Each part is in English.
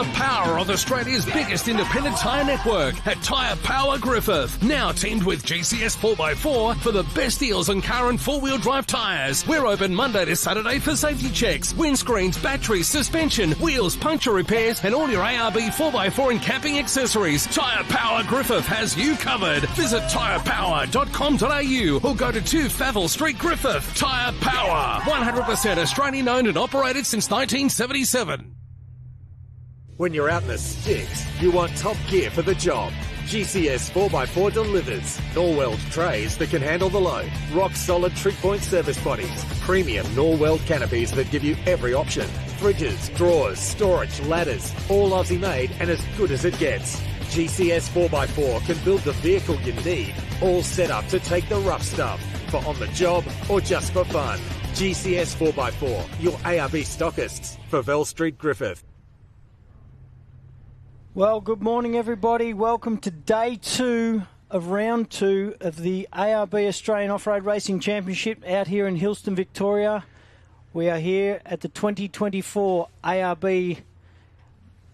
the power of Australia's biggest independent tyre network at Tyrepower Griffith. Now teamed with GCS 4x4 for the best deals on car and four-wheel drive tyres. We're open Monday to Saturday for safety checks, windscreens, batteries, suspension, wheels, puncture repairs, and all your ARB 4x4 and camping accessories. Tyrepower Griffith has you covered. Visit tyrepower.com.au or go to 2 Favell Street, Griffith. Tyre Power, 100% Australian owned and operated since 1977. When you're out in the sticks, you want top gear for the job. GCS 4x4 delivers. Norweld trays that can handle the load. Rock-solid trig-point service bodies. Premium Norweld canopies that give you every option. Fridges, drawers, storage, ladders. All Aussie-made and as good as it gets. GCS 4x4 can build the vehicle you need. All set up to take the rough stuff. For on the job or just for fun. GCS 4x4, your ARB stockists. Favell Street, Griffith. Well, good morning, everybody. Welcome to day 2 of round 2 of the ARB Australian Off-Road Racing Championship out here in Hillston, Victoria. We are here at the 2024 ARB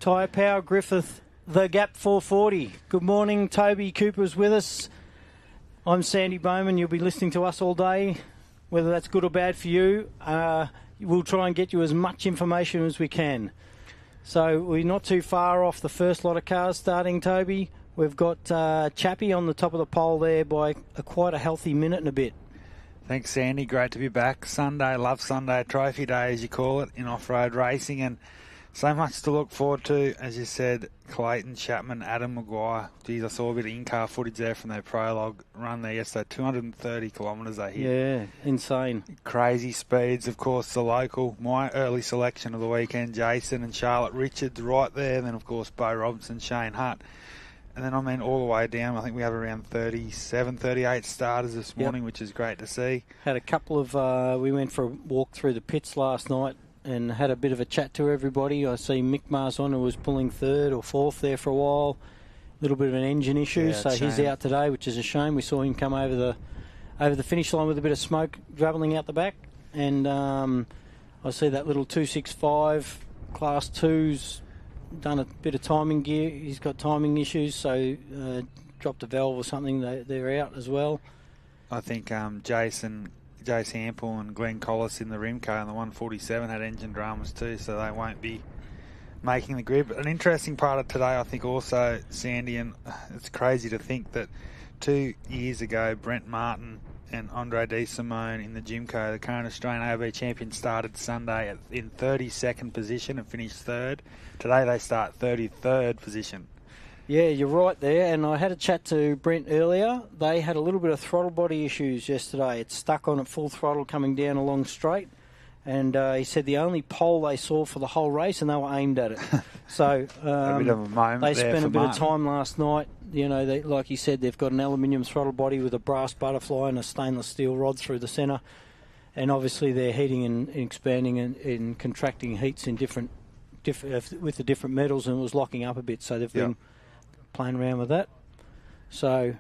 Tyrepower Griffith, the Gap 440. Good morning, Toby Cooper's with us. I'm Sandy Bowman. You'll be listening to us all day. Whether that's good or bad for you, we'll try and get you as much information as we can. So we're not too far off the first lot of cars starting, Toby. We've got Chappie on the top of the pole there by quite a healthy minute and a bit. Thanks, Sandy. Great to be back. Sunday, love Sunday, trophy day as you call it, in off-road racing, and so much to look forward to. As you said, Clayton, Chapman, Adam Maguire. Geez, I saw a bit of in-car footage there from their prologue run there yesterday. 230 kilometres they hit. Yeah, insane. Crazy speeds. Of course, the local, my early selection of the weekend, Jason and Charlotte Richards right there. And then, of course, Bo Robinson, Shane Hutt. And then, I mean, all the way down, I think we have around 37, 38 starters this morning, which is great to see. Had a couple of, we went for a walk through the pits last night and had a bit of a chat to everybody. I see Mick Marzon, who was pulling 3rd or 4th there for a while. A little bit of an engine issue, so he's out today, which is a shame. We saw him come over the finish line with a bit of smoke travelling out the back. And I see that little 265 Class 2's done a bit of timing gear. He's got timing issues, so dropped a valve or something. They're out as well. I think Joe Sample and Glenn Collis in the Rimco and the 147 had engine dramas too, so they won't be making the grid. But an interesting part of today, I think also, Sandy, and it's crazy to think that 2 years ago, Brent Martin and Andre De Simone in the Jimco, the current Australian ARB champion, started Sunday in 32nd position and finished 3rd. Today they start 33rd position. Yeah, you're right there, and I had a chat to Brent earlier. They had a little bit of throttle body issues yesterday. It stuck on at full throttle coming down along straight, and he said the only pole they saw for the whole race, and they were aimed at it. So a bit of a moment they there spent a bit Martin. of time last night. You know, like he said, they've got an aluminium throttle body with a brass butterfly and a stainless steel rod through the centre, and obviously they're heating and expanding and contracting heats in different with the different metals, and it was locking up a bit, so they've been playing around with that. So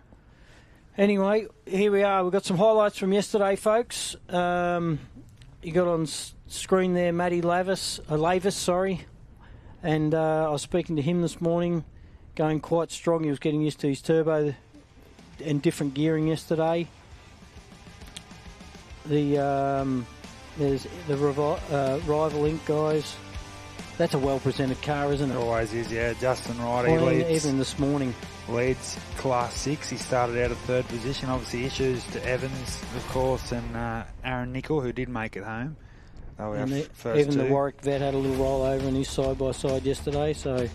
anyway, here we are. We've got some highlights from yesterday, folks. You got on screen there Matty Lavis, and I was speaking to him this morning, going quite strong. He was getting used to his turbo and different gearing yesterday. There's the Rival Inc. guys. That's a well-presented car, isn't it? It always is, yeah. Justin Wright, even this morning. Leads Class 6. He started out of 3rd position. Obviously issues to Evans, of course, and Aaron Nicol, who did make it home. They were first even two. the Warwick vet had a little rollover in his side-by-side yesterday, so...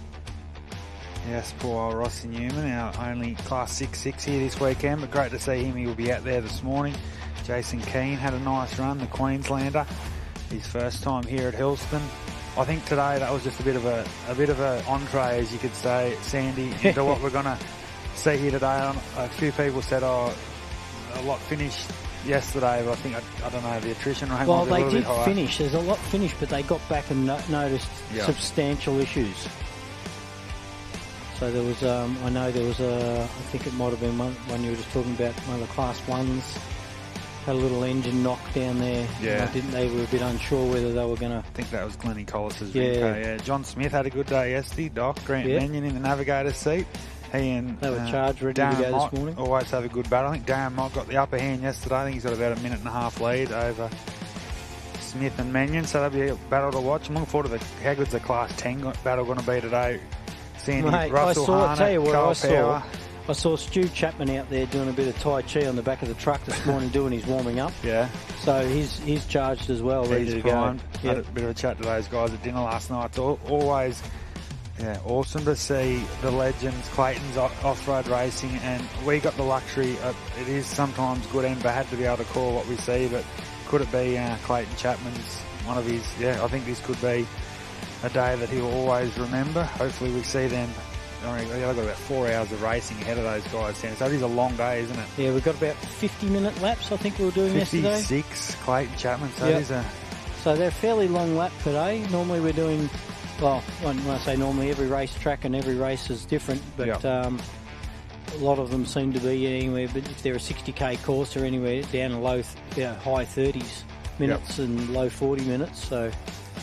Yes, poor old Rossi Newman, our only Class 6 here this weekend, but great to see him. He will be out there this morning. Jason Keane had a nice run, the Queenslander. His first time here at Hillston. I think today that was just a bit of a entree, as you could say, Sandy, into what we're going to see here today. A few people said, a lot finished yesterday, but I think, I don't know, the attrition rate might be a little bit high. Well, they did finish. There's a lot finished, but they got back and noticed substantial issues. So there was, I think it might have been one you were just talking about, one of the Class 1s. Had a little engine knock down there. Yeah. They were a bit unsure whether they were going to... I think that was Glennie Collis's Yeah. Rinko, yeah. John Smith had a good day yesterday. Doc, Grant Mannion in the navigator's seat. He and they were charged, ready Darren to go Mott this morning. always have a good battle. I think Darren Mott got the upper hand yesterday. I think he's got about a minute and a half lead over Smith and Mannion, so that'll be a battle to watch. I'm looking forward to how good's the Class 10 battle going to be today. Sandy, Mate, Russell Harnett, I saw Stu Chapman out there doing a bit of Tai Chi on the back of the truck this morning doing his warming up. Yeah. So he's charged as well, ready to go. Had a bit of a chat to those guys at dinner last night. It's always awesome to see the legends, Clayton's off-road racing, and we got the luxury. It is sometimes good and bad to be able to call what we see, but could it be Clayton Chapman's one of his? Yeah, I think this could be a day that he'll always remember. Hopefully we see them. They've got about 4 hours of racing ahead of those guys, so it is a long day, isn't it? Yeah, we've got about 50-minute laps, I think we were doing 56, yesterday. 56, Clayton Chapman, so it is a... So they're a fairly long lap today. Normally we're doing, well, when I say normally, every race track and every race is different, but a lot of them seem to be anywhere, but if they're a 60k course, they're anywhere down to high 30s minutes and low 40 minutes, so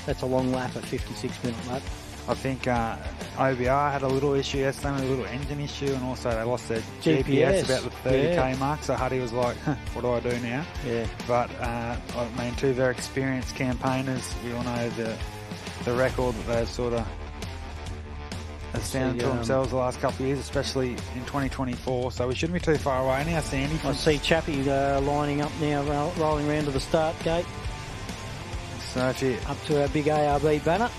that's a long lap, a 56-minute lap. I think OBR had a little issue yesterday, a little engine issue, and also they lost their GPS about the 30k mark, so Huddy was like, what do I do now? Yeah. But, I mean, two very experienced campaigners. We all know the record that they've sort of astounded to themselves the last couple of years, especially in 2024, so we shouldn't be too far away now, Sandy. I see Chappie lining up now, rolling around to the start gate. So up to our big ARB banner.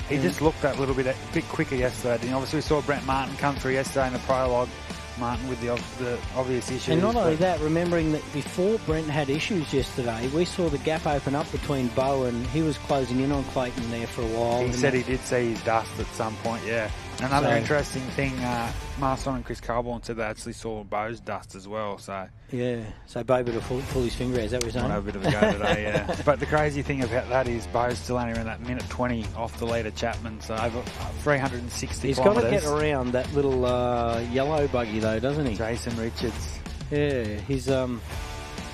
He just looked that little bit quicker yesterday, didn't he? Obviously, we saw Brent Martin come through yesterday in the prologue. Martin with the obvious issues. And not only that, remembering that before Brent had issues yesterday, we saw the gap open up between Bo and he was closing in on Clayton there for a while. He said he did see his dust at some point, yeah. Another interesting thing, Marston and Chris Carborn said they actually saw Bo's dust as well, so... Yeah, so Bo better pull his finger out, is that what you're saying? Might have a bit of a go today, yeah. But the crazy thing about that is Bo's still only around that minute 20 off the lead of Chapman, so over 360 He's kilometres. Got to get around that little yellow buggy though, doesn't he? Jason Richards. Yeah, he's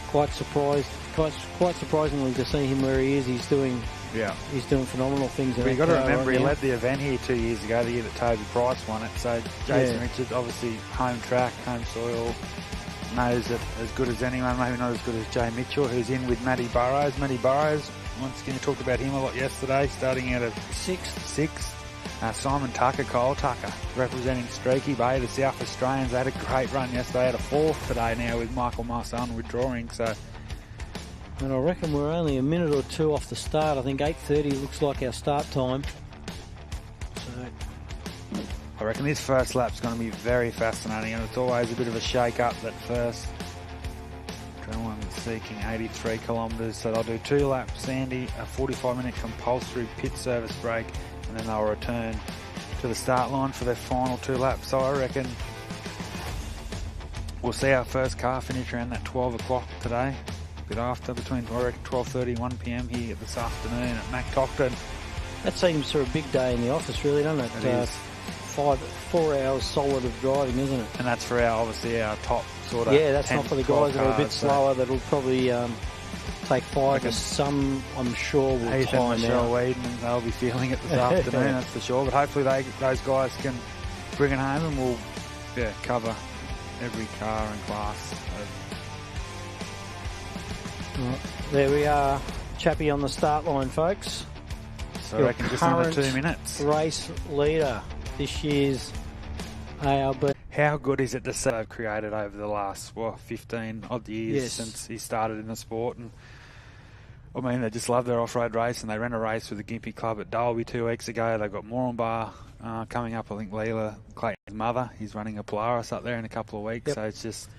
quite surprisingly to see him where he is. He's doing phenomenal things. But you've got to remember, he led the event here 2 years ago, the year that Toby Price won it. So Jason Richards, obviously home track, home soil, knows it as good as anyone, maybe not as good as Jay Mitchell, who's in with Matty Burrows. Matty Burrows, once again, we talked about him a lot yesterday, starting out of sixth. Simon Tucker, Cole Tucker, representing Streaky Bay, the South Australians. They had a great run yesterday, had a fourth today now with Michael Marsan withdrawing, so... And I reckon we're only a minute or two off the start. I think 8:30 looks like our start time. So I reckon this first lap's going to be very fascinating, and it's always a bit of a shake-up that first. Adrenaline seeking 83 kilometres, so they'll do 2 laps, Sandy, a 45-minute compulsory pit service break, and then they'll return to the start line for their final 2 laps. So I reckon we'll see our first car finish around that 12 o'clock today. Bit after, between I reckon 12:30 and 1 p.m. here this afternoon at Mactocton. That seems for a big day in the office, really, doesn't it? It is. 4 hours solid of driving, isn't it? And that's for obviously our top sort of. Yeah, that's not for the guys that are a bit slower. So. That'll probably take 5 or some, I'm sure, will Heath time and Michelle out. Weeden, they'll be feeling it this afternoon, that's for sure. But hopefully those guys can bring it home, and we'll cover every car and class. There we are, Chappie on the start line, folks. So I reckon just under 2 minutes. Race leader this year's ARB. How good is it to see they've created over the last 15 odd years since he started in the sport? And I mean, they just love their off-road race, and they ran a race with the Gympie Club at Dalby 2 weeks ago. They've got Moranbah coming up. I think Leela, Clayton's mother, he's running a Polaris up there in a couple of weeks. So it's just...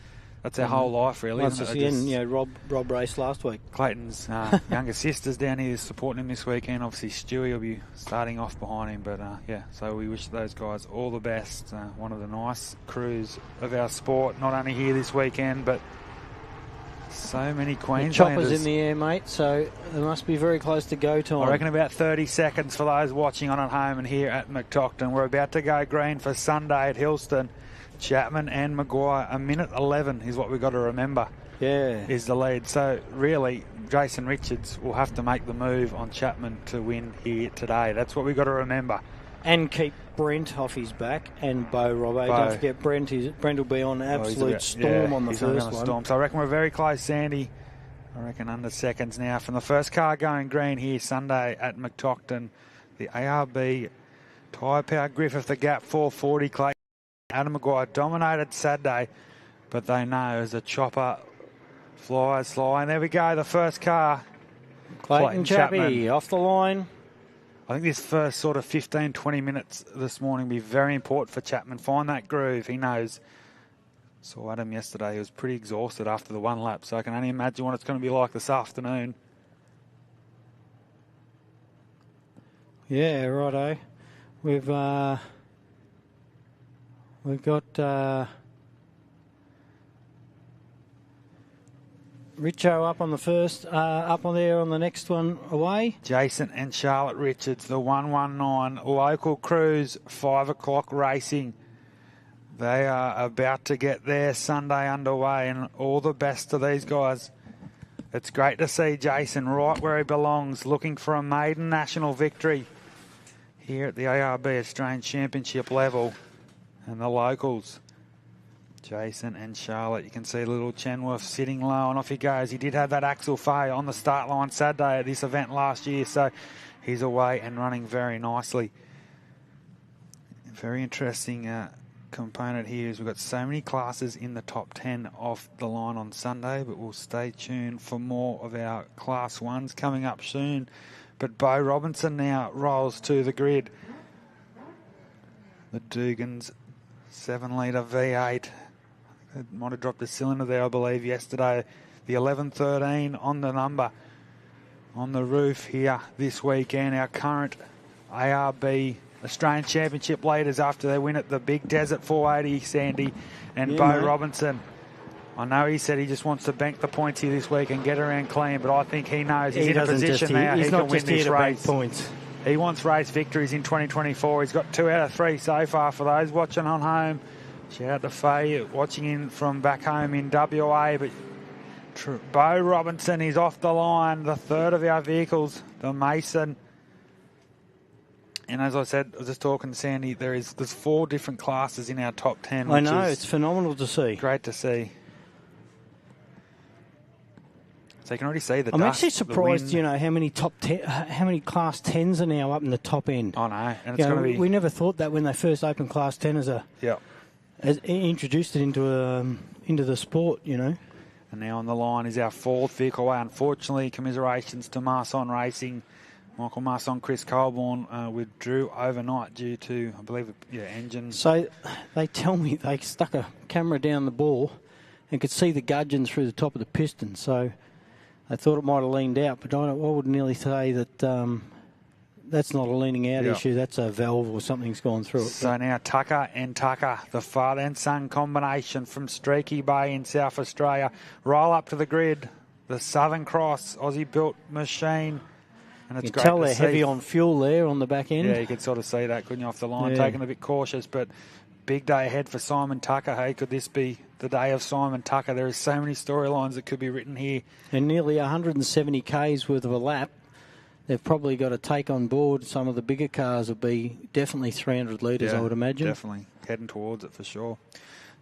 That's our whole life, really. Once again, Rob raced last week. Clayton's younger sister's down here supporting him this weekend. Obviously, Stewie will be starting off behind him. But, so we wish those guys all the best. One of the nice crews of our sport, not only here this weekend, but so many Queenslanders. The chopper's in the air, mate, so they must be very close to go time. I reckon about 30 seconds for those watching on at home and here at Mactocton. We're about to go green for Sunday at Hillston. Chapman and Maguire. A minute 11 is what we've got to remember. Yeah. Is the lead. So really, Jason Richards will have to make the move on Chapman to win here today. That's what we've got to remember. And keep Brent off his back and Bo Robbo. Don't forget Brent will be on absolute storm on the first one. Storm. So I reckon we're very close, Sandy. I reckon under seconds now from the first car going green here Sunday at McTockton. The ARB Tyrepower Griffith, the gap 440. Clay Adam Maguire dominated Saturday, but they know as a chopper flies fly. And there we go, the first car. Clayton Chappie off the line. I think this first sort of 15, 20 minutes this morning will be very important for Chapman. Find that groove. He knows. Saw Adam yesterday. He was pretty exhausted after the one lap, so I can only imagine what it's going to be like this afternoon. Yeah, righto. We've got Richo up on the first, up on there on the next one away. Jason and Charlotte Richards, the 119 local crews, 5 o'clock racing. They are about to get their Sunday underway, and all the best to these guys. It's great to see Jason right where he belongs, looking for a maiden national victory here at the ARB Australian Championship level. And the locals, Jason and Charlotte. You can see little Chenworth sitting low, and off he goes. He did have that axle failure on the start line Saturday at this event last year, so he's away and running very nicely. Very interesting component here is we've got so many classes in the top 10 off the line on Sunday, but we'll stay tuned for more of our class 1s coming up soon. But Bo Robinson now rolls to the grid. The Dugan's 7-litre V8. It might have dropped a cylinder there, I believe, yesterday. The 1113 on the number on the roof here this weekend. Our current ARB Australian Championship leaders after they win at the Big Desert 480, Sandy, and Bo Robinson. I know he said he just wants to bank the points here this week and get around clean, but I think he knows he's in a position now he can win this race. Points. He wants race victories in 2024. He's got 2 out of 3 so far. For those watching on home, shout out to Faye watching in from back home in WA. But Bo Robinson is off the line, the third of our vehicles, the Mason. And as I said, I was just talking to Sandy, there's 4 different classes in our top 10. I know, it's phenomenal to see. Great to see. So you can already see the I'm dust, actually surprised, you know, how many how many Class 10s are now up in the top end. I know, and it's going to be. We never thought that when they first opened Class 10 as introduced it into the sport, you know. And now on the line is our 4th vehicle away. Unfortunately, commiserations to Marson Racing. Michael Marson, Chris Colborne withdrew overnight due to, I believe, engine. So they tell me they stuck a camera down the bore and could see the gudgeon through the top of the piston. So they thought it might have leaned out, but I would nearly say that that's not a leaning out issue. That's a valve or something's gone through it. So now Tucker and Tucker, the father and son combination from Streaky Bay in South Australia, roll up to the grid. The Southern Cross Aussie-built machine. And it's you great can tell to they're see. heavy on fuel there on the back end. Yeah, you could sort of see that, couldn't you, off the line, taking a bit cautious, but big day ahead for Simon Tucker. Hey, could this be the day of Simon Tucker? There are so many storylines that could be written here. And nearly 170 Ks worth of a lap. They've probably got to take on board some of the bigger cars will be definitely 300 litres, I would imagine. Definitely heading towards it for sure.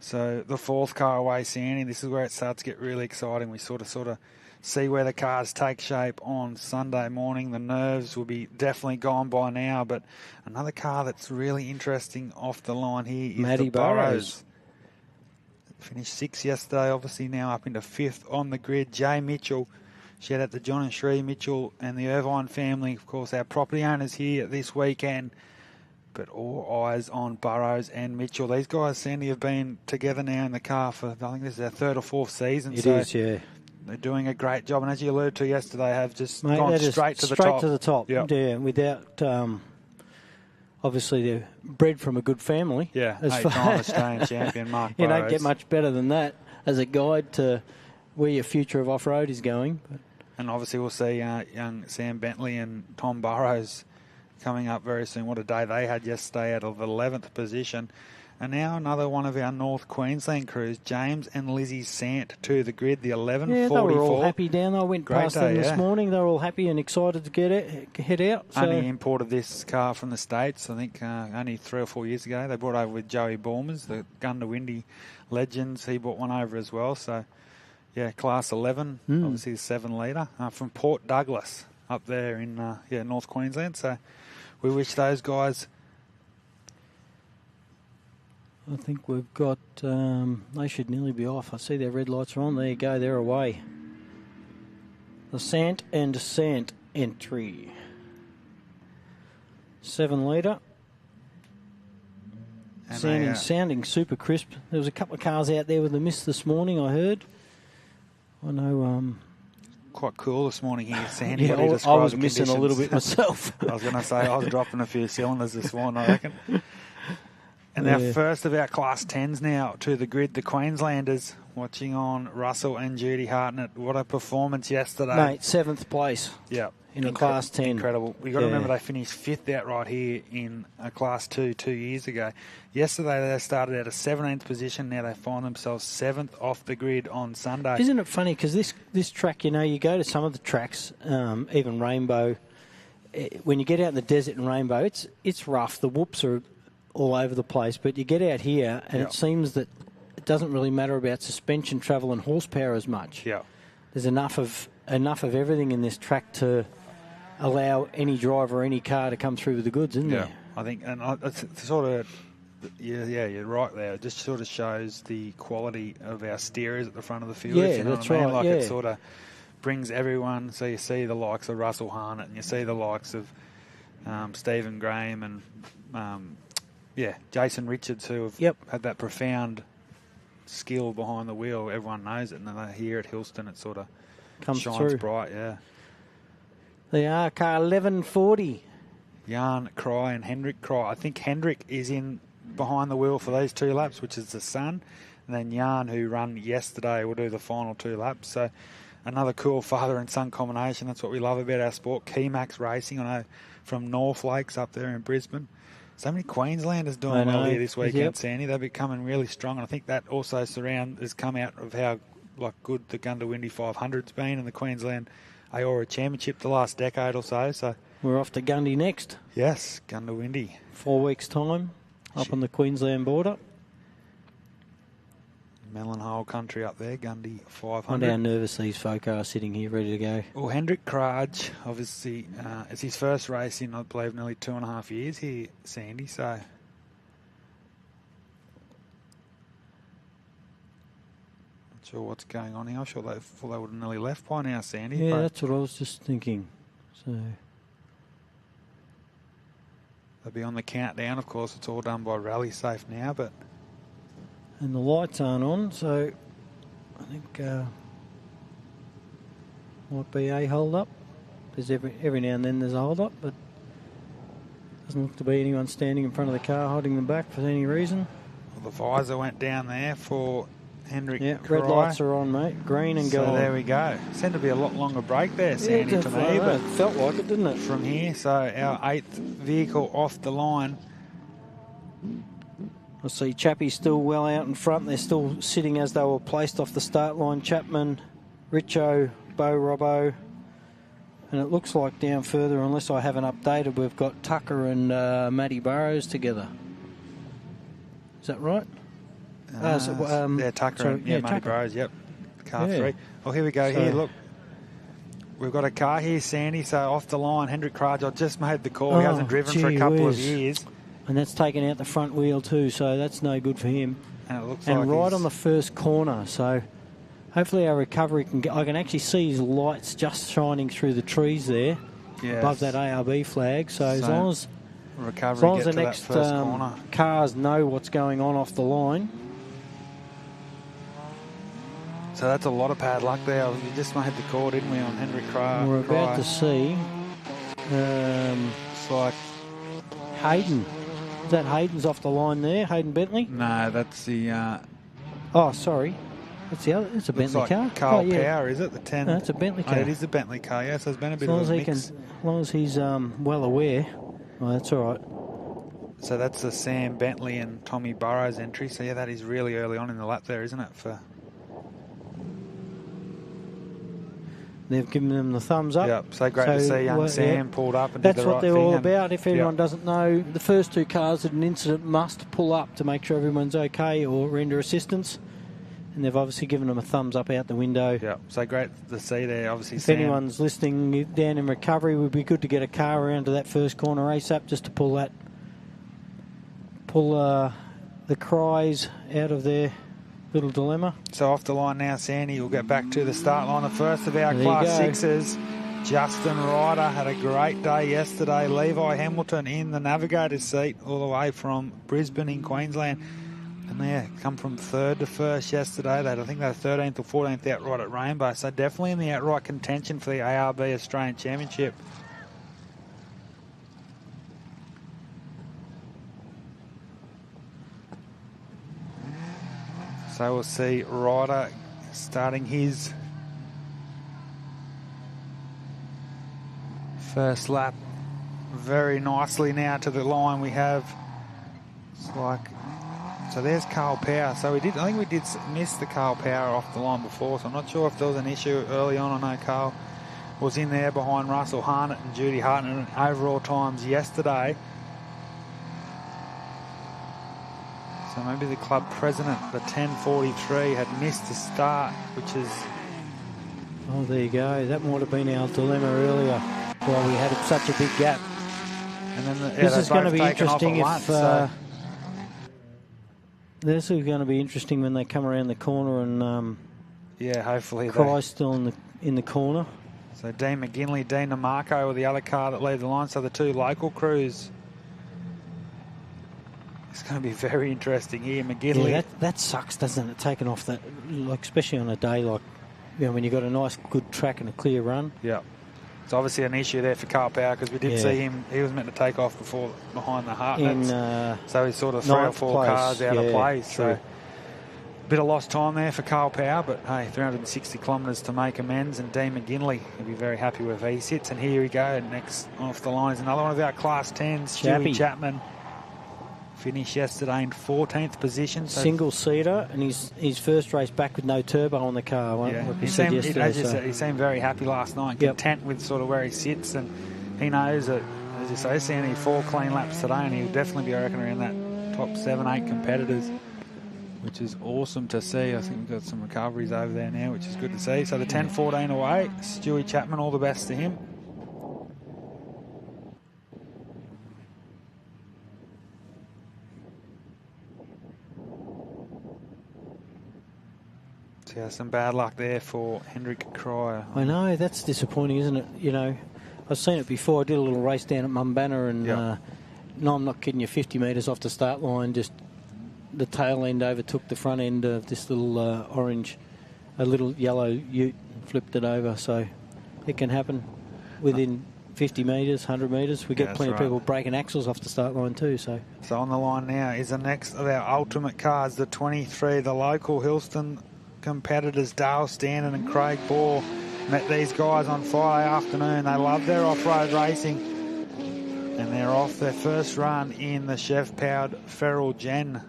So the 4th car away, Sandy, this is where it starts to get really exciting. We sort of see where the cars take shape on Sunday morning. The nerves will be definitely gone by now, but another car that's really interesting off the line here is Matty the Burrows. Finished 6th yesterday, obviously now up into 5th on the grid. Jay Mitchell, shout out to John and Shree Mitchell and the Irvine family, of course, our property owners here this weekend. But all eyes on Burrows and Mitchell. These guys, Sandy, have been together now in the car for, I think this is their 3rd or 4th season. It is, yeah. They're doing a great job, and as you alluded to yesterday, have just gone straight to the top. Straight to the top, yeah, without, obviously they're bred from a good family. Yeah, 8-time Australian champion, Mark Burrows. You don't get much better than that as a guide to where your future of off-road is going. And obviously we'll see young Sam Bentley and Tom Burrows coming up very soon. What a day they had yesterday out of 11th position. And now another one of our North Queensland crews, James and Lizzie Sant, to the grid, the 11:44. Yeah, they were all happy down there. I went past them this morning. They were all happy and excited to head out. So. Only imported this car from the States, I think, only 3 or 4 years ago. They brought over with Joey Bormers, the Gundawindi legends. He brought one over as well. So, yeah, Class 11, obviously the 7-litre, from Port Douglas up there in North Queensland. So we wish those guys... I think we've got, they should nearly be off. I see their red lights are on. There you go, they're away. The Sant and Sant entry. 7-litre. Sounding super crisp. There was a couple of cars out there with a mist this morning, I heard. I know... Quite cool this morning here, Sandy. Yeah, I was missing a little bit myself. I was going to say, I was dropping a few cylinders this morning, I reckon. And our first of our Class 10s now to the grid, the Queenslanders, watching on Russell and Judy Hartnett. What a performance yesterday. Mate, 7th place. Yeah. In a Class 10. Incredible. We've got to remember they finished 5th outright here in a Class 2 2 years ago. Yesterday they started at a 17th position. Now they find themselves 7th off the grid on Sunday. Isn't it funny? Because this track, you know, you go to some of the tracks, even Rainbow, when you get out in the desert in Rainbow, it's rough. The whoops are all over the place, but you get out here and it seems that it doesn't really matter about suspension travel and horsepower as much. Yeah, there's enough of everything in this track to allow any driver or any car to come through with the goods, isn't there? I think, and it's sort of, you're right there. It just sort of shows the quality of our steerers at the front of the field. Yeah, that's right. Like it sort of brings everyone. So you see the likes of Russell Harnett, and you see the likes of Stephen Graham and. Jason Richards, who have had that profound skill behind the wheel. Everyone knows it, and here at Hillston, it sort of shines through. Bright, yeah. They are car 1140. Jan Cry and Hendrik Cry. I think Hendrik is in behind the wheel for these 2 laps, which is the son. And then Jan, who ran yesterday, will do the final 2 laps. So another cool father and son combination. That's what we love about our sport. Keymax Racing, I know, from North Lakes up there in Brisbane. So many Queenslanders doing well here this weekend, Sandy. They're becoming really strong, and I think that also has come out of how good the Gundawindi 500's been in the Queensland AORRA Championship the last decade or so. So we're off to Gundy next. Yes, Gundawindi. 4 weeks' time, up on the Queensland border. Melonhole country up there, Gundy 500. I wonder how nervous these folk are sitting here ready to go. Well, Hendrik Kraj, obviously, it's his first race in, I believe, nearly 2.5 years here, Sandy, so... Not sure what's going on here. I'm sure they thought they would have nearly left by now, Sandy. Yeah, that's what I was just thinking. So... They'll be on the countdown, of course. It's all done by Rally Safe now, but... And the lights aren't on, so I think might be a hold-up. There's every now and then there's a hold-up, but doesn't look to be anyone standing in front of the car holding them back for any reason. Well, the visor went down there for Hendrik. Yeah, red lights are on, mate. Green and gold. So there we go. Seemed to be a lot longer break there, Sandy, to me. But it felt like it, didn't it? From here, so our 8th vehicle off the line. I see Chappie's still well out in front. They're still sitting as they were placed off the start line. Chapman, Richo, Bo Robbo. And it looks like down further, unless I haven't updated, we've got Tucker and Matty Burrows together. Is that right? Tucker and Matty Burrows, yep. Car 3. Oh, here we go. Here, look. We've got a car here, Sandy, so off the line. Hendrik Kraj, I just made the call. He hasn't driven for a couple of years. And that's taken out the front wheel too, so that's no good for him. And it looks and like right on the first corner, so hopefully our recovery can get... I can actually see his lights just shining through the trees there, above that ARB flag. So as long as the next cars know what's going on off the line... So that's a lot of bad luck there. We just made the call, didn't we, on Hendrik Kraj? We're about to see... it's like... Hayden. Is that Hayden's off the line there? Hayden Bentley? No, that's the... Oh, sorry. That's the other. It's a Bentley car. Carl Power, is it? The 10. No, it's a Bentley car. Oh, it is a Bentley car, so there's been a bit of a mix. As long as he's well aware. Oh, that's all right. So that's the Sam Bentley and Tommy Burrows entry. So yeah, that is really early on in the lap there, isn't it? They've given them the thumbs up. Yep, so great to see young Sam pulled up and did that's the right what they're thing. all about. If anyone doesn't know, the first two cars at an incident must pull up to make sure everyone's okay or render assistance. And they've obviously given them a thumbs up out the window. Yeah, so great to see there. Obviously, if anyone's listening down in recovery, it would be good to get a car around to that first corner ASAP just to pull the cries out of their little dilemma. So off the line now, Sandy. We'll get back to the start line. The first of our Class 6s, Justin Ryder, had a great day yesterday. Levi Hamilton in the navigator's seat all the way from Brisbane in Queensland. And they come from third to first yesterday. I think they were 13th or 14th outright at Rainbow. So definitely in the outright contention for the ARB Australian Championship. So we'll see Ryder starting his first lap very nicely now to the line. We have, it's like, so there's Carl Power. So I think we did miss the Carl Power off the line before, so I'm not sure if there was an issue early on. I know Carl was in there behind Russell Harnett and Judy Hartnett in overall times yesterday. So maybe the club president, the 10:43, had missed the start, which is... Oh, there you go. That might have been our dilemma earlier while we had such a big gap. And then this is going to be interesting This is going to be interesting when they come around the corner and hopefully Cry's still in the corner. So Dean McGinley, Dean DeMarco were the other car that leave the line. So the two local crews. It's going to be very interesting here. McGinley. Yeah, that sucks, doesn't it? Taking off that, like, especially on a day like, when you've got a nice, good track and a clear run. Yeah. It's obviously an issue there for Carl Power because we did see him. He was meant to take off before behind the Hartnetts. So he's sort of 3 or 4 cars out of place. True. So a bit of lost time there for Carl Power, but hey, 360 kilometres to make amends. And Dean McGinley will be very happy with where he sits. And here we go. Next off the line is another one of our Class 10s, Stewie Chapman. Finished yesterday in 14th position. So single seater, and his first race back with no turbo on the car. Like he seemed very happy last night, content with sort of where he sits, and he knows that, as you say, seeing 4 clean laps today, and he'll definitely be, I reckon, around that top 7-8 competitors, which is awesome to see. I think we've got some recoveries over there now, which is good to see. So the 10-14 away, Stewie Chapman, all the best to him. Yeah, some bad luck there for Hendrik Cryer. I know, that's disappointing, isn't it? I've seen it before. I did a little race down at Mumbana, and no, I'm not kidding you, 50 metres off the start line, just the tail end overtook the front end of this little a little yellow ute, and flipped it over. So it can happen within 50 metres, 100 metres. We get plenty of people breaking axles off the start line too. So on the line now is the next of our ultimate cars, the 23, the local Hillston competitors, Dale Standen and Craig Ball. Met these guys on Friday afternoon. They love their off-road racing, and they're off their first run in the Chev-powered Feral Gen.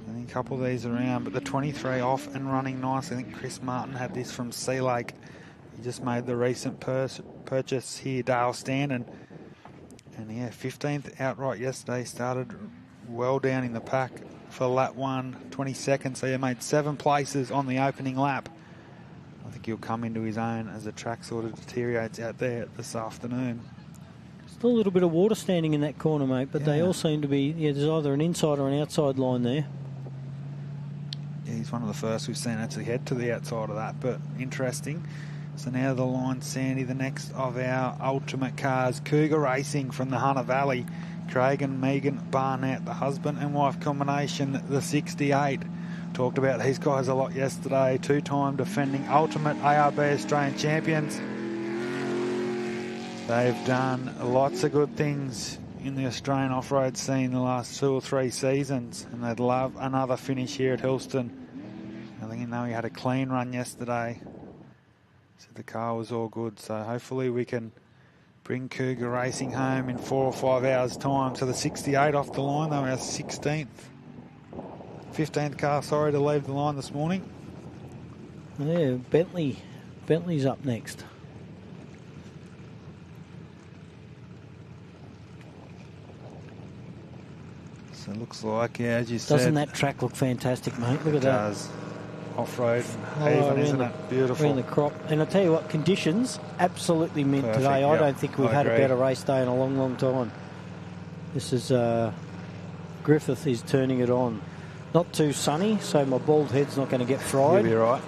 I think a couple of these around, but the 23 off and running nice. I think Chris Martin had this from Sea Lake. He just made the recent purchase here, Dale Standen. And 15th outright yesterday, started well down in the pack for lap 1, 22nd, so he made 7 places on the opening lap. I think he'll come into his own as the track sort of deteriorates out there this afternoon. Still a little bit of water standing in that corner, mate, but they all seem to be, there's either an inside or an outside line there. Yeah, he's one of the first we've seen actually head to the outside of that, but interesting. So now the line, Sandy, the next of our ultimate cars, Cougar Racing from the Hunter Valley. Craig and Megan Barnett, the husband and wife combination, the 68. Talked about these guys a lot yesterday. 2-time defending ultimate ARB Australian champions. They've done lots of good things in the Australian off-road scene the last 2 or 3 seasons, and they'd love another finish here at Hillston. I think he had a clean run yesterday, so the car was all good. So hopefully we can bring Cougar Racing home in 4 or 5 hours' time. So the 68 off the line, they were our 15th car, sorry, to leave the line this morning. Yeah, Bentley's up next. So it looks like, yeah, as you said. Doesn't that track look fantastic, mate? Look at that. It does. Off-road, even, isn't it? Beautiful. Around the crop. And I'll tell you what, conditions absolutely mint Perfect, today. yep. I don't think we've had agree. a better race day in a long, long time. This is Griffith is turning it on. Not too sunny, so my bald head's not going to get fried. You'll be right.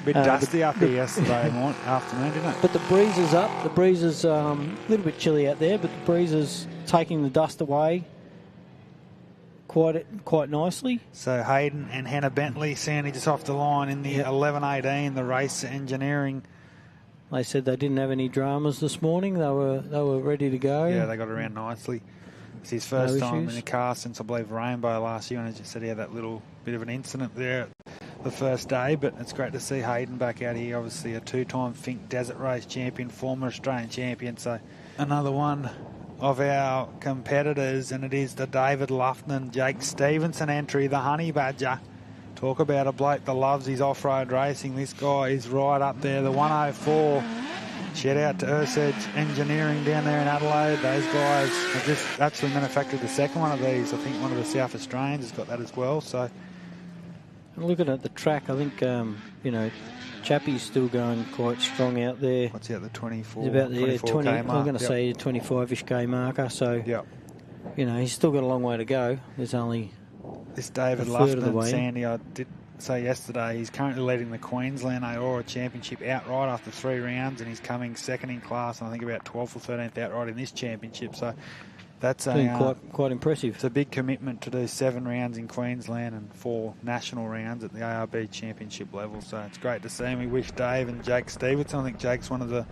Bit dusty up here yesterday afternoon, didn't it? But the breeze is up. The breeze is a little bit chilly out there, but the breeze is taking the dust away quite nicely. So Hayden and Hannah Bentley, Sandy just off the line in the 11:18, the race engineering. They said they didn't have any dramas this morning. They were ready to go. Yeah, they got around nicely. It's his first time in the car since, I believe, Rainbow last year, and as you said, he had that little bit of an incident there the first day, but it's great to see Hayden back out here. Obviously a 2-time Fink Desert Race champion, former Australian champion, so another one of our competitors, and it is the David Luffman, Jake Stevenson entry, the Honey Badger. Talk about a bloke that loves his off-road racing. This guy is right up there, the 104. Shout out to Ursedge Engineering down there in Adelaide. Those guys have just actually manufactured the second one of these. I think one of the South Australians has got that as well. So, looking at the track, I think Chappie's still going quite strong out there. What's he at the 24? He's about the 20. K mark. I'm going to say 25-ish K marker. So, he's still got a long way to go. There's only this David Luffman, Sandy, I did say yesterday, he's currently leading the Queensland AORRA Championship outright after 3 rounds, and he's coming second in class, and I think about 12th or 13th outright in this championship. So that's quite impressive. It's a big commitment to do 7 rounds in Queensland and 4 national rounds at the ARB Championship level. So it's great to see, and we wish Dave and Jake Stevenson, I think Jake's one of the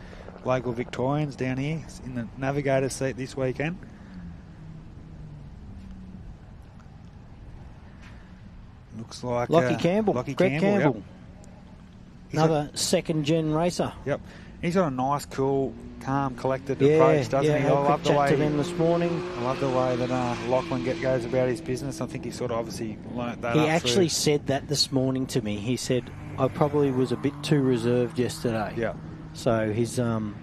local Victorians down here, in the navigator seat this weekend. Looks like Greg Campbell. Yep. Another second-gen racer. Yep. He's got a nice, cool, calm, collected approach, doesn't he? I love the way to them this morning. I love the way that Lachlan goes about his business. I think he sort of obviously learnt that. He actually said that this morning to me. He said, I probably was a bit too reserved yesterday. Yeah. So he's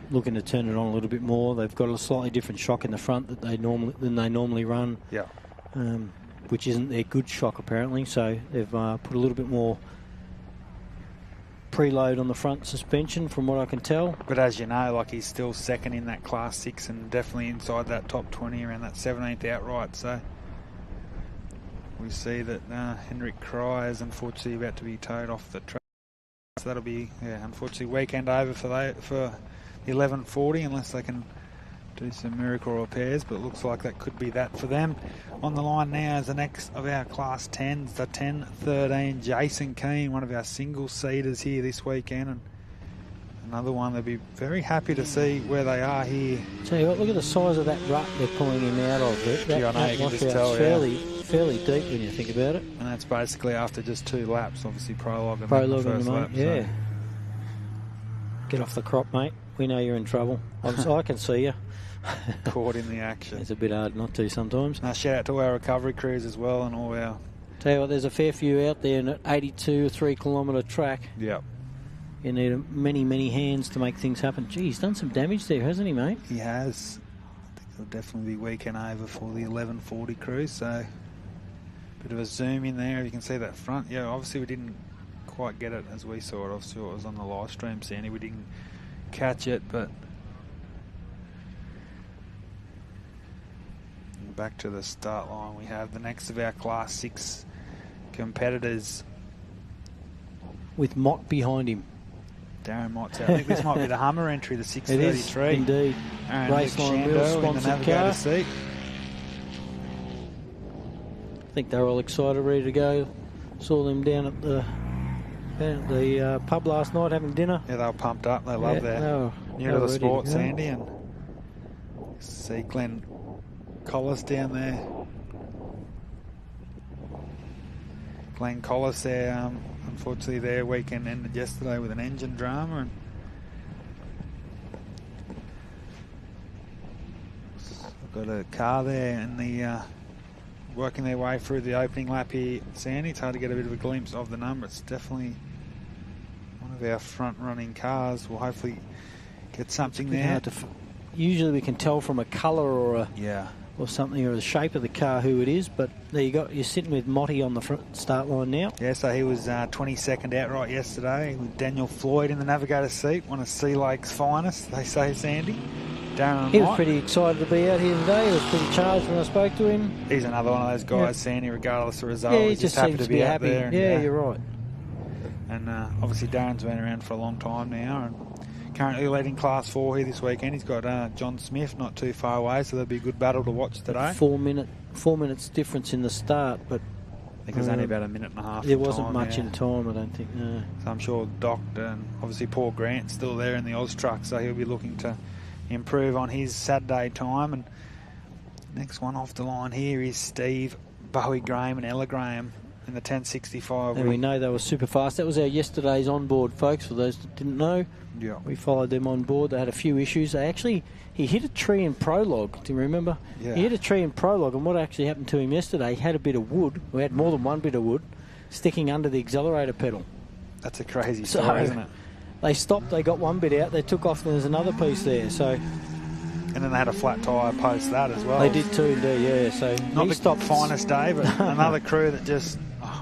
looking to turn it on a little bit more. They've got a slightly different shock in the front than they normally run. Yeah. Which isn't their good shock apparently, so they've put a little bit more preload on the front suspension from what I can tell. But as you know, like, he's still second in that Class 6 and definitely inside that top 20 around that 17th outright, so we see that Henrik Krei is unfortunately about to be towed off the track. So that'll be, unfortunately, weekend over for the 11:40 unless they can do some miracle repairs, but it looks like that could be that for them. On the line now is the next of our Class 10s, the 10-13, Jason Keane, one of our single-seaters here this weekend, and another one they'll be very happy to see where they are here. Tell you what, look at the size of that rut they're pulling him out of. That washout's fairly deep when you think about it. And that's basically after just 2 laps, obviously prologue and the first lap. Yeah. So. Get off the crop, mate. We know you're in trouble. I can see you. Caught in the action. It's a bit hard not to sometimes. Shout out to our recovery crews as well and all our... Tell you what, there's a fair few out there in an 82 3-kilometre track. Yep. You need many, many hands to make things happen. Gee, he's done some damage there, hasn't he, mate? He has. I think it'll definitely be weekend over for the 11:40 crew, so bit of a zoom in there. You can see that front. Yeah, obviously we didn't quite get it as we saw it. Obviously it was on the live stream, Sandy. We didn't catch it, but back to the start line. We have the next of our Class 6 competitors. With Mott behind him. Darren Mott's out. I think this might be the Hummer entry, the 633. It is, indeed. Raceline Wheels sponsored car. Seat. I think they're all excited, ready to go. Saw them down at the pub last night having dinner. Yeah, they were pumped up. They love that. New to the sport, Sandy. And see Glenn Collis down there. Glenn Collis there, unfortunately their weekend ended yesterday with an engine drama, and We've got a car there and the working their way through the opening lap here, Sandy. It's hard to get a bit of a glimpse of the number. It's definitely one of our front-running cars. We'll hopefully get something there. Usually we can tell from a colour or something, or the shape of the car who it is, but there you go. You're sitting with Motti on the front start line now. Yeah, so he was 22nd outright yesterday with Daniel Floyd in the navigator's seat, one of Sea Lake's finest, they say, Sandy. Darren He was pretty excited to be out here today. He was pretty charged when I spoke to him. He's another one of those guys, Sandy, regardless of the result. Yeah, he he's just happy seems to be out happy. there. Yeah, you're right. And obviously Darren's been around for a long time now, and currently leading Class 4 here this weekend. He's got John Smith not too far away, so that'll be a good battle to watch today. 4 minutes difference in the start, but I think there's only about a minute and a half. There wasn't much in time, I don't think. No. So I'm sure Doctor and obviously Paul Grant's still there in the Oz truck, so he'll be looking to improve on his Saturday time. And next one off the line here is Steve, Bowie Graham and Ella Graham in the 1065. And we know they were super fast. That was our yesterday's onboard, folks, for those that didn't know. Yeah. We followed them on board. They had a few issues. He hit a tree in prologue. Do you remember? Yeah. He hit a tree in prologue, and what actually happened to him yesterday, he had a bit of wood. We had more than one bit of wood sticking under the accelerator pedal. That's a crazy story, isn't it? They stopped, they got one bit out, they took off, and there's another piece there. So, and then they had a flat tyre post that as well. They did too, indeed, yeah. So not the finest day, but another crew that just,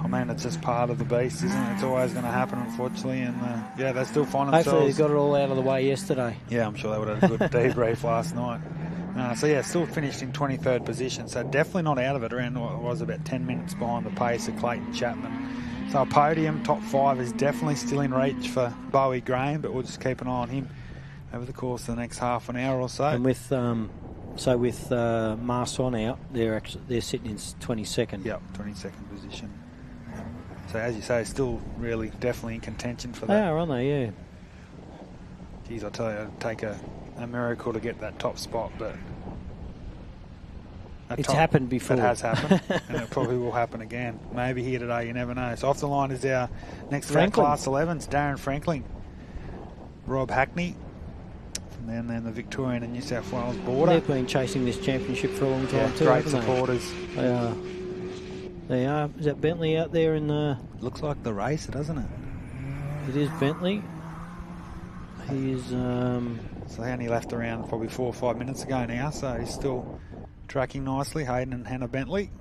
it's just part of the beast, isn't it? It's always going to happen, unfortunately. And they still find themselves. Hopefully they got it all out of the way yesterday. Yeah, I'm sure they would have had a good debrief last night. Still finished in 23rd position, so definitely not out of it. Around what was about 10 minutes behind the pace of Clayton Chapman. So a podium, top 5 is definitely still in reach for Bowie Graham, but we'll just keep an eye on him over the course of the next half an hour or so. And with Marson out, they're sitting in 22nd. Yep, 22nd position. So as you say, still really definitely in contention for that. They are, aren't they? Yeah. Geez, I tell you, it'd take a miracle to get that top spot, but it's happened before. It has happened, and it probably will happen again. Maybe here today, you never know. So off the line is our next Class 11s, Darren Franklin, Rob Hackney, and then the Victorian and New South Wales border. They've been chasing this championship for a long time too. Great supporters. They are. They are. Is that Bentley out there in the... Looks like the racer, doesn't it? It is Bentley. He is... So he only left around probably 4 or 5 minutes ago now, so he's still tracking nicely. Hayden and Hannah Bentley.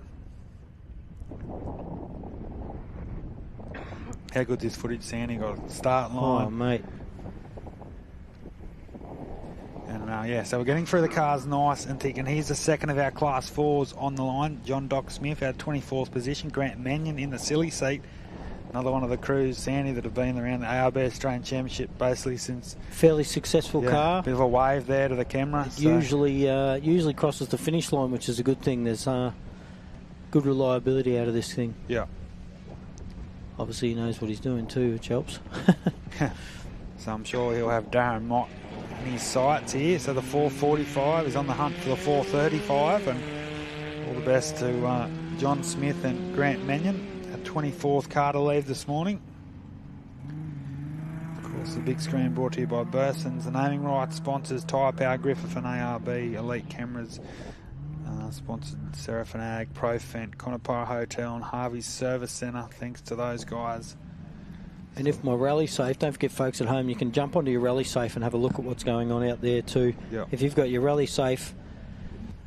How good's this footage, Sandy? Got a start line. Oh, mate. And so we're getting through the cars nice and thick. And here's the second of our Class 4s on the line. John Doc Smith out of 24th position. Grant Mannion in the silly seat. Another one of the crews, Sandy, that have been around the ARB Australian Championship basically since... Fairly successful car. Bit of a wave there to the camera. Usually crosses the finish line, which is a good thing. There's good reliability out of this thing. Yeah. Obviously he knows what he's doing too, which helps. So I'm sure he'll have Darren Mott in his sights here. So the 445 is on the hunt for the 435, and all the best to John Smith and Grant Mannion. 24th car to leave this morning. Of course, the big screen brought to you by Burson's. The naming rights sponsors Tyrepower Griffith and ARB Elite Cameras. Sponsored Seraphin Ag, Profent, Conopara Hotel and Harvey's Service Centre. Thanks to those guys. And if my Rally Safe, don't forget folks at home, you can jump onto your Rally Safe and have a look at what's going on out there too. Yep. If you've got your Rally Safe,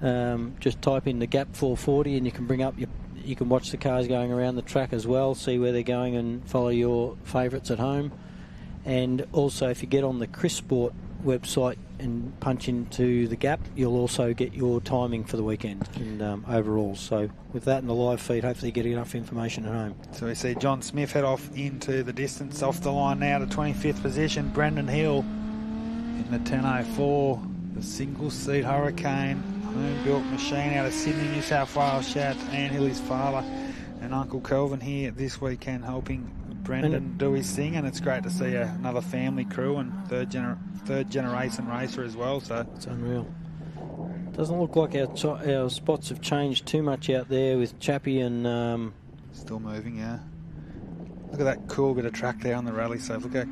just type in the Gap 440 and you can bring up you can watch the cars going around the track as well, see where they're going and follow your favourites at home. And also if you get on the Chris Sport website and punch into the Gap, you'll also get your timing for the weekend and overall. So with that and the live feed, hopefully you get enough information at home. So we see John Smith head off into the distance, off the line now to 25th position. Brendan Hill in the 1004, the single-seat Hurricane home-built machine out of Sydney, New South Wales. Shout out to Anne Hill, his father, and Uncle Kelvin here this weekend helping Brendan do his thing, and it's great to see another family crew and third generation racer as well. So it's unreal. Doesn't look like our spots have changed too much out there with Chappie and still moving. Yeah, look at that cool bit of track there on the rally. So look how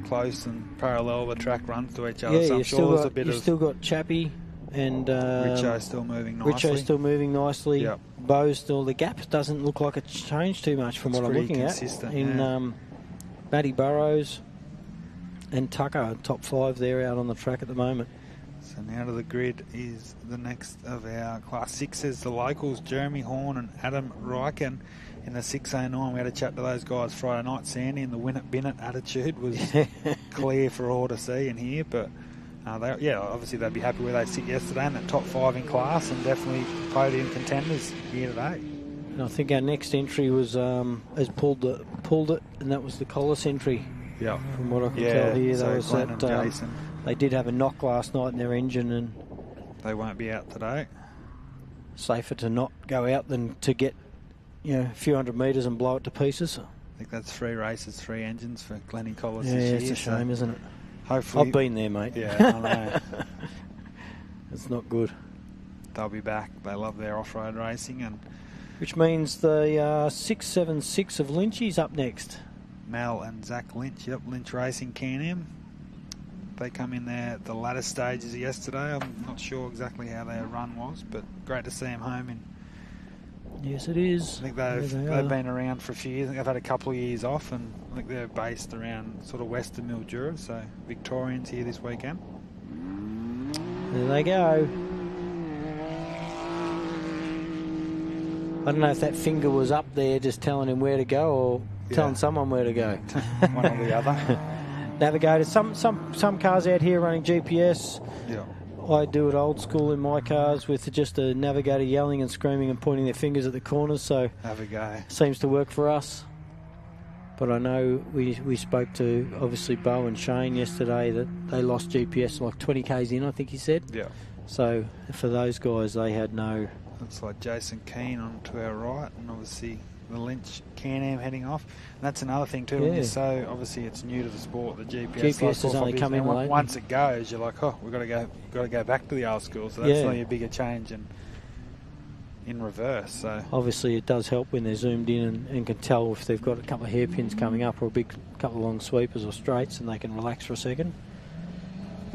close and parallel the track runs to each other. Yeah, so I'm sure there's a bit you've still got Chappie And Richo's still moving nicely. Richo's still moving nicely. Yep. Bo's still. The gap doesn't look like it's changed too much from what I'm looking at. In Matty Burrows and Tucker, top 5 there out on the track at the moment. So now to the grid is the next of our Class 6s, the locals, Jeremy Horn and Adam Ryken in the 609. We had a chat to those guys Friday night, Sandy, and the win it, bin it attitude was clear for all to see and hear. But obviously they'd be happy where they sit yesterday in that top 5 in class and definitely podium contenders here today. And I think our next entry was has pulled it, and that was the Collis entry. Yeah, from what I can tell here, so that was Glenn and Jason. They did have a knock last night in their engine, and they won't be out today. Safer to not go out than to get a few hundred metres and blow it to pieces. I think that's 3 races, 3 engines for Glennie Collis this year. It's a shame, isn't it? Hopefully, I've been there, mate. Yeah, I know. It's not good. They'll be back. They love their off-road racing, and which means the 676 of Lynchy's up next. Mel and Zach Lynch. Yep, Lynch Racing Can-Am. They come in there at the latter stages yesterday. I'm not sure exactly how their run was, but great to see them home. Yes, it is. I think they've been around for a few years. I think they've had a couple of years off, and I think they're based around sort of western Mildura, so Victorians here this weekend. There they go. I don't know if that finger was up there just telling him where to go or telling someone where to go. One or the other. Navigator. Some cars out here running GPS. Yeah. I do it old school in my cars with just a navigator yelling and screaming and pointing their fingers at the corners. So have a go. Seems to work for us. But I know we spoke to obviously Bo and Shane yesterday that they lost GPS like 20 k's in, I think he said. Yeah. So for those guys, they had no. Looks like Jason Keane on to our right, and obviously the Lynch Can-Am heading off. And that's another thing too. When you're so obviously it's new to the sport. The GPS has only come in late. Once it goes, you're like, oh, we've got to go back to the old school. So that's really a bigger change in reverse. So obviously it does help when they're zoomed in and can tell if they've got a couple of hairpins coming up or a big couple of long sweepers or straights, and they can relax for a second.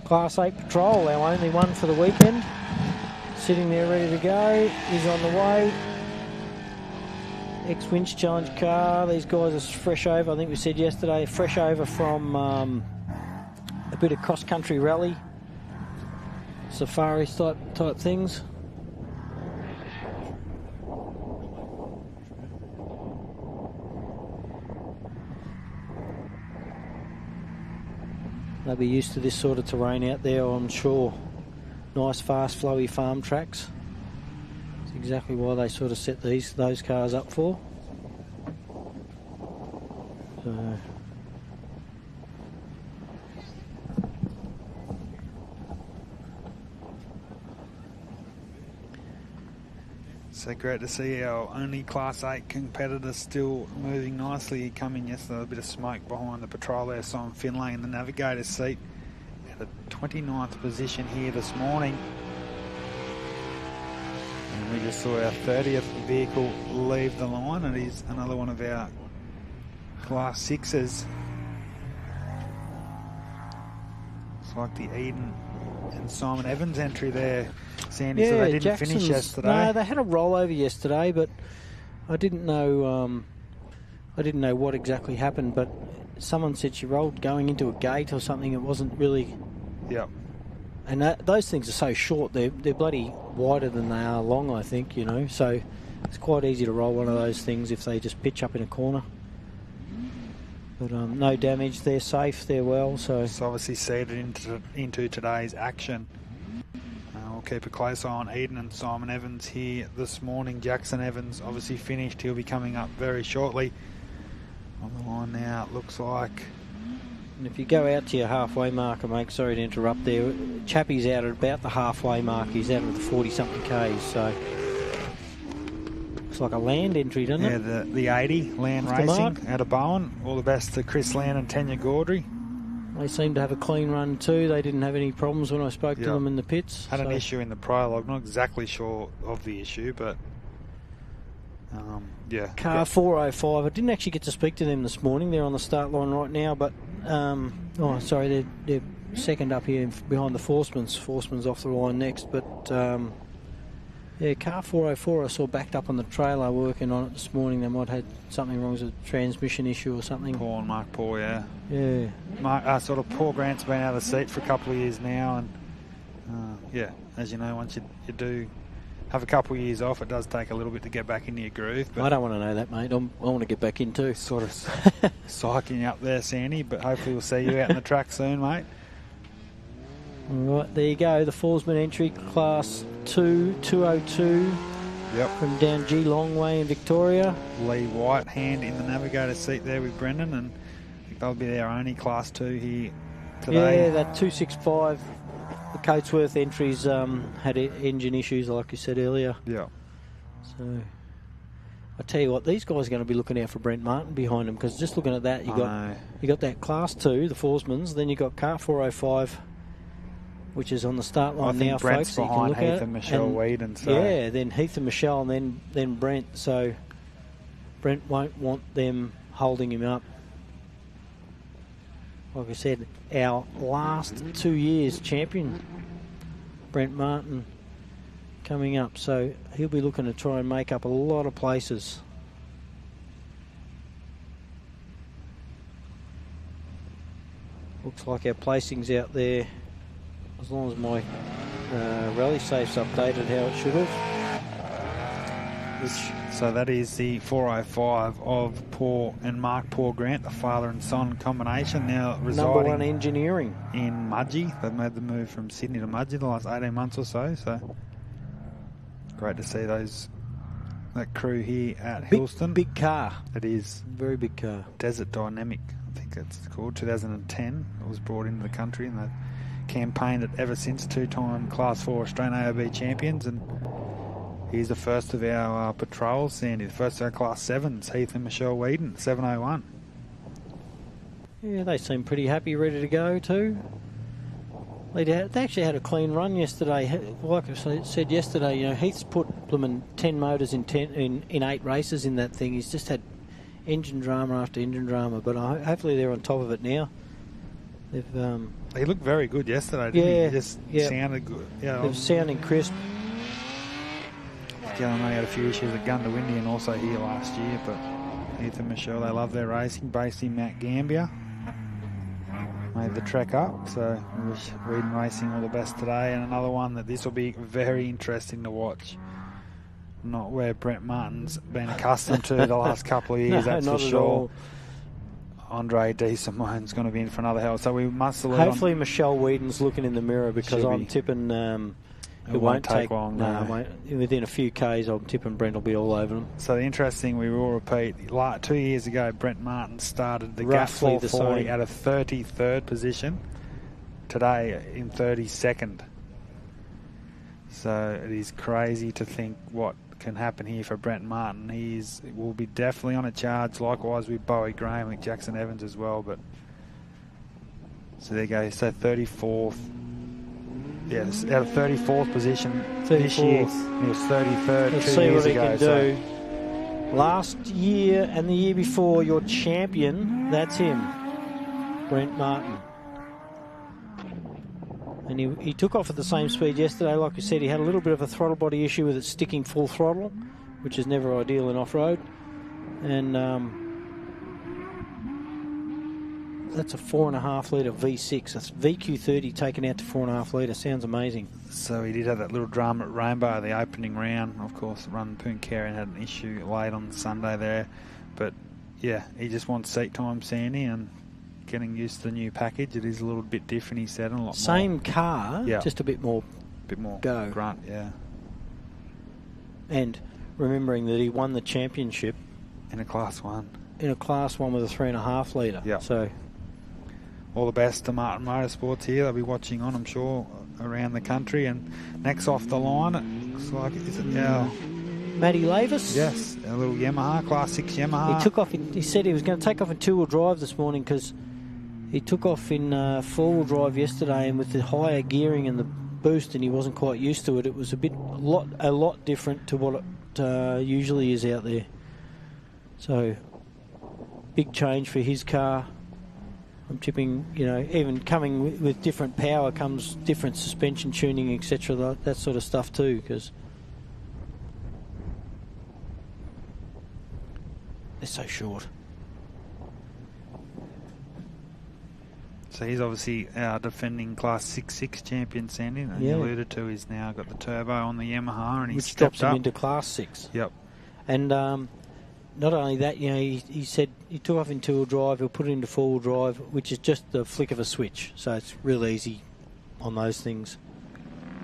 Class 8 Patrol, our only one for the weekend. Sitting there ready to go. He's on the way. Ex-Winch Challenge car. These guys are fresh over. I think we said yesterday, fresh over from a bit of cross-country rally. Safari type things. They'll be used to this sort of terrain out there, I'm sure. Nice, fast, flowy farm tracks. That's exactly why they sort of set those cars up for. So great to see our only Class 8 competitor still moving nicely. He come in yesterday, a bit of smoke behind the patrol there, Simon Finlay in the navigator's seat. At the 29th position here this morning. And we just saw our 30th vehicle leave the line. It is another one of our Class 6s. It's like the Eden and Simon Evans entry there, Sandy. Yeah, so they didn't Jackson's finish yesterday. No, they had a rollover yesterday, but I didn't know. I didn't know what exactly happened. But someone said she rolled going into a gate or something. It wasn't really. Yeah. And those things are so short. They're bloody wider than they are long, I think. So it's quite easy to roll one of those things if they just pitch up in a corner. But no damage. They're safe. They're well. So it's obviously seeded into today's action. We'll keep a close eye on Eden and Simon Evans here this morning. Jackson Evans obviously finished. He'll be coming up very shortly. On the line now, it looks like. And if you go out to your halfway marker, mate, sorry to interrupt there. Chappie's out at about the halfway mark. He's out at the 40-something Ks. So looks like a Land entry, doesn't it? Yeah, the 80 Land Racing out of Bowen. All the best to Chris Land and Tanya Gaudry. They seem to have a clean run too. They didn't have any problems when I spoke to them in the pits. Had an issue in the prologue. Not exactly sure of the issue, but Car 405. I didn't actually get to speak to them this morning. They're on the start line right now, but they're second up here behind the Forceman's. Forceman's off the line next, but car 404 I saw backed up on the trailer working on it this morning. They might have had something wrong with a transmission issue or something. Paul and Mark Paul, yeah. Yeah. Paul Grant's been out of the seat for a couple of years now, and as you know, once you do have a couple of years off, it does take a little bit to get back into your groove. But I don't want to know that, mate. I want to get back in too. Sort of psyching you up there, Sandy, but hopefully we'll see you out in the track soon, mate. All right, there you go. The Forsman entry, Class 2, 202. Yep. From down Geelong Way in Victoria. Lee Whitehand in the navigator seat there with Brendan, and I think they'll be their only Class 2 here today. Yeah, that 265. The Coatsworth entries had engine issues, like you said earlier. Yeah. So, I tell you what, these guys are going to be looking out for Brent Martin behind them, because just looking at that, you got that Class 2, the Forsmans, then you got car 405, which is on the start line now, Brent's folks. Behind Heath and Michelle Whedon. So. Yeah, then Heath and Michelle, and then Brent. So Brent won't want them holding him up. Like I said, our last 2 years champion, Brent Martin, coming up. So he'll be looking to try and make up a lot of places. Looks like our placings out there, as long as my rally safe's updated how it should have. So that is the 405 of Paul and Mark Paul Grant, the father and son combination, now residing Number One Engineering in Mudgee. They've made the move from Sydney to Mudgee the last 18 months or so. So great to see that crew here at Hillston. Big car. It is. Very big car. Desert Dynamic, I think it's called. 2010 it was brought into the country, and they've campaigned it ever since. Two-time Class 4 Australian AORB champions, and he's the first of our patrols, Sandy. The first of our Class 7s, Heath and Michelle Whedon, 701. Yeah, they seem pretty happy, ready to go too. They actually had a clean run yesterday. Like I said yesterday, you know, Heath's put blooming 10 motors in 8 races in that thing. He's just had engine drama after engine drama, but hopefully they're on top of it now. He looked very good yesterday, didn't he? He just sounded good. Yeah, it was sounding crisp. Yeah, I know he had a few issues at Gundawindi and also here last year, but Heath and Michelle, they love their racing, based in Mount Gambier. Made the trek up, so we wish Reedon Racing all the best today. And another one that this will be very interesting to watch. Not where Brent Martin's been accustomed to the last couple of years, that's for sure. Andre D. Simone's going to be in for another hell, so we must salute. Hopefully Michelle Whedon's looking in the mirror, because I'm tipping it won't take long. No, within a few Ks, I'm tipping Brent will be all over them. So the interesting, we will repeat, 2 years ago, Brent Martin started the Gap 440 at a 33rd position. Today, in 32nd. So it is crazy to think what can happen here for Brent Martin. Will be definitely on a charge, likewise with Bowie Graham and Jackson Evans as well. But so there you go. So 34th. Yes, out of 34th position this year. He was 33rd. Let's see what he can do. Last year and the year before, your champion, that's him, Brent Martin. And he took off at the same speed yesterday. Like I said, he had a little bit of a throttle body issue with it sticking full throttle, which is never ideal in off-road. And that's a 4.5 litre V6. That's VQ30 taken out to 4.5 litre. Sounds amazing. So he did have that little drama at Rainbow, the opening round. Of course, Run Pooncairn had an issue late on Sunday there. But yeah, he just wants seat time, Sandy, and getting used to the new package. It is a little bit different, he said, and a lot Same more. Car, just a bit more go. Grunt, yeah. And remembering that he won the championship in a Class 1. In a Class 1 with a 3.5 litre. Yeah. So all the best to Martin Motorsports here. They'll be watching on, I'm sure, around the country. And next off the line, it looks like, is it now? Matty Lavis? Yes, a little Yamaha, Class 6 Yamaha. He took off. He said he was going to take off in two-wheel drive this morning, because he took off in four-wheel drive yesterday, and with the higher gearing and the boost, and he wasn't quite used to it. It was a lot different to what it usually is out there. So big change for his car. I'm tipping, you know, even coming with different power comes different suspension tuning, etc. That sort of stuff too, because they're so short. So he's obviously our defending Class 6.6 champion, Sandy. And you alluded to he's now got the turbo on the Yamaha, and he's which drops him up into Class 6. Yep. And not only that, you know, he said he took off in two-wheel drive. He'll put it into four-wheel drive, which is just the flick of a switch. So it's real easy on those things.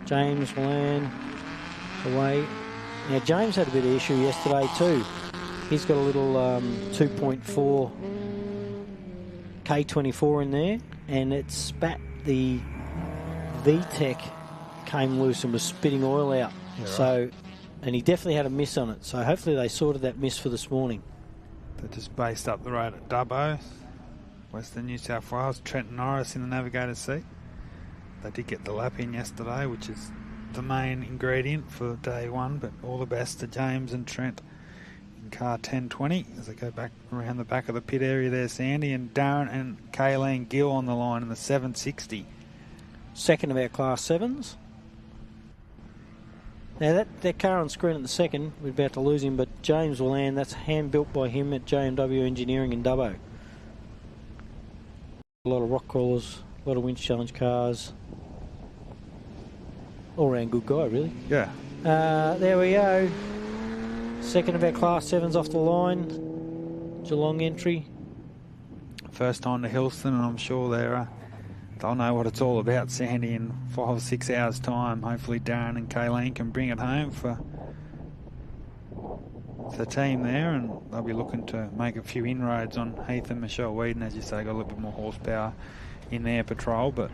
James Lan away. Now James had a bit of issue yesterday too. He's got a little 2.4 K24 in there, and it spat. The VTEC came loose and was spitting oil out. Yeah, so, and he definitely had a miss on it. So hopefully they sorted that miss for this morning. They're just based up the road at Dubbo, Western New South Wales. Trent Norris in the navigator's seat. They did get the lap in yesterday, which is the main ingredient for day one, but all the best to James and Trent in car 1020 as they go back around the back of the pit area there, Sandy, and Darren and Kayleen Gill on the line in the 760. Second of our Class 7s. Now that car on screen at the second, we're about to lose him, but James will land. That's hand built by him at JMW Engineering in Dubbo. A lot of rock crawlers, a lot of winch challenge cars. All round good guy, really. Yeah. There we go. Second of our Class 7s off the line. Geelong entry. First time to Hillston, and I'm sure they'll know what it's all about, Sandy, in 5 or 6 hours' time. Hopefully Darren and Kayleen can bring it home for the team there, and they'll be looking to make a few inroads on Heath and Michelle Whedon. As you say, got a little bit more horsepower in their patrol, but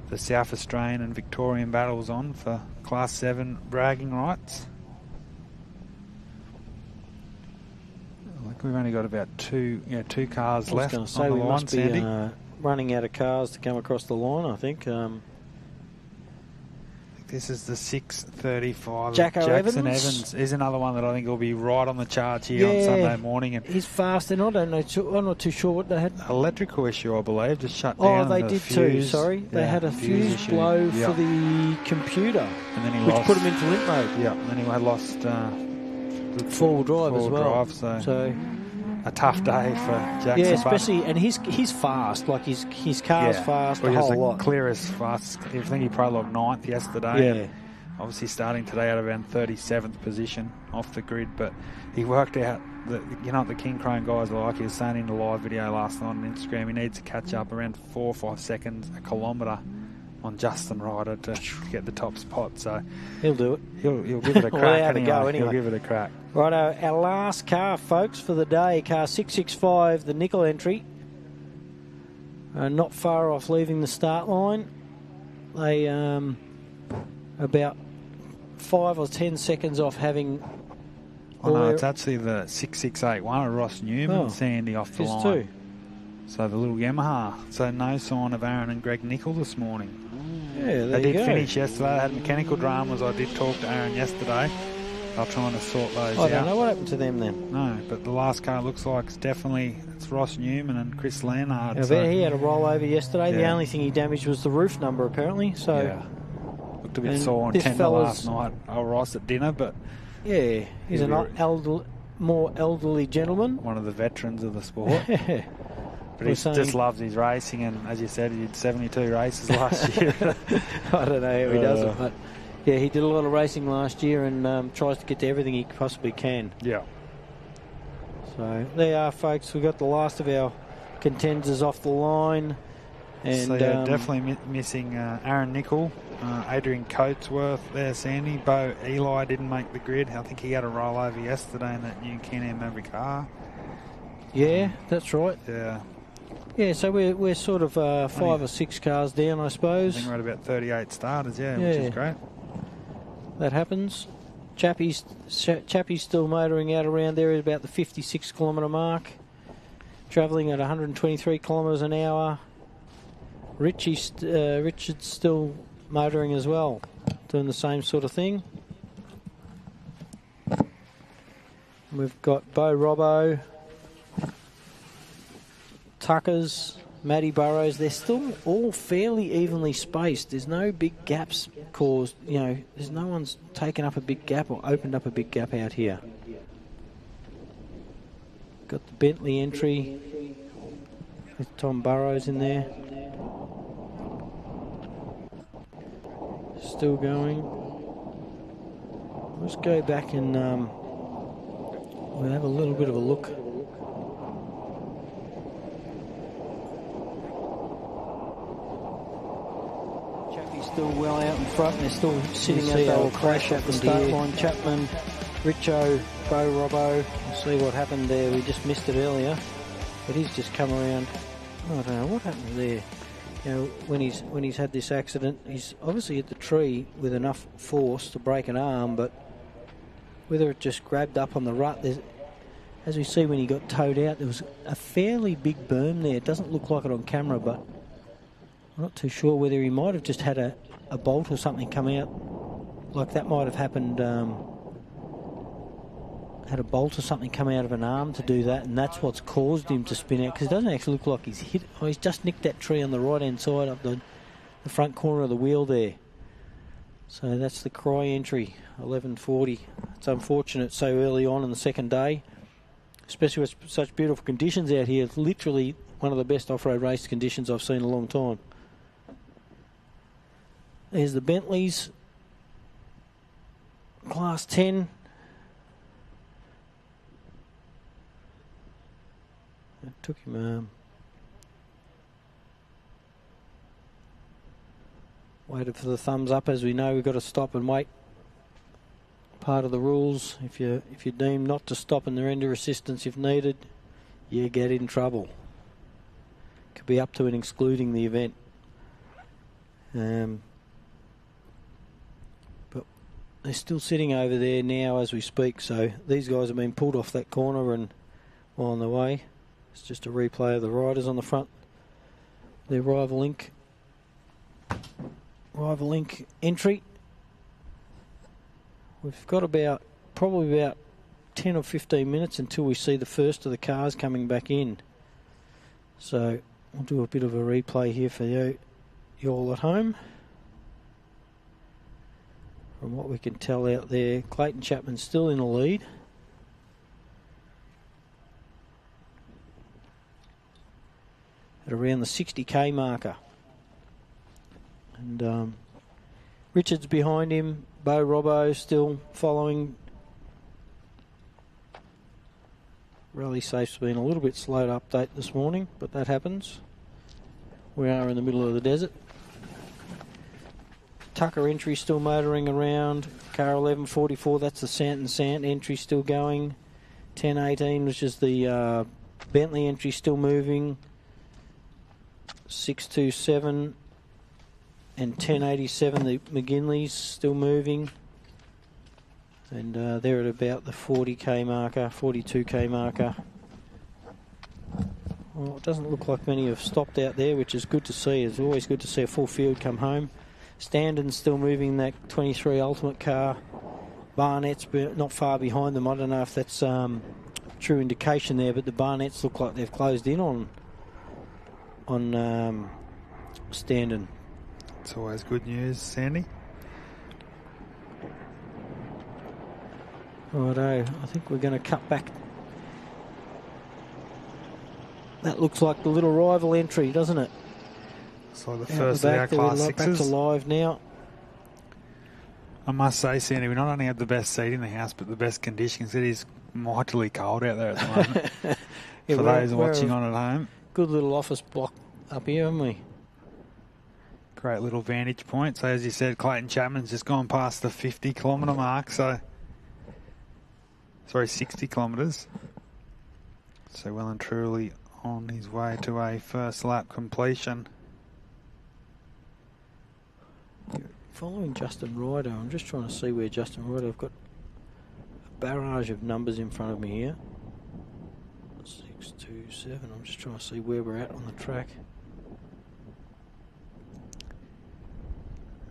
the South Australian and Victorian battles on for Class 7 bragging rights. Like we've only got about two cars left on the line, must Sandy. be running out of cars to come across the line, I think. This is the 6:35. Jacko Jackson Evans. Evans is another one that I think will be right on the charts here on Sunday morning. And he's fast, and I don't know. I'm not too sure what they had. Electrical issue, I believe, just shut down. Oh, they did too. fuse. Sorry, they had a fuse blow for the computer, and then which put him into limp mode. Yeah, and then he had lost four-wheel drive as well. So a tough day for Jackson. Yeah, especially, and he's fast. Like his car's fast. Well, a whole lot. Clearest fast. I think he prologue 9th yesterday. Yeah. And obviously starting today at around 37th position off the grid, but he worked out that, you know what the King Crane guys are like. He was saying in the live video last night on Instagram, he needs to catch up around 4 or 5 seconds a kilometre on Justin Ryder to get the top spot. So he'll do it. He'll give it a crack. Anyway. He'll give it a crack. Right, our last car, folks, for the day, car 665, the nickel entry. Not far off leaving the start line. They about 5 or 10 seconds off having. Oh no, it's actually the 6681 of Ross Newman, Sandy, off the line. Too. So the little Yamaha. So no sign of Aaron and Greg Nicol this morning. Yeah, they did finish yesterday. They had mechanical dramas. I did talk to Aaron yesterday. They're trying to sort those out. I don't know what happened to them then. No, but the last car looks like it's Ross Newman and Chris Leonard. He had a rollover yesterday. The only thing he damaged was the roof number, apparently. So looked a bit sore and tender last night. I was Ross at dinner, but he's an more elderly gentleman. One of the veterans of the sport. But he just loves his racing, and as you said, he did 72 races last year. I don't know how he does it, but he did a lot of racing last year and tries to get to everything he possibly can. Yeah. So there are, folks. We've got the last of our contenders off the line. And so definitely missing Aaron Nicol, Adrian Coatsworth there, Sandy. Bo Eli didn't make the grid. I think he had a rollover yesterday in that new Can-Am Maverick car. Yeah, that's right. Yeah. Yeah, so we're sort of 5 or 6 cars down, I suppose. I think we're at about 38 starters, which is great. That happens. Chappie's still motoring out around there at about the 56 kilometre mark, travelling at 123 kilometres an hour. Richard's still motoring as well, doing the same sort of thing. We've got Bo Robbo, Tuckers, Matty Burrows, they're still all fairly evenly spaced. There's no big gaps caused, you know, there's no one's taken up a big gap or opened up a big gap out here. Got the Bentley entry with Tom Burrows in there. Still going. Let's go back and we'll have a little bit of a look. Chappie's still well out in front. They're still sitting at the crash at the start line. Chapman, Richo, Bo Robbo. We'll see what happened there. We just missed it earlier, but he's just come around. I don't know what happened there. You know, when he's had this accident, he's obviously hit the tree with enough force to break an arm, but whether it just grabbed up on the rut, as we see when he got towed out, there was a fairly big berm there. It doesn't look like it on camera, but I'm not too sure whether he might have just had a bolt or something come out. Like that might have happened, had a bolt or something come out of an arm to do that, and that's what's caused him to spin out, because it doesn't actually look like he's hit. Oh, he's just nicked that tree on the right-hand side up the front corner of the wheel there. So that's the Cry entry, 11:40. It's unfortunate so early on in the second day, especially with such beautiful conditions out here. It's literally one of the best off-road race conditions I've seen in a long time. There's the Bentleys, Class 10. It took him waited for the thumbs up. As we know, we've got to stop and wait. Part of the rules. If you deem not to stop and render assistance if needed, you get in trouble. Could be up to and excluding the event. But they're still sitting over there now as we speak. So these guys have been pulled off that corner and on the way. It's just a replay of the riders on the front. Their Rival Link entry. We've got probably about 10 or 15 minutes until we see the first of the cars coming back in. So we'll do a bit of a replay here for you all at home. From what we can tell out there, Clayton Chapman's still in the lead. At around the 60k marker. And Richard's behind him. Bo Robbo still following. Rally Safe's been a little bit slow to update this morning, but that happens. We are in the middle of the desert. Tucker entry still motoring around. Car 1144, that's the Sant entry still going. 1018, which is the Bentley entry still moving. 627 and 1087, the McGinley's still moving. And they're at about the 40k marker, 42k marker. Well, it doesn't look like many have stopped out there, which is good to see. It's always good to see a full field come home. Standon's still moving that 23 Ultimate car. Barnett's not far behind them. I don't know if that's true indication there, but the Barnetts look like they've closed in on Standon. It's always good news, Sandy. Righto, I think we're going to cut back. That looks like the little rival entry, doesn't it? So the first of our Class 6s. Back to live now. I must say, Sandy, we not only have the best seat in the house, but the best conditions. It is mightily cold out there at the moment. Yeah, for those watching on at home. Good little office block up here, haven't we? Great little vantage point. So as you said, Clayton Chapman's just gone past the 50 kilometre mark. So, sorry, 60 kilometres. So well and truly on his way to a first lap completion. Following Justin Ryder, I'm just trying to see where Justin Ryder. I've got a barrage of numbers in front of me here. 6, 2, 7. I'm just trying to see where we're at on the track.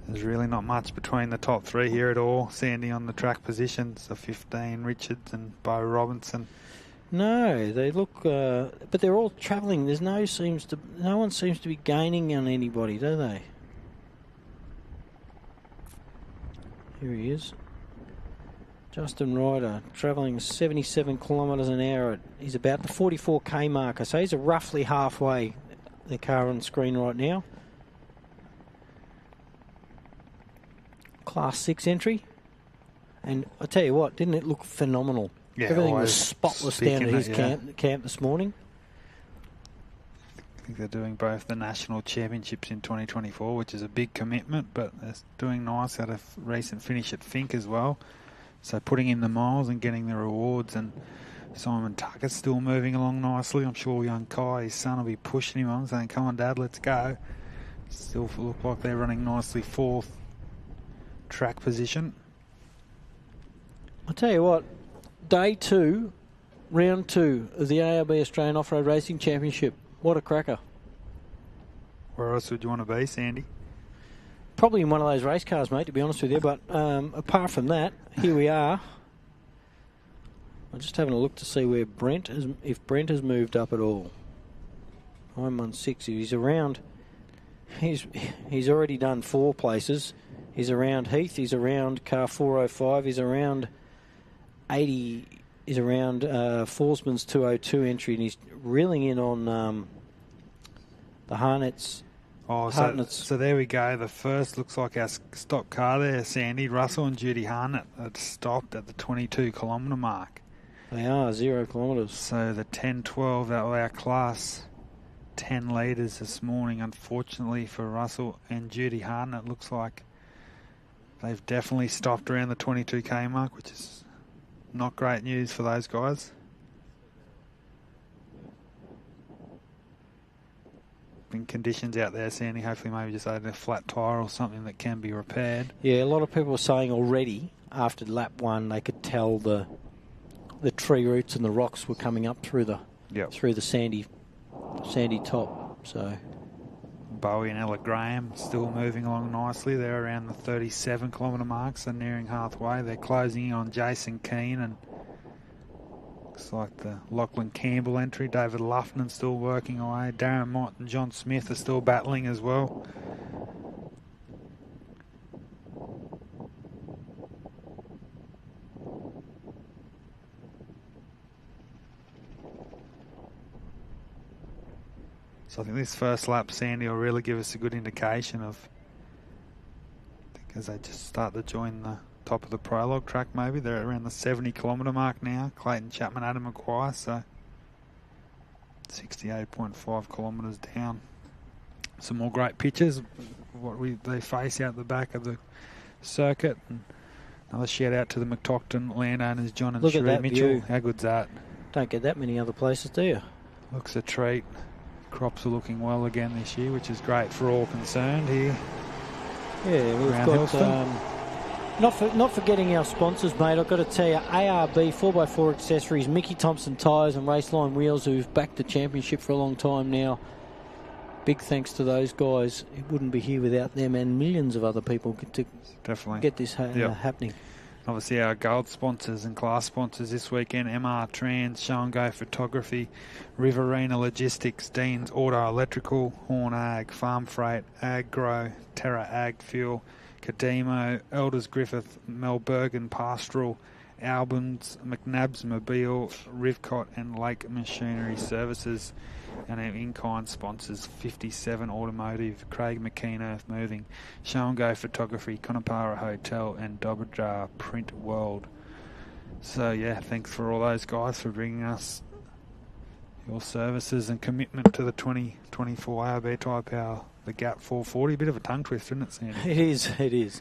There's really not much between the top three here at all, Sandy, on the track positions. The 15, Richards and Bo Robinson. No, they look, but they're all travelling. There's no one seems to be gaining on anybody, do they? Here he is. Justin Ryder, travelling 77 kilometres an hour. He's about the 44k marker, so he's roughly halfway. The car on screen right now. Class 6 entry. And I tell you what, didn't it look phenomenal? Yeah, everything was spotless down at his camp this morning. I think they're doing both the national championships in 2024, which is a big commitment, but they're doing nice out of recent finish at Fink as well. So putting in the miles and getting the rewards, and Simon Tucker's still moving along nicely. I'm sure young Kai, his son, will be pushing him on, saying, come on, Dad, let's go. Still look like they're running nicely 4th track position. I'll tell you what, day 2, round 2 of the ARB Australian Off-Road Racing Championship. What a cracker. Where else would you want to be, Sandy? Probably in one of those race cars, mate, to be honest with you. But apart from that, here we are. I'm just having a look to see where Brent is, if Brent has moved up at all. 916. He's around. He's already done 4 places. He's around Heath. He's around car 405. He's around 80. He's around Forsman's 202 entry, and he's reeling in on the Harnets. Oh, so there we go. The first looks like our stock car there, Sandy. Russell and Judy Harnett had stopped at the 22 kilometre mark. They are 0 kilometres. So the 10-12, that were our class 10 leaders this morning. Unfortunately for Russell and Judy Harnett, looks like they've definitely stopped around the 22k mark, which is not great news for those guys. Been conditions out there, Sandy. Hopefully maybe just a flat tyre or something that can be repaired. Yeah, a lot of people were saying already after lap 1 they could tell the tree roots and the rocks were coming up through the sandy top. So Bowie and Ella Graham still moving along nicely. They're around the 37 kilometre mark, so nearing halfway. They're closing in on Jason Keane, and looks like the Lachlan Campbell entry. David Luffman still working away. Darren Mott and John Smith are still battling as well. So I think this first lap, Sandy, will really give us a good indication of, I think as they just start to join the top of the prologue track, maybe they're around the 70 kilometre mark now. Clayton Chapman, Adam McGuire, so 68.5 kilometres down. Some more great pictures, they face out the back of the circuit. And another shout out to the McTockton landowners, John and Sheree Mitchell. View. How good's that? Don't get that many other places, do you? Looks a treat. Crops are looking well again this year, which is great for all concerned here. Yeah, we've got not forgetting our sponsors, mate. I've got to tell you, ARB 4x4 Accessories, Mickey Thompson Tyres and Raceline Wheels, who've backed the championship for a long time now. Big thanks to those guys. It wouldn't be here without them and millions of other people to definitely get this happening. Obviously our gold sponsors and class sponsors this weekend: MR Trans, Show and Go Photography, Riverina Logistics, Dean's Auto Electrical, Horn Ag, Farm Freight, Agro, Terra Ag Fuel, Kadimo, Elders Griffith, Melbergen Pastoral, Albans, McNabb's Mobile, Rivcott and Lake Machinery Services. And our in-kind sponsors: 57 Automotive, Craig McKean Earth Moving, Show and Go Photography, Conopara Hotel and Dobberjar Print World. So yeah, thanks for all those guys for bringing us your services and commitment to the 2024 ARB Tyrepower, the Gap 440. Bit of a tongue twister, isn't it, Sandy? It is.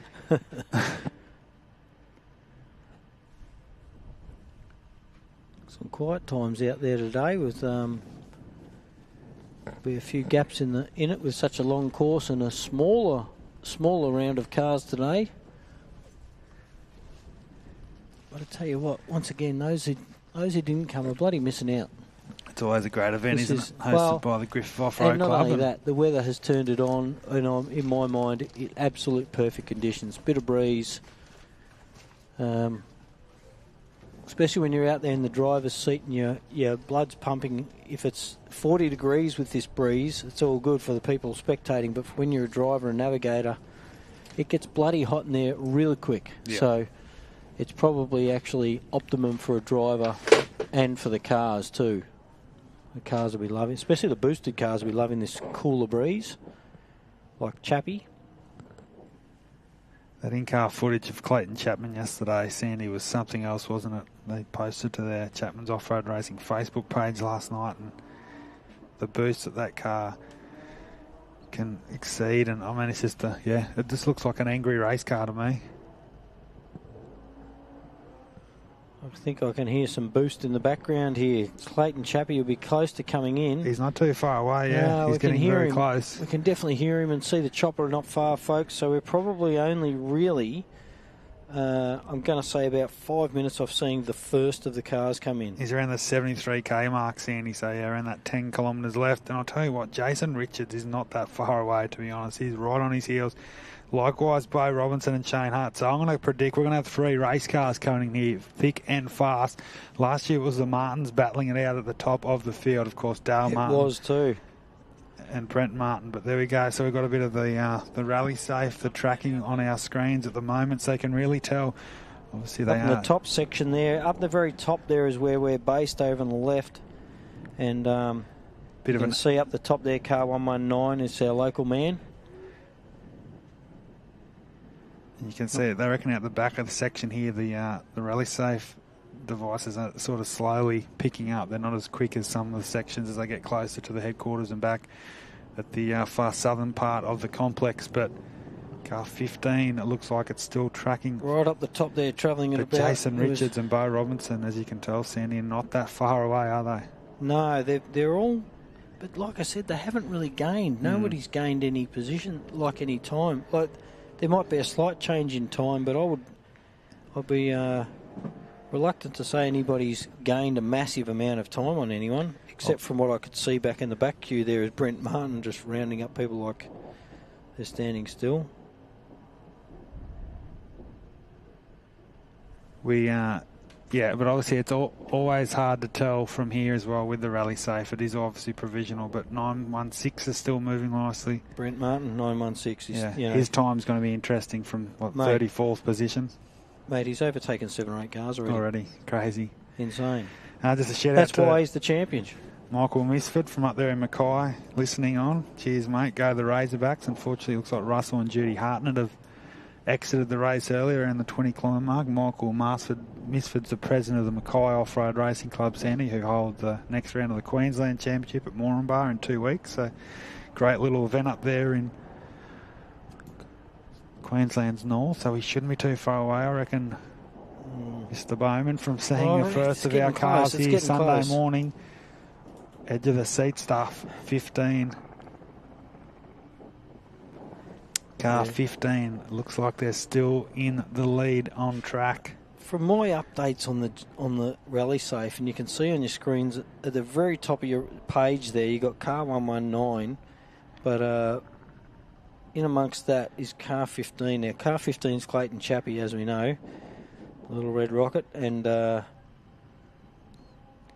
Some quiet times out there today with be a few gaps in it with such a long course and a smaller round of cars today. But I tell you what, once again, those who didn't come are bloody missing out. It's always a great event, isn't it? Hosted by the Griffith Offroad Club. And not only that, the weather has turned it on, and in my mind, absolute perfect conditions. Bit of breeze. especially when you're out there in the driver's seat and your blood's pumping. If it's 40 degrees with this breeze, it's all good for the people spectating. But when you're a driver and navigator, it gets bloody hot in there really quick. Yeah. So it's probably actually optimum for a driver and for the cars too. The cars will be loving, especially the boosted cars will be loving this cooler breeze, like Chappie. That in-car footage of Clayton Chapman yesterday, Sandy, was something else, wasn't it? They posted to their Chapman's Off-Road Racing Facebook page last night, and the boost that car can exceed, and I mean, it's just it just looks like an angry race car to me. I think I can hear some boost in the background here. Clayton Chappie will be close to coming in. He's not too far away, he's getting very close. We can definitely hear him and see the chopper not far, folks. So we're probably only really, I'm going to say about 5 minutes off seeing the first of the cars come in. He's around the 73k mark, Sandy, so around that 10 kilometres left. And I'll tell you what, Jason Richards is not that far away, to be honest. He's right on his heels. Likewise, Bo Robinson and Shane Hart. So I'm going to predict we're going to have 3 race cars coming in here, thick and fast. Last year it was the Martins battling it out at the top of the field. Of course, Dale Martin. It was too. And Brent Martin. But there we go. So we've got a bit of the rally safe, the tracking on our screens at the moment, so they can really tell. Obviously, they up in the top section there. Up the very top there is where we're based, over on the left. And you can see up the top there, car 119 is our local man. You can see it. They reckon out the back of the section here, the rally safe devices are sort of slowly picking up. They're not as quick as some of the sections as they get closer to the headquarters and back at the far southern part of the complex. But car 15, it looks like it's still tracking. Right up the top there, travelling at about... Jason Richards and Bo Robinson, as you can tell, Sandy, are not that far away, are they? No, they're all... But like I said, they haven't really gained. Nobody's gained any position, like any time. Like... There might be a slight change in time, but I'd be reluctant to say anybody's gained a massive amount of time on anyone, except from what I could see back in the back queue there is Brent Martin just rounding up people like they're standing still. But obviously it's always hard to tell from here as well with the rally safe. It is obviously provisional, but 916 is still moving nicely. Brent Martin, 916. His time's going to be interesting from, 34th position. Mate, he's overtaken 7 or 8 cars already. Crazy. Insane. Just a shout That's out to why he's the champion. Michael Misford from up there in Mackay listening on. Cheers, mate. Go the Razorbacks. Unfortunately, it looks like Russell and Judy Hartnett have exited the race earlier around the 20-kilometre mark. Michael Misford's the president of the Mackay Offroad Racing Club, Sandy, who hold the next round of the Queensland Championship at Moranbah in 2 weeks. So great little event up there in Queensland's north. So he shouldn't be too far away, I reckon. Mr. Bowman from seeing the first of our cars here Sunday morning. Edge of the seat stuff, 15. Car 15 looks like they're still in the lead on track. From my updates on the rally safe, and you can see on your screens at the very top of your page there, you got car 119, but in amongst that is car 15. Now car 15 is Clayton Chappie, as we know, little red rocket, and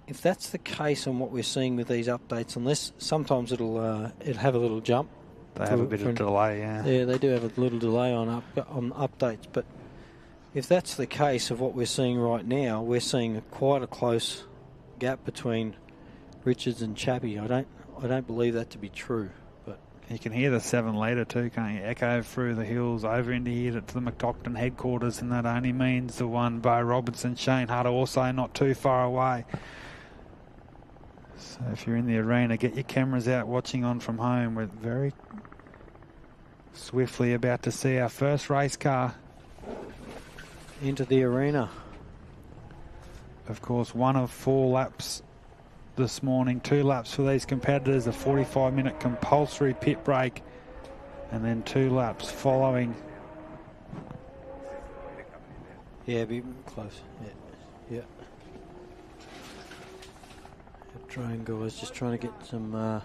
if that's the case on what we're seeing with these updates, unless sometimes it'll have a little jump. They have a bit of delay, yeah. Yeah, they do have a little delay on updates, but if that's the case of what we're seeing right now, we're seeing quite a close gap between Richards and Chappie. I don't believe that to be true. But you can hear the 7 litre too, can't you? Echo through the hills over into here to the McDocton headquarters, and that only means the one Bo Robinson, Shane Hart also not too far away. So if you're in the arena, get your cameras out watching on from home. We're very swiftly about to see our first race car into the arena. Of course, 1 of 4 laps this morning. 2 laps for these competitors, a 45-minute compulsory pit break, and then 2 laps following. Yeah, be close. Yeah. Drone guys just trying to get some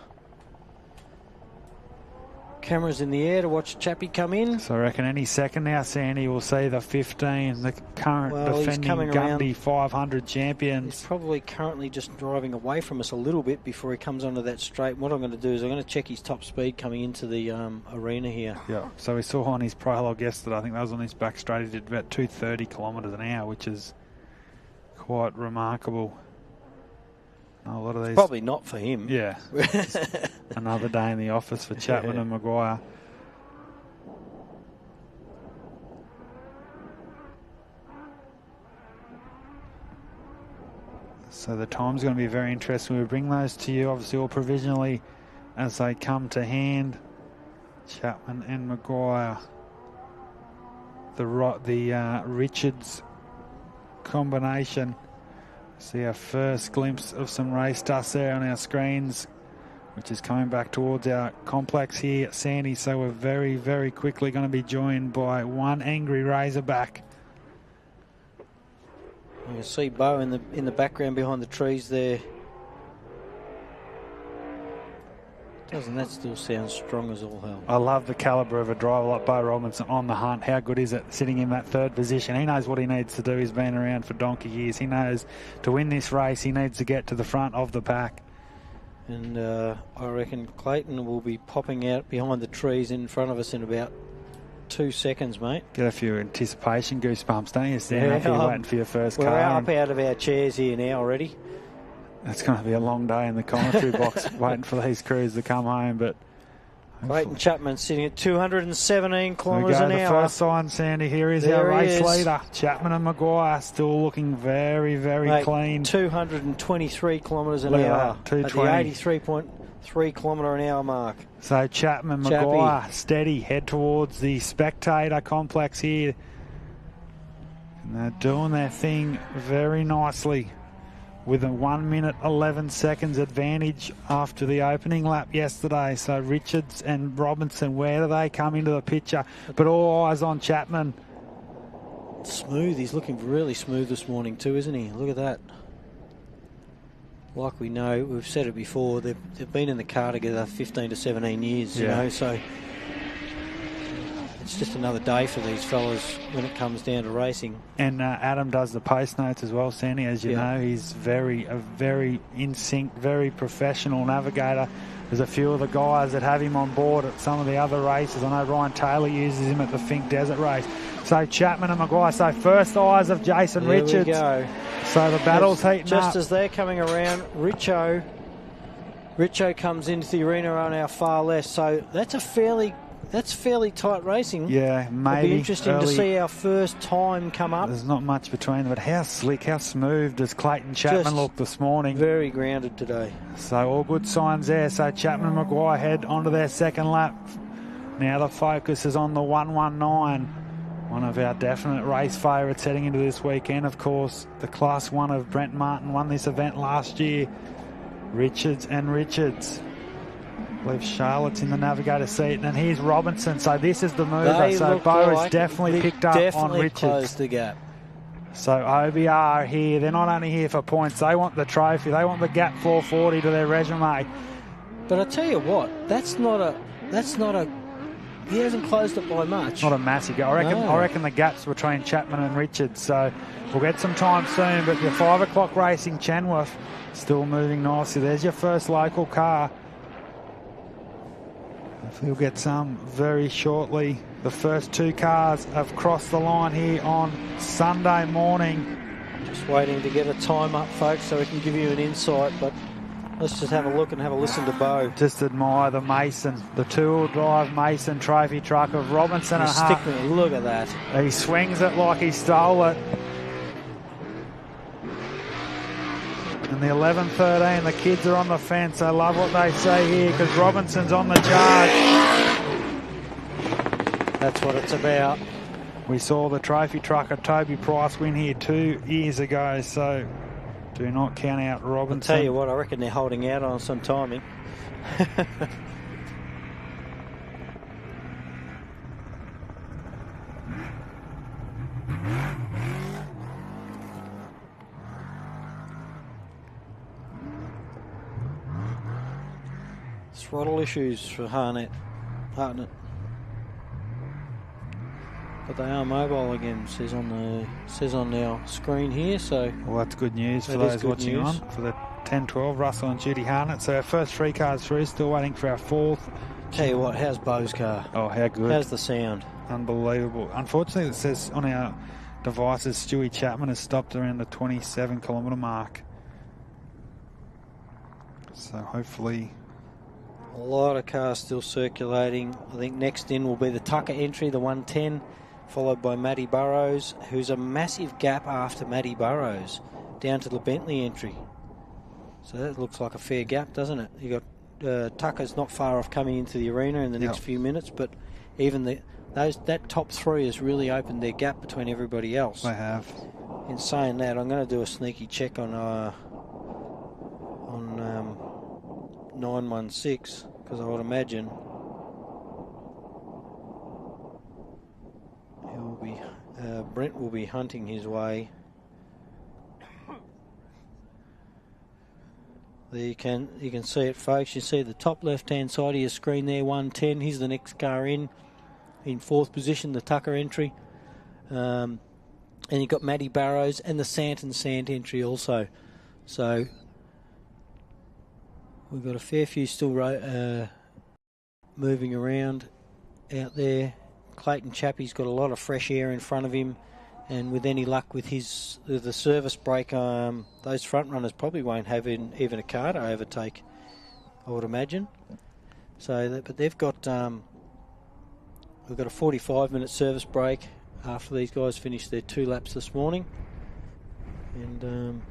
cameras in the air to watch Chappie come in. So I reckon any second now, Sandy, will see the 15, the current defending Gundy 500 champions. He's probably currently just driving away from us a little bit before he comes onto that straight. What I'm going to do is I'm going to check his top speed coming into the arena here. Yeah, so we saw on his prologue yesterday, I think that was on his back straight, he did about 230 kilometres an hour, which is quite remarkable. A lot of these... Probably not for him. Yeah. Another day in the office for Chapman and Maguire. So the time's going to be very interesting. We bring those to you, obviously, all provisionally as they come to hand. Chapman and Maguire. The Richards combination. See our first glimpse of some race dust there on our screens, which is coming back towards our complex here, Sandy. So we're very, very quickly going to be joined by one angry Razorback. You can see Bo in the background behind the trees there. Doesn't that still sound strong as all hell? I love the calibre of a driver like Bo Robinson on the hunt. How good is it sitting in that third position? He knows what he needs to do. He's been around for donkey years. He knows to win this race, he needs to get to the front of the pack. And I reckon Clayton will be popping out behind the trees in front of us in about 2 seconds, mate. Get a few anticipation goosebumps, don't you, Stan? After you're waiting for your first car. We're up out of our chairs here now already. It's going to be a long day in the commentary box waiting for these crews to come home. But Clayton Chapman sitting at 217 kilometres an hour. The first sign, Sandy. Here is our race leader, Chapman and Maguire, still looking very, very clean. 223 kilometres an hour at the 83.3 kilometre an hour mark. So Chapman, Maguire, steady, head towards the spectator complex here. And they're doing their thing very nicely, with a 1 minute 11 seconds advantage after the opening lap yesterday. So Richards and Robinson, where do they come into the picture? But all eyes on Chapman. Smooth. He's looking really smooth this morning too, isn't he? Look at that. Like we know, we've said it before, they've been in the car together 15 to 17 years, you know, so it's just another day for these fellas when it comes down to racing. And Adam does the post notes as well, Sandy, as you know. He's a very in sync, very professional navigator. There's a few of the guys that have him on board at some of the other races. I know Ryan Taylor uses him at the Fink Desert race. So Chapman and Maguire. So first eyes of Jason Richards. Here we go. So the battle's heating up. Just as they're coming around, Richo comes into the arena on our far left. So that's fairly tight racing. Yeah, maybe. It'll be interesting to see our first time come up. There's not much between them, but how slick, how smooth does Clayton Chapman look this morning? Very grounded today. So all good signs there. So Chapman and Maguire head onto their second lap. Now the focus is on the 119. One of our definite race favourites heading into this weekend, of course. The Class 1 of Brent Martin won this event last year. Richards and Richards. I believe Charlotte's in the navigator seat, and here's Robinson. So this is the mover. So Bo has definitely picked up on Richards. Closed the gap. So OBR here. They're not only here for points. They want the trophy. They want the gap 440 to their resume. But I tell you what, that's not a. He hasn't closed it by much. Not a massive gap. I reckon the gap's between Chapman and Richards. So we'll get some time soon. But your 5 o'clock racing, Chenworth, still moving nicely. There's your first local car. You'll get some very shortly. The first 2 cars have crossed the line here on Sunday morning. Just waiting to get a time up, folks, so we can give you an insight. But let's just have a look and have a listen to Bo. Just admire the Mason, the 2-wheel drive Mason trophy truck of Robinson and Hart. Look at that. He swings it like he stole it. And the 11-13, the kids are on the fence. I love what they say here because Robinson's on the charge. That's what it's about. We saw the trophy trucker Toby Price win here 2 years ago, so do not count out Robinson. I'll tell you what, I reckon they're holding out on some timing. Throttle issues for Harnett. Hartnett. But they are mobile again, says on our screen here. So well, that's good news for those watching on for the 10-12. Russell and Judy Hartnett. So our first 3 cars through. Still waiting for our 4th. Tell you what, how's Bo's car? Oh, how good! How's the sound? Unbelievable. Unfortunately, it says on our devices Stewie Chapman has stopped around the 27-kilometre mark. So hopefully. A lot of cars still circulating. I think next in will be the Tucker entry, the 110, followed by Matty Burrows, who's a massive gap after Matty Burrows, down to the Bentley entry. So that looks like a fair gap, doesn't it? You got Tucker's not far off coming into the arena in the next few minutes, but even that top 3 has really opened their gap between everybody else. They have. In saying that, I'm going to do a sneaky check on 916, because I would imagine Brent will be hunting his way. There you can see it, folks. You see the top left-hand side of your screen there, 110. Here's the next car in 4th position, the Tucker entry. And you've got Matty Barrows and the Sant entry also. So we've got a fair few still moving around out there. Clayton Chappie's got a lot of fresh air in front of him, and with any luck with the service break, those front runners probably won't have even a car to overtake, I would imagine. So, but they've got we've got a 45-minute service break after these guys finished their 2 laps this morning, and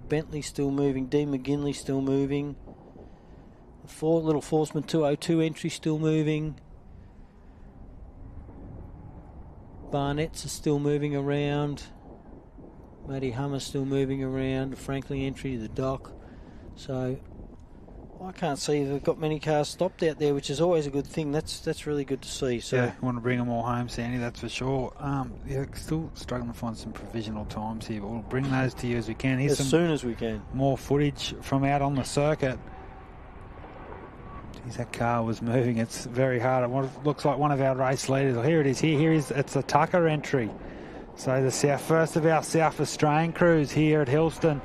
Bentley still moving, Dean McGinley still moving. Little Forceman 202 entry still moving. Barnett's are still moving around. Matty Hummer still moving around. Franklin entry to the dock. So I can't see they've got many cars stopped out there, which is always a good thing. That's really good to see. So yeah, want to bring them all home, Sandy, that's for sure. Still struggling to find some provisional times here, but we'll bring those to you as we can. Here's as soon as we can. More footage from out on the circuit. Geez, that car was moving. It's very hard. It looks like one of our race leaders. Here it is. It's a Tucker entry. So the first of our South Australian crews here at Hillston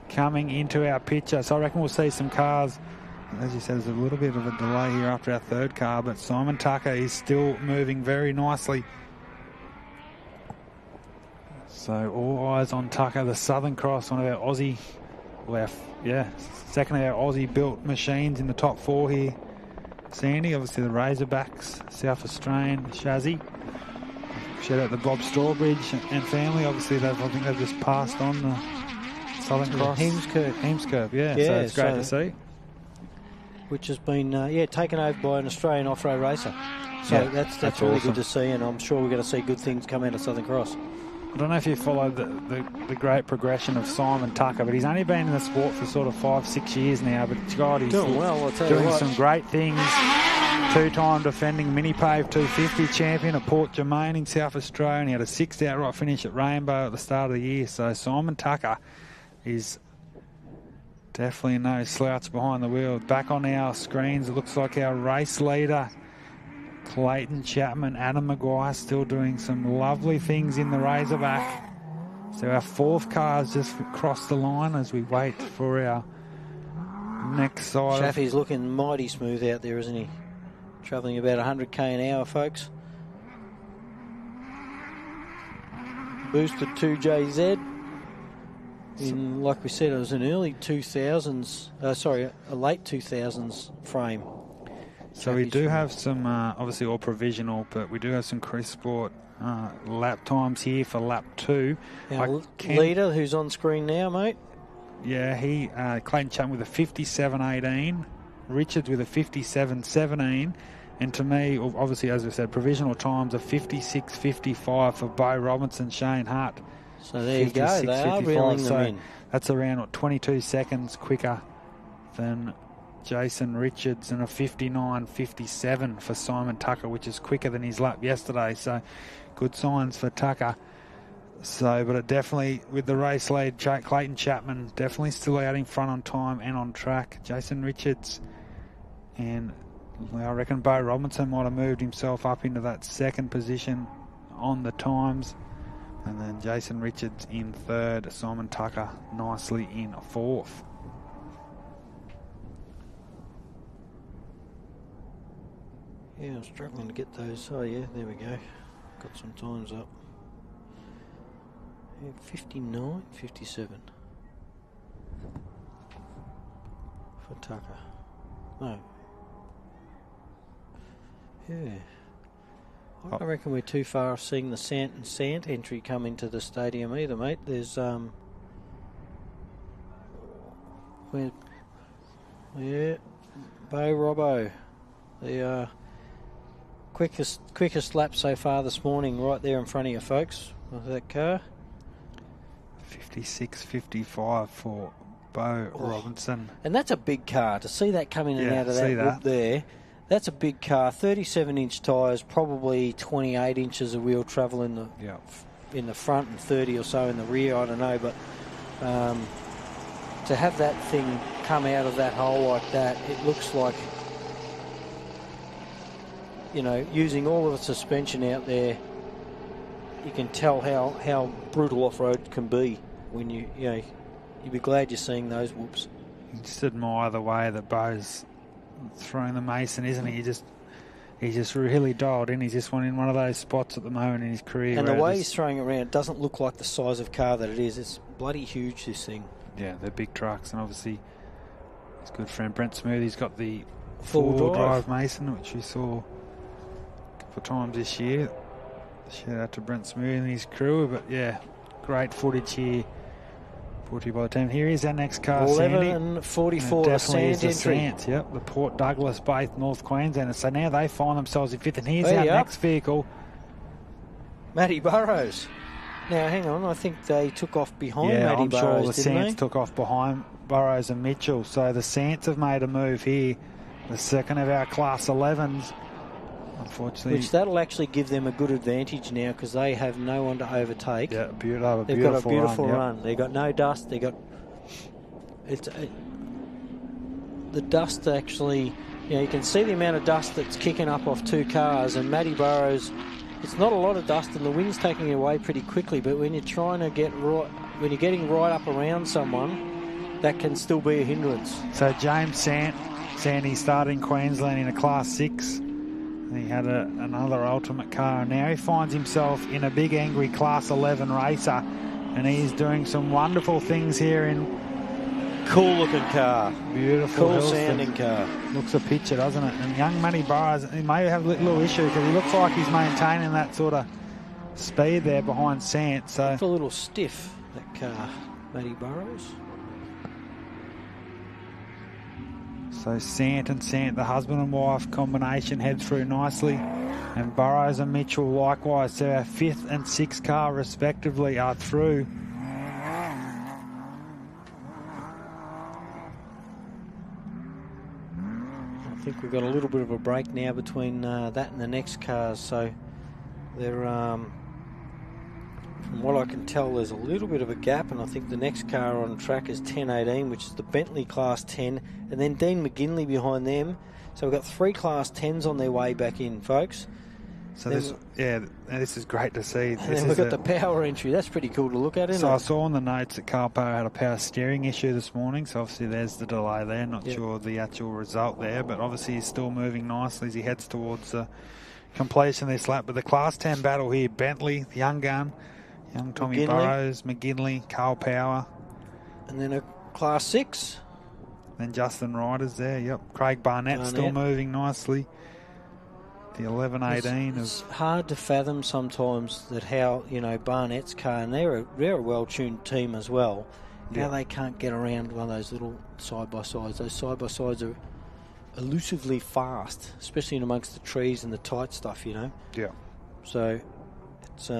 coming into our picture. So I reckon we'll see some cars. As you said, there's a little bit of a delay here after our 3rd car, but Simon Tucker is still moving very nicely. So all eyes on Tucker, the Southern Cross, one of our Aussie, second of our Aussie-built machines in the top 4 here. Sandy, obviously the Razorbacks, South Australian, Shazzy. Shout out to Bob Strawbridge and family. Obviously, I think they've just passed on the Southern Cross. Heemskerk, yeah. So it's great to see. Which has been, taken over by an Australian off-road racer. So that's really awesome. Good to see, and I'm sure we're going to see good things come out of Southern Cross. I don't know if you followed the great progression of Simon Tucker, but he's only been in the sport for sort of 5-6 years now. But God, he's doing well. I'll tell you doing what. Some great things. 2-time defending Mini-Pave 250 champion at Port Germain in South Australia, and he had a 6th outright finish at Rainbow at the start of the year. So Simon Tucker is definitely no slouch behind the wheel. Back on our screens, it looks like our race leader, Clayton Chapman, Adam Maguire, still doing some lovely things in the Razorback. So our 4th car's just crossed the line as we wait for our next side. Chaffee's looking mighty smooth out there, isn't he? Travelling about 100k an hour, folks. Boosted 2JZ. Like we said, it was an early 2000s, a late 2000s frame. So we do have some, obviously all provisional, but we do have some Chris Sport lap times here for lap 2. Our leader, who's on screen now, mate. Yeah, Clayton Chapman with a 57.18, Richards with a 57.17, and to me, obviously, as I said, provisional times of 56.55 for Bo Robinson, Shane Hart. So there you go, they are reeling them in. That's around 22 seconds quicker than Jason Richards, and a 59.57 for Simon Tucker, which is quicker than his lap yesterday. So good signs for Tucker. So, but it definitely, with the race lead, Clayton Chapman definitely still out in front on time and on track. Jason Richards and I reckon Bo Robinson might have moved himself up into that second position on the times. And then Jason Richards in third, Simon Tucker nicely in fourth. Yeah, I'm struggling to get those. Oh yeah, there we go. Got some times up. Yeah, 59, 57. For Tucker. No. Yeah. I don't reckon we're too far off seeing the Sant and Sant entry come into the stadium either, mate. There's yeah, Bo Robbo, the quickest lap so far this morning, right there in front of you folks with that car. 56.55 for Bo Robinson. And that's a big car. To see that coming in and out of that whoop there, that's a big car. 37-inch tyres, probably 28 inches of wheel travel in the front and 30 or so in the rear. I don't know, but to have that thing come out of that hole like that, it looks like, you know, using all of the suspension out there, you can tell how brutal off-road can be when you'd be glad you're seeing those whoops. You just admire the way that Bo's throwing the Mason, isn't he? He's just really dialed in. He's just in one of those spots at the moment in his career. And the way he's throwing it around, it doesn't look like the size of car that it is. It's bloody huge, this thing. Yeah, they're big trucks, and obviously his good friend Brent Smooth, he's got the four-wheel drive Mason, which we saw a couple of times this year. Shout out to Brent Smooth and his crew, but yeah, great footage here. Brought to you by the team. Here is our next car, 11:44. Definitely is the Sant, yep, the Port Douglas Bath, North Queensland. So now they find themselves in fifth, and here's our next vehicle, Matty Burrows. Now hang on, I think they took off behind Matty Burrows. I'm sure the Sants took off behind Burrows and Mitchell. So the Sants have made a move here. The second of our Class 11s. Unfortunately, which that'll actually give them a good advantage now because they have no one to overtake. Yeah, they've got a beautiful run. Yep. They've got no dust. They got the dust actually. You can see the amount of dust that's kicking up off two cars. And Matty Burrows, it's not a lot of dust, and the wind's taking it away pretty quickly. But when you're trying to get right, when you're getting right up around someone, that can still be a hindrance. So James Sandy started in Queensland in a Class 6. He had another ultimate car, and now he finds himself in a big angry Class 11 racer, and he's doing some wonderful things here in cool looking car, beautiful cool sounding car. Looks a picture, doesn't it? And young Matty Burrows, he may have a little issue because he looks like he's maintaining that sort of speed there behind Sant. So it's a little stiff, that car, Matty Burrows. So Sant, the husband and wife combination, head through nicely. And Burrows and Mitchell likewise. So our fifth and sixth car respectively are through. I think we've got a little bit of a break now between that and the next cars. So they're, from what I can tell, there's a little bit of a gap, and I think the next car on track is 10.18, which is the Bentley Class 10, and then Dean McGinley behind them. So we've got three Class 10s on their way back in, folks. So this is great to see. And then we've got the power entry. That's pretty cool to look at, isn't it? So I saw on the notes that Carl Power had a power steering issue this morning, so obviously there's the delay there. Not sure the actual result there, but obviously he's still moving nicely as he heads towards completion of this lap. But the Class 10 battle here, Bentley, the young gun, young Tommy Burrows, McGinley, Carl Power. And then a Class 6. Then Justin Ryder's there, yep. Craig Barnett still moving nicely. The 11.18. It's hard to fathom sometimes that how, Barnett's car, and they're a well-tuned team as well, how they can't get around one of those little side-by-sides. Those side-by-sides are elusively fast, especially in amongst the trees and the tight stuff, Yeah. So it's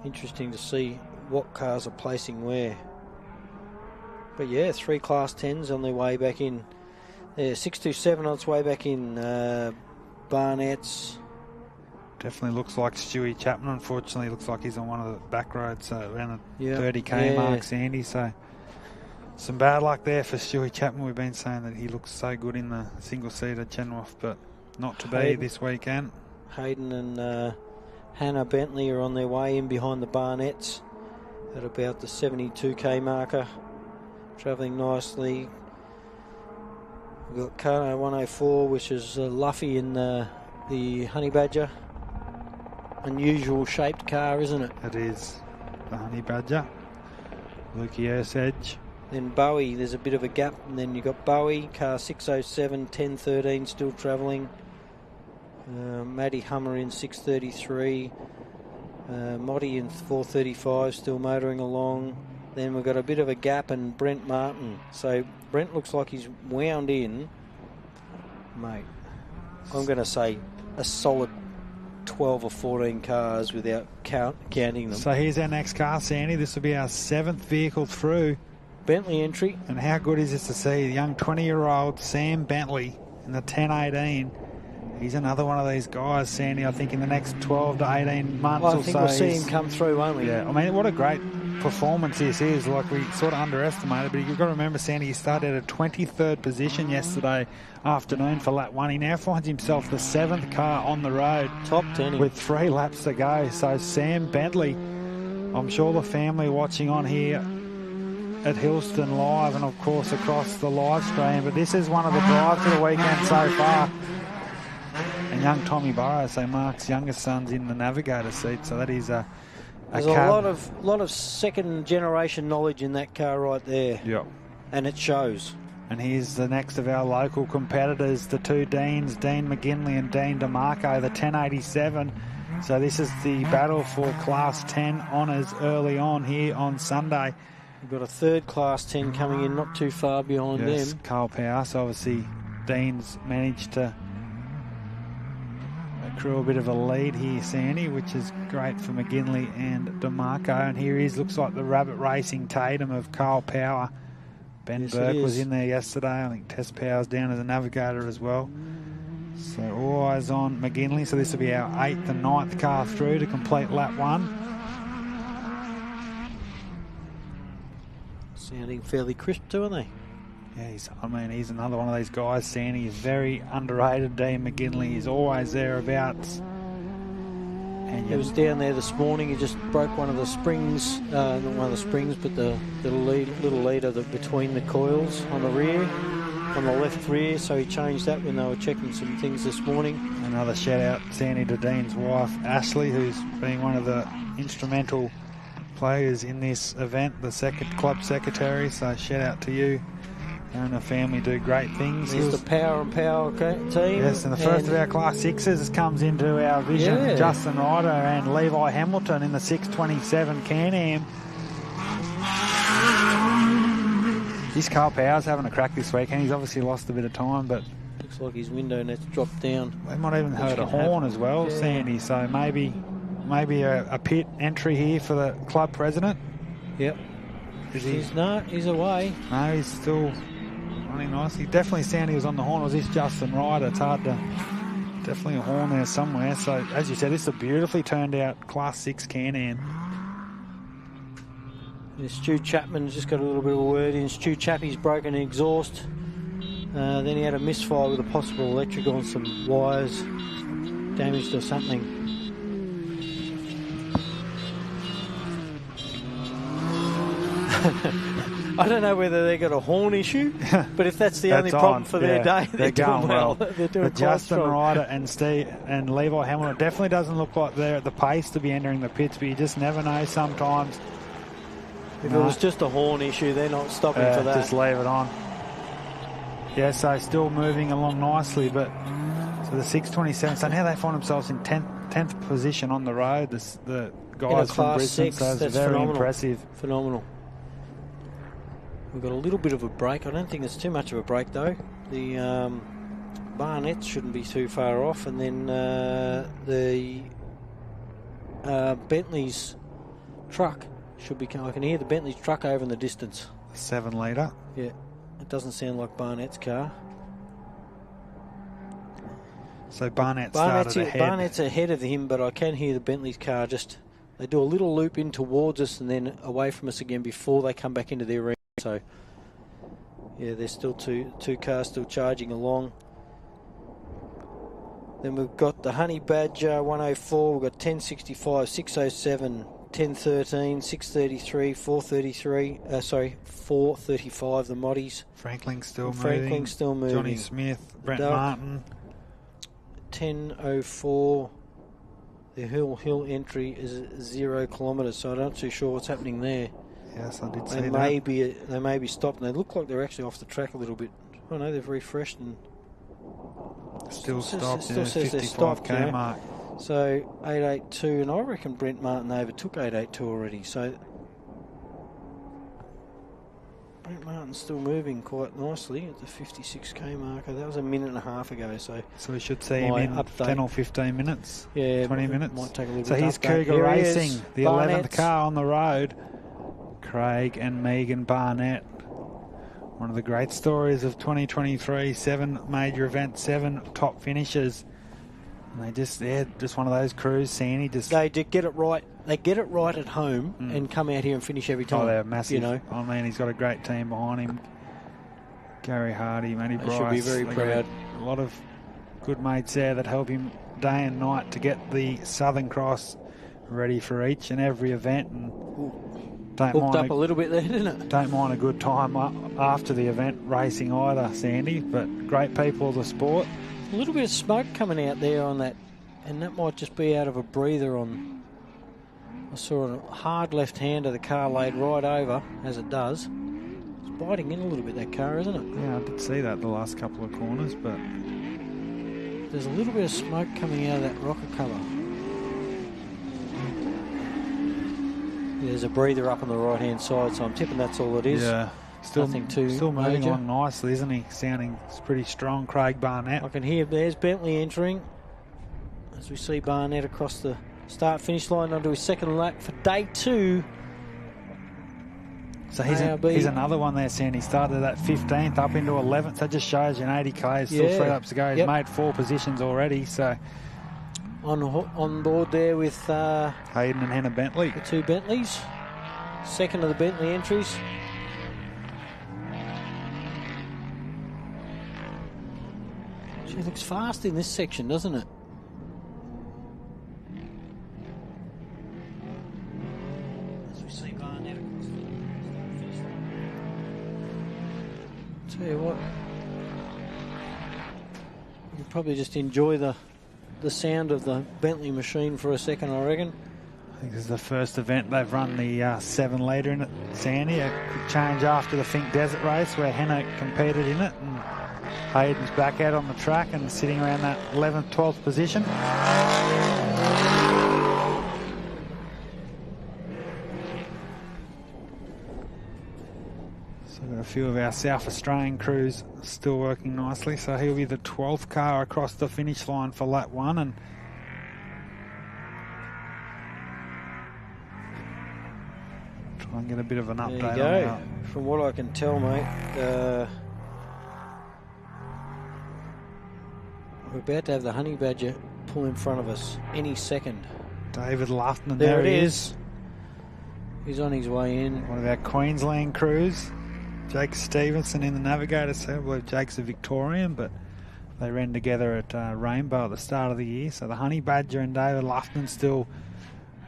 interesting to see what cars are placing where. But yeah, three Class 10s on their way back in. Yeah, 627 on its way back in. Barnett's, Definitely looks like Stewie Chapman. Unfortunately, looks like he's on one of the back roads, so around the 30k mark, Sandy. So some bad luck there for Stewie Chapman. We've been saying that he looks so good in the single-seater Chenoweth, but not to be this weekend. Hayden and Hannah Bentley are on their way in behind the Barnetts at about the 72k marker, travelling nicely. We've got Kano 104, which is Luffy in the Honey Badger. Unusual shaped car, isn't it? It is the Honey Badger. Lukey Edge. Then Bowie, there's a bit of a gap, and then you've got Bowie, car 607, 1013 still travelling. Maddie Hummer in 633. Motti in 435 still motoring along. Then we've got a bit of a gap, and Brent Martin. So Brent looks like he's wound in, mate. I'm going to say a solid 12 or 14 cars without counting them. So here's our next car, Sandy. This will be our 7th vehicle through. Bentley entry. And how good is this to see? The young 20-year-old Sam Bentley in the 1018. He's another one of these guys, Sandy, I think in the next 12 to 18 months or so. I think we'll see him come through, won't we? Yeah, I mean, what a great performance this is. Like, we sort of underestimated, but you've got to remember, Sandy, he started at a 23rd position yesterday afternoon for lap 1. He now finds himself the 7th car on the road. Top 10. With 3 laps to go. So Sam Bentley, I'm sure the family watching on here at Hillston Live and, of course, across the live stream. But this is one of the drives of the weekend so far. And young Tommy Burrows, so Mark's youngest son's in the navigator seat. So that is there's a lot of second generation knowledge in that car right there. Yep. And it shows. And here's the next of our local competitors, the two Deans, Dean McGinley and Dean DeMarco, the 1087. So this is the battle for Class 10 honours early on here on Sunday. We've got a third Class 10 coming in not too far behind them. Carl Power. So obviously Dean's managed to accrue a bit of a lead here, Sandy, which is great for McGinley and DeMarco. And here he is, looks like the Rabbit Racing Tatum of Carl Power. Ben Burke was in there yesterday. I think Tess Power's down as a navigator as well. So all eyes on McGinley. So this will be our 8th and 9th car through to complete lap 1. Sounding fairly crisp too, aren't they? Yeah, he's another one of these guys, Sandy. He's very underrated. Dean McGinley is always thereabouts. And he was down there this morning. He just broke one of the springs, not one of the springs, but the little leader between the coils on the rear, on the left rear. So he changed that when they were checking some things this morning. Another shout out, Sandy, to Dean's wife, Ashley, who's been one of the instrumental players in this event, the club secretary. So shout out to you. Her and her family do great things. There's the Power and Power team. Yes, and the first of our Class 6s comes into our vision. Yeah. Justin Ryder and Levi Hamilton in the 627 Can-Am. This Carl Power's having a crack this week, and he's obviously lost a bit of time, but looks like his window net's dropped down. We might even heard a horn as well, yeah. Sandy, so maybe a pit entry here for the club president. Yep. He's away. No, he's still running nicely. Definitely Sandy was on the horn. Was this Justin Ryder? It's hard to... Definitely a horn there somewhere. So, as you said, this is a beautifully turned out Class 6 Can-Am. Stu Chapman's just got a little bit of a word in. Stu Chappie's broken an exhaust. Then he had a misfire with a possible electrical and some wires damaged or something. I don't know whether they got a horn issue, but if that's the only problem for their day, they're doing well. They're doing Justin Ryder and Levi Hamilton, it definitely doesn't look like they're at the pace to be entering the pits, but you just never know sometimes. If it was just a horn issue, they're not stopping for that. Just leave it on. Yeah, so still moving along nicely, but so the 627, so now they find themselves in 10th position on the road. The guys from Brisbane, so that's very phenomenal. Impressive. Phenomenal. We've got a little bit of a break. I don't think it's too much of a break though. The Barnetts shouldn't be too far off, and then the Bentley's truck should be. I can hear the Bentley's truck over in the distance. 7 litre. Yeah, it doesn't sound like Barnett's car. So Barnett's ahead of him, but I can hear the Bentley's car just, they do a little loop in towards us and then away from us again before they come back into their arena. So, yeah, there's still two cars still charging along. Then we've got the Honey Badger 104, we've got 1065, 607, 1013, 633, 435, the Moddies. Franklin's still moving. Johnny Smith, Brent Martin. 1004. The Hill entry is 0 kilometres, so I'm not too sure what's happening there. Yes, I did see they that. They may be stopped, and they look like they're actually off the track a little bit. Oh no, they've refreshed and still stopped. Still says they're stopped. 55k mark. So 882, and I reckon Brent Martin overtook 882 already. So Brent Martin's still moving quite nicely at the 56k marker. That was a minute and a half ago. So we should see him in 10 or 15 minutes. Yeah, 20 minutes. Might take a little so bit. here's Cougar Racing, the 11th car on the road. Craig and Megan Barnett. One of the great stories of 2023. 7 major events, 7 top finishes. And they're just one of those crews, Sandy. They did get it right. They get it right at home and come out here and finish every time. Oh, they're massive. You know. Oh, man, he's got a great team behind him. Gary Hardy, Matty Bryce. Should be very proud. A lot of good mates there that help him day and night to get the Southern Cross ready for each and every event. And hooked up a little bit there, didn't it? Don't mind a good time after the event racing either, Sandy. But great people of the sport. A little bit of smoke coming out there on that, and that might just be out of a breather on. I saw a hard left hander, the car laid right over, as it does. It's biting in a little bit, that car, isn't it? Yeah, I did see that the last couple of corners, but there's a little bit of smoke coming out of that rocker cover. Yeah, there's a breather up on the right hand side, so I'm tipping that's all it is. Yeah. Still moving along nicely, isn't he? Sounding pretty strong, Craig Barnett. I can hear there's Bentley entering as we see Barnett across the start-finish line onto his second lap for day 2. So he's another one there, Sandy. He started at 15th up into 11th. That just shows you in 80k, still 3 laps to go. He's made 4 positions already. So on board there with Hayden and Hannah Bentley. The 2 Bentleys. Second of the Bentley entries. It looks fast in this section, doesn't it? As we see Barnett across the finish line. Tell you what, you can probably just enjoy the sound of the Bentley machine for a second, I reckon. I think this is the first event they've run the 7 litre in it, Sandy. A quick change after the Fink Desert race where Hannah competed in it. And Hayden's back out on the track and sitting around that 11th, 12th position. So we've got a few of our South Australian crews still working nicely. So he'll be the 12th car across the finish line for lap 1. And try and get a bit of an update on that. From what I can tell, mate, we're about to have the Honey Badger pull in front of us any second. David Lufton, there it is. He's on his way in. One of our Queensland crews. Jake Stevenson in the Navigator. So I believe Jake's a Victorian, but they ran together at Rainbow at the start of the year. So the Honey Badger and David Lufton still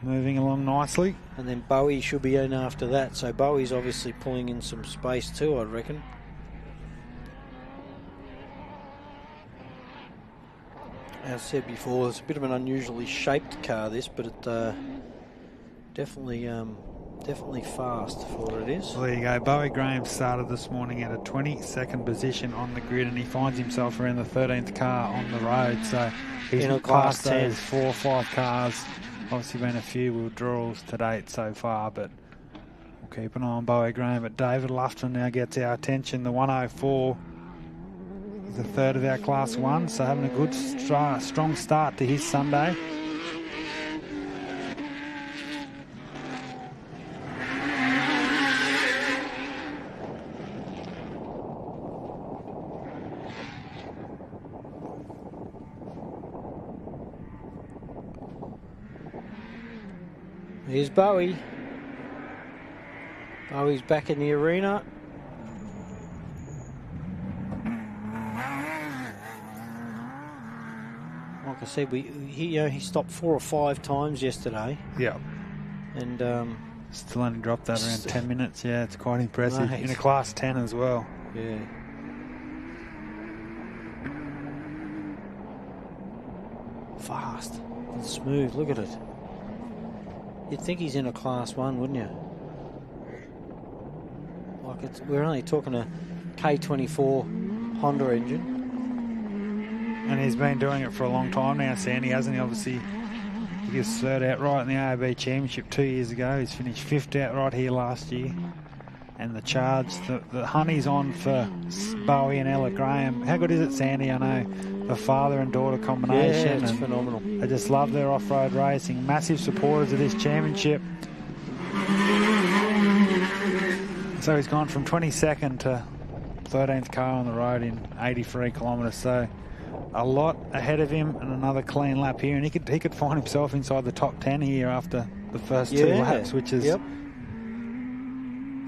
moving along nicely. And then Bowie should be in after that. So Bowie's obviously pulling in some space too, I reckon. As I said before, it's a bit of an unusually shaped car, this, but it definitely fast for what it is. Well, there you go. Bowie Graham started this morning at a 22nd position on the grid, and he finds himself around the 13th car on the road. So he's passed those 4 or 5 cars. Obviously been a few withdrawals to date so far, but we'll keep an eye on Bowie Graham. But David Lufton now gets our attention. The 104 is the 3rd of our Class 1, so having a good strong start to his Sunday. Here's Bowie. Bowie's back in the arena. Like I said, he stopped 4 or 5 times yesterday. Yeah. And still only dropped that around 10 minutes. Yeah, it's quite impressive. Mate. In a class 10 as well. Yeah. Fast and smooth. Look at it. You'd think he's in a class 1, wouldn't you? Like we're only talking a K24 Honda engine. And he's been doing it for a long time now, Sandy, hasn't he? Obviously, he gets 3rd outright in the ARB Championship 2 years ago. He's finished 5th outright here last year. And the charge, the honey's on for Bowie and Ella Graham. How good is it, Sandy? I know the father and daughter combination. Yeah, it's phenomenal. I just love their off-road racing. Massive supporters of this championship. So he's gone from 22nd to 13th car on the road in 83 kilometres. So a lot ahead of him and another clean lap here. And he could find himself inside the top 10 here after the first 2 laps, which is... Yep.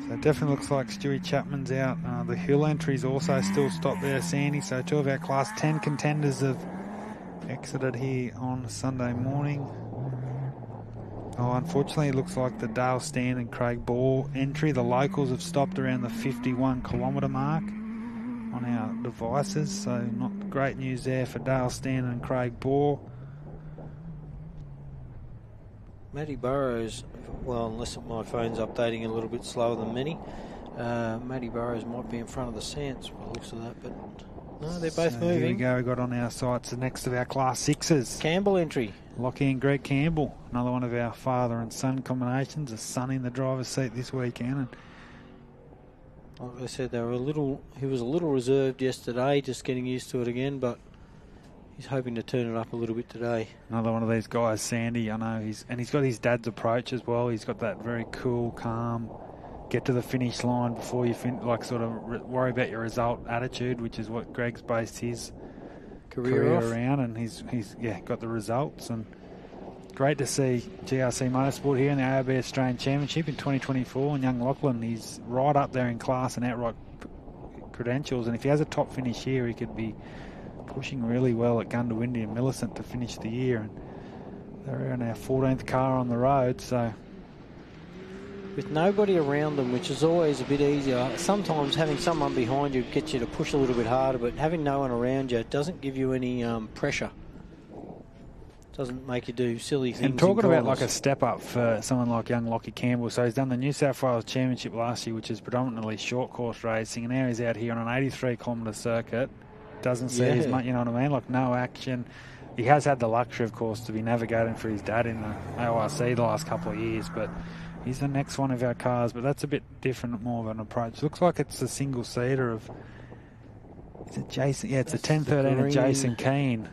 So it definitely looks like Stewie Chapman's out. The hill entries also still stopped there, Sandy. So 2 of our Class 10 contenders have exited here on Sunday morning. Oh, unfortunately, it looks like the Dale Stan and Craig Ball entry. The locals have stopped around the 51 kilometre mark on our devices. So not great news there for Dale Stan and Craig Ball. Matty Burrows, well, unless my phone's updating a little bit slower than many, Matty Burrows might be in front of the Sants by the looks of that, but no, they're both moving. Here we go, we got on our sights the next of our Class 6s. Campbell entry. Lockie and Greg Campbell, another one of our father and son combinations, a son in the driver's seat this weekend. And like I said, he was a little reserved yesterday, just getting used to it again, but he's hoping to turn it up a little bit today. Another one of these guys, Sandy, I know, he's got his dad's approach as well. He's got that very cool, calm, get to the finish line before you sort of worry about your result attitude, which is what Greg's based his career around, and he's got the results. And great to see GRC Motorsport here in the ARB Australian Championship in 2024, and young Lachlan, he's right up there in class and outright credentials, and if he has a top finish here, he could be pushing really well at Gundawindi and Millicent to finish the year. And they're in our 14th car on the road, so with nobody around them, which is always a bit easier. Sometimes having someone behind you gets you to push a little bit harder, but having no one around you doesn't give you any pressure. Doesn't make you do silly things. And talking about like a step up for someone like young Lockie Campbell, so he's done the New South Wales Championship last year, which is predominantly short course racing, and now he's out here on an 83 kilometre circuit. Doesn't see as much, you know what I mean? Like no action. He has had the luxury, of course, to be navigating for his dad in the AORRA the last couple of years, but he's the next one of our cars, but that's a bit different, more of an approach. Looks like it's a single seater of, is it Jason? Yeah, it's a 1013 of Jason Keane.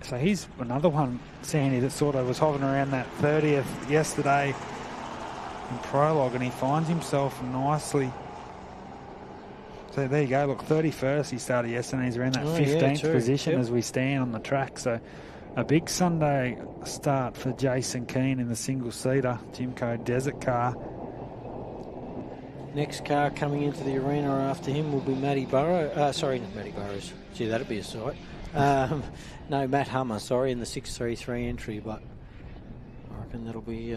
So he's another one, Sandy, that sort of was hovering around that 30th yesterday in prologue, and he finds himself nicely. So there you go, look, 31st he started yesterday, he's around that 15th position as we stand on the track. So a big Sunday start for Jason Keane in the single-seater Jimco Desert car. Next car coming into the arena after him will be Matty Burrows. Sorry, not Matty Burrows. Gee, that'd be a sight. No, Matt Hummer, sorry, in the 633 entry, but I reckon that'll be,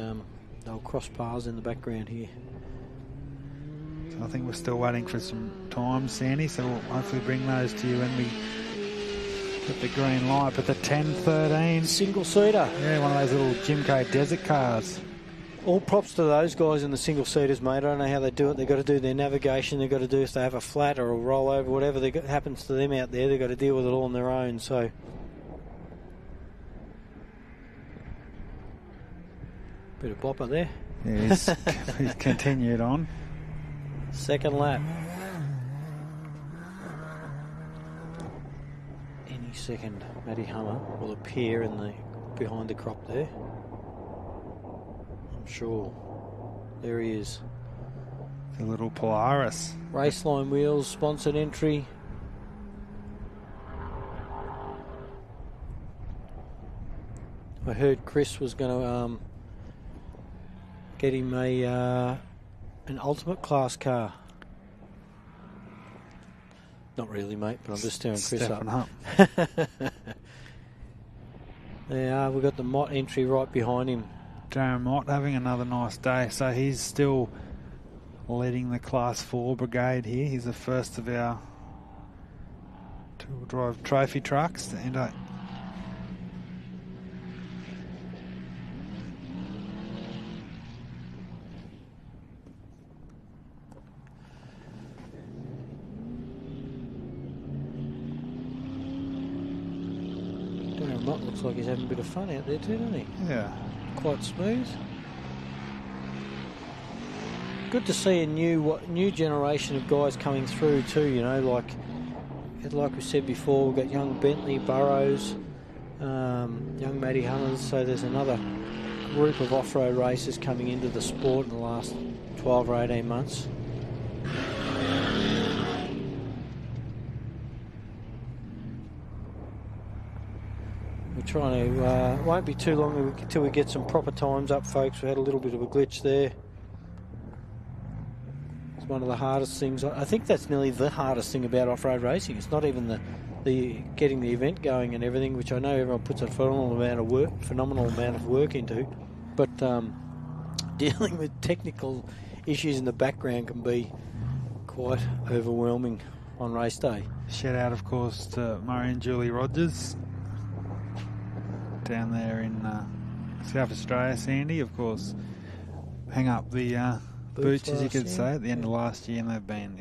they'll cross paths in the background here. So I think we're still waiting for some time, Sandy, so we'll hopefully bring those to you when we get the green light. But the 1013 single-seater. Yeah, one of those little Jimco Desert cars. All props to those guys in the single-seaters, mate. I don't know how they do it. They've got to do their navigation. They've got to do if they have a flat or a rollover, whatever happens to them out there, they've got to deal with it all on their own. So bit of bopper there. Yeah, he's continued on. Second lap. Any second, Matty Hummer will appear behind the crop there. I'm sure. There he is. The little Polaris. Raceline Wheels, sponsored entry. I heard Chris was going to get him an ultimate class car. Not really, mate, but I'm just stirring Chris up. There we've got the Mott entry right behind him. Darren Mott having another nice day. So he's still leading the Class 4 brigade here. He's the first of our two-wheel drive trophy trucks. And Don't know, Mott looks like he's having a bit of fun out there too, doesn't he? yeah. Quite smooth. Good to see a new generation of guys coming through too. You know, like we said before, we've got young Bentley, Burrows, young Matty Hunters. So there's another group of off-road racers coming into the sport in the last 12 or 18 months. We're trying to, won't be too long until we get some proper times up, folks. We had a little bit of a glitch there. It's one of the hardest things. I think that's nearly the hardest thing about off-road racing. It's not even the getting the event going and everything, which I know everyone puts a phenomenal amount of work into, but dealing with technical issues in the background can be quite overwhelming on race day. Shout out, of course, to Murray and Julie Rogers down there in South Australia. Sandy, of course, hang up the boots, as you could say, at the end of last year, and they've been,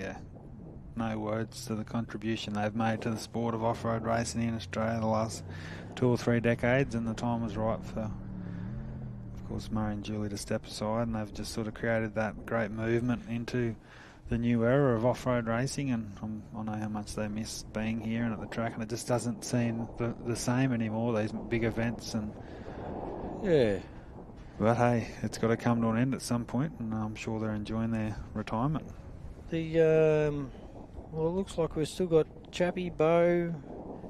no words to the contribution they've made to the sport of off-road racing in Australia the last 2 or 3 decades, and the time was right for, of course, Murray and Julie to step aside, and they've just sort of created that great movement into the new era of off-road racing, and I know how much they miss being here and at the track, and it just doesn't seem the same anymore, these big events. And but hey, it's got to come to an end at some point, and I'm sure they're enjoying their retirement. Well, it looks like we've still got Chappie, Bow,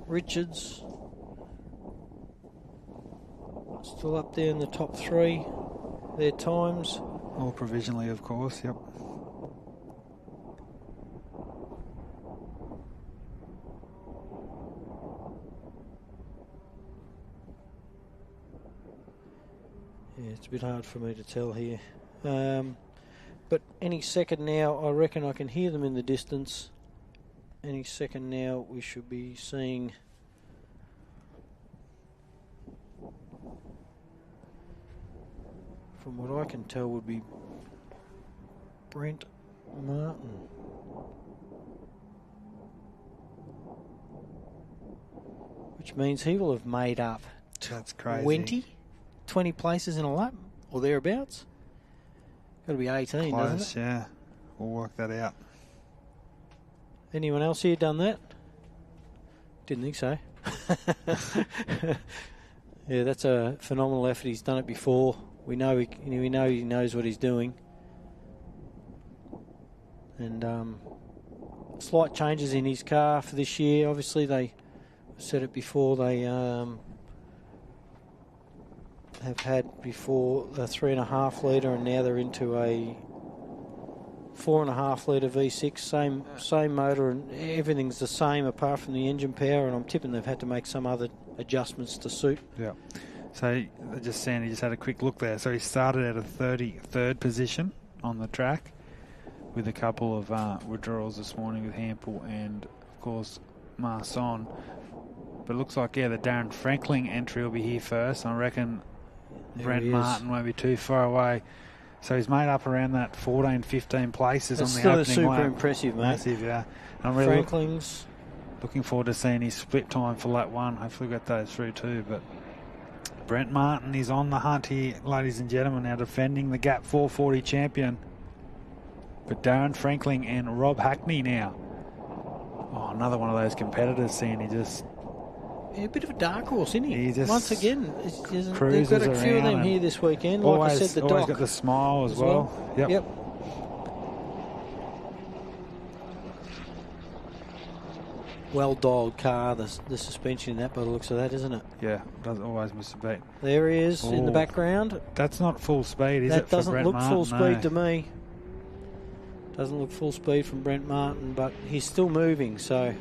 Richards still up there in the top 3, their times. All provisionally, of course, yep. Yeah, it's a bit hard for me to tell here. But any second now, I reckon I can hear them in the distance. Any second now, we should be seeing from what I can tell would be Brent Martin. Which means he will have made up That's crazy. 20 places in a lap, or thereabouts. Got to be 18, Close, doesn't it? yeah. We'll work that out. Anyone else here done that? Didn't think so. Yeah, that's a phenomenal effort. He's done it before. We know he knows what he's doing. And slight changes in his car for this year. Obviously, they said it before. They have had before a 3.5 litre, and now they're into a 4.5 litre V6. Same motor, and everything's the same apart from the engine power. And I'm tipping they've had to make some other adjustments to suit. Yeah. So Sandy just had a quick look there. So he started at a 33rd position on the track with a couple of withdrawals this morning with Hampel and, of course, Marson. But it looks like, the Darren Franklin entry will be here first. I reckon Brent Martin won't be too far away. So he's made up around that 14, 15 places on the opening lap. Still super impressive, mate. Massive, yeah. And I'm really Franklin's looking forward to seeing his split time for lap 1. Hopefully we'll get those through too. But Brent Martin is on the hunt here, ladies and gentlemen, now defending the Gap 440 champion. But Darren Franklin and Rob Hackney now. Oh, another one of those competitors, Sandy, just... Yeah, a bit of a dark horse, isn't he? Just once again, they've got a few of them here this weekend. Like I said, the always Doc got the smile as well. Yep. well-dialed car, the suspension in that by the looks of that, isn't it? Yeah, doesn't always miss a beat. There he is in the background. That's not full speed, is it? That doesn't look full speed to me. Doesn't look full speed from Brent Martin, but he's still moving, so...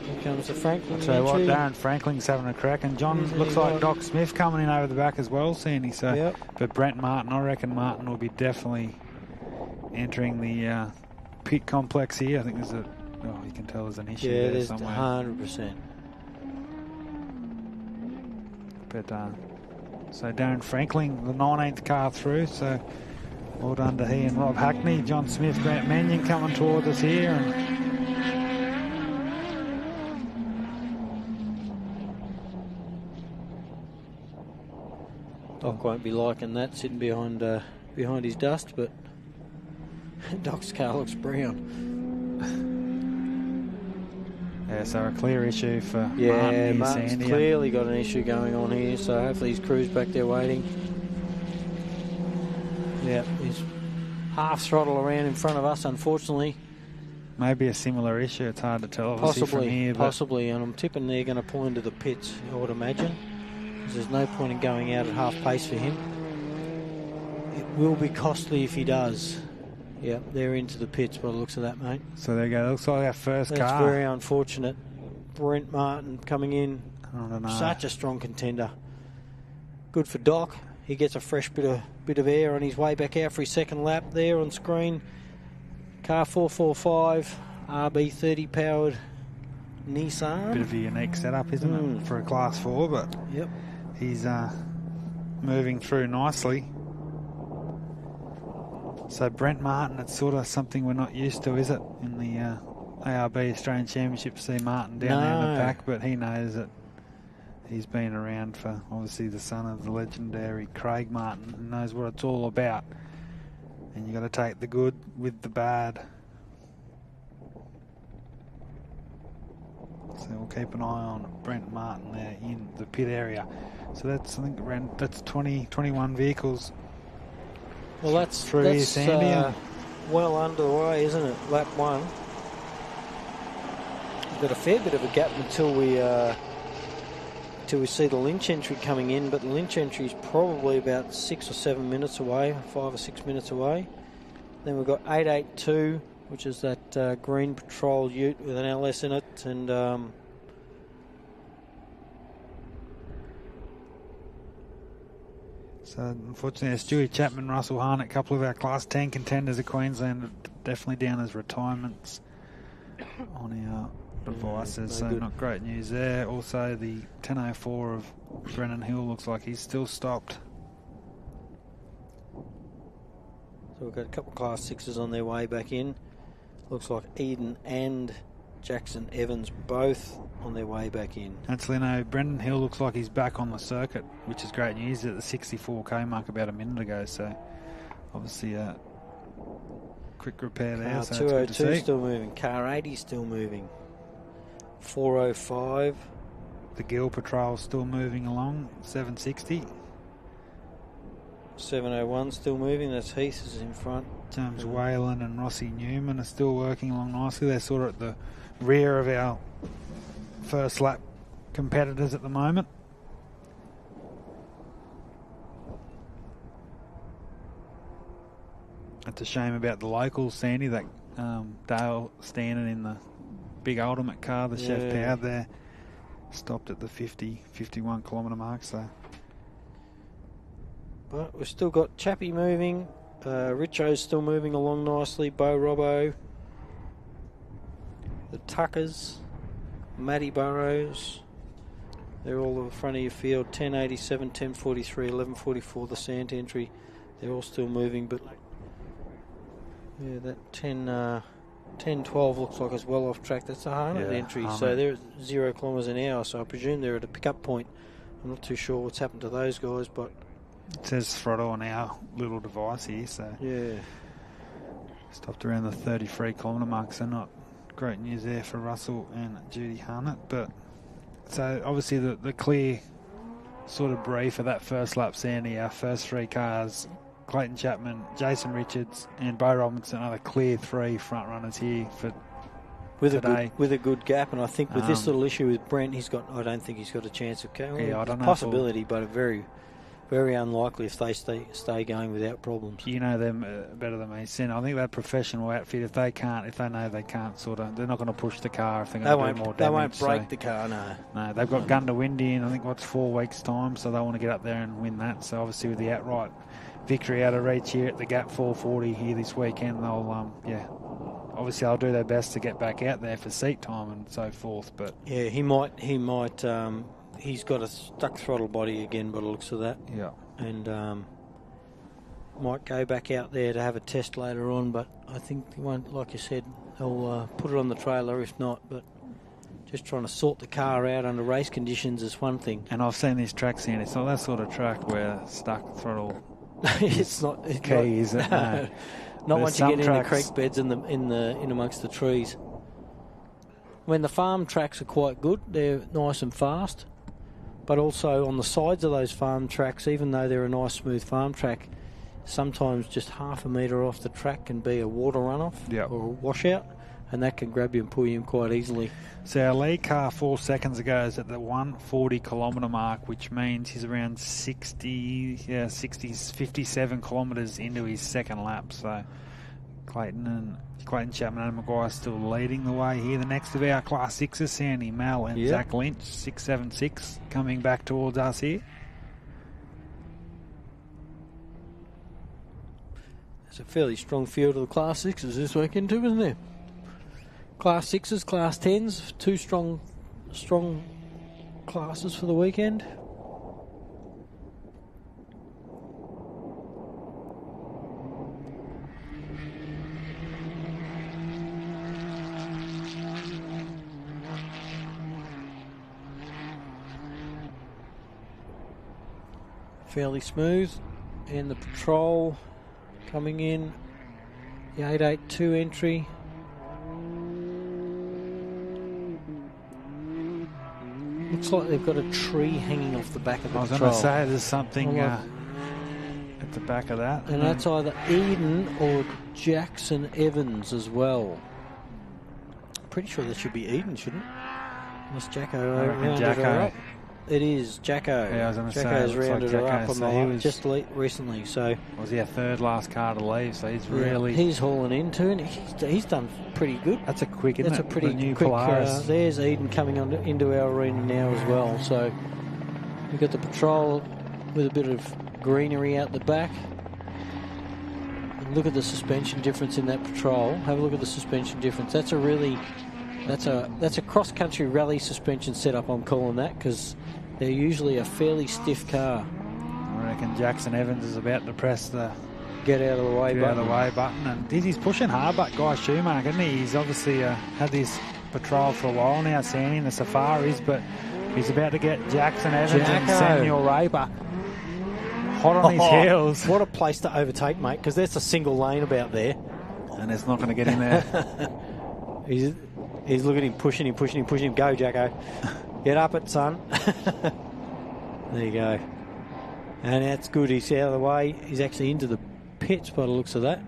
Here comes the Franklin I'll tell you what, entry. Darren Franklin's having a crack, and John looks like Doc Smith coming in over the back as well, Sandy. So, Yep. But Brent Martin, I reckon Martin will be definitely entering the pit complex here. I think there's a... Oh, you can tell there's an issue there there's somewhere. 100%. But so Darren Franklin, the 19th car through, so well done to he and Rob Hackney. John Smith, Grant Mannion coming towards us here. And Doc won't be liking that, sitting behind his dust, but Doc's car looks brown. yeah, so a clear issue for Martin Yeah, here, Martin's Sandy. clearly got an issue going on here, so hopefully his crew's back there waiting. Yeah, he's half throttle around in front of us, unfortunately. Maybe a similar issue. It's hard to tell, obviously, from here. Possibly, and I'm tipping they're going to pull into the pits, I would imagine. Because there's no point in going out at half pace for him. It will be costly if he does. Yeah, they're into the pits by the looks of that, mate. So there you go. Looks like our first That's car. very unfortunate. Brent Martin coming in. I don't know. Such a strong contender. Good for Doc. He gets a fresh bit of air on his way back out for his second lap there on screen. Car 445, ARB 30 powered Nissan. Bit of a unique setup, isn't it, for a Class 4, but Yep. he's moving through nicely. So Brent Martin, it's sort of something we're not used to, is it? In the ARB Australian Championship, see Martin down there in the pack, but he knows that he's been around for, obviously, the son of the legendary Craig Martin, and knows what it's all about. And you've got to take the good with the bad. So we'll keep an eye on Brent Martin there in the pit area. So that's, I think, around, that's 21 vehicles. Well, that's through here, Sandy. Well underway, isn't it? Lap 1. We've got a fair bit of a gap until we see the Lynch entry coming in, but the Lynch entry is probably about 6 or 7 minutes away, 5 or 6 minutes away. Then we've got 882, which is that green patrol ute with an LS in it, and so unfortunately, Stewie Chapman, Russell Harnett, a couple of our Class 10 contenders of Queensland, definitely down as retirements on our devices, so good. Not great news there. Also, the 1004 of Brennan Hill looks like he's still stopped. So we've got a couple of Class 6s on their way back in. Looks like Eden and Jackson Evans both on their way back in. Actually, no, Brendan Hill looks like he's back on the circuit, which is great news. He's at the 64k mark about a minute ago, so obviously a quick repair there. Car So it's good to 202 see. still moving. Car 80 still moving. 405. The Gill Patrol still moving along, 760. 701 still moving. That's Heath is in front. James Whalen and Rossi Newman are still working along nicely. They're sort of at the rear of our first lap competitors at the moment. It's a shame about the locals, Sandy, that Dale standing in the big ultimate car, the Chef Power there, stopped at the 51 kilometre mark. So, But we've still got Chappie moving. Richo's still moving along nicely. Bo Robbo. The Tuckers. Matty Burrows. They're all in the front of your field. 1087, 1043, 1144, the Sant entry. They're all still moving, but yeah, that 1012 looks like it's well off track. That's a Harnett entry. So they're at 0 kilometres an hour, so I presume they're at a pickup point. I'm not too sure what's happened to those guys, but it says throttle on our little device here, so yeah, stopped around the 33 kilometre mark, so not great news there for Russell and Judy Harnett. But so obviously the clear sort of brief for that first lap, Sandy, our first three cars, Clayton Chapman, Jason Richards and Bo Robinson are the clear three front runners here for today. With a good gap, and I think with this little issue with Brent, I don't think he's got a chance of carrying. Yeah, I don't know. Possibility, but a very, very unlikely if they stay going without problems. You know them better than me, Sin. I think that professional outfit, if they know they can't they're not going to push the car if they're going to do more damage. They won't break the car, no. No, they've got Gundawindi in, I think, 4 weeks' time, so they want to get up there and win that. So obviously with the outright victory out of reach here at the Gap 440 here this weekend, they'll, obviously they'll do their best to get back out there for seat time and so forth. But yeah, he might. He's got a stuck throttle body again by the looks of that. Yeah. And might go back out there to have a test later on, but I think he won't, like you said, they'll put it on the trailer if not, but just trying to sort the car out under race conditions is one thing. And I've seen this track, Sandy. It's not that sort of track where stuck throttle it's not key, is it? No. Not once you get in the creek beds in amongst the trees. When the farm tracks are quite good, they're nice and fast. But also on the sides of those farm tracks, even though they're a nice smooth farm track, sometimes just half a metre off the track can be a water runoff or a washout, and that can grab you and pull you in quite easily. So our lead car 4 seconds ago is at the 140 kilometre mark, which means he's around 57 kilometres into his second lap. So Clayton Chapman and Maguire still leading the way here. The next of our Class 6s, Sandy Mal and Zach Lynch, 676, coming back towards us here. There's a fairly strong field of the Class 6s this weekend too, isn't there? Class 6s, Class 10s, two strong classes for the weekend. Fairly smooth, and the patrol coming in, the 882 entry. Looks like they've got a tree hanging off the back of the patrol. I was going to say there's something at the back of that. And that's either Eden or Jackson Evans as well. Pretty sure that should be Eden, shouldn't it? Unless Jacko rounded her up. It is Jacko. Yeah, I was going to say. Jacko's rounded her up on the line just recently. So was he a third last car to leave? So he's really he's hauling into it. He's done pretty good. That's a quick, isn't it? That's a pretty new quick. Polaris. There's Eden coming into our arena now as well. So we've got the patrol with a bit of greenery out the back. And look at the suspension difference in that patrol. Have a look at the suspension difference. That's a cross-country rally suspension setup, I'm calling that, because they're usually a fairly stiff car. I reckon Jackson Evans is about to press the get out of the way button. And he's pushing hard, but Guy Schumacher, isn't he? He's obviously had this patrol for a while now, Sandy, in the Safaris, but he's about to get Jackson Evans and Samuel Raper hot on his heels. What a place to overtake, mate, because there's a single lane about there. And it's not going to get in there. He's looking at him, pushing him. Go, Jacko. Get up it, son. There you go. And that's good. He's out of the way. He's actually into the pits by the looks of that.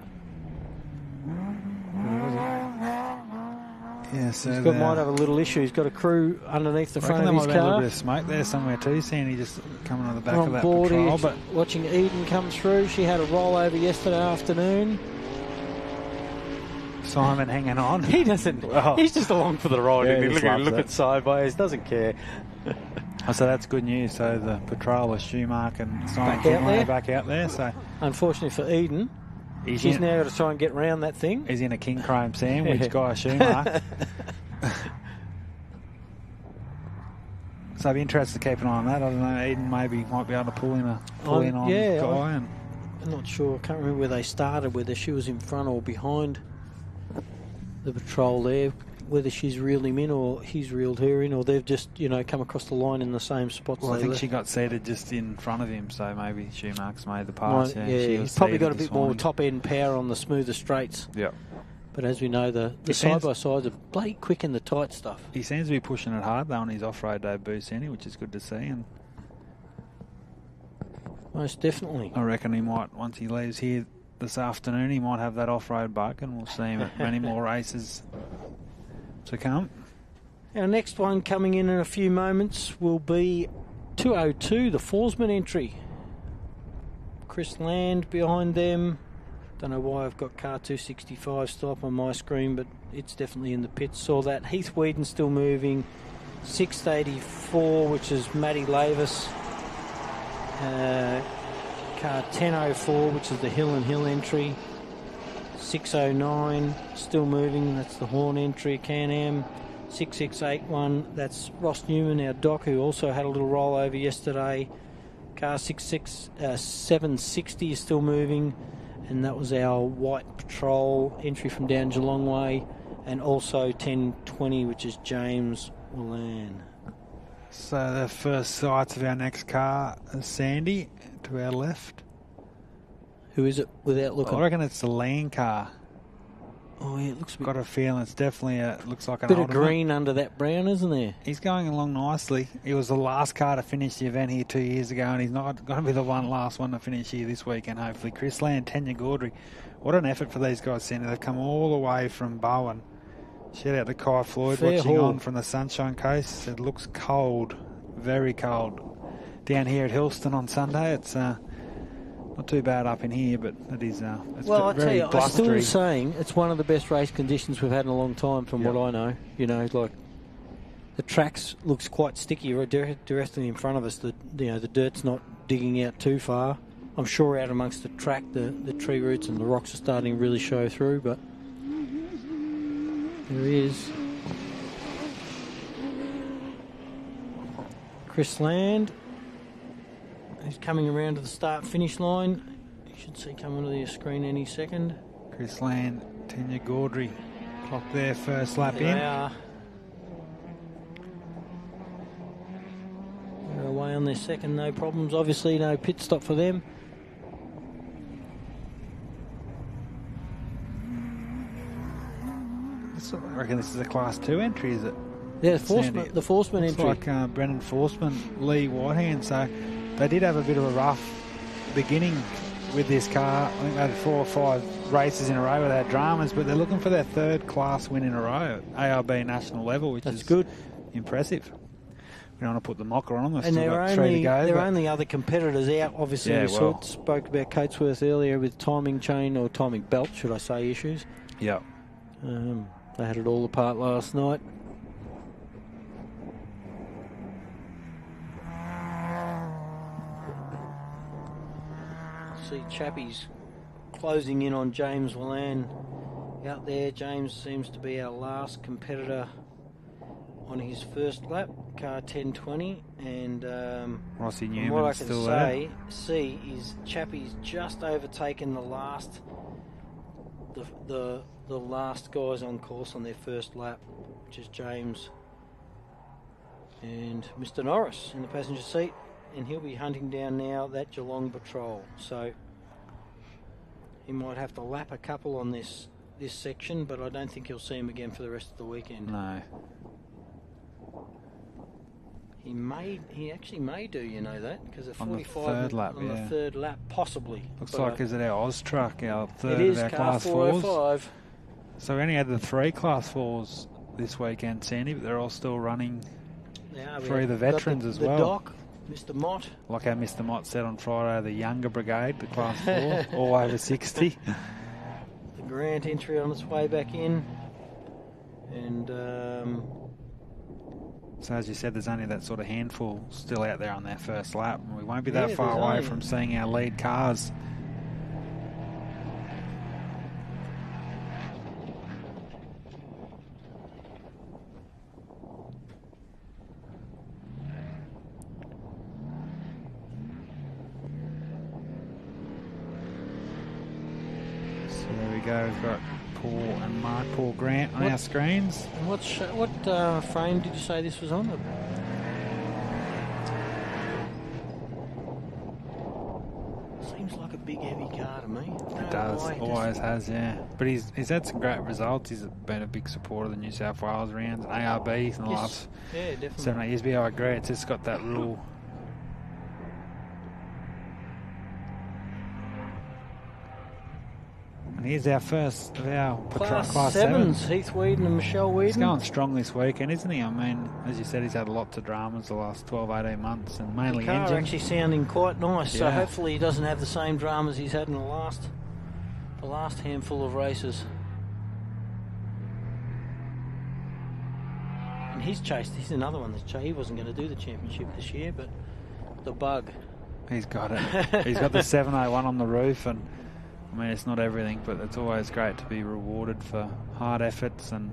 Yeah, so might have a little issue. He's got a crew underneath the front of his car. A little bit of smoke there somewhere too, Sandy, just coming on the back of that patrol. But watching Eden come through. She had a rollover yesterday afternoon. Simon hanging on. He doesn't. He's just along for the ride. Yeah, looking sideways. Doesn't care. So that's good news. So the patrol of Schumacher and Simon back out there. So unfortunately for Eden, she's now got to try and get round that thing. He's in a King Chrome sandwich, Guy Schumacher. So I'd be interested to keep an eye on that. I don't know. Eden might be able to pull in on Guy. I'm not sure. I can't remember where they started. Whether she was in front or behind the patrol there, whether she's reeled him in or he's reeled her in, or they've just come across the line in the same spots. Well, I think she got seated just in front of him, so maybe Schumacher's made the pass. He's probably got a bit more top end power on the smoother straights. Yeah. But as we know, the side by sides are bloody quick in the tight stuff. He seems to be pushing it hard though on his off-road debut, Sandy, which is good to see. And most definitely. I reckon he might, once he leaves here this afternoon, he might have that off-road bug, and we'll see him at many more races to come. Our next one coming in a few moments will be 202, the Forsman entry. Chris Land behind them. Don't know why I've got car 265 still up on my screen, but it's definitely in the pits. Saw that. Heath Whedon still moving. 684, which is Matty Lavis. Car 1004, which is the Hill and Hill entry. 609, still moving. That's the Horn entry. Can-Am. 6681, that's Ross Newman, our doc, who also had a little rollover yesterday. Car 760 is still moving, and that was our White Patrol entry from down Geelong Way, and also 1020, which is James Willan. So the first sights of our next car is Sandy to our left. Who is it without looking? I reckon it's the Land car. Oh, yeah, it looks a bit... Got a feeling it's definitely looks like an bit ultimate. of green under that brown, isn't there? He's going along nicely. He was the last car to finish the event here 2 years ago, and he's not going to be the last one to finish here this weekend, hopefully. Chris Land, Tanya Gaudry. What an effort for these guys, Sandy. They've come all the way from Bowen. Shout out to Kai Floyd, Fair watching haul on from the Sunshine Coast. It looks cold, very cold. Down here at Hillston on Sunday, it's not too bad up in here, but it is it's well, I tell very you, I'm blustery. still saying it's one of the best race conditions we've had in a long time, from what I know. You know, like the tracks looks quite sticky right directly in front of us. The dirt's not digging out too far. I'm sure out amongst the track, the tree roots and the rocks are starting to really show through. But there he is, Chris Land. He's coming around to the start-finish line. You should see coming to your screen any second. Chris Land, Tanya Gaudry clocked their first lap There in. they are. They're away on their second, no problems. Obviously, no pit stop for them. I reckon this is a Class 2 entry, is it? Yeah, Sandy? the Forsman Looks entry. like Brendan Forsman, Lee Whitehand. So they did have a bit of a rough beginning with this car. I think they had 4 or 5 races in a row without dramas, but they're looking for their 3rd class win in a row at ARB national level, which is good, impressive. We don't want to put the mocker on them. And there are only other competitors out. Obviously, Yeah, we spoke about Coatesworth earlier with timing chain, or timing belt, should I say, issues. Yeah. They had it all apart last night. See Chappies closing in on James Willan out there. James seems to be our last competitor on his first lap, car 1020, and Rossi what Newman I can still see is Chappie's just overtaken the last guys on course on their first lap, which is James and Mr. Norris in the passenger seat, and he'll be hunting down now that Geelong patrol. So he might have to lap a couple on this section, but I don't think he'll see him again for the rest of the weekend. No. He actually may do, you know that, because at On the 45 third lap, on the third lap, possibly. Looks But like is it our Oz truck, our third it is of our car Class 4s. 405. So we only had the 3 Class 4s this weekend, Sandy, but they're all still running. Yeah, Three of the veterans as well. The Doc, Mr. Mott. Like how Mr. Mott said on Friday, the younger brigade, the Class 4, all over 60. The Grant entry on its way back in. And So as you said, there's only that sort of handful still out there on their first lap, and we won't be that far there's away only- from seeing our lead cars. So there we go, we've got Paul and Mark, Paul Grant on our screens. and what frame did you say this was on? Seems like a big heavy car to me. It does, always has, yeah. But he's had some great results. He's been a big supporter of the New South Wales rounds and ARB in the last Yeah, definitely. 7 or 8 years. But yeah, I agree, it's just got that little... And here's our first of our Class 7s, Heath Whedon and Michelle Whedon. He's going strong this weekend, isn't he? I mean, as you said, he's had lots of dramas the last 12, 18 months, and mainly the car engine. actually sounding quite nice, Yeah. so hopefully he doesn't have the same dramas he's had in the last handful of races. And he's another one that's chased. He wasn't going to do the championship this year, but the bug. He's got it. He's got the 701 on the roof, and I mean, it's not everything, but it's always great to be rewarded for hard efforts. And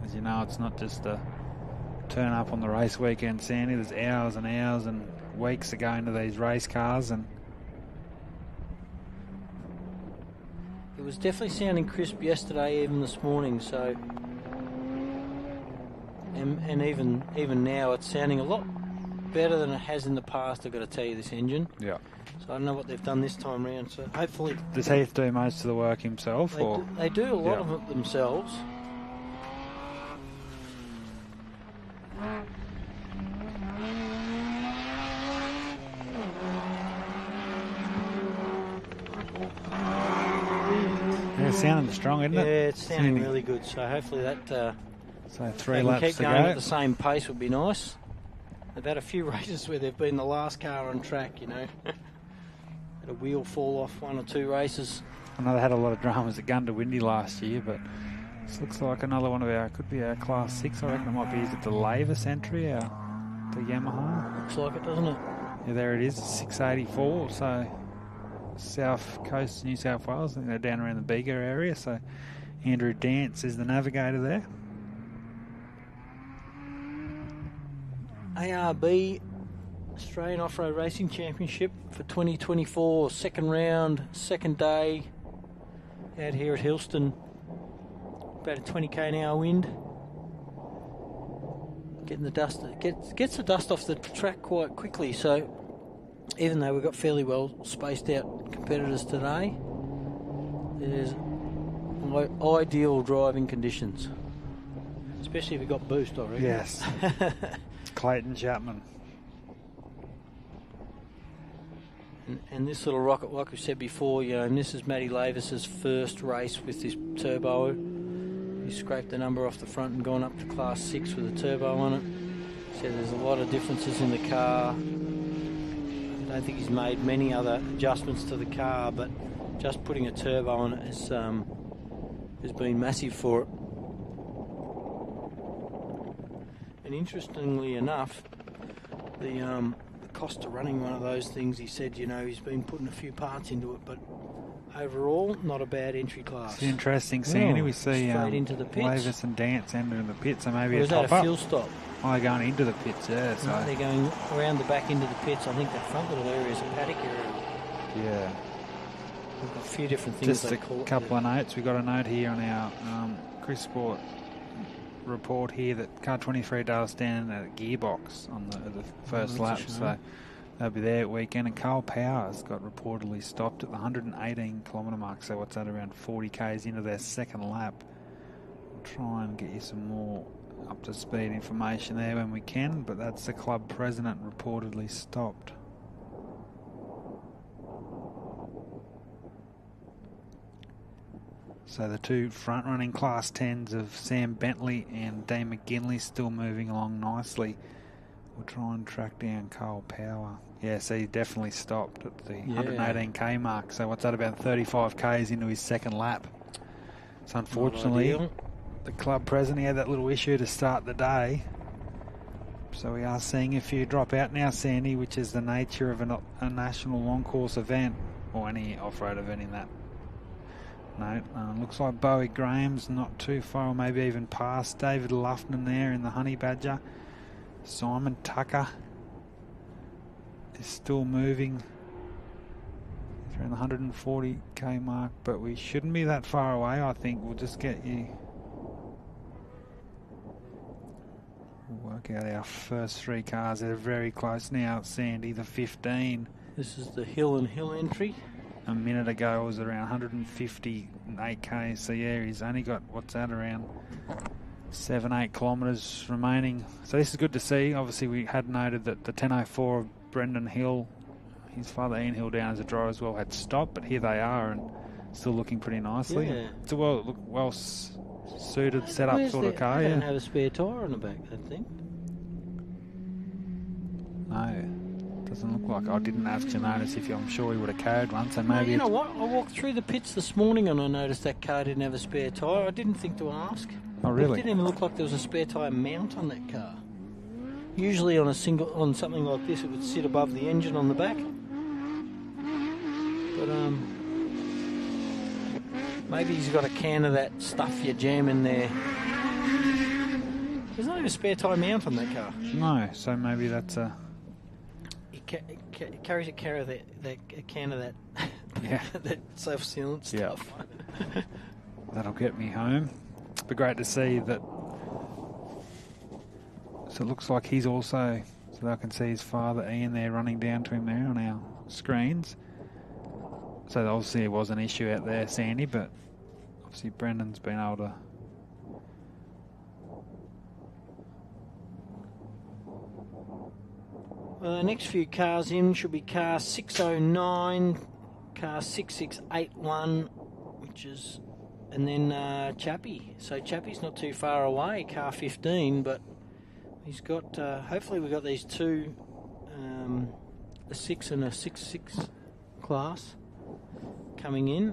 as you know, it's not just a turn up on the race weekend, Sandy. There's hours and hours and weeks that go into these race cars, and it was definitely sounding crisp yesterday, even this morning. So, and even now, it's sounding a lot better than it has in the past. I've got to tell you, this engine. yeah. So I don't know what they've done this time round. So hopefully, Does Heath do most of the work himself, or they do a lot of it themselves. Yeah, it's sounding strong, isn't Yeah, it? it's sounding really good. So hopefully that So 3 they can laps keep to going go. at the same pace would be nice. They've had a few races where they've been the last car on track, you know. Had a wheel fall off 1 or 2 races. I know they had a lot of dramas at Gundawindi last year, but this looks like another one of our, could be our Class 6, I reckon it might be. Is it the Lavis entry, the Yamaha? Looks like it, doesn't it? Yeah, there it is, 684, so South Coast, New South Wales. I think they're down around the Bega area, so Andrew Dance is the navigator there. ARB Australian Off-Road Racing Championship for 2024, second round, second day, out here at Hillston. About a 20k an hour wind. Getting the dust, gets the dust off the track quite quickly. So even though we've got fairly well spaced out competitors today, there's ideal driving conditions, especially if you've got boost already. Yes. Clayton Chapman. And this little rocket, like we said before, you know, and this is Matty Lavis's first race with this turbo. He scraped the number off the front and gone up to Class 6 with a turbo on it. So there's a lot of differences in the car. I don't think he's made many other adjustments to the car, but just putting a turbo on it has been massive for it. And interestingly enough, the cost of running one of those things, he said, you know, he's been putting a few parts into it, but overall, not a bad entry class. It's interesting, Sandy. We see straight into the pits. Lavis and Dance entering the pits, so maybe Or a is that a top fuel up. stop? Oh, they're going into the pits, yeah. So No, they're going around the back into the pits. I think that front little area is a paddock area. yeah. We've got a few different things Just they a call it. couple of notes. We got a note here on our Chris Sport report here that car 23 does stand at a gearbox on the first lap, so they'll be there at weekend. And Carl Powers got reportedly stopped at the 118 kilometre mark, so what's that, around 40 k's into their second lap. We'll try and get you some more up to speed information there when we can, but that's the club president reportedly stopped. So the two front-running Class 10s of Sam Bentley and Dane McGinley still moving along nicely. We'll try and track down Carl Power. Yeah, so he definitely stopped at the 118k mark. So what's that, about 35 k's into his second lap? So unfortunately, the club president, he had that little issue to start the day. So we are seeing a few drop out now, Sandy, which is the nature of a national long course event, or any off-road event in that. No, looks like Bowie Graham's not too far, or maybe even past. David Luffman there in the Honey Badger. Simon Tucker is still moving. He's around the 140k mark, but we shouldn't be that far away. I think we'll just get you. We'll work out our first 3 cars. They're very close now, Sandy, the 15. This is the Hill and Hill entry. A minute ago it was around 158k, so yeah, he's only got, what's that, around 7-8 kilometres remaining. So this is good to see. Obviously we had noted that the 1004 of Brendan Hill, his father Ian Hill down as a driver as well, had stopped, but here they are, and still looking pretty nicely. Yeah. It's a well suited setup sort of car. They don't have a spare tyre on the back, that thing. No, doesn't look like. I didn't ask to notice if I'm sure he would have carried one. So maybe. Well, you know what? I walked through the pits this morning and I noticed that car didn't have a spare tyre. I didn't think to ask. Oh, really? It didn't even look like there was a spare tyre mount on that car. Usually on something like this, it would sit above the engine on the back. But maybe he's got a can of that stuff you jam in there. There's not even a spare tyre mount on that car. No, so maybe that's a. He carries a can of that Yeah. that self-sealant stuff. Yep. That'll get me home. Be great to see that. So it looks like he's also, so I can see his father Ian there running down to him there on our screens. So obviously it was an issue out there, Sandy, but obviously Brendan's been able to. Well, the next few cars in should be car 609, car 6681, which is, and then Chappie. So Chappie's not too far away, car 15, but he's got, hopefully we've got these two, a 6 and a 6.6 class coming in,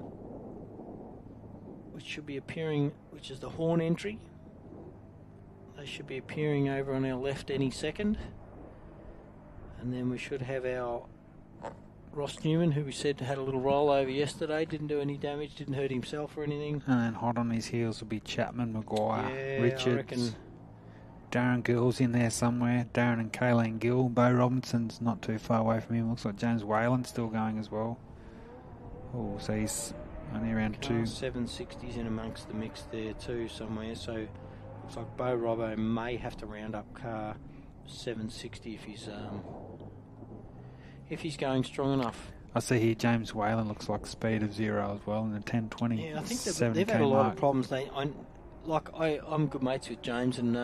which should be appearing, which is the horn entry. They should be appearing over on our left any second. And then we should have our Ross Newman, who we said had a little rollover yesterday, didn't do any damage, didn't hurt himself or anything. And then hot on his heels will be Chapman, Maguire, Yeah, Richards. I reckon. Darren Gill's in there somewhere. Darren and Kayleen Gill. Bo Robinson's not too far away from him. Looks like James Whalen's still going as well. Oh, so he's only around Car 2. 760s in amongst the mix there too somewhere. So looks like Bo Robbo may have to round up car 760 if he's going strong enough. I see here James Whalen looks like speed of 0 as well in the 10:20. Yeah, I think they've had a lot of problems. I'm good mates with James, and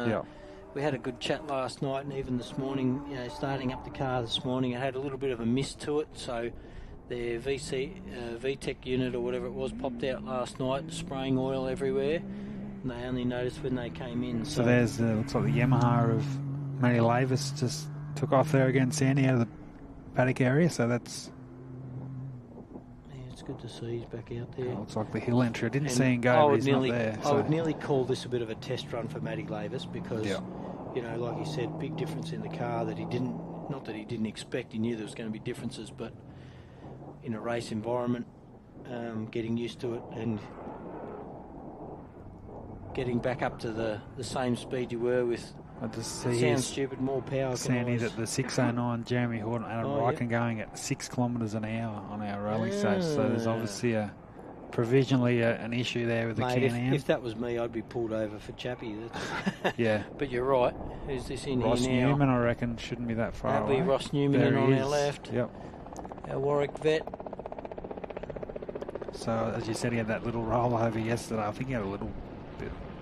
we had a good chat last night and even this morning. You know, starting up the car this morning, it had a little bit of a miss to it, so their VTEC unit or whatever it was popped out last night, spraying oil everywhere, and they only noticed when they came in. So there's looks like the Yamaha of Matty Lavis just took off there again, Sandy, out of the paddock area, so that's... Yeah, it's good to see he's back out there. Looks like the hill entry. I didn't see him go, but he's not there. I would nearly call this a bit of a test run for Matty Lavis because, you know, like he said, big difference in the car that he didn't, not that he didn't expect, he knew there was going to be differences, but in a race environment, getting used to it and getting back up to the same speed you were with. I just see sounds stupid, more power. Sandy, that the 609 Jeremy Horton, Adam Ryken going at 6 kilometres an hour on our rally stage. So there's obviously provisionally an issue there with the Can-Am. If that was me, I'd be pulled over for Chappie. Yeah. But you're right. Who's this in Ross here now? Newman, I reckon, shouldn't be that far away. That'll be Ross Newman and on our left. Yep. Our Warwick vet. So, as you said, he had that little rollover yesterday. I think he had a little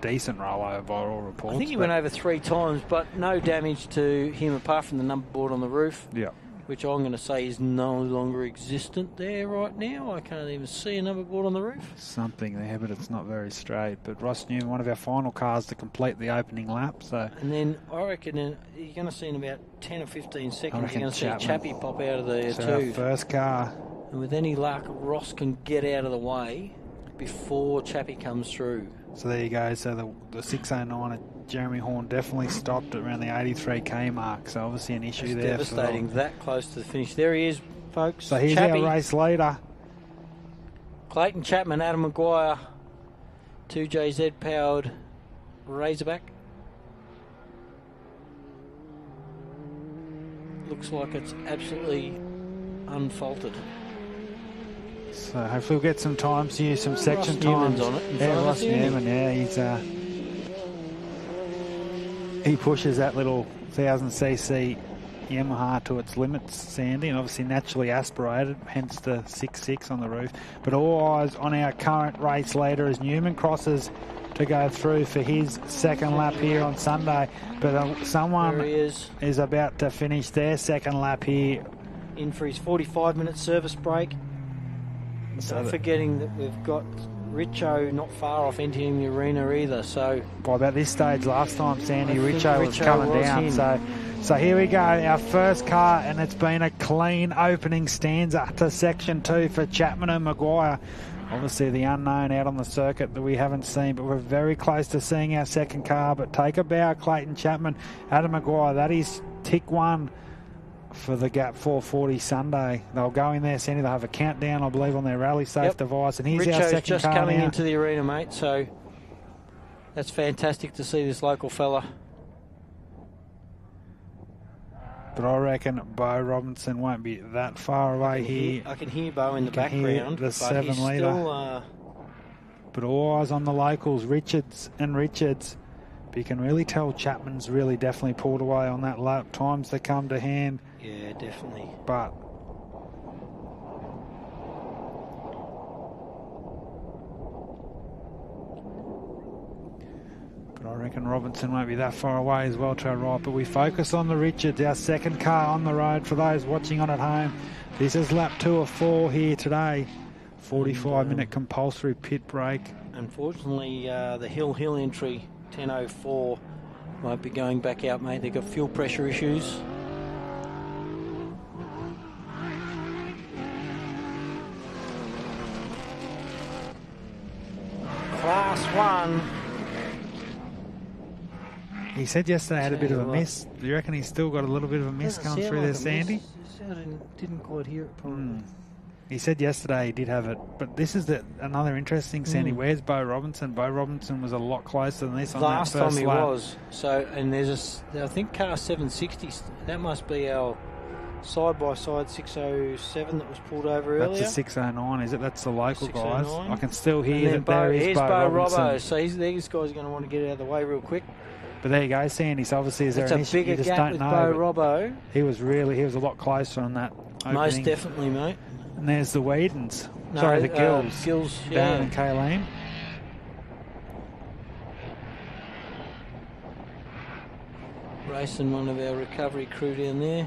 decent rollover by all reports. I think he went over 3 times, but no damage to him apart from the number board on the roof. Yeah. Which I'm going to say is no longer existent there right now. I can't even see a number board on the roof. Something there, but it's not very straight. But Ross Newman, one of our final cars to complete the opening lap. So. And then I reckon you're going to see in about 10 or 15 seconds, you're going to see Chappie pop out of there so too. Our first car. And with any luck, Ross can get out of the way before Chappie comes through. So there you go. So the 609 at Jeremy Horn definitely stopped at around the 83k mark. So obviously an issue there. Devastating, that close to the finish. There he is, folks. So here's Chappie, our race leader. Clayton Chapman, Adam Maguire, 2JZ powered Razorback. Looks like it's absolutely unfaulted. So hopefully we'll get some times here, some section Ross times. Newman's on it. Yeah, Ross Newman, he pushes that little 1000cc Yamaha to its limits, Sandy, and obviously naturally aspirated, hence the 6.6 on the roof. But all eyes on our current race leader as Newman crosses to go through for his second lap here on Sunday. But someone is about to finish their second lap here. In for his 45-minute service break. So forgetting that we've got Richo not far off entering the arena either. So by about this stage last time, Sandy, Richo was coming down. So here we go, our first car, and it's been a clean opening stanza to Section 2 for Chapman and Maguire. Obviously the unknown out on the circuit that we haven't seen, but we're very close to seeing our second car. But take a bow, Clayton Chapman, Adam Maguire. That is tick one for the Gap 440 Sunday. They'll go in there, Sandy. They'll have a countdown, I believe, on their rally safe device. And here's our second just car coming now. into the arena, mate. So that's fantastic to see this local fella. But I reckon Bo Robinson won't be that far away here. I can hear Bo in the background. The 7 litre. But all eyes on the locals, Richards. But you can really tell Chapman's really definitely pulled away on that lap. Times they come to hand. Yeah, definitely. But I reckon Robinson won't be that far away as well to our right. But we focus on the Richards, our second car on the road for those watching on at home. This is lap 2 of 4 here today. 45-minute compulsory pit break. Unfortunately, the Hill entry, 10.04, won't be going back out, mate. They've got fuel pressure issues. Class 1. He said yesterday had a bit of a miss. Do you reckon he's still got a little bit of a miss coming through there, Sandy? I didn't quite hear it probably. He said yesterday he did have it, but this is another interesting, Sandy. Where's Bo Robinson? Bo Robinson was a lot closer than this on last that first time he lap. was. So, and there's I think car 760. That must be our side-by-side 607 that was pulled over earlier. That's a 609, is it? That's the local guys. 609. I can still hear that there is Bo Robinson. Robbo. So these guys are going to want to get out of the way real quick. But there you go, Sandy. So obviously, is there it's an a issue? bigger You just gap don't with know. Bo Robbo. He was a lot closer on that opening. Most definitely, mate. And there's the Whedons. No, Sorry, the Gills. Gills, Darren yeah. and Kayleen. Racing one of our recovery crew down there.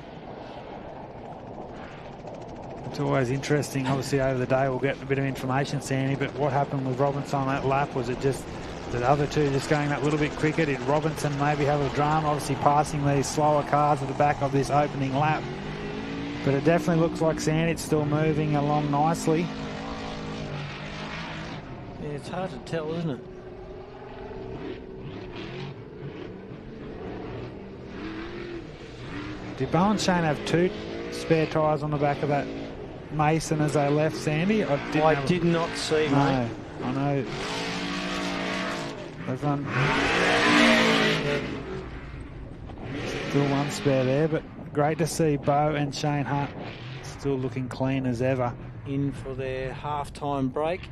It's always interesting. Obviously, over the day, we'll get a bit of information, Sandy. But what happened with Robinson on that lap? Was it just the other two just going that little bit quicker? Did Robinson maybe have a drama? Obviously, passing these slower cars at the back of this opening lap. But it definitely looks like Sandy, it's still moving along nicely. Yeah, it's hard to tell, isn't it? Did Bo and Shane have 2 spare tyres on the back of that Mason as they left, Sandy? I did not see, mate. I know. They've run still 1 spare there, but great to see Bo and Shane Hunt still looking clean as ever. In for their half-time break.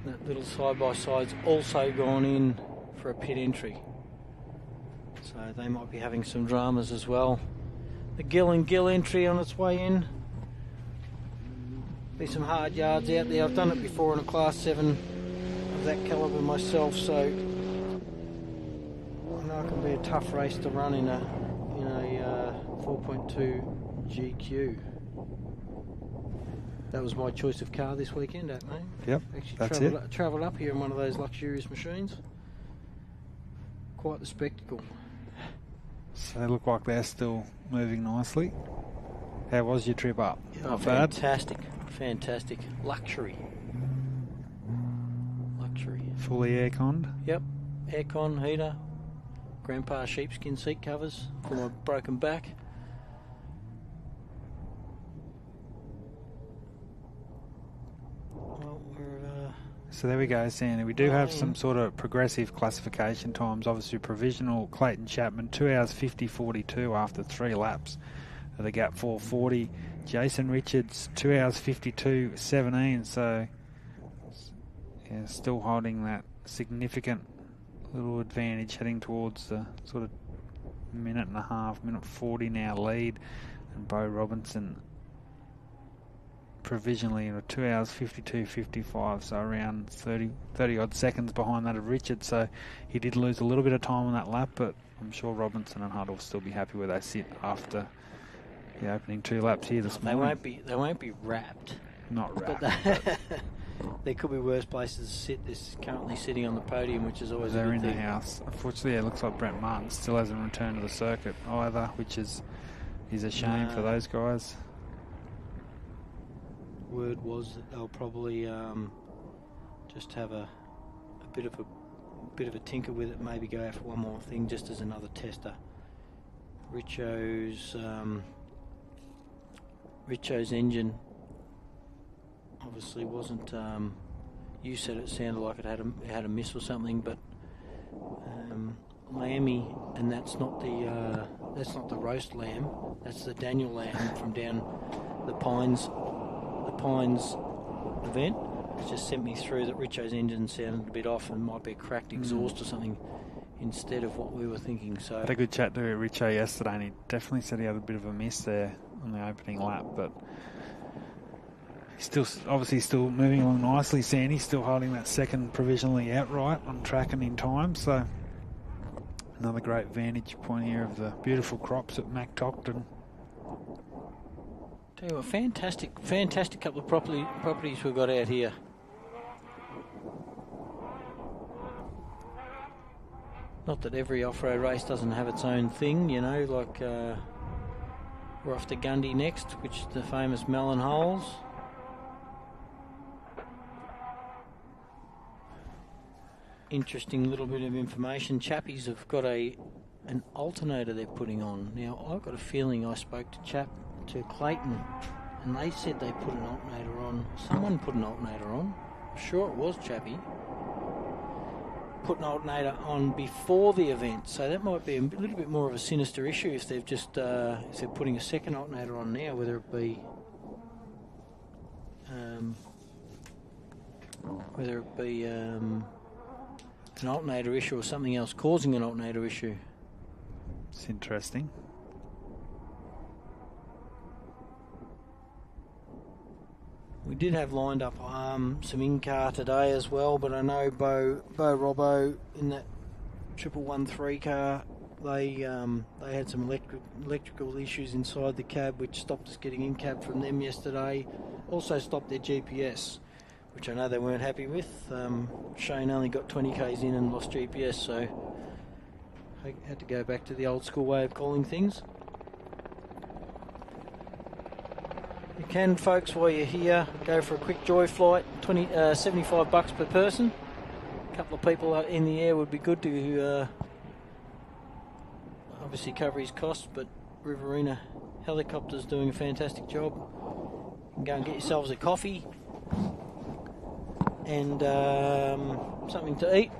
That little side-by-side's also gone in for a pit entry. So they might be having some dramas as well. The Gill and Gill entry on its way in. Be some hard yards out there. I've done it before in a Class 7 of that calibre myself, so I know it can be a tough race to run in a 4.2 GQ. That was my choice of car this weekend, mate. Yep, actually travelled up here in one of those luxurious machines. Quite the spectacle. So they look like they're still moving nicely. How was your trip up? Oh, fantastic. Fantastic. Luxury. Fully airconned? Yep. Aircon, heater, grandpa sheepskin seat covers for my broken back. Well, so there we go, Sandy. We do have some sort of progressive classification times. Obviously, provisional Clayton Chapman, 2 hours 50:42 after 3 laps of the Gap 440. Jason Richards, 2 hours 52:17. So, yeah, still holding that significant little advantage, heading towards the sort of minute 40 now lead. And Bo Robinson provisionally in a 2 hours 52:55, so around 30 odd seconds behind that of Richards. So he did lose a little bit of time on that lap, but I'm sure Robinson and Hunt will still be happy where they sit after the opening 2 laps here this morning. They won't be wrapped. Not wrapped. But there could be worse places to sit. This is currently sitting on the podium, which is always They're a good in thing. the house. Unfortunately, it looks like Brent Martin still hasn't returned to the circuit either, which is a shame for those guys. Word was that they'll probably just have a bit of a tinker with it, maybe go out for one more thing just as another tester. Richo's engine obviously wasn't. You said it sounded like it had a miss or something, but Lammy, and that's not the roast lamb. That's the Daniel lamb from down the Pines event. It's just sent me through that Richo's engine sounded a bit off and might be a cracked exhaust or something instead of what we were thinking. So I had a good chat to Richo yesterday, and he definitely said he had a bit of a miss there on the opening lap, but he's still moving along nicely. Sandy's still holding that second provisionally outright on track and in time, so another great vantage point here of the beautiful crops at Mac Tocton. Tell you what, fantastic couple of properties we've got out here. Not that every off-road race doesn't have its own thing, you know, like we're off to Gundy next, which is the famous melon holes. Interesting little bit of information. Chappies have got an alternator they're putting on. Now, I've got a feeling I spoke to Clayton, and they said they put an alternator on. Someone put an alternator on. I'm sure it was Chappie. Put an alternator on before the event, so that might be a little bit more of a sinister issue if they've just if they're putting a second alternator on now, whether it be an alternator issue or something else causing an alternator issue. It's interesting. We did have lined up some in-car today as well, but I know Bo Robbo in that 1113 car, they had some electrical issues inside the cab, which stopped us getting in cab from them yesterday. Also stopped their GPS, which I know they weren't happy with. Shane only got 20 k's in and lost GPS, so I had to go back to the old school way of calling things. You can, folks, while you're here, go for a quick joy flight, $75 per person. A couple of people in the air would be good to obviously cover his costs, but Riverina Helicopter's doing a fantastic job. You can go and get yourselves a coffee and something to eat.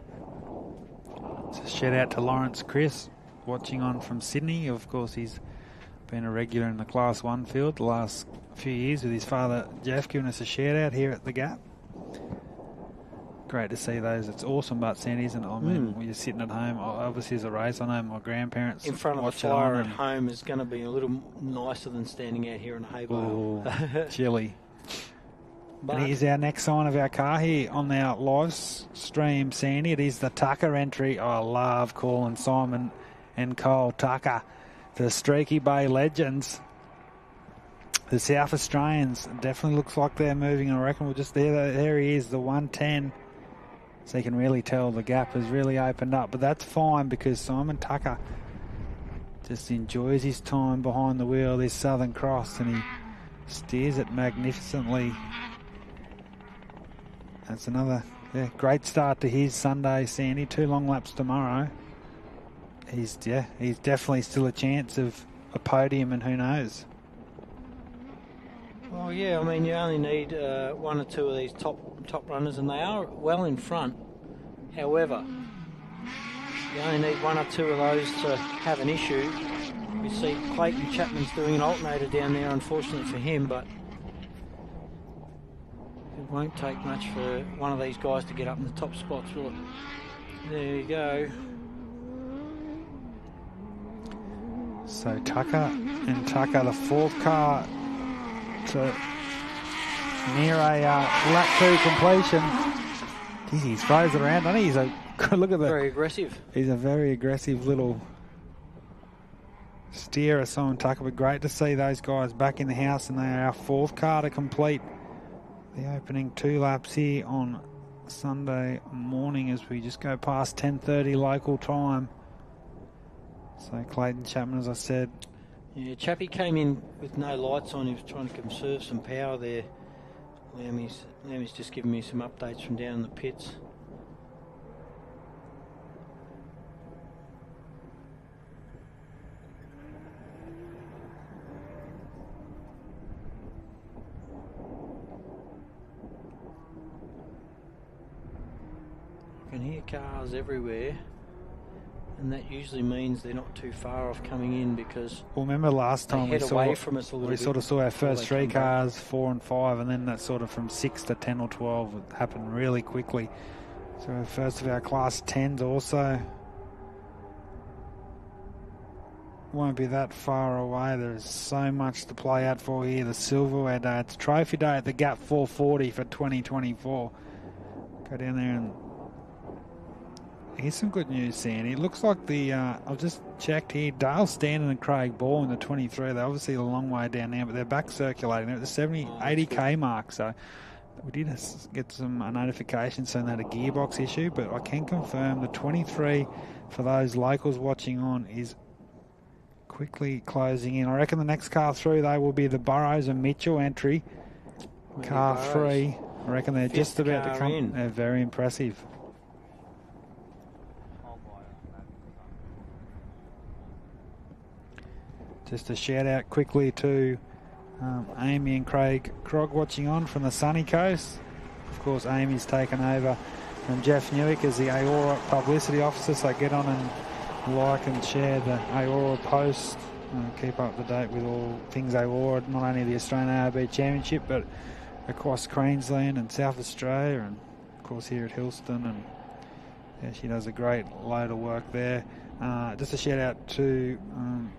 So shout out to Lawrence Chris, watching on from Sydney. Of course, he's been a regular in the Class 1 field the last few years with his father Jeff giving us a shout out here at the Gap. Great to see those. It's awesome, but Sandy, isn't it? I mean, when you're sitting at home, obviously as a race, I know my grandparents in front of the watch fire at home is going to be a little nicer than standing out here in a hay bale. Chilly. But and here's our next sign of our car here on our live stream, Sandy. It is the Tucker entry. I love calling Simon and Cole Tucker, the Streaky Bay legends. The South Australians definitely looks like they're moving. I reckon we'll just there he is, the 110. So you can really tell the gap has really opened up. But that's fine because Simon Tucker just enjoys his time behind the wheel of this Southern Cross, and he steers it magnificently. That's another great start to his Sunday, Sandy. 2 long laps tomorrow. He's definitely still a chance of a podium, and who knows. Well, yeah, I mean, you only need one or two of these top runners, and they are well in front. However, you only need one or two of those to have an issue. We see Clayton Chapman's doing an alternator down there, unfortunately for him, but it won't take much for one of these guys to get up in the top spots, will it? There you go. So Tucker, the fourth car to near a lap 2 completion. Jeez, he's throws it around, doesn't he? Look at that. Very aggressive. He's a very aggressive little steerer, Simon Tucker. But great to see those guys back in the house, and they are our 4th car to complete the opening 2 laps here on Sunday morning as we just go past 10:30 local time. So Clayton Chapman, as I said. Yeah, Chappie came in with no lights on. He was trying to conserve some power there. Lammy's just giving me some updates from down in the pits. I can hear cars everywhere, and that usually means they're not too far off coming in, because well, remember last time we from us a little bit. Sort of saw our first 3 cars, 4 and 5, and then that sort of from 6 to 10 or 12 would happen really quickly. So our first of our class 10s also won't be that far away. There's so much to play out for here. The silverware day, it's trophy day at the Gap 440 for 2024. Go down there and here's some good news, Sandy. It looks like the, I've just checked here, Dale Stanton and Craig Ball in the 23, they're obviously a long way down now, but they're back circulating. They're at the 80k mark, so we did get some notifications saying they had a gearbox issue, but I can confirm the 23, for those locals watching on, is quickly closing in. I reckon the next car through, they will be the Burrows and Mitchell entry. Car 3. I reckon they're just about to come in. They're very impressive. Just a shout out quickly to Amy and Craig Krog watching on from the sunny coast. Of course, Amy's taken over from Jeff Newick as the AORRA publicity officer, so get on and like and share the AORRA post. Keep up to date with all things AORRA, not only the Australian ARB Championship, but across Queensland and South Australia, and of course here at Hillston. And yeah, she does a great load of work there. Just a shout out to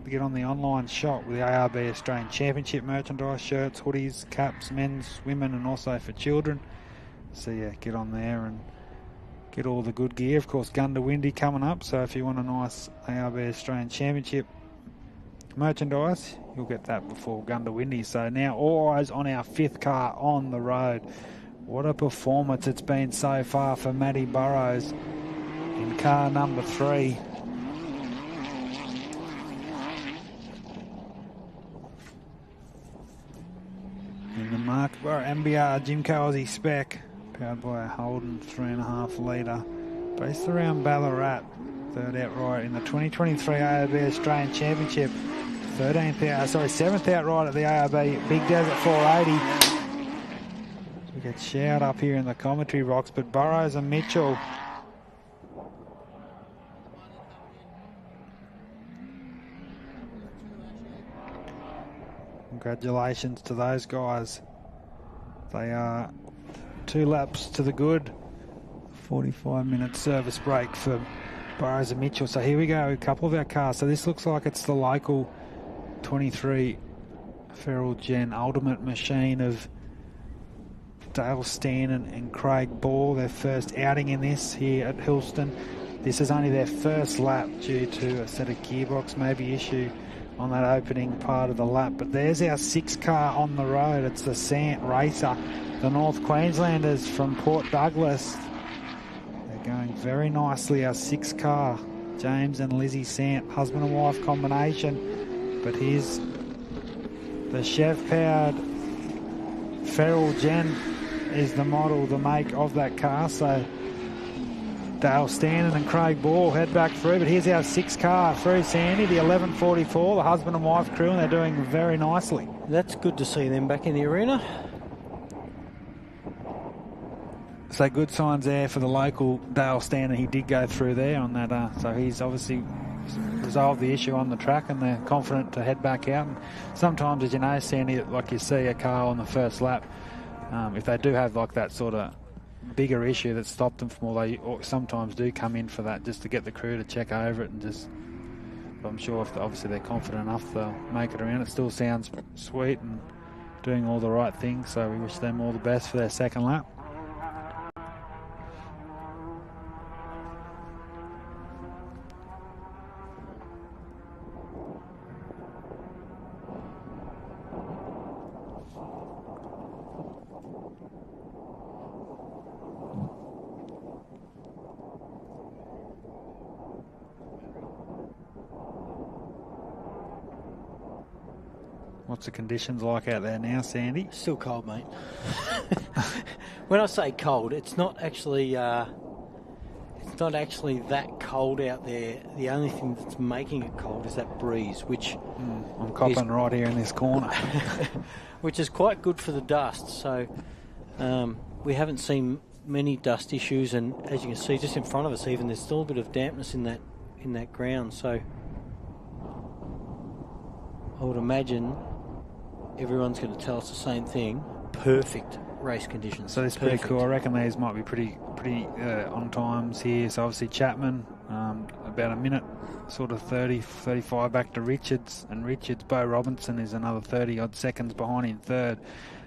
get on the online shop with the ARB Australian Championship merchandise, shirts, hoodies, caps, men's, women, and also for children. So yeah, get on there and get all the good gear. Of course, Gundawindi coming up, so if you want a nice ARB Australian Championship merchandise, you'll get that before Gundawindi. So now all eyes on our 5th car on the road. What a performance it's been so far for Matty Burrows in car number 3. In the Mark MBR Jimco Aussie spec, powered by a Holden 3.5 litre, based around Ballarat, 3rd outright in the 2023 ARB Australian Championship, 7th outright at the ARB Big Desert 480. We get shout up here in the commentary box, but Burrows and Mitchell congratulations to those guys. They are 2 laps to the good. 45-minute service break for Burrows and Mitchell. So here we go, a couple of our cars. So this looks like it's the local 23 Feral Gen Ultimate Machine of Dale Stanton and Craig Ball. Their first outing in this here at Hillston. This is only their first lap due to a set of gearbox maybe issue on that opening part of the lap. But there's our 6th car on the road. It's the Sant Racer, the North Queenslanders from Port Douglas. They're going very nicely, our 6th car. James and Lizzie Sant, husband and wife combination. But here's the Chev-powered Feral Gen is the model, the make of that car. So Dale Stanton and Craig Ball head back through, but here's our 6th car through, Sandy, the 1144, the husband and wife crew, and they're doing very nicely. That's good to see them back in the arena. So good signs there for the local Dale Stanton. He did go through there on that, so he's obviously resolved the issue on the track, and they're confident to head back out. And sometimes, as you know, Sandy, like you see a car on the first lap, if they do have like that sort of bigger issue that stopped them from all, they sometimes do come in for that just to get the crew to check over it, and just, but I'm sure if obviously they're confident enough they'll make it around. It still sounds sweet and doing all the right things, so we wish them all the best for their second lap. What's the conditions like out there now, Sandy? Still cold, mate. When I say cold, it's not actually that cold out there. The only thing that's making it cold is that breeze, which I'm copping right here in this corner. which is quite good for the dust. So we haven't seen many dust issues, and as you can see just in front of us even, there's still a bit of dampness in that ground. So I would imagine everyone's going to tell us the same thing. Perfect race conditions. So it's pretty cool. I reckon these might be pretty on times here. So obviously Chapman, about a minute, sort of 30, 35 back to Richards. And Richards, Bo Robinson is another 30-odd seconds behind in third.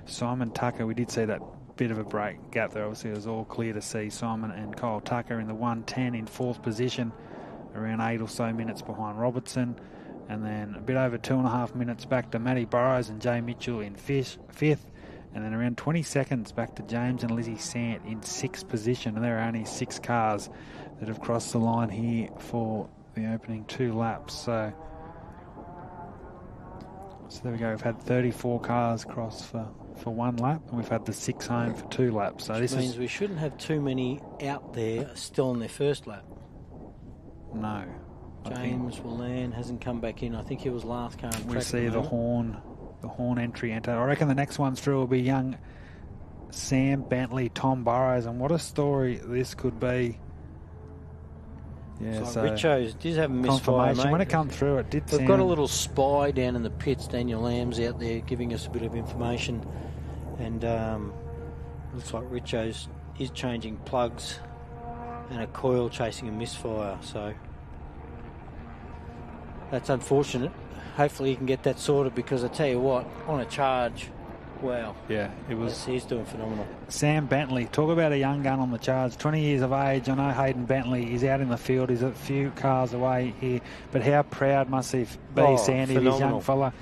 Simon Tucker, we did see that bit of a break gap there. Obviously it was all clear to see Simon and Kyle Tucker in the 110 in fourth position, around 8 or so minutes behind Robertson. And then a bit over 2.5 minutes back to Matty Burrows and Jay Mitchell in fifth. And then around 20 seconds back to James and Lizzie Sant in sixth position. And there are only 6 cars that have crossed the line here for the opening 2 laps. So there we go. We've had 34 cars cross for 1 lap, and we've had the 6 home for 2 laps. So this means we shouldn't have too many out there still on their first lap. No. James Willan hasn't come back in. I think he was last car. We see the horn entry enter. I reckon the next one's through will be young Sam Bentley, Tom Burrows, and what a story this could be. Yeah, so Richo's did have a misfire, mate. When it come through, it did. We've got a little spy down in the pits. Daniel Lamb's out there giving us a bit of information, and looks like Richo's is changing plugs and a coil chasing a misfire. So that's unfortunate. Hopefully he can get that sorted, because I tell you what, on a charge, wow. Yeah, it was. He's doing phenomenal. Sam Bentley, talk about a young gun on the charge, 20 years of age. I know Hayden Bentley is out in the field. He's a few cars away here, but how proud must he be, Sandy, of this young fella?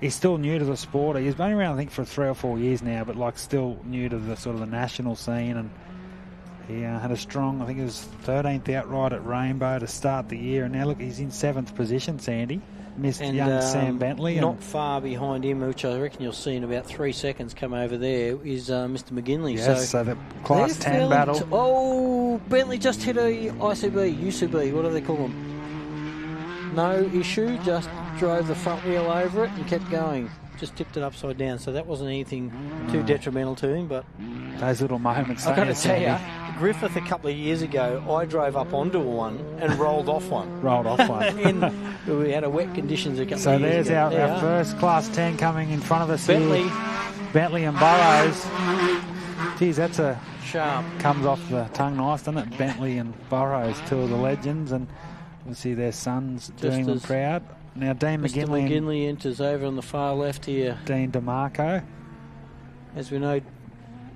He's still new to the sport. He's been around, I think, for 3 or 4 years now, but like still new to the sort of the national scene. And he had a strong, I think it was 13th outright at Rainbow to start the year, and now look, he's in 7th position, Sandy. Missed young Sam Bentley. Not far behind him, which I reckon you'll see in about 3 seconds come over there, is Mr. McGinley. Yes, so the Class 10 battle. Bentley just hit a UCB, what do they call them? No issue, just drove the front wheel over it and kept going. Just tipped it upside down, so that wasn't anything too detrimental to him. But those little moments. I've got to tell you, Griffith a couple of years ago, I drove up onto one and rolled off one. We had a wet conditions a couple of years ago. So there's our first Class 10 coming in front of us. Bentley and Burrows. Geez, that's a sharp. Comes off the tongue nice, doesn't it? Bentley and Burrows, 2 of the legends, and we'll see their sons doing them proud. Now Dean McGinley enters over on the far left here. Dean DeMarco. As we know,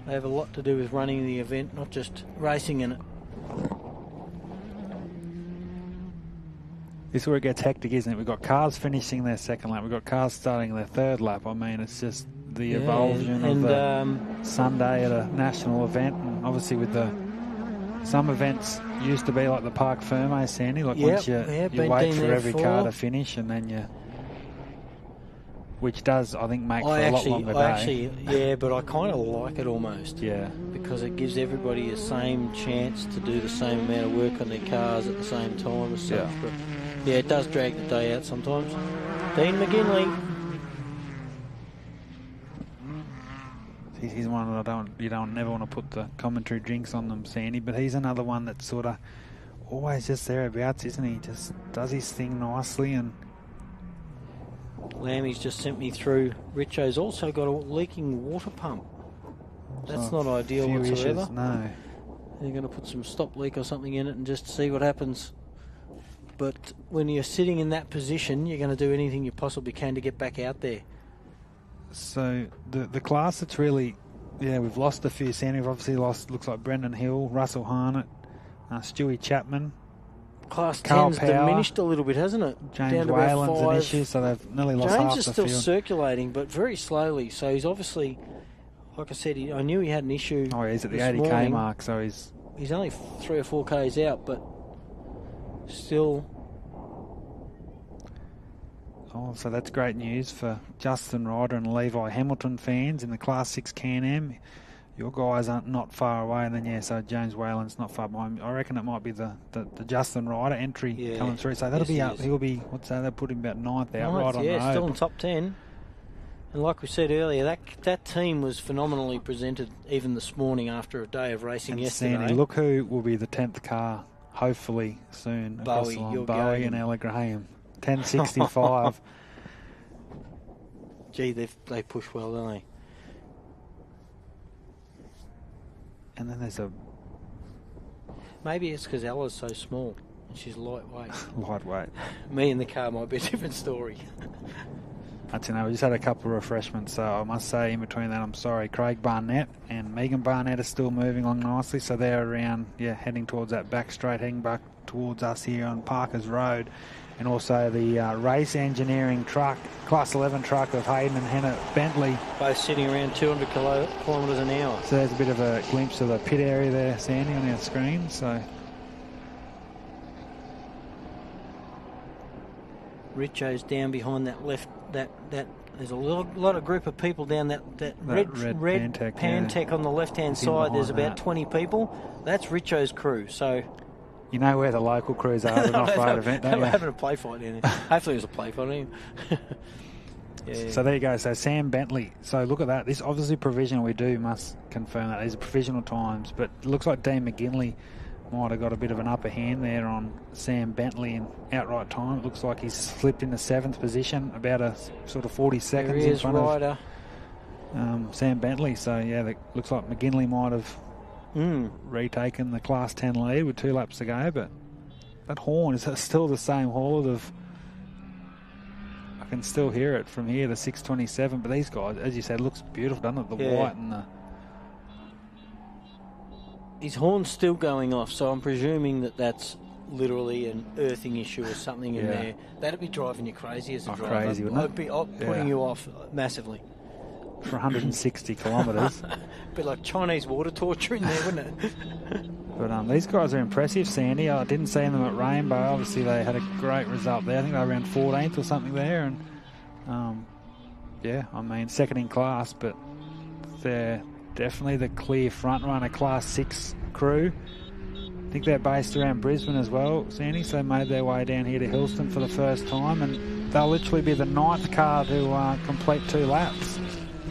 they have a lot to do with running the event, not just racing in it. This is where it gets hectic, isn't it? We've got cars finishing their second lap. We've got cars starting their third lap. I mean, it's just the evolution of the Sunday at a national event. And obviously with some events used to be like the Parc Ferme, Sandy. Like once you wait for every car to finish, and then which does, I think, make for a lot longer day. But I kind of like it almost. Yeah. Because it gives everybody the same chance to do the same amount of work on their cars at the same time as such. But it does drag the day out sometimes. Dean McGinley. He's one that you don't never want to put the commentary drinks on them, Sandy, but he's another one that's sort of always just thereabouts, isn't he? Just does his thing nicely. And Lammy's just sent me through. Richo's also got a leaking water pump. That's not ideal whatsoever. Issues, no. They're going to put some stop leak or something in it and just see what happens. But when you're sitting in that position, you're going to do anything you possibly can to get back out there. So the class that's really, we've lost a few. Sandy, we've obviously lost, looks like Brendan Hill, Russell Harnett, Stewie Chapman. Class 10's diminished a little bit, hasn't it? James Whalen's an issue, so they've nearly lost half the field. James is still circulating, but very slowly. So he's obviously, like I said, I knew he had an issue. Oh, he's at the 80k mark, so he's only 3 or 4 k's out, but still. Oh, so that's great news for Justin Ryder and Levi Hamilton fans in the Class 6 Can-Am. Your guys aren't not far away, and then, yeah, so James Whalen's not far behind. I reckon it might be the Justin Ryder entry coming through. So that'll be up. He'll be, what's that, they'll put him about 9th out right on the road. Still in top 10. And like we said earlier, that team was phenomenally presented even this morning after a day of racing yesterday. Sandy, look who will be the 10th car, hopefully soon. Bowie and Ella Graham. 10.65. Gee, they push well, don't they? And then there's a... Maybe it's because Ella's so small and she's lightweight. Lightweight. Me in the car might be a different story. We just had a couple of refreshments, so I must say in between that, I'm sorry, Craig Barnett and Megan Barnett are still moving along nicely, so they're around, heading towards that back straight, heading back towards us here on Parkers Road. And also the race engineering truck, Class 11 truck of Hayden and Hannah Bentley. Both sitting around 200 kilometres an hour. So there's a bit of a glimpse of the pit area there, Sandy, on our screen. So Richo's down behind that left, that there's a lot of group of people down that red Pantech on the left-hand side. There's about 20 people. That's Richo's crew, so... You know where the local crews are at an off-road event, don't you? They're having a play fight in there. Hopefully it was a play fight. Yeah. So there you go. So Sam Bentley. So look at that. This obviously provisional. We must confirm that these are provisional times, but it looks like Dean McGinley might have got a bit of an upper hand there on Sam Bentley in outright time. It looks like he's slipped into 7th position, about a sort of 40 seconds in front of Sam Bentley. So yeah, it looks like McGinley might have retaken the Class 10 lead with 2 laps to go, but that horn is still the same horn I can still hear it from here, the 627, but these guys, as you said, looks beautiful, doesn't it? The white and the... His horn's still going off, so I'm presuming that's literally an earthing issue or something in there. That'd be driving you crazy as a driver. Crazy, wouldn't it? It'd be putting you off massively. For 160 kilometres. A bit like Chinese water torture in there, wouldn't it? But these guys are impressive, Sandy. I didn't see them at Rainbow. Obviously, they had a great result there. I think they were around 14th or something there. And second in class, but they're definitely the clear front runner Class 6 crew. I think they're based around Brisbane as well, Sandy, so they made their way down here to Hillston for the first time, and they'll literally be the 9th car to complete 2 laps.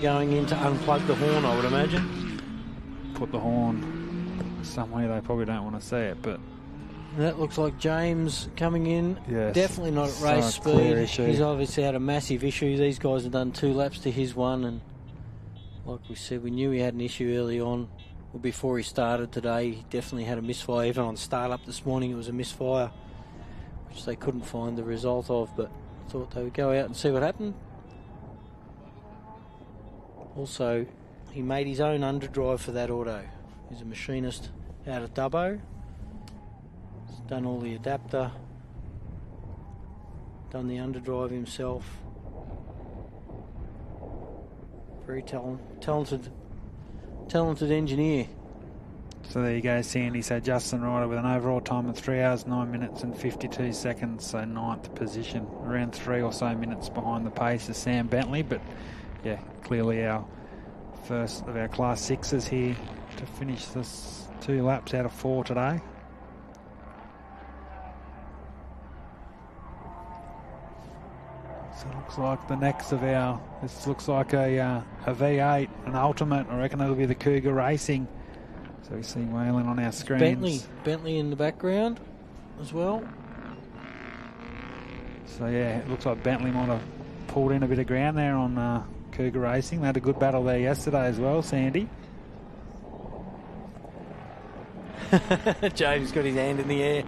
Going in to unplug the horn, I would imagine. Put the horn somewhere they probably don't want to see it, but... That looks like James coming in. Yes, definitely not at race speed. He's obviously had a massive issue. These guys have done 2 laps to his one, and like we said, we knew he had an issue early on. Well, before he started today, he definitely had a misfire. Even on start-up this morning, it was a misfire, which they couldn't find the result of, but thought they would go out and see what happened. Also, he made his own underdrive for that auto. He's a machinist out of Dubbo. He's done all the adapter, done the underdrive himself. Very talented engineer. So there you go, Sandy. So Justin Ryder with an overall time of 3 hours, 9 minutes and 52 seconds. So 9th position, around 3 or so minutes behind the pace of Sam Bentley. But yeah, clearly our first of our Class 6s here to finish this 2 laps out of 4 today. So it looks like the next of our, this looks like a V8, an Ultimate. I reckon it'll be the Cougar Racing. So we see Whalen on our screens. Bentley in the background as well. So yeah, it looks like Bentley might have pulled in a bit of ground there on Cougar Racing. They had a good battle there yesterday as well, Sandy. James got his hand in the air.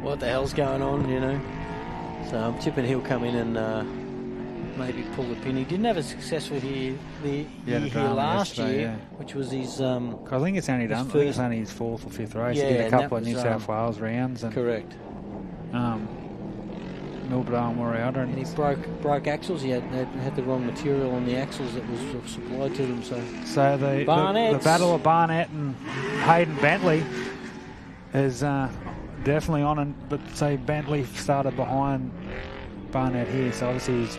What the hell's going on, you know? So I'm tipping he'll come in and maybe pull the pin. He didn't have a successful year last year, which was his... I think it's only done. I think it's only his 4th or 5th race. He did a couple of New South Wales rounds. And, correct. Milbro and Warrior. And he broke axles. He had the wrong material on the axles that was supplied to them. So the battle of Barnett and Hayden Bentley is definitely on. But say Bentley started behind Barnett here, so obviously he's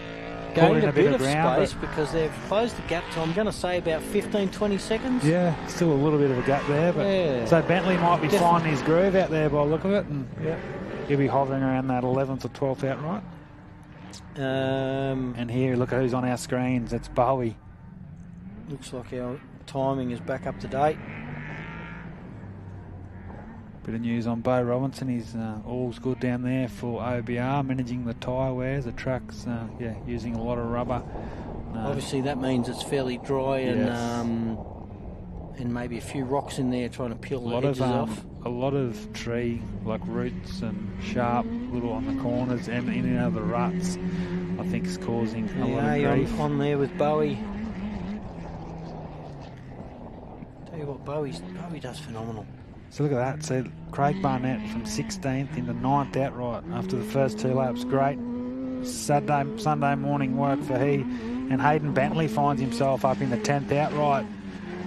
gained in a bit of ground, space because they've closed the gap to, I'm going to say, about 15, 20 seconds. Yeah, still a little bit of a gap there. But so Bentley might be finding his groove out there by the look of it. And he'll be hovering around that 11th or 12th outright. And here, look at who's on our screens. It's Bowie. Looks like our timing is back up to date. Bit of news on Bo Robinson. He's all's good down there for OBR, managing the tyre wears. The track's using a lot of rubber. Obviously, that means it's fairly dry and maybe a few rocks in there trying to peel the edges off. A lot of tree, like roots and sharp little on the corners and in and out of the ruts, I think is causing a lot of grief. On there with Bowie. Tell you what, Bowie does phenomenal. So look at that. So Craig Barnett from 16th into 9th outright after the first 2 laps. Great Sunday morning work for he. And Hayden Bentley finds himself up in the 10th outright.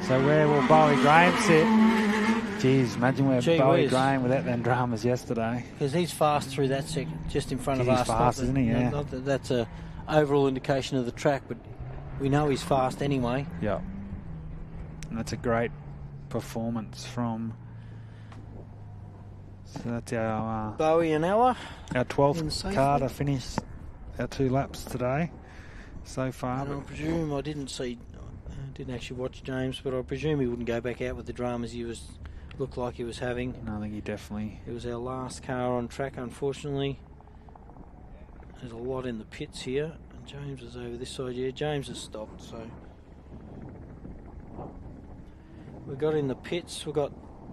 So where will Bowie Graham sit? Jeez, imagine where Bowie Graham without them dramas yesterday. Because he's fast through that second, just in front of us. He's fast, isn't he? Yeah. Not that that's a overall indication of the track, but we know he's fast anyway. Yeah. And that's a great performance from... So that's our... Bowie and Ella. Our 12th car to finish our 2 laps today so far. And I presume I didn't actually watch James, but I presume he wouldn't go back out with the dramas looked like he was having. No, I think he definitely... It was our last car on track, unfortunately. There's a lot in the pits here. And James is over this side. Yeah, James has stopped, so... We got in the pits.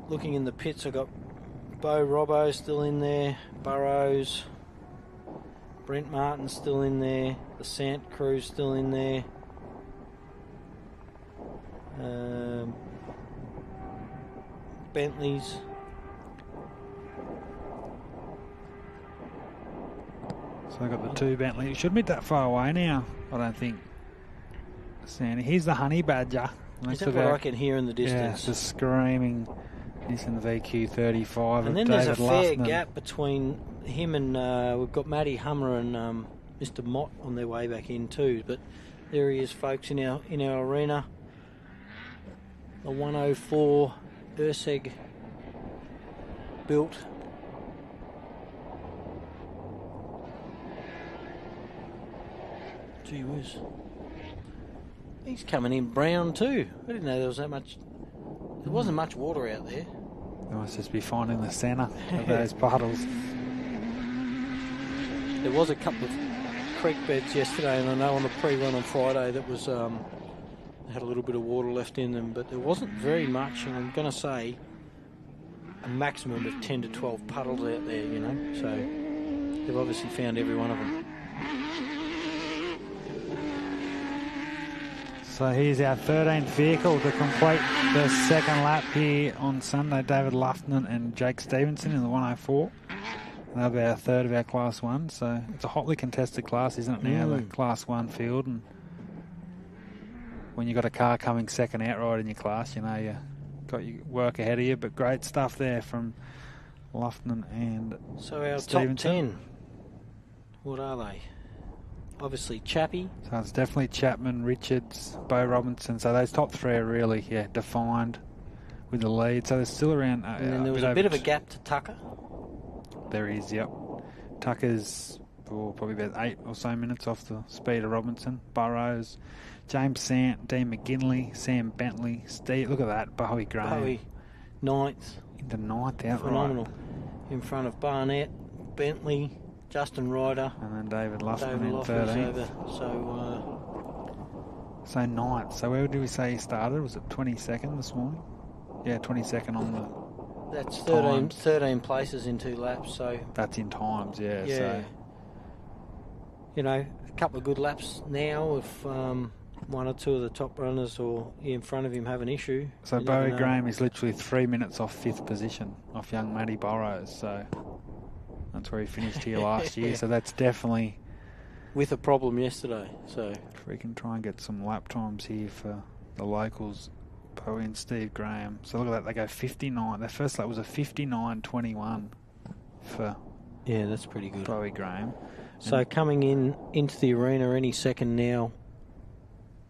Looking in the pits, I got Bo Robbo still in there, Burrows, Brent Martin still in there, the Sant crew still in there. Bentleys. So I got the 2 Bentley. It shouldn't be that far away now, I don't think. Sandy. Here's the Honey Badger. Is that what I can hear in the distance? Yeah, just screaming. He's in the VQ35. And then there's a fair gap between him and we've got Matty Hummer and Mr. Mott on their way back in too. But there he is, folks, in our arena. The 104 Urseg built. Gee whiz. He's coming in brown too. I didn't know there was that much. There wasn't much water out there. They must just be finding the centre of those puddles. There was a couple of creek beds yesterday, and I know on the pre-run on Friday that was had a little bit of water left in them, but there wasn't very much. And I'm going to say a maximum of 10 to 12 puddles out there, you know. So they've obviously found every one of them. So here's our 13th vehicle to complete the second lap here on Sunday. David Lufton and Jake Stevenson in the 104. They'll be our third of our Class 1. So it's a hotly contested class, isn't it now, the Class 1 field. And when you've got a car coming second outright in your class, you know you got your work ahead of you. But great stuff there from Lufton and So our Stevenson. top 10, what are they? Obviously Chappie. So it's definitely Chapman, Richards, Bo Robinson. So those top 3 are really defined with the lead. So there's still around... and then there was a bit of a gap to Tucker. There is, yep. Tucker's probably about 8 or so minutes off the speed of Robinson. Burrows, James Sant, Dean McGinley, Sam Bentley, Steve... Look at that, Bowie Graham. Bowie, 9th. Into 9th outright. Phenomenal. In front of Barnett, Bentley... Justin Ryder. And then David Lufton in 13th. So 9th. So where did we say he started? Was it 22nd this morning? Yeah, 22nd on the... That's 13 places in 2 laps, so... That's in times, yeah. So. You know, a couple of good laps now if one or two of the top runners or in front of him have an issue. So Bowie Graham is literally 3 minutes off 5th position, off young Matty Burrows, so... That's where he finished here last year, so that's definitely... With a problem yesterday, so... If we can try and get some lap times here for the locals, Bowie and Steve Graham. So look at that, they go 59. Their first lap was a 59.21 for... Yeah, that's pretty good. Bowie Graham. So coming into the arena any second now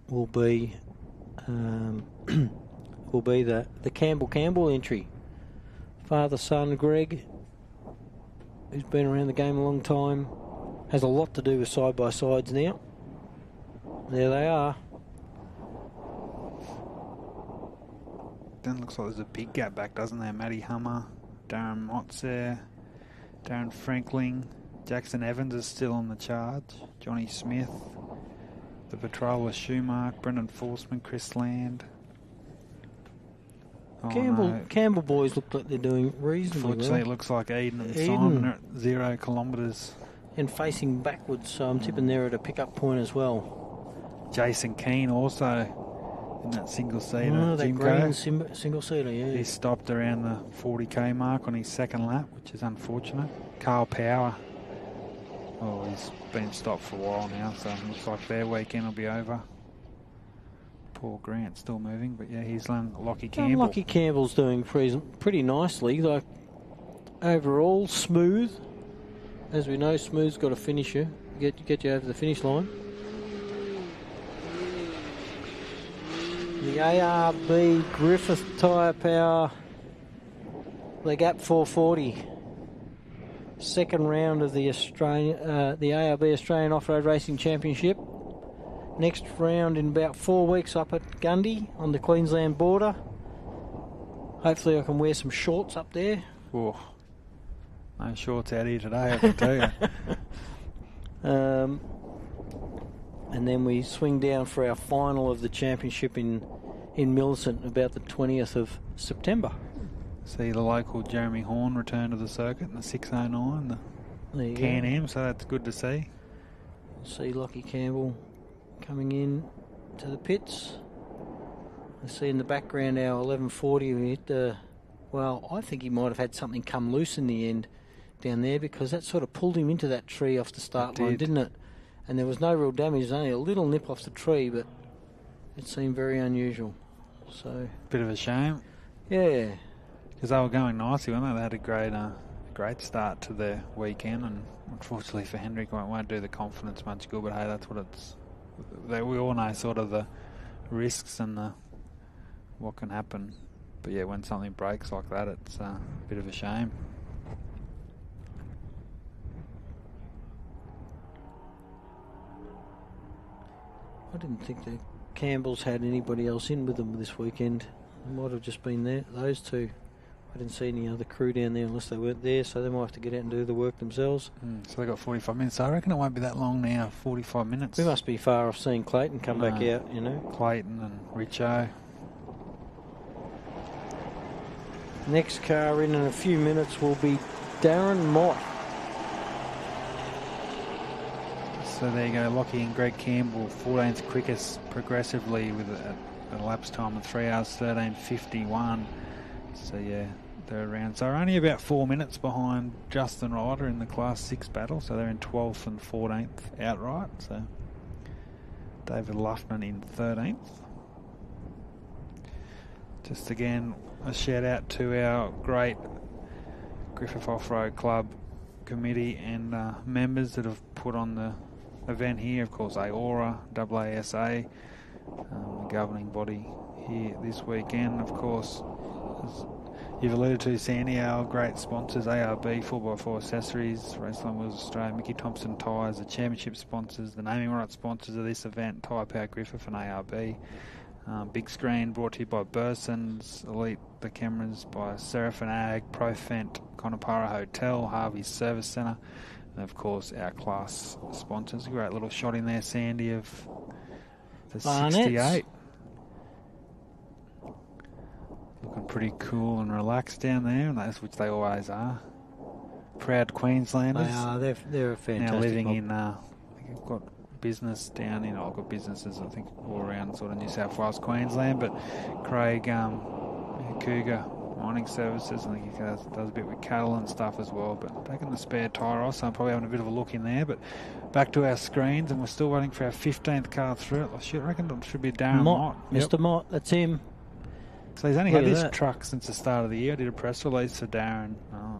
will be the Campbell entry. Father, son, Greg, who's been around the game a long time, has a lot to do with side-by-sides now. There they are. Then looks like there's a big gap back, doesn't there? Matty Hummer, Darren Mott's there, Darren Frankling, Jackson Evans is still on the charge, Johnny Smith, the patroller Schumark, Brendan Forsman, Chris Land. Campbell boys look like they're doing reasonably well. Unfortunately, it looks like Eden and Simon are at 0 kilometres. And facing backwards, so I'm tipping they're at a pickup point as well. Jason Keane also in that single-seater. Oh, that green single-seater, yeah. He stopped around the 40k mark on his second lap, which is unfortunate. Carl Power. Oh, he's been stopped for a while now, so it looks like their weekend will be over. Paul Grant still moving, but yeah, he's Lockie Campbell. Lockie Campbell's doing pretty nicely. Like, overall, smooth. As we know, smooth's got a finisher. Get you over the finish line. The ARB Griffith Tyre Power, the Gap 440. Second round of the ARB Australian Off-Road Racing Championship. Next round in about 4 weeks up at Gundy on the Queensland border. Hopefully I can wear some shorts up there. Oh, no shorts out here today, I can tell you. And then we swing down for our final of the championship in Millicent about the 20th of September. See the local Jeremy Horn return to the circuit in the 609, the Can-Am, so that's good to see. See Lockie Campbell coming in to the pits. I see in the background our 1140. We hit well, I think he might have had something come loose in the end down there, because that sort of pulled him into that tree off the start line, didn't it? And there was no real damage, only a little nip off the tree, but it seemed very unusual. So bit of a shame. Yeah. Because they were going nicely, weren't they? They had a great start to their weekend, and unfortunately for Hendrick, it won't do the confidence much good, but hey, that's what it's... We all know sort of the risks and what can happen. But yeah, when something breaks like that, it's a bit of a shame. I didn't think the Campbells had anybody else in with them this weekend. It might have just been those two. I didn't see any other crew down there unless they weren't there, so they might have to get out and do the work themselves. So they got 45 minutes. So I reckon it won't be that long now, 45 minutes. We must be far off seeing Clayton come back out, you know. Clayton and Richo. Next car in a few minutes will be Darren Mott. So there you go, Lockie and Greg Campbell, 14th quickest progressively with a lapse time of 3 hours 13:51. So yeah, they're around. So only about 4 minutes behind Justin Ryder in the Class 6 battle. So they're in 12th and 14th outright. So David Luffman in 13th. Just again, a shout out to our great Griffith Off-Road Club committee and members that have put on the event here. Of course, AORRA, AASA, the governing body here this weekend. Of course, as you've alluded to, Sandy, our great sponsors, ARB 4x4 Accessories, Raceline Wheels Australia, Mickey Thompson Tyres, the championship sponsors, the naming rights sponsors of this event, Tyrepower Griffith and ARB. Big screen brought to you by Burson's, Elite the cameras by Seraphin Ag, Profent, Conopara Hotel, Harvey's Service Centre, and of course our class sponsors. A great little shot in there, Sandy, of the 68. Looking pretty cool and relaxed down there, and that's which they always are. Proud Queenslanders. They are. They're a fantastic. Now living in, I think I've got business down in, I've got businesses I think all around sort of New South Wales, Queensland, but Craig Cougar Mining Services, I think he does a bit with cattle and stuff as well, but taking the spare tyre off, so I'm probably having a bit of a look in there. But back to our screens, and we're still waiting for our 15th car through it. I reckon it should be Darren Mott. Mr. Mott, that's him. So he's only had Look at this that. truck since the start of the year. I did a press release for Darren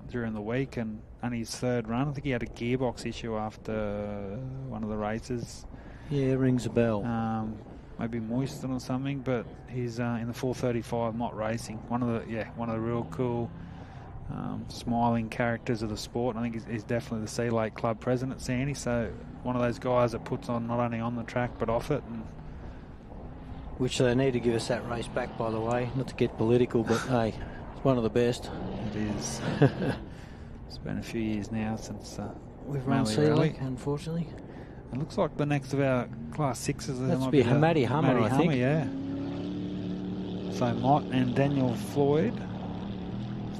during the week, and only his third run. I think he had a gearbox issue after one of the races. Yeah, rings a bell. Maybe Moiston or something, but he's in the 435 Mott Racing. One of the real cool smiling characters of the sport. I think he's definitely the Sea Lake Club president, Sandy. So one of those guys that puts on not only on the track but off it. And which they need to give us that race back, by the way. Not to get political, but hey, it's one of the best. it is. It's been a few years now since we've run Sea Lake, unfortunately. It looks like the next of our Class 6s. That's be Matty Hummer, I think. Yeah. So Mott and Daniel Floyd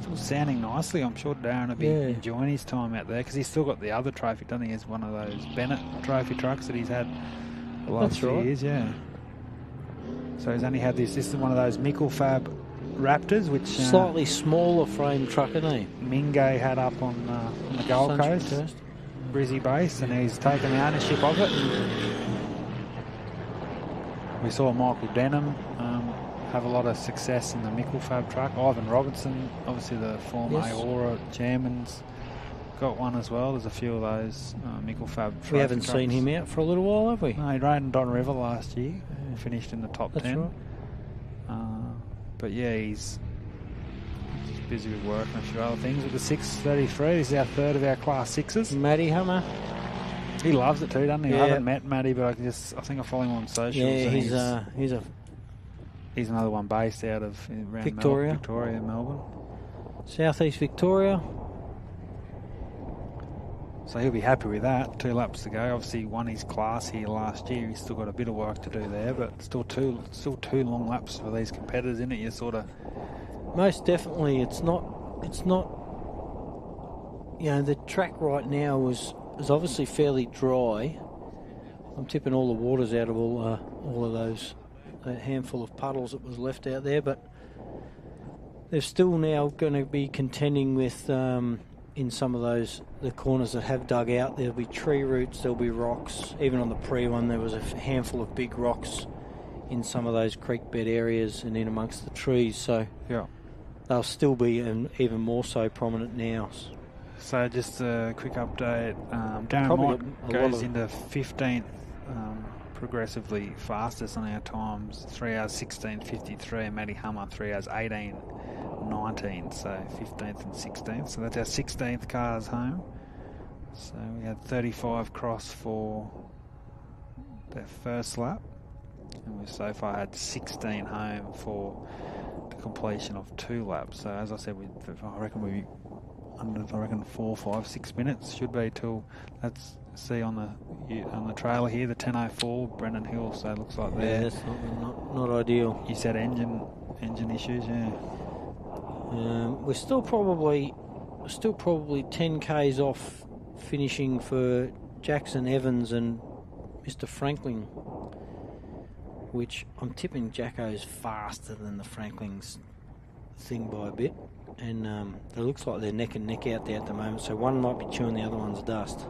still sounding nicely. I'm sure Darren will be enjoying his time out there because he's still got the other trophy, doesn't he? He has one of those Bennett trophy trucks that he's had the last few years, yeah. So he's only had this. This is one of those Mickelfab Raptors, which slightly smaller frame truck, isn't he? Mingay had up on the Gold Coast, Brizzy base, and he's taken the ownership of it. We saw Michael Denham have a lot of success in the Mickelfab truck. Ivan Robertson, obviously the former AORRA chairman's got one as well. There's a few of those Mickelfab trucks. We haven't seen him out for a little while, have we? No, he rode in Don River last year. Finished in the top 10. Right. But yeah, he's busy with work and a few other things. With the 633, this is our third of our Class 6s. Matty Hummer. He loves it too, doesn't he? Yeah. I haven't met Matty, but I think I follow him on socials. Yeah, he's another one based out of around Victoria. Victoria, Melbourne. Southeast Victoria. So he'll be happy with that. 2 laps to go. Obviously, he won his class here last year. He's still got a bit of work to do there, but still two long laps for these competitors, isn't it? You sort of most definitely. It's not. You know, the track right now is obviously fairly dry. I'm tipping all the waters out of all of those, a handful of puddles that was left out there, but they're still now going to be contending with. In some of the corners that have dug out, there'll be tree roots, there'll be rocks. Even on the pre-one, there was a handful of big rocks in some of those creek bed areas and in amongst the trees. So they'll still be even more so prominent now. So just a quick update. Darren Mott goes into 15th, progressively fastest on our times. 3 hours 16:53, and Matty Hummer 3 hours 18:19, so 15th and 16th. So that's our 16th cars home. So we had 35 cross for their first lap, and we've so far had 16 home for the completion of 2 laps. So as I said, I reckon we'll be under 4, 5, 6 minutes should be till. Let's see on the trailer here the 10:04 Brendan Hill. So it looks like there. That's not ideal. You said engine issues, yeah. We're still probably 10 k's off finishing for Jackson Evans and Mr. Franklin, which I'm tipping Jacko's faster than the Franklin's thing by a bit, and it looks like they're neck and neck out there at the moment, so one might be chewing the other one's dust.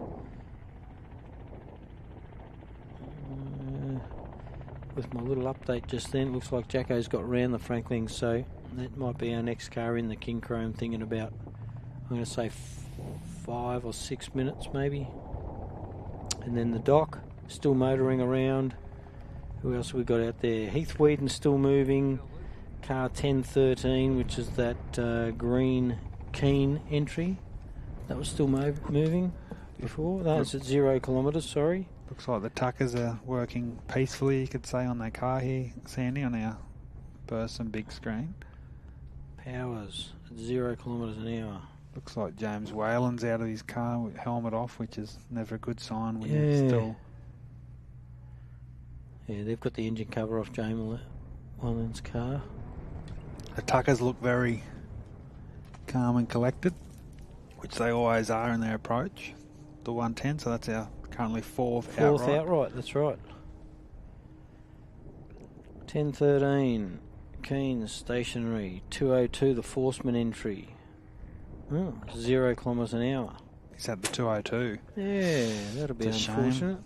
With my little update just then, it looks like Jacko's got round the Franklin, so that might be our next car in the King Chrome thing in about, I'm going to say 5 or 6 minutes maybe. And then the Doc, still motoring around. Who else have we got out there? Heath Whedon's still moving. Car 1013, which is that green Keen entry. That was still moving before. That was at 0 kilometres, sorry. Looks like the Tuckers are working peacefully, you could say, on their car here, Sandy, on our Burson big screen. Powers at 0 kilometres an hour. Looks like James Whalen's out of his car with helmet off, which is never a good sign when you're still... Yeah, they've got the engine cover off James Whalen's car. The Tuckers look very calm and collected, which they always are in their approach. The 110, so that's our currently fourth outright. That's right. 1013, Keynes stationary. 202, the Forceman entry. 0 kilometres an hour. He's at the 202. Yeah, that'll be unfortunate. Shame.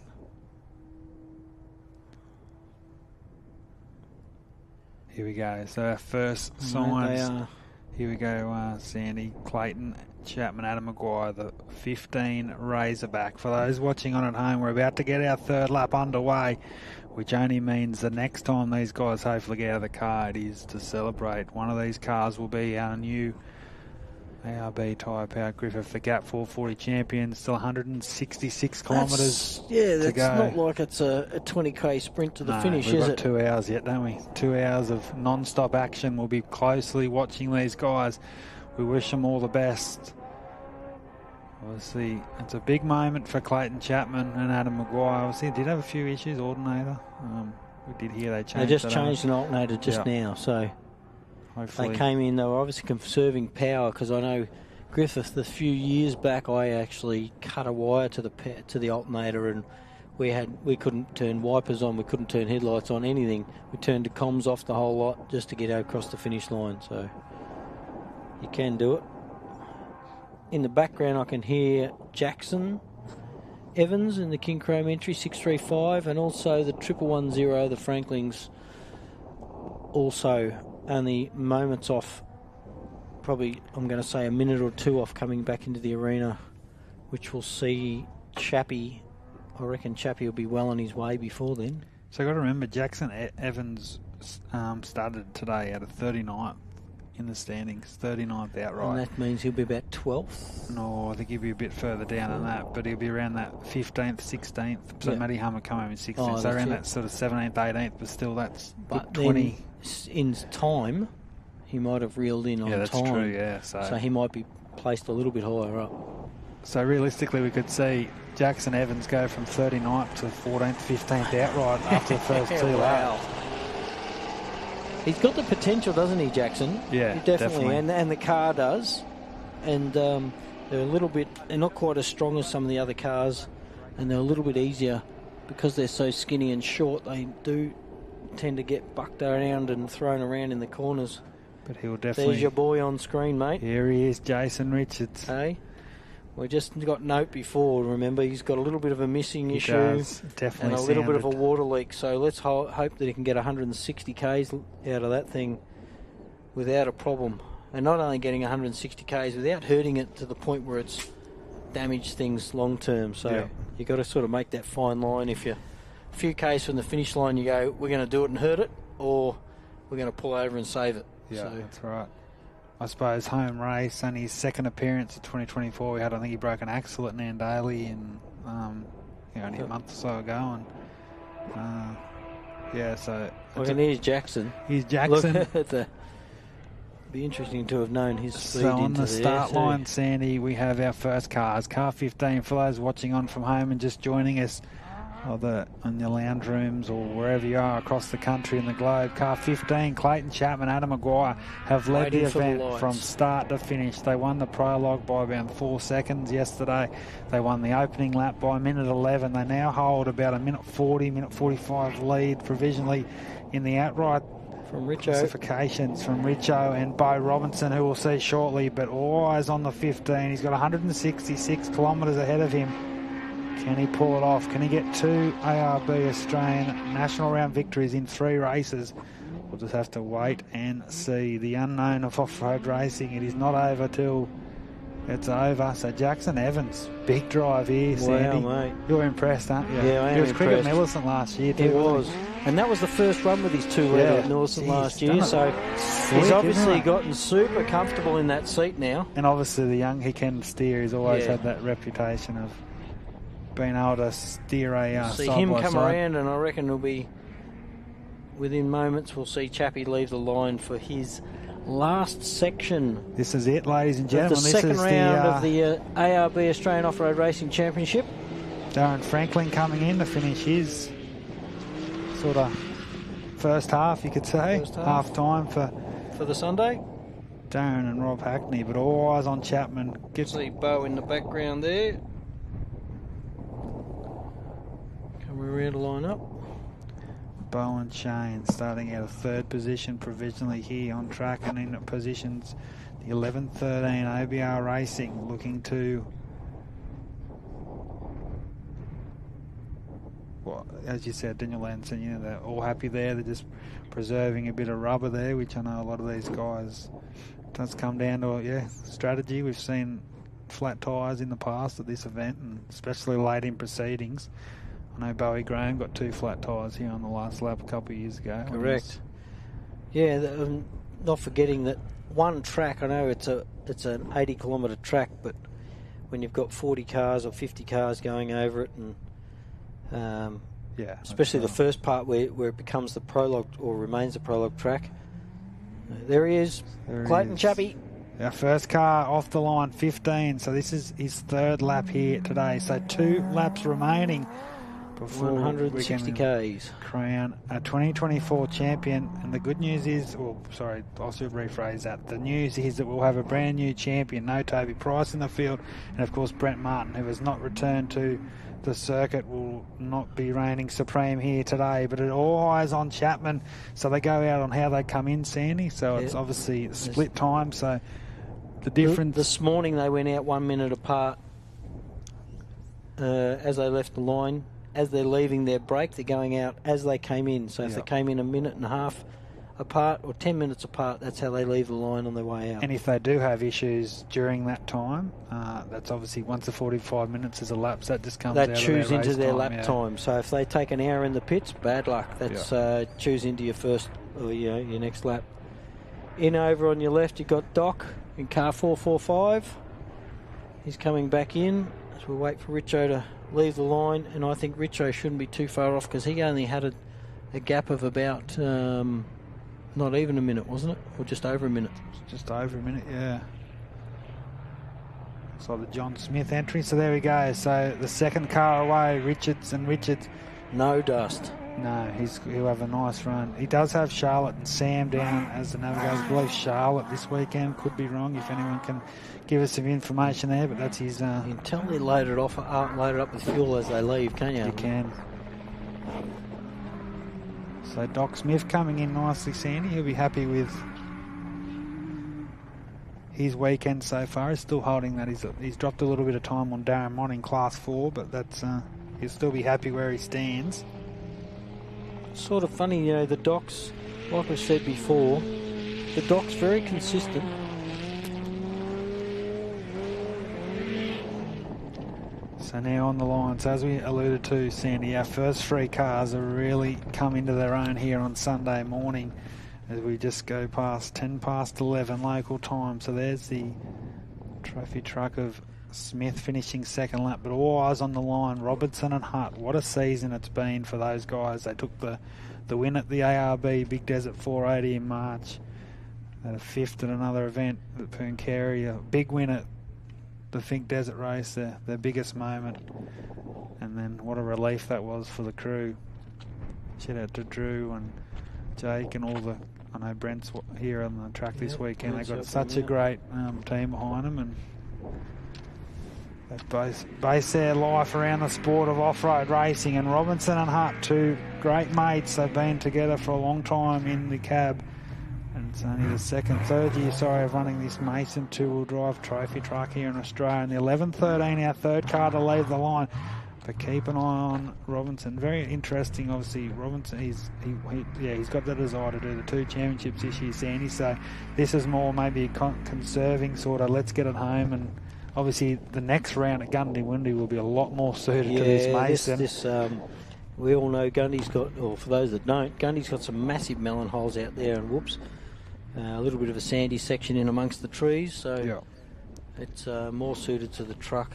Here we go. So our first signs. Here we go, Sandy, Clayton, Chapman, Adam Maguire, the 15 Razorback. For those watching on at home, we're about to get our third lap underway, which only means the next time these guys hopefully get out of the car, it is to celebrate. One of these cars will be our new ARB Tyrepower Griffith, the Gap 440 champion. Still 166 kilometres to go. That's not like it's a 20k sprint to the finish, is it? We've got 2 hours yet, don't we? 2 hours of non-stop action. We'll be closely watching these guys. We wish them all the best. Obviously, it's a big moment for Clayton Chapman and Adam Maguire. Obviously, did have a few issues, alternator. We did hear they changed. They just changed an alternator just now, so hopefully they came in. They were obviously conserving power, because I know Griffith, a few years back, I actually cut a wire to the alternator, and we couldn't turn wipers on, we couldn't turn headlights on, anything. We turned the comms off, the whole lot, just to get across the finish line. So you can do it. In the background, I can hear Jackson Evans in the King Chrome entry 635, and also the 1110, the Franklins, also only moments off, probably I'm going to say a minute or two off coming back into the arena, which will see Chappie. I reckon Chappie will be well on his way before then. So you've got to remember, Jackson Evans started today out of 39th in the standings, 39th outright. And that means he'll be about 12th? No, I think he'll be a bit further down than that, but he'll be around that 15th, 16th. So Matty Hummer come home in 16th, so around that sort of 17th, 18th, but still that's 20. In time, he might have reeled in on time. Yeah, that's true, yeah. So he might be placed a little bit higher up. So realistically, we could see Jackson Evans go from 39th to 14th, 15th outright after the first two laps. He's got the potential, doesn't he, Jackson? Yeah, he definitely. And the car does. And they're not quite as strong as some of the other cars, and they're a little bit easier because they're so skinny and short. They do tend to get bucked around and thrown around in the corners. But he'll definitely... There's your boy on screen, mate. Here he is, Jason Richards. Hey, we just got note before. Remember, he's got a little bit of a missing issue. Does. Definitely. And a little bit of a water leak. So let's hope that he can get 160 Ks out of that thing without a problem. And not only getting 160 Ks, without hurting it to the point where it's damaged things long term. So you've got to sort of make that fine line. If you're a few Ks from the finish line, you go, we're going to do it and hurt it, or we're going to pull over and save it. Yeah, so that's right. I suppose home race, only his second appearance of 2024. I think he broke an axle at Nandaly in only a month or so ago, and so. Well, and here's Jackson. He's Jackson. Look, be interesting to have known his speed. So on the start line, Sandy, we have our first cars. Car 15 for those watching on from home and just joining us, in the lounge rooms or wherever you are across the country and the globe. Car 15, Clayton Chapman, Adam Maguire have led the event from start to finish. They won the prologue by about 4 seconds yesterday. They won the opening lap by a minute 11. They now hold about a minute 40, minute 45 lead provisionally in the outright from Richo. Classifications from Richo and Bo Robinson, who we'll see shortly. But all eyes on the 15. He's got 166 kilometres ahead of him. Can he pull it off? Can he get 2 ARB Australian National Round victories in 3 races? We'll just have to wait and see. The unknown of off-road racing. It is not over till it's over. So Jackson Evans, big drive here, Sandy. Wow, mate. You're impressed, aren't you? Yeah, I am He was quick at impressed. Millicent last year too. It was. And that was the first run with his 2-litre at Millicent last year. So he's obviously gotten super comfortable in that seat now. And obviously the young, he can steer. He's always had that reputation of being able to steer a see side him by come side. around, and I reckon it'll be within moments. We'll see Chappie leave the line for his last section. This is it, ladies and gentlemen. The second round of the ARB Australian Off-Road Racing Championship. Darren Franklin coming in to finish his sort of first half, you could say. Half time for the Sunday. Darren and Rob Hackney, but all eyes on Chapman. See Bo in the background there. Coming around to line up. Bo and Shane starting out of 3rd position provisionally here on track, and in positions the 11-13 OBR Racing looking to well, as you said, Daniel Lanson, you know, they're all happy there. They're just preserving a bit of rubber there, which I know a lot of these guys, does come down to, strategy. We've seen flat tyres in the past at this event, and especially late in proceedings. I know Bowie Graham got 2 flat tyres here on the last lap a couple of years ago. Correct. Yeah, not forgetting that one track, I know it's an 80-kilometre track, but when you've got 40 cars or 50 cars going over it, and especially the first part where it becomes the prologue or remains the prologue track. There he is, Clayton Chappie. Our first car off the line, 15. So this is his 3rd lap here today. So 2 laps remaining before 160 Ks. Crown a 2024 champion. And the good news is, I should rephrase that. The news is that we'll have a brand new champion. No Toby Price in the field, and of course Brent Martin, who has not returned to the circuit, will not be reigning supreme here today. But it all eyes on Chapman, so they go out on how they come in, Sandy. So it's obviously split time. So the difference this morning, they went out 1 minute apart as they left the line. As they're leaving their break, they're going out as they came in. So if they came in a minute and a half apart or 10 minutes apart, that's how they leave the line on their way out. And if they do have issues during that time, that's obviously once the 45 minutes is elapsed, that just comes out of their race time. They choose into their lap time. So if they take an hour in the pits, bad luck. That's choose into your first or your next lap. In over on your left, you've got Doc in car 445. He's coming back in as we wait for Richo to leave the line, and I think Richo shouldn't be too far off because he only had a gap of about not even a minute, wasn't it? Or just over a minute? Just over a minute, yeah. So the John Smith entry. So there we go. So the second car away, Richards. No dust. No, he'll have a nice run. He does have Charlotte and Sam down as the navigators. I believe Charlotte this weekend. Could be wrong. If anyone can give us some information there, but that's his. You can tell they loaded up with fuel as they leave, can't you? You can. So Doc Smith coming in nicely, Sandy. He'll be happy with his weekend so far. He's still holding that. He's dropped a little bit of time on Darren Mott in Class 4, but that's he'll still be happy where he stands. Sort of funny, the Doc's, like we said before, the Doc's very consistent. So now on the line, so as we alluded to, Sandy, our first 3 cars have really come into their own here on Sunday morning as we just go past 10 past 11 local time. So there's the trophy truck of Smith finishing second lap, but all eyes on the line. Robertson and Hutt, what a season it's been for those guys. They took the win at the ARB Big Desert 480 in March. They had a 5th at another event at Pooncarie, a big win at the Think Desert race, their biggest moment. And then what a relief that was for the crew. Shout out to Drew and Jake and all I know Brent's here on the track this weekend. They've got such a great team behind them, and they've based their life around the sport of off-road racing. And Robinson and Hart, 2 great mates. They've been together for a long time in the cab. And it's only the third year, of running this Mason 2-wheel drive trophy truck here in Australia. And the 11-13, our 3rd car to leave the line. But keep an eye on Robinson. Very interesting, obviously. Robinson, he's got the desire to do the 2 championships this year, Sandy. So this is more maybe conserving sort of, let's get it home. And obviously the next round at Gundy-Windy will be a lot more suited to this Mason. We all know Gundy's got, or for those that don't, Gundy's got some massive melon holes out there, and a little bit of a sandy section in amongst the trees, so it's more suited to the truck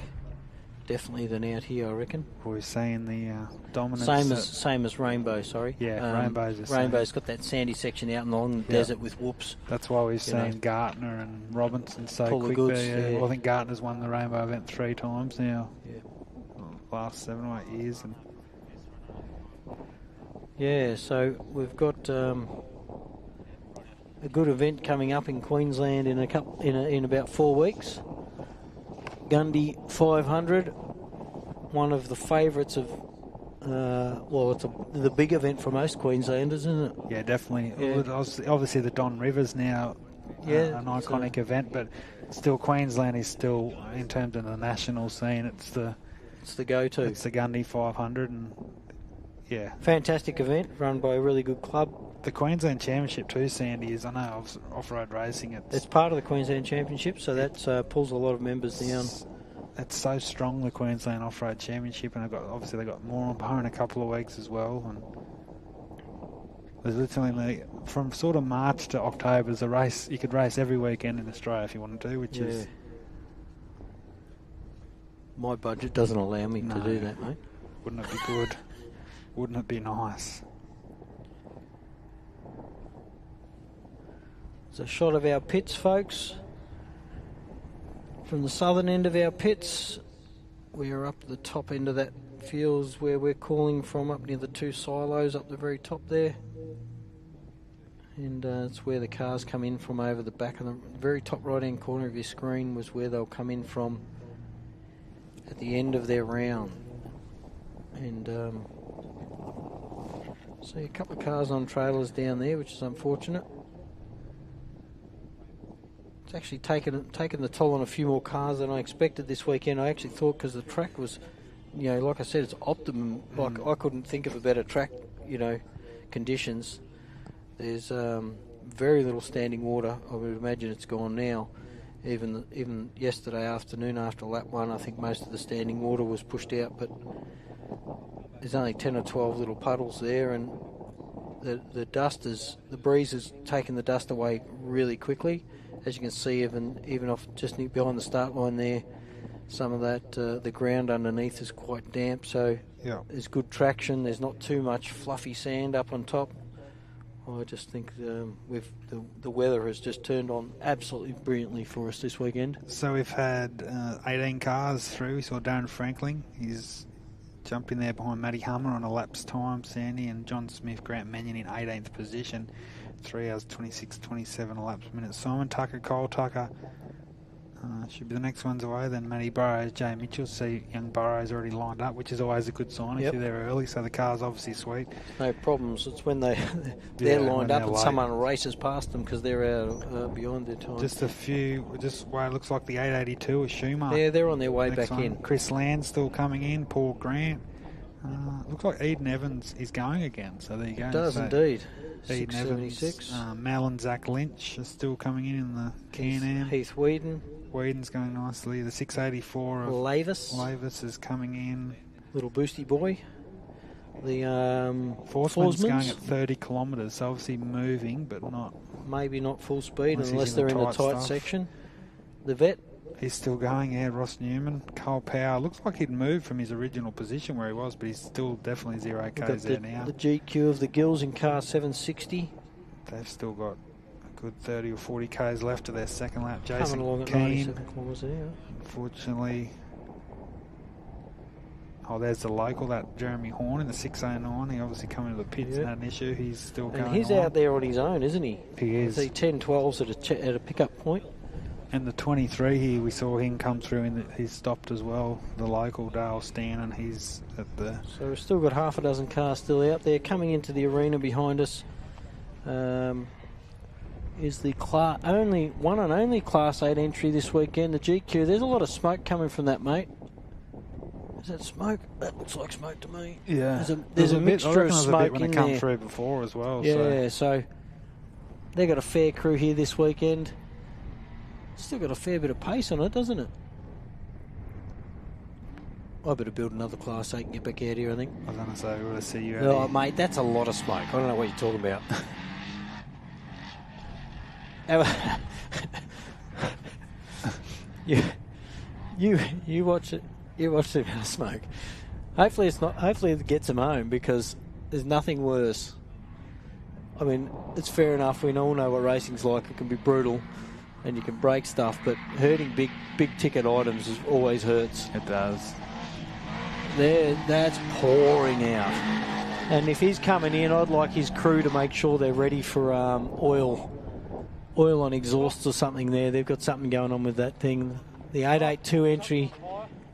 definitely than out here, I reckon. We're seeing the dominance. Same as Rainbow, sorry. Yeah, Rainbow's got that sandy section out along the desert with whoops. That's why we've seen Gartner and Robinson so quick there. Well, I think Gartner's won the Rainbow event 3 times now. Yeah. Last 7 or 8 years. And so we've got a good event coming up in Queensland in about 4 weeks. Gundy 500, one of the favourites of, it's the big event for most Queenslanders, isn't it? Yeah, definitely. Yeah. Obviously the Don Rivers now, an iconic event, but still Queensland is still, in terms of the national scene, it's the go-to. It's the Gundy 500, and Yeah. Fantastic event run by a really good club. The Queensland Championship too, Sandy, is, I know, off-road racing. It's part of the Queensland Championship, so that pulls a lot of members down. It's so strong, the Queensland Off-Road Championship, and obviously they got more on behind a couple of weeks as well. And there's literally, from sort of March to October, there's a race. You could race every weekend in Australia if you wanted to, which is... My budget doesn't allow me to do that, mate. Wouldn't it be good? Wouldn't it be nice? It's a shot of our pits, folks. From the southern end of our pits, we're up the top end of that fields where we're calling from, up near the two silos up the very top there. And it's where the cars come in from over the back of the very top right-hand corner of your screen was where they'll come in from at the end of their round. And see a couple of cars on trailers down there, which is unfortunate. It's actually taken the toll on a few more cars than I expected this weekend. I actually thought, because the track was, like I said, it's optimum. Like I couldn't think of a better track, conditions. There's very little standing water. I would imagine it's gone now. Even yesterday afternoon after lap 1, I think most of the standing water was pushed out, but there's only 10 or 12 little puddles there, and the breeze has taken the dust away really quickly. As you can see, even off just behind the start line there, some of that, the ground underneath is quite damp, so there's good traction. There's not too much fluffy sand up on top. I just think the weather has just turned on absolutely brilliantly for us this weekend. So we've had 18 cars through. We saw Darren Franklin. He's jumped in there behind Matty Hummer on a lap's time, Sandy, and John Smith, Grant Mannion in 18th position. 3 hours 26.27 a lap per minute. Simon Tucker, Cole Tucker should be the next ones away. Then Matty Burrows, Jay Mitchell. See young Burrows already lined up, which is always a good sign if you're there early. So the car's obviously sweet. No problems. It's when they're lined up and someone races past them because they're out beyond their time. Just a few. Just where it looks like the 882 is Schumacher. Yeah, they're on their way back in. Chris Land still coming in. Paul Grant. Looks like Eden Evans is going again. So there you go. It does indeed. 676. Mal and Zach Lynch are still coming in the Can-Am. Heath Whedon. Whedon's going nicely. The 684 of Lavis is coming in. Little boosty boy. The Forsman's going at 30 kilometres, so obviously moving, but not. Maybe not full speed unless they're in the tight section. The vet. He's still going, Ross Newman. Cole Power. Looks like he'd moved from his original position where he was, but he's still definitely 0 Ks there now. The GQ of the Gills in car 760. They've still got a good 30 or 40 Ks left of their second lap. Jason coming along at Keane, 97 kilometres an hour. Unfortunately. Oh, there's the local, that Jeremy Horn in the 609. He obviously coming to the pits and had an issue. He's still going on. He's out there on his own, isn't he? He is. I see 10-12s at a pickup point. And the 23 here, we saw him come through he's stopped as well. The local, Dale Stannon, he's at the... So we've still got half a dozen cars still out there. Coming into the arena behind us is the one and only Class 8 entry this weekend, the GQ. There's a lot of smoke coming from that, mate. Is that smoke? That looks like smoke to me. Yeah. There's a mixture of smoke when in they come there. Through before as well. Yeah, so they've got a fair crew here this weekend. Still got a fair bit of pace on it, doesn't it? I better build another Class 8 and get back out here, I think. I was going to say, we're going to see you out here. Mate, that's a lot of smoke. I don't know what you're talking about. You watch it. You watch the amount of smoke. Hopefully it's not. Hopefully it gets them home, because there's nothing worse. I mean, it's fair enough. We all know what racing's like. It can be brutal, and you can break stuff, but hurting big ticket items always hurts. It does. That's pouring out. And if he's coming in, I'd like his crew to make sure they're ready for oil on exhausts or something there. They've got something going on with that thing. The 882 entry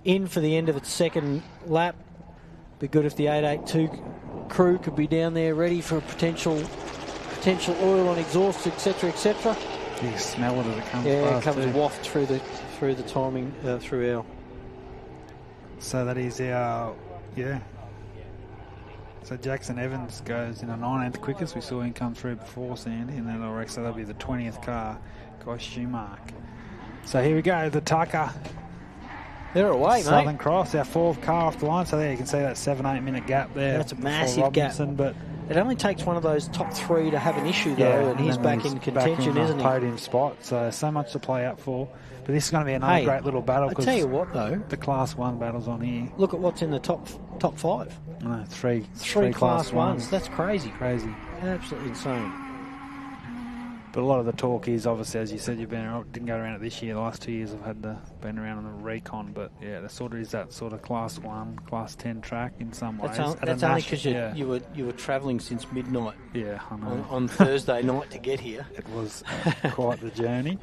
in for the end of its second lap. Be good if the 882 crew could be down there ready for potential oil on exhausts, etc., etc. You smell it as it comes past. Yeah, it comes waft through the timing through our. So that is our So Jackson Evans goes in a 19th quickest. We saw him come through before Sandy, and then so that'll be the 20th car, Guy Schumacher. So here we go, the Tucker. They're away, Southern mate. Cross, our fourth car off the line. So there you can see that 7-8 minute gap there. That's a massive gap. But it only takes one of those top three to have an issue, though, and he's back in contention, isn't he? Podium spot. So much to play up for. But this is going to be another great little battle. I tell you what, though, the Class 1 battle's on here. Look at what's in the top five. No, three Class 1s. That's crazy. Crazy. Absolutely insane. But a lot of the talk is, obviously, as you said, didn't go around it this year. The last 2 years I've been around on the recon. But yeah, that sort of is that sort of Class 1, Class 10 track in some ways. That's only because you were travelling since midnight. Yeah, I know. On Thursday night to get here. It was quite the journey.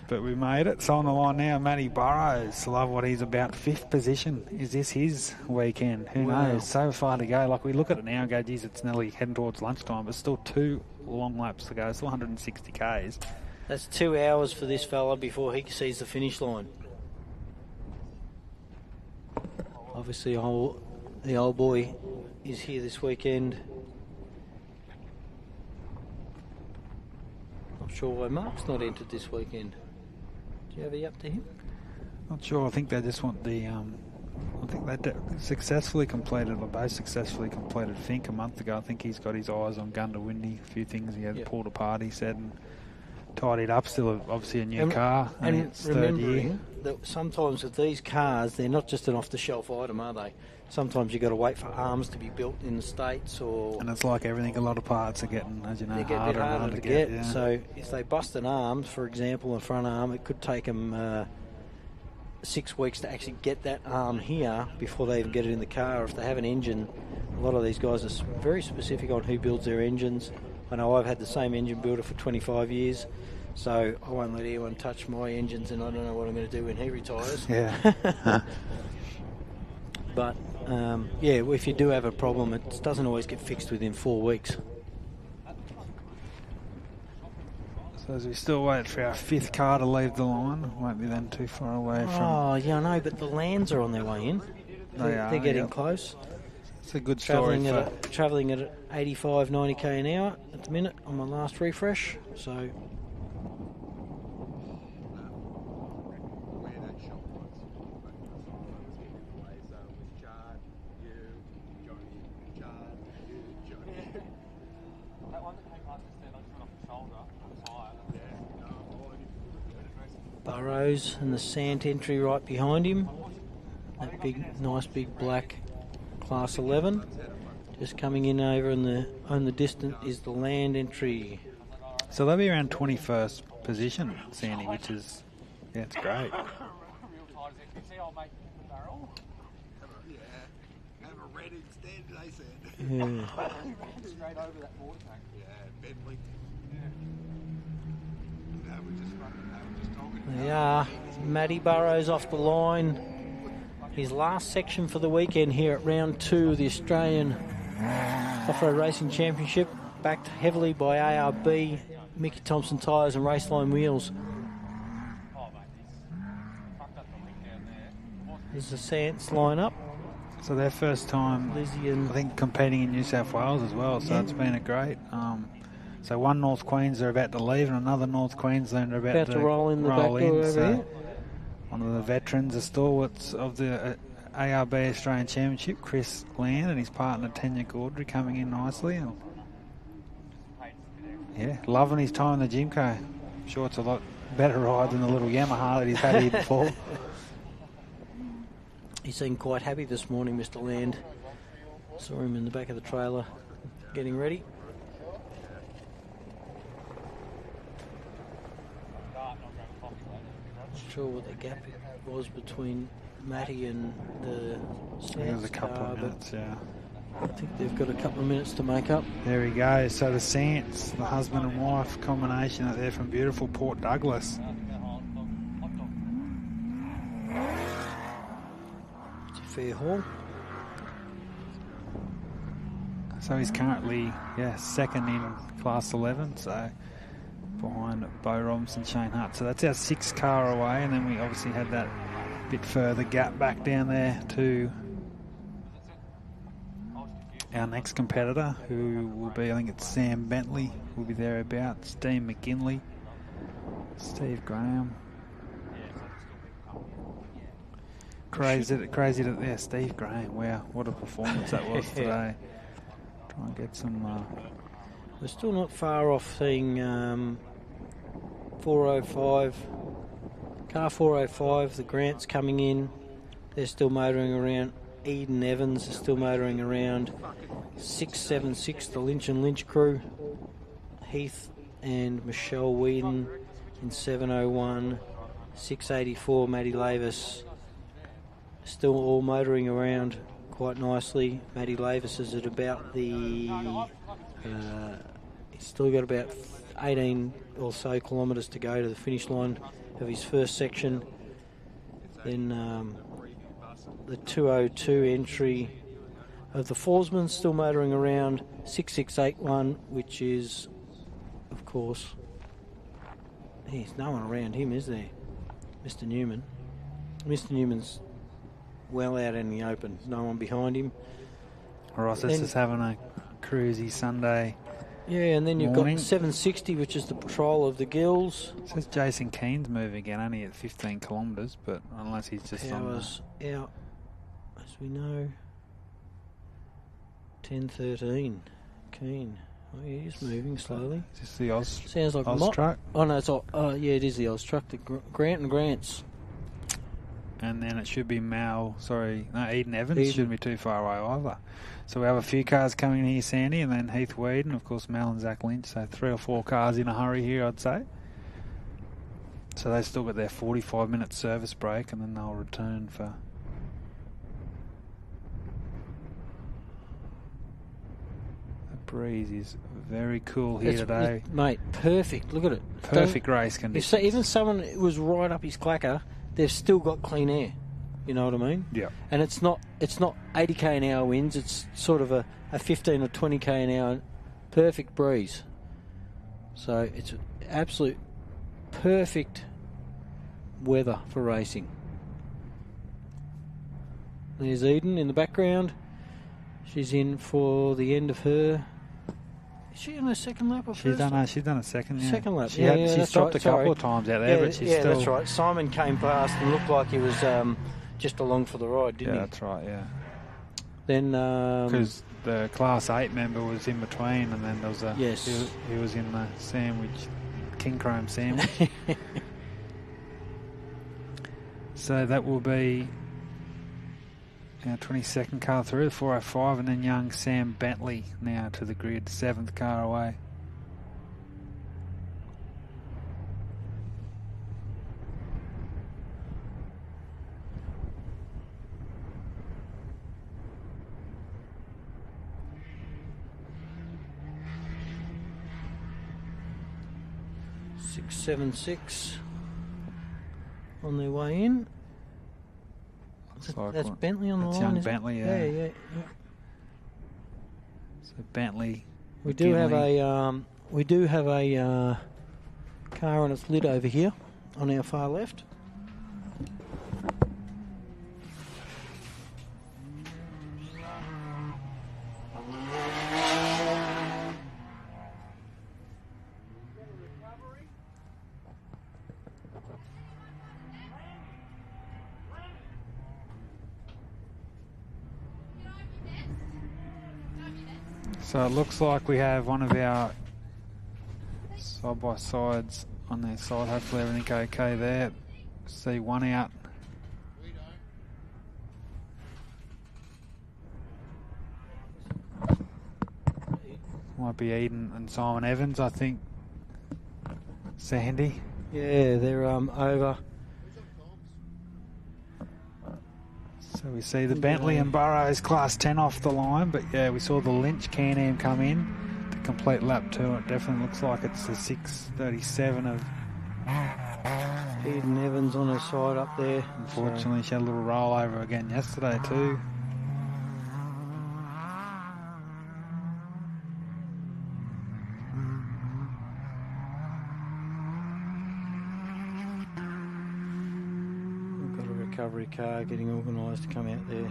But we made it. So on the line now, Matty Burrows. Love what he's about. 5th position. Is this his weekend? Who knows? So far to go. Like, we look at it now and go, geez, it's nearly heading towards lunchtime, but still 2 long laps to go. Still 160 Ks. That's 2 hours for this fella before he sees the finish line. Obviously, the old boy is here this weekend. Not sure why Mark's not entered this weekend. Do you have it up to him? Not sure. I think they just want the. I think they successfully completed, or both successfully completed Fink a month ago. I think he's got his eyes on Gundawindi. A few things he had pulled apart, he said, and tidied up. Still, obviously, a new car. And it's remembering that sometimes with these cars, they're not just an off-the-shelf item, are they? Sometimes you've got to wait for arms to be built in the States, or... And it's like everything, a lot of parts are getting, as you know, harder and harder to get. Yeah. So if they bust an arm, for example, a front arm, it could take them 6 weeks to actually get that arm here before they even get it in the car. If they have an engine, a lot of these guys are very specific on who builds their engines. I know I've had the same engine builder for 25 years, so I won't let anyone touch my engines, and I don't know what I'm going to do when he retires. Yeah. But, if you do have a problem, it doesn't always get fixed within 4 weeks. So as we still wait for our 5th car to leave the line, won't be then too far away from... Oh, yeah, I know, but the Lands are on their way in. They're getting close. It's a good story. Travelling at 85, 90k an hour at the minute on my last refresh, so... Burrows and the Sant entry right behind him. That nice big black Class 11. Just coming in over on the distance is the Land entry. So they'll be around 21st position, Sandy, which is, it's great. Yeah. They are. Matty Burrows off the line. His last section for the weekend here at round 2 of the Australian Offroad Racing Championship, backed heavily by ARB, Mickey Thompson Tyres and Raceline Wheels. There's the Sants line up. So their first time, Lizzie and I think, competing in New South Wales as well, so it's been a great... so one North Queens are about to leave, and another North Queensland are about to roll in the back door over here. One of the veterans, the stalwarts of the ARB Australian Championship, Chris Land, and his partner Tanya Gaudry coming in nicely. And yeah, loving his time in the Jimco. I'm sure it's a lot better ride than the little Yamaha that he's had here before. He seemed quite happy this morning, Mr. Land. Saw him in the back of the trailer getting ready. Not sure what the gap was between Matty and the There's a couple of minutes, yeah. I think they've got a couple of minutes to make up. There we go. So the Sants, the husband and wife combination out there from beautiful Port Douglas. It's a fair haul. So he's currently, second in Class 11, so behind Bo Robinson, Shane Hart. So that's our 6th car away, and then we obviously had that bit further gap back down there to our next competitor, who will be, I think it's Sam Bentley, will be thereabouts. Dean McGinley, Steve Graham. Crazy that there, Steve Graham. Wow, what a performance that was today. Try and get some. We're still not far off seeing 405. Car 405, the Grants coming in. They're still motoring around. Eden Evans is still motoring around. 676, the Lynch and Lynch crew. Heath and Michelle Whedon in 701. 684, Maddie Lavis. Still all motoring around quite nicely. Matty Lavis is at about the... he's still got about 18 or so kilometres to go to the finish line of his first section. Then the 202 entry of the Forsman still motoring around. 6681, which is, of course... There's no one around him, is there? Mr. Newman. Mr. Newman's well out in the open. No one behind him. Ross is just having a cruisy Sunday. Yeah, and then you've morning. got 760, which is the patrol of the Gills. It says Jason Keen's moving again, only at 15 kilometres, but unless he's just Powers out, as we know. 10:13. Keen. Oh, yeah, he's moving slowly. Is this the Oz? Sounds like Oz truck. Oh no, it's yeah, it is the Oz truck. The Grant and Grants. And then it should be Eden Evans. Eden. Shouldn't be too far away either. So we have a few cars coming in here, Sandy, and then Heath Whedon, of course, Mel and Zach Lynch. So 3 or 4 cars in a hurry here, I'd say. So they've still got their 45-minute service break, and then they'll return for... The breeze is very cool here today. Mate, perfect. Look at it. Perfect race conditions. If even someone was right up his clacker, they've still got clean air. You know what I mean? Yeah. And it's not 80k an hour winds. It's sort of a 15 or 20k an hour perfect breeze. So it's absolute perfect weather for racing. There's Eden in the background. She's in for the end of her. Is she on her second lap or first? She's done a second. Yeah. Second lap. She stopped a couple of times out there, but she's still. Yeah, that's right. Simon came past and looked like he was just along for the ride, didn't he? Yeah, that's right. Yeah. Then because the Class 8 member was in between, and then there was a yes. He was in the sandwich, King Chrome sandwich. So that will be our 22nd car through, the 405, and then young Sam Bentley now to the grid, 7th car away. Seven, 6 on their way in. That's Bentley on the line. Young Bentley, yeah. Yeah. So Bentley. We do have a car on its lid over here on our far left. So it looks like we have one of our side-by-sides on their side. Hopefully everything okay there. See one out. Might be Eden and Simon Evans, I think. Sandy. Yeah, they're over. So we see the Bentley and Burrows Class 10 off the line, but yeah, we saw the Lynch Can-Am come in to complete lap 2. It definitely looks like it's the 6:37 of Eden Evans on her side up there. Unfortunately, she had a little rollover again yesterday too. Recovery car getting organised to come out there.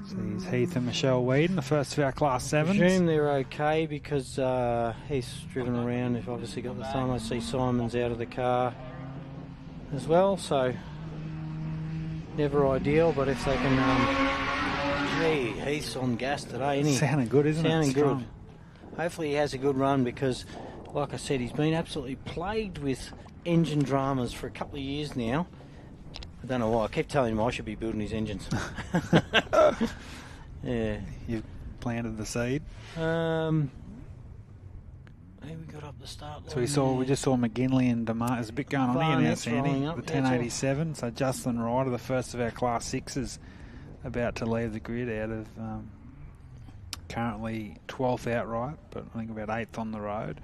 So he's Heath and Michelle Whedon, the first of our Class 7s. I presume they're okay because Heath's driven around. They've obviously got the thumb. I see Simon's out of the car as well, so never ideal, but if they can... gee, Heath's on gas today, isn't he? Sounding good, isn't it? Sounding good. Hopefully he has a good run because, like I said, he's been absolutely plagued with engine dramas for a couple of years now. I don't know why. I kept telling him I should be building his engines. Yeah. You've planted the seed. Hey, we got up the start line. So we just saw McGinley and DeMar. There's a bit going on here now, Barnett's Sandy. rolling The up. 1087. So Justin Ryder, the first of our Class 6s, about to leave the grid out of currently 12th outright, but I think about 8th on the road.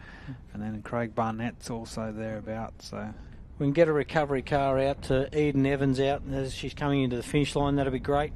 And then Craig Barnett's also thereabouts. So we can get a recovery car out to Eden Evans out as she's coming into the finish line. That'll be great.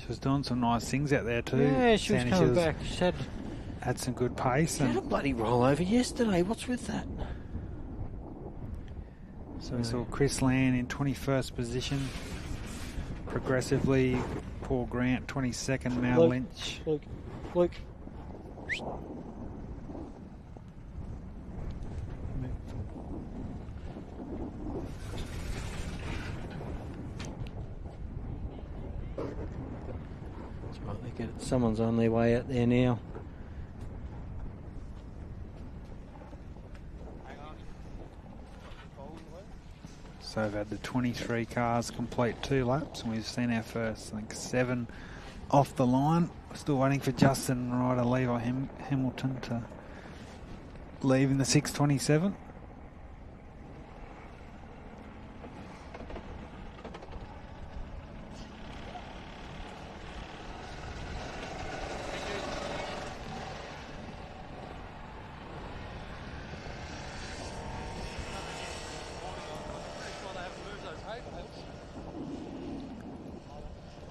she was doing some nice things out there too. Yeah, she was Sandy. coming back. She had some good pace. had a bloody rollover yesterday. What's with that? So we saw Chris Land in 21st position. Progressively, Paul Grant 22nd, Mal Lynch. Luke. That's right, someone's on their way out there now. So we've had the 23 cars complete 2 laps, and we've seen our first, I think, 7 off the line. We're still waiting for Justin Ryder, Levi Hamilton to leave in the 627.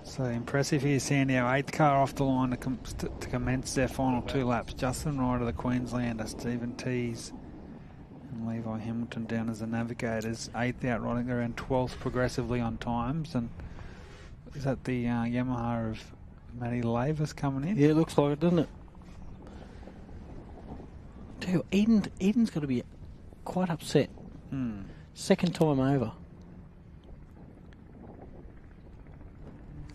So impressive here, Sandy. Our 8th car off the line to commence their final 2 laps. Justin Ryder, the Queenslander, Stephen Tees and Levi Hamilton down as the navigators. 8th out, riding around 12th progressively on times. And is that the Yamaha of Matty Lavis coming in? Yeah, it looks like it, doesn't it? Tell you, Eden's got to be quite upset. Second time over.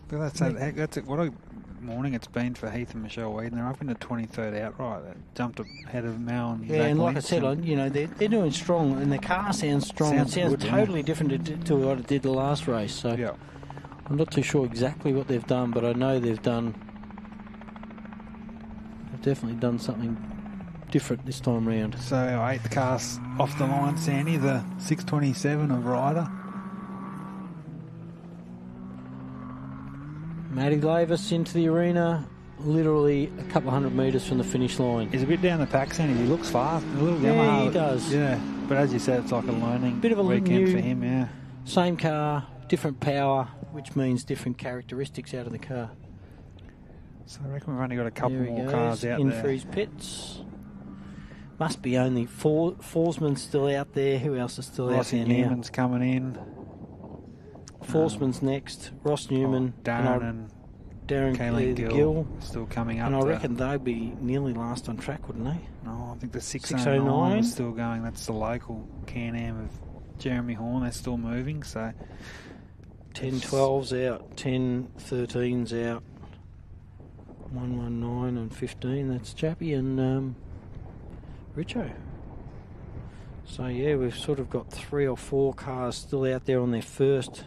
But that's what a morning it's been for Heath and Michelle Whedon. They're up in the 23rd outright. They jumped ahead of Mal and yeah, Zach and like Lynch. I said, they're doing strong, and the car sounds strong. It sounds good, totally different to what it did the last race. So yeah. I'm not too sure exactly what they've done, but I know they've definitely done something different this time round. So our 8th car's off the line, Sandy, the 627 of Ryder. Matty Lavis into the arena, literally a couple of 100 metres from the finish line. He's a bit down the pack, Sandy. He looks fast. A little Yeah, Yamaha. he does. Yeah, but as you said, it's like a learning Bit of a weekend new- for him, yeah. Same car, different power, which means different characteristics out of the car. So I reckon we've only got a couple There he more goes, cars out in there. for his pits. Must be only Forsman's still out there. Who else is still Rossi out there now? Newman's coming in. Forsman's next. Ross Newman. Darren and Darren Kayleen Gill. still coming up. And I reckon they'd be nearly last on track, wouldn't they? No, I think the 609 609 is still going. That's the local Can-Am of Jeremy Horn. They're still moving, so 10-12's out. 10-13's out. 119 and 15. That's Chappie and Richo. So, yeah, we've sort of got 3 or 4 cars still out there on their first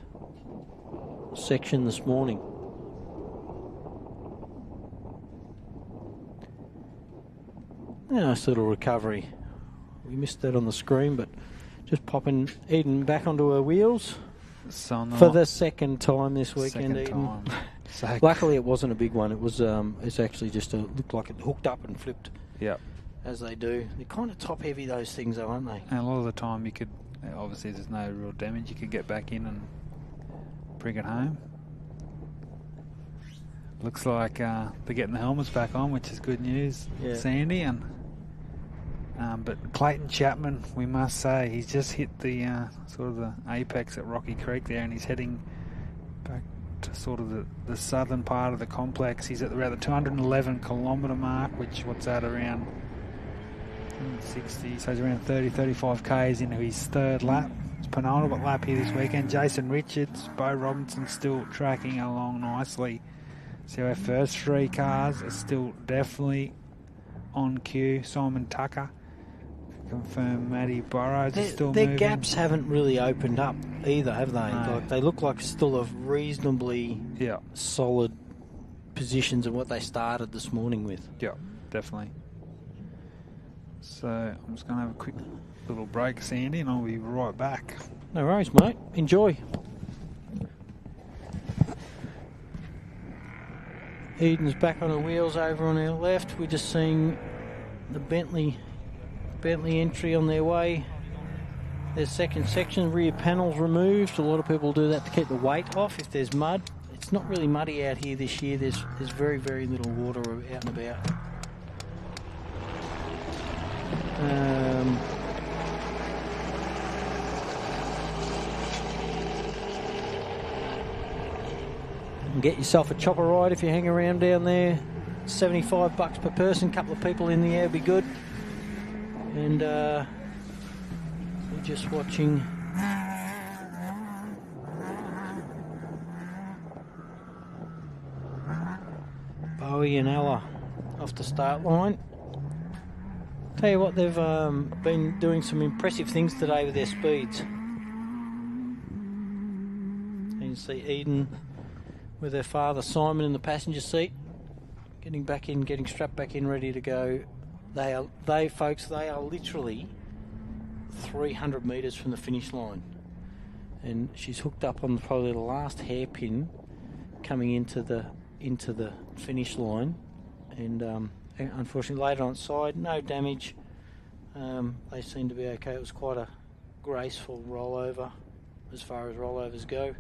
section this morning. Nice little recovery. We missed that on the screen, but just popping Eden back onto her wheels for the second time this weekend. Eden. So Luckily, it wasn't a big one. It was. It's actually just looked like it hooked up and flipped. Yep. as they do. They're kind of top heavy, those things, though, aren't they? And a lot of the time you could, obviously there's no real damage, you could get back in and bring it home. Looks like they're getting the helmets back on, which is good news, Yeah. Sandy. And but Clayton Chapman, we must say, he's just hit the sort of the apex at Rocky Creek there, and he's heading back to sort of the southern part of the complex. He's at around the 211 kilometre mark, which what's that, around 60, so he's around 35 k's into his third lap. It's penultimate lap here this weekend. Jason Richards, Bo Robinson still tracking along nicely. So our first three cars are still definitely on cue. Simon Tucker, confirmed. Matty Burrows is still moving. Their gaps haven't really opened up either, have they? No. Like, they look like still a reasonably Yeah, solid positions of what they started this morning with. yeah, definitely. So I'm just going to have a quick little break, Sandy, and I'll be right back. No worries, mate. Enjoy. Eden's back on her wheels over on our left. We're just seeing the Bentley entry on their way. Their second section, rear panels removed. A lot of people do that to keep the weight off if there's mud. It's not really muddy out here this year. There's very, very little water out and about. Get yourself a chopper ride if you hang around down there. $75 per person, couple of people in the air, be good. And we're just watching Bowie and Ella off the start line. Tell you what, they've been doing some impressive things today with their speeds. You can see Eden with her father Simon in the passenger seat, getting strapped back in, ready to go. They are literally 300 metres from the finish line, and she's hooked up on probably the last hairpin coming into the finish line, and unfortunately later on side, no damage. They seem to be okay. It was quite a graceful rollover as far as rollovers go.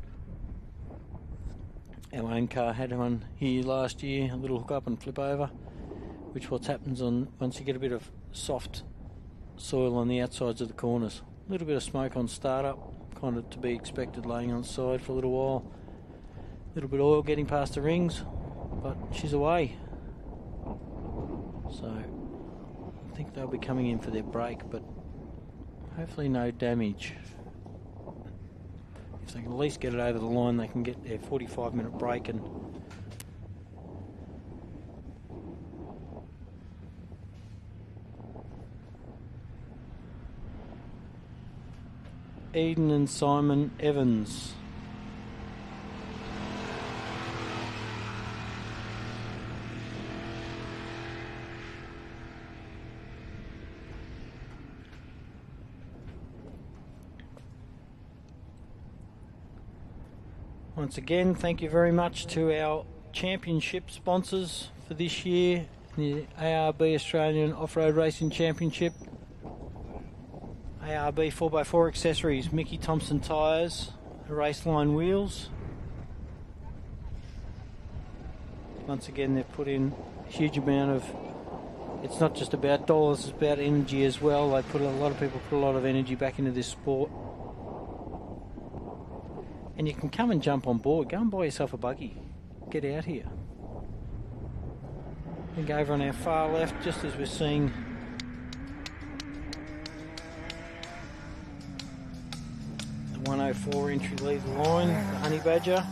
Our own car had one here last year, a little hook up and flip over, which what happens once you get a bit of soft soil on the outsides of the corners. A little bit of smoke on startup, kind of to be expected, laying on the side for a little while. A little bit of oil getting past the rings, but she's away. So I think they'll be coming in for their break, but hopefully no damage. If they can at least get it over the line, they can get their 45-minute break. And Eden and Simon Evans. Once again, thank you very much to our championship sponsors for this year, the ARB Australian Off-Road Racing Championship, ARB 4x4 accessories, Mickey Thompson Tyres, Raceline Wheels. Once again, they've put in a huge amount of, it's not just about dollars, it's about energy as well. A lot of people put a lot of energy back into this sport. And you can come and jump on board. Go and buy yourself a buggy. Get out here. And go over on our far left, just as we're seeing the 104 entry leave the line, the Honey Badger.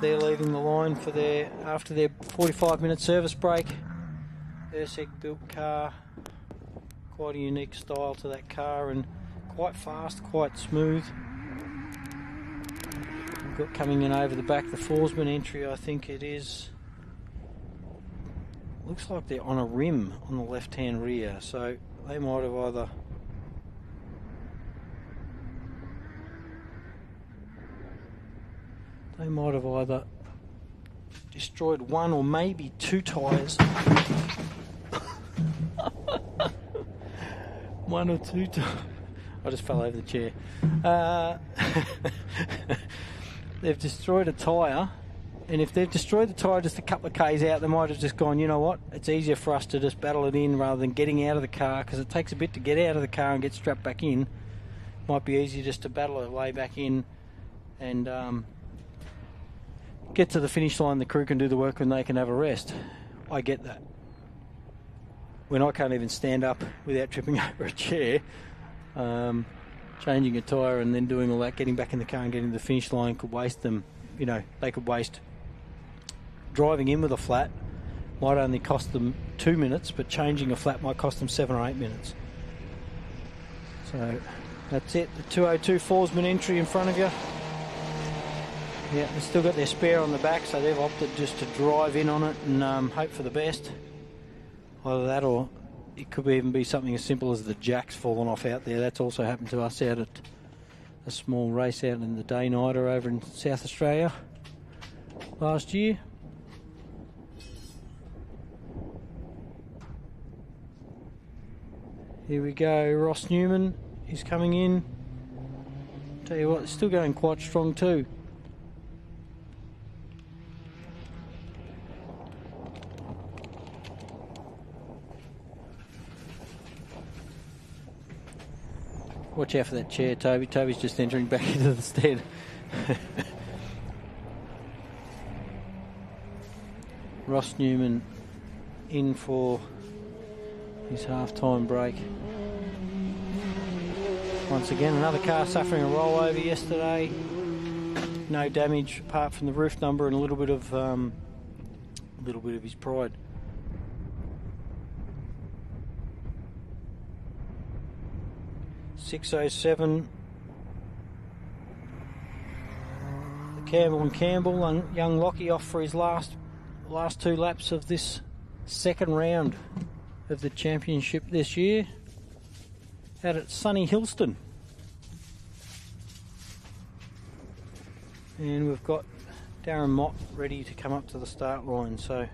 They're leaving the line for after their 45-minute service break. Urseg built car. Quite a unique style to that car, and quite fast, quite smooth. Got coming in over the back, the Forsman entry, I think it is. Looks like they're on a rim on the left-hand rear, so they might have either destroyed one or maybe two tyres. one or two times. I just fell over the chair. They've destroyed a tyre, and if they've destroyed the tyre just a couple of k's out, they might have just gone, you know what, it's easier for us to just battle it in rather than getting out of the car, because it takes a bit to get out of the car and get strapped back in. Might be easier just to battle it way back in and get to the finish line. The crew can do the work and they can have a rest. I get that. When I can't even stand up without tripping over a chair, changing a tyre and then doing all that, getting back in the car and getting to the finish line could waste them. You know, they could waste driving in with a flat, might only cost them 2 minutes, but changing a flat might cost them 7 or 8 minutes. So that's it. The 202 Forsman entry in front of you. Yeah, they've still got their spare on the back, so they've opted just to drive in on it and hope for the best. Either that, or it could even be something as simple as the jacks falling off out there. That's also happened to us out at a small race out in the Day-Nighter over in South Australia last year. Here we go, Ross Newman is coming in. Tell you what, it's still going quite strong too. Watch out for that chair, Toby. Toby's just entering back into the stead. Ross Newman in for his half-time break. Once again, another car suffering a rollover yesterday. No damage apart from the roof number and a little bit of his pride. .607. Campbell and Campbell, young Lockie off for his last 2 laps of this second round of the championship this year out at sunny Hillston. And we've got Darren Mott ready to come up to the start line, so I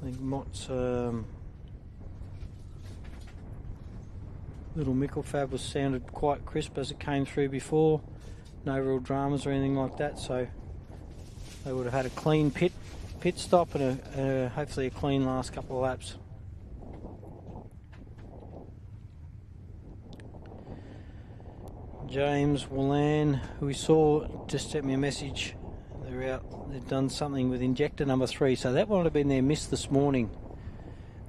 think Mott's little Mickelfab was sounded quite crisp as it came through before. No real dramas or anything like that, so they would have had a clean pit stop and hopefully a clean last couple of laps. James Wallan, who we saw, just sent me a message. They're out. They've done something with injector number 3, so that might have been their miss this morning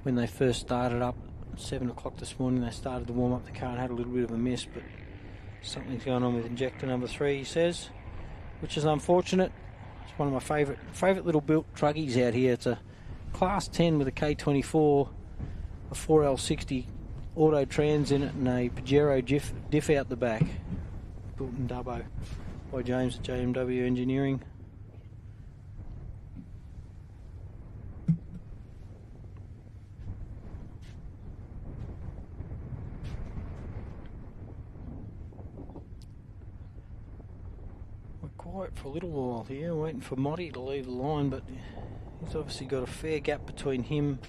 when they first started up. 7 o'clock this morning they started to warm up the car and had a little bit of a miss, but something's going on with injector number 3, he says, which is unfortunate. It's one of my favourite little built truggies out here. It's a class 10 with a K24, a 4L60 auto trans in it, and a Pajero diff out the back, built in Dubbo by James at JMW Engineering. Quiet for a little while here, waiting for Motti to leave the line, but he's obviously got a fair gap between him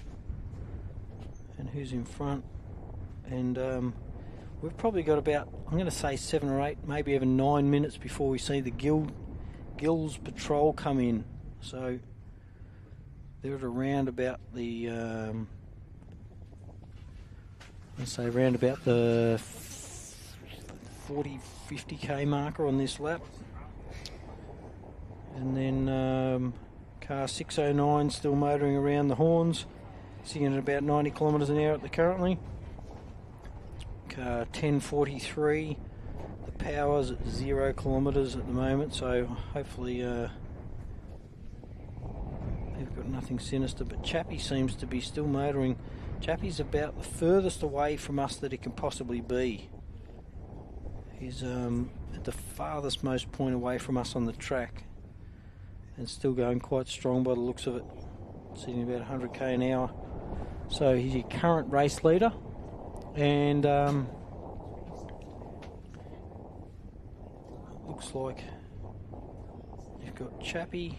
and who's in front. And we've probably got about, I'm going to say 7 or 8, maybe even 9 minutes before we see the Gills Patrol come in. So they're at around about the, let's say around about the 40-50k marker on this lap. And then car 609 still motoring around the horns, sitting at about 90 kilometres an hour currently. Car 1043, the power's at 0 kilometres at the moment, so hopefully they've got nothing sinister. But Chappie seems to be still motoring. Chappie's about the furthest away from us that it can possibly be. He's at the farthest most point away from us on the track, and still going quite strong by the looks of it, sitting about 100k an hour. So he's your current race leader, and looks like you've got Chappie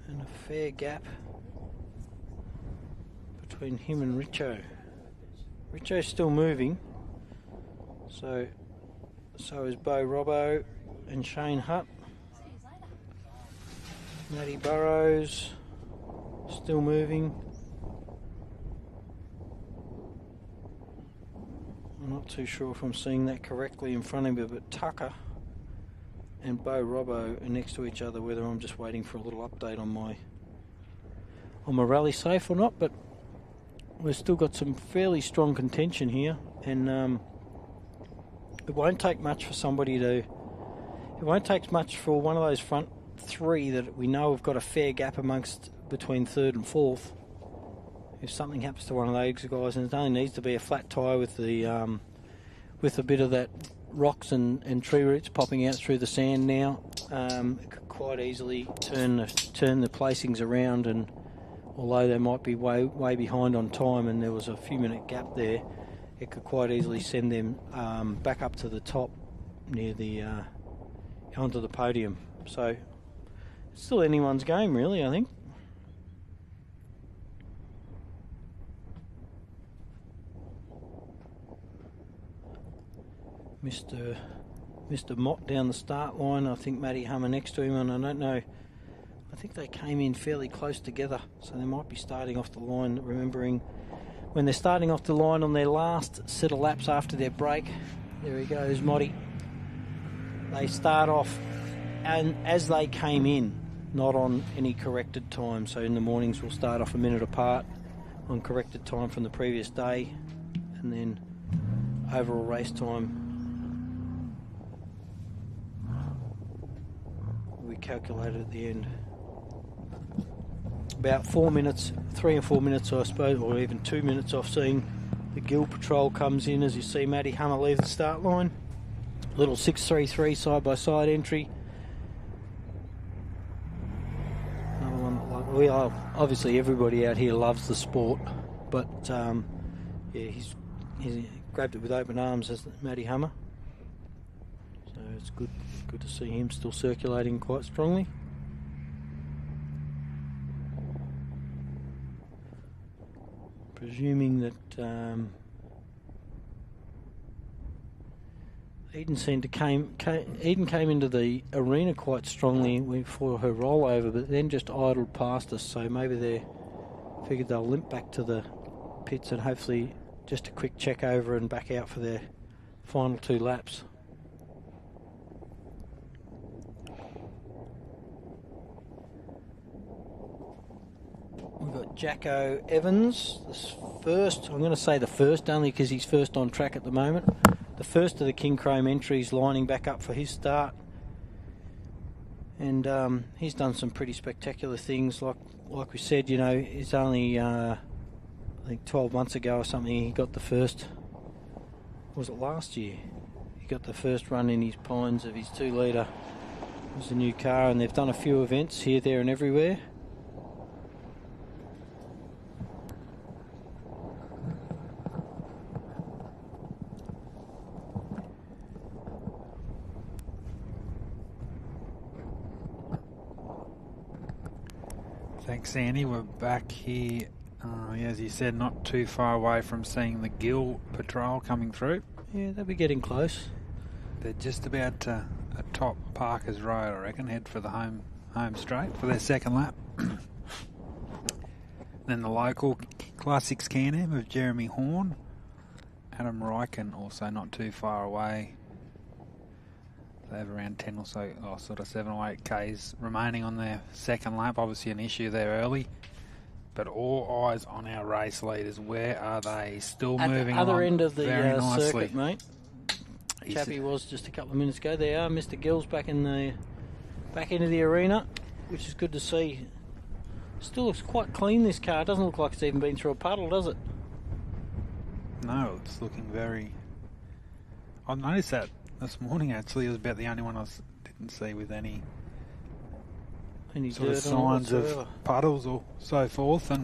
and a fair gap between him and Richo. Richo's still moving. So is Bo Robbo and Shane Hutt. Matty Burrows still moving. I'm not too sure if I'm seeing that correctly in front of me, but Tucker and Bo Robbo are next to each other, whether I'm just waiting for a little update on my rally safe or not, but we've still got some fairly strong contention here, and it won't take much for one of those front three that we know have got a fair gap between third and fourth. If something happens to one of those guys, and it only needs to be a flat tyre with a bit of that rocks and tree roots popping out through the sand now, it could quite easily turn the placings around, and although they might be way behind on time and there was a few minute gap there, it could quite easily send them back up to the top near the onto the podium. So it's still anyone's game, really, I think. Mr. Mott down the start line. I think Matty Hummer next to him, and I don't know. I think they came in fairly close together, so they might be starting off the line. Remembering when they're starting off the line on their last set of laps after their break. There he goes, Motty. They start off, and as they came in, not on any corrected time. So in the mornings we'll start off a minute apart on corrected time from the previous day, and then overall race time we calculated at the end. About 4 minutes, 3 and 4 minutes I suppose, or even 2 minutes off seeing the Gill Patrol comes in as you see Matty Hummer leave the start line. Little 633 side by side entry. Another one, we are, obviously everybody out here loves the sport, but yeah, he's grabbed it with open arms as Matty Hummer. So it's good to see him still circulating quite strongly. Presuming that Eden came into the arena quite strongly for her rollover, but then just idled past us. So maybe they figured they'll limp back to the pits and hopefully just a quick check over and back out for their final 2 laps. We've got Jacko Evans, I'm going to say the first only because he's first on track at the moment. The first of the King Chrome entries lining back up for his start. And he's done some pretty spectacular things. Like we said, you know, it's only, I think 12 months ago or something, he got the first, was it last year? He got the first run in his Pines of his 2 litre. It was a new car, and they've done a few events here, there and everywhere. Thanks, Andy. We're back here, as you said, not too far away from seeing the Gill Patrol coming through. Yeah, they'll be getting close. They're just about to top Parker's Road, I reckon, head for the home straight for their second lap. Then the local Classics Can-Am of Jeremy Horn. Adam Ryken also not too far away. They have around 10 or so, sort of 7 or 8 Ks remaining on their second lap. Obviously an issue there early. But all eyes on our race leaders. Where are they? Still moving at the other along end of the very nicely. circuit, mate. Chappie was just a couple of minutes ago. They are. Mr. Gill's back into the arena, which is good to see. Still looks quite clean, this car. It doesn't look like it's even been through a puddle, does it? No, it's looking very... I noticed that this morning, actually. It was about the only one I didn't see with any sort of signs of puddles or so forth.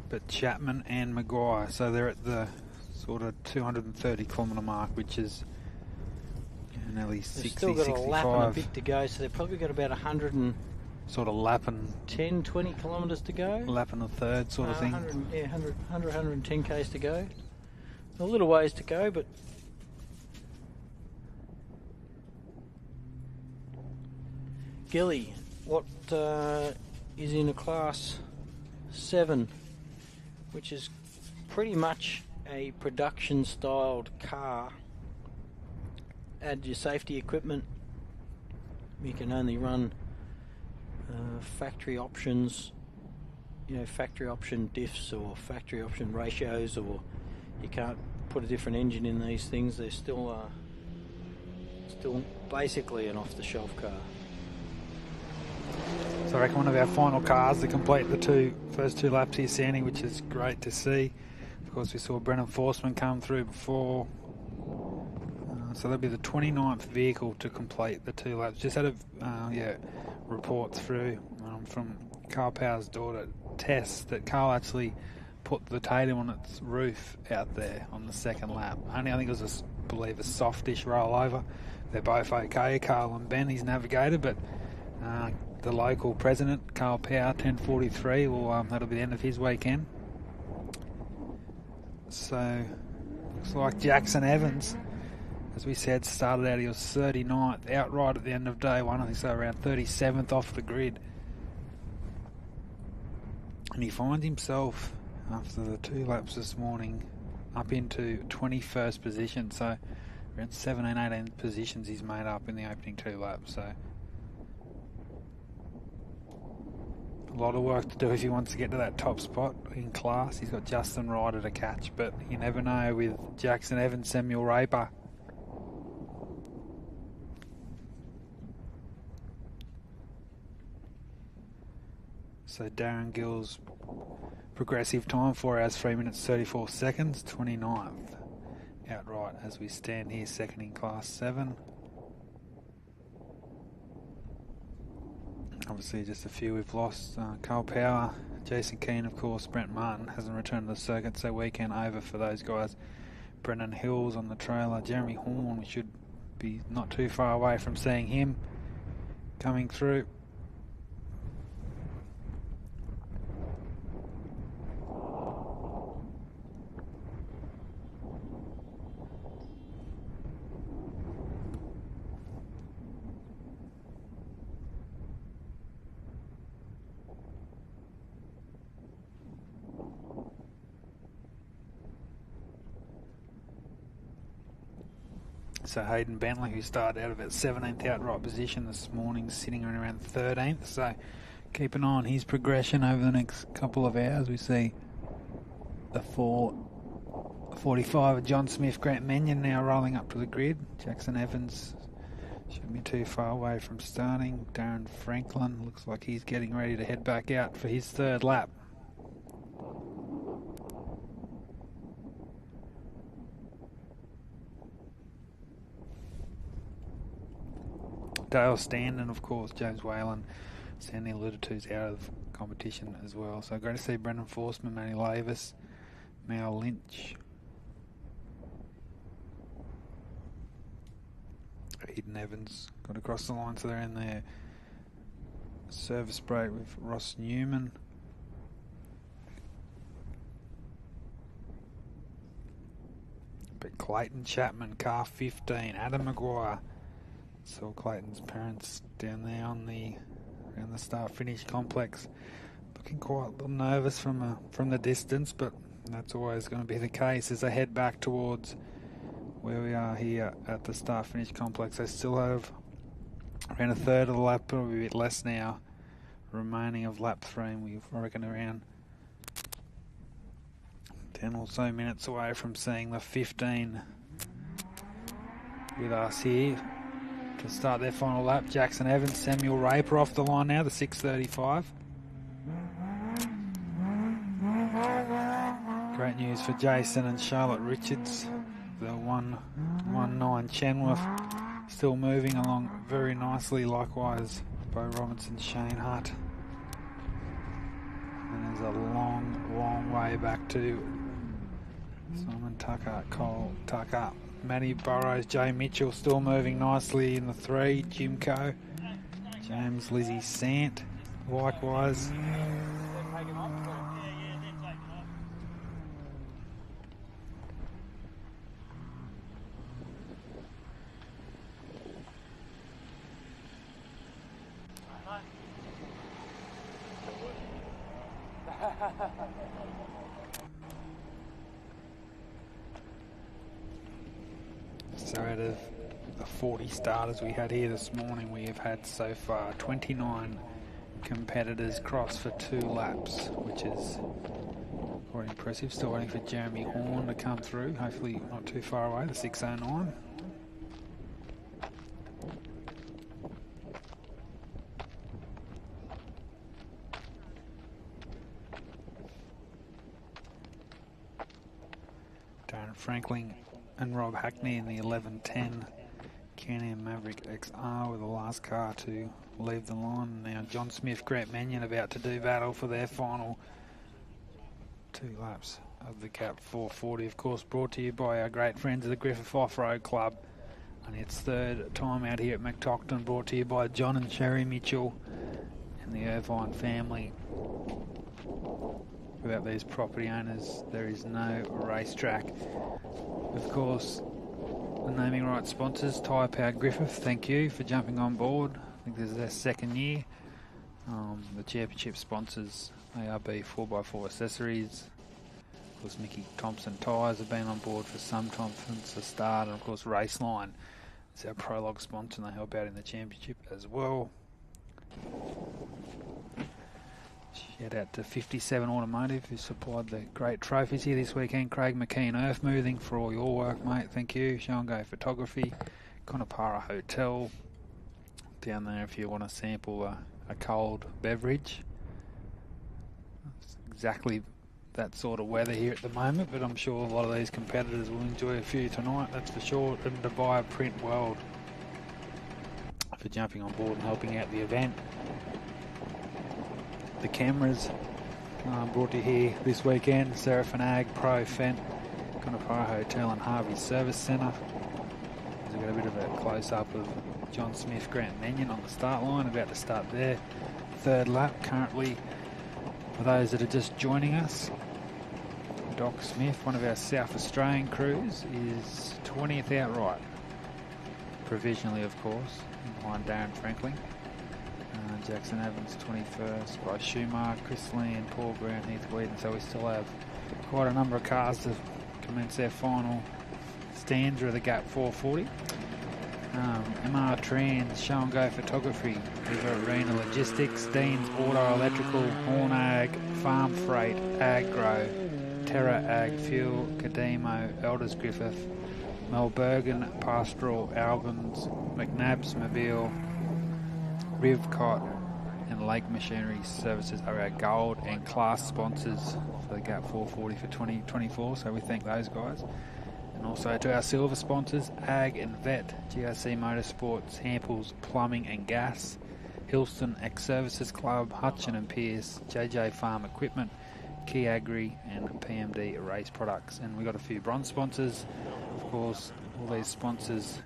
But Chapman and Maguire, so they're at the sort of 230 kilometre mark, which is nearly 60, They've still got 65. a lap and a bit to go, so they've probably got about 100 and sort of lapping 10, 20 kilometres to go. Lapping a third sort of thing. 100, 110 k's to go. A little ways to go, but Gilly, what is in a class 7, which is pretty much a production styled car. Add your safety equipment. You can only run factory options, factory option diffs or factory option ratios, or you can't put a different engine in these things. They're still basically an off-the-shelf car. So I reckon one of our final cars to complete the first two laps here, Sandy, which is great to see. Of course, we saw Brennan Forsman come through before. So that'll be the 29th vehicle to complete the 2 laps. Just had a report through from Carl Power's daughter, Tess, that Carl actually put the Podium on its roof out there on the second lap. Only I think it was, I believe, a softish rollover. They're both okay, Carl and Ben, his navigator, but the local president, Carl Power, 1043, that'll be the end of his weekend. So looks like Jackson Evans, as we said, started out, he was 39th outright at the end of day one. I think so, around 37th off the grid. And he finds himself, after the 2 laps this morning, up into 21st position. So around 17, 18 positions he's made up in the opening 2 laps. So a lot of work to do if he wants to get to that top spot in class. He's got Justin Ryder to catch, but you never know with Jackson Evans, Samuel Raper. So Darren Gill's progressive time, 4 hours 3 minutes 34 seconds, 29th outright as we stand here, second in class 7. Obviously just a few we've lost. Carl Power, Jason Keane, of course. Brent Martin hasn't returned to the circuit, so weekend over for those guys. Brendan Hills on the trailer. Jeremy Horn, we should be not too far away from seeing him coming through. So Hayden Bentley, who started out of about 17th outright position this morning, sitting around 13th. So keep an eye on his progression over the next couple of hours. We see the 4:45 of John Smith, Grant Menyon now rolling up to the grid. Jackson Evans shouldn't be too far away from starting. Darren Franklin looks like he's getting ready to head back out for his 3rd lap. Dale Standen, of course, James Whalen, Sandy alluded to, is out of competition as well. So great to see Brendan Forsman, Manny Lavis, Mal Lynch, Eden Evans got across the line, so they're in their service break with Ross Newman. But Clayton Chapman, car 15, Adam Maguire. Saw Clayton's parents down there around the start-finish complex, looking quite a little nervous from the distance, but that's always going to be the case as they head back towards where we are here at the start-finish complex. They still have around a third of the lap, probably a bit less now, remaining of lap 3, and we reckon around 10 or so minutes away from seeing the 15 with us here to start their final lap. Jackson Evans, Samuel Raper off the line now, the 6:35. Great news for Jason and Charlotte Richards. The 119 Chenworth still moving along very nicely. Likewise, Bo Robinson, Shane Hutt. And there's a long way back to Simon Tucker, Cole Tucker, Matty Burrows, Jay Mitchell still moving nicely in the 3. Jim Coe, James Lizzie Sant, likewise. So out of the 40 starters we had here this morning, we have had so far 29 competitors cross for 2 laps, which is quite impressive. Still waiting for Jeremy Horn to come through, hopefully not too far away, the 6:09. Darren Franklin and Rob Hackney in the 11:10 Can-Am Maverick XR with the last car to leave the line. Now John Smith, Grant Mannion about to do battle for their final 2 laps of the Gap 440, of course brought to you by our great friends at the Griffith Offroad Club. And its 3rd time out here at McTockton, brought to you by John and Sherry Mitchell and the Irvine family. Without these property owners, there is no racetrack. Of course, the naming rights sponsors, Tyrepower Griffith, thank you for jumping on board. I think this is their 2nd year. The championship sponsors, ARB 4x4 Accessories. Of course, Mickey Thompson Tyres have been on board for some time since the start. And of course, Raceline is our prologue sponsor, and they help out in the championship as well. Shout out to 57 Automotive, who supplied the great trophies here this weekend. Craig McKean Earthmoving for all your work, mate. Thank you. Shango Photography, Conopara Hotel. Down there if you want to sample a cold beverage. It's exactly that sort of weather here at the moment, but I'm sure a lot of these competitors will enjoy a few tonight, that's for sure. And Dubai Print World for jumping on board and helping out the event. The cameras brought to you here this weekend, Seraphin Ag, Pro Fent, Conopara Hotel and Harvey Service Centre. We've got a bit of a close-up of John Smith, Grant Mannion on the start line, about to start their 3rd lap. Currently, for those that are just joining us, Doc Smith, one of our South Australian crews, is 20th outright. Provisionally, of course, behind Darren Franklin. Jackson Evans 21st, by Schumacher, Chris Land, Paul Brown, Heath Whedon. So we still have quite a number of cars to commence their final stanza of the Gap 440. MR Trans, Show and Go Photography, River Arena Logistics, Dean's Auto Electrical, Horn Ag, Farm Freight, Agro, Terra Ag Fuel, Cademo, Elders Griffith, Melbergen Pastoral, Albans, McNabb's Mobile, Rivcott and Lake Machinery Services are our gold and class sponsors for the Gap 440 for 2024, so we thank those guys. And also to our silver sponsors, Ag and Vet, GRC Motorsports, Hamples Plumbing and Gas, Hillston Ex-Services Club, Hutchin and Pierce, JJ Farm Equipment, Key Agri and PMD Race Products. And we got a few bronze sponsors. Of course, all these sponsors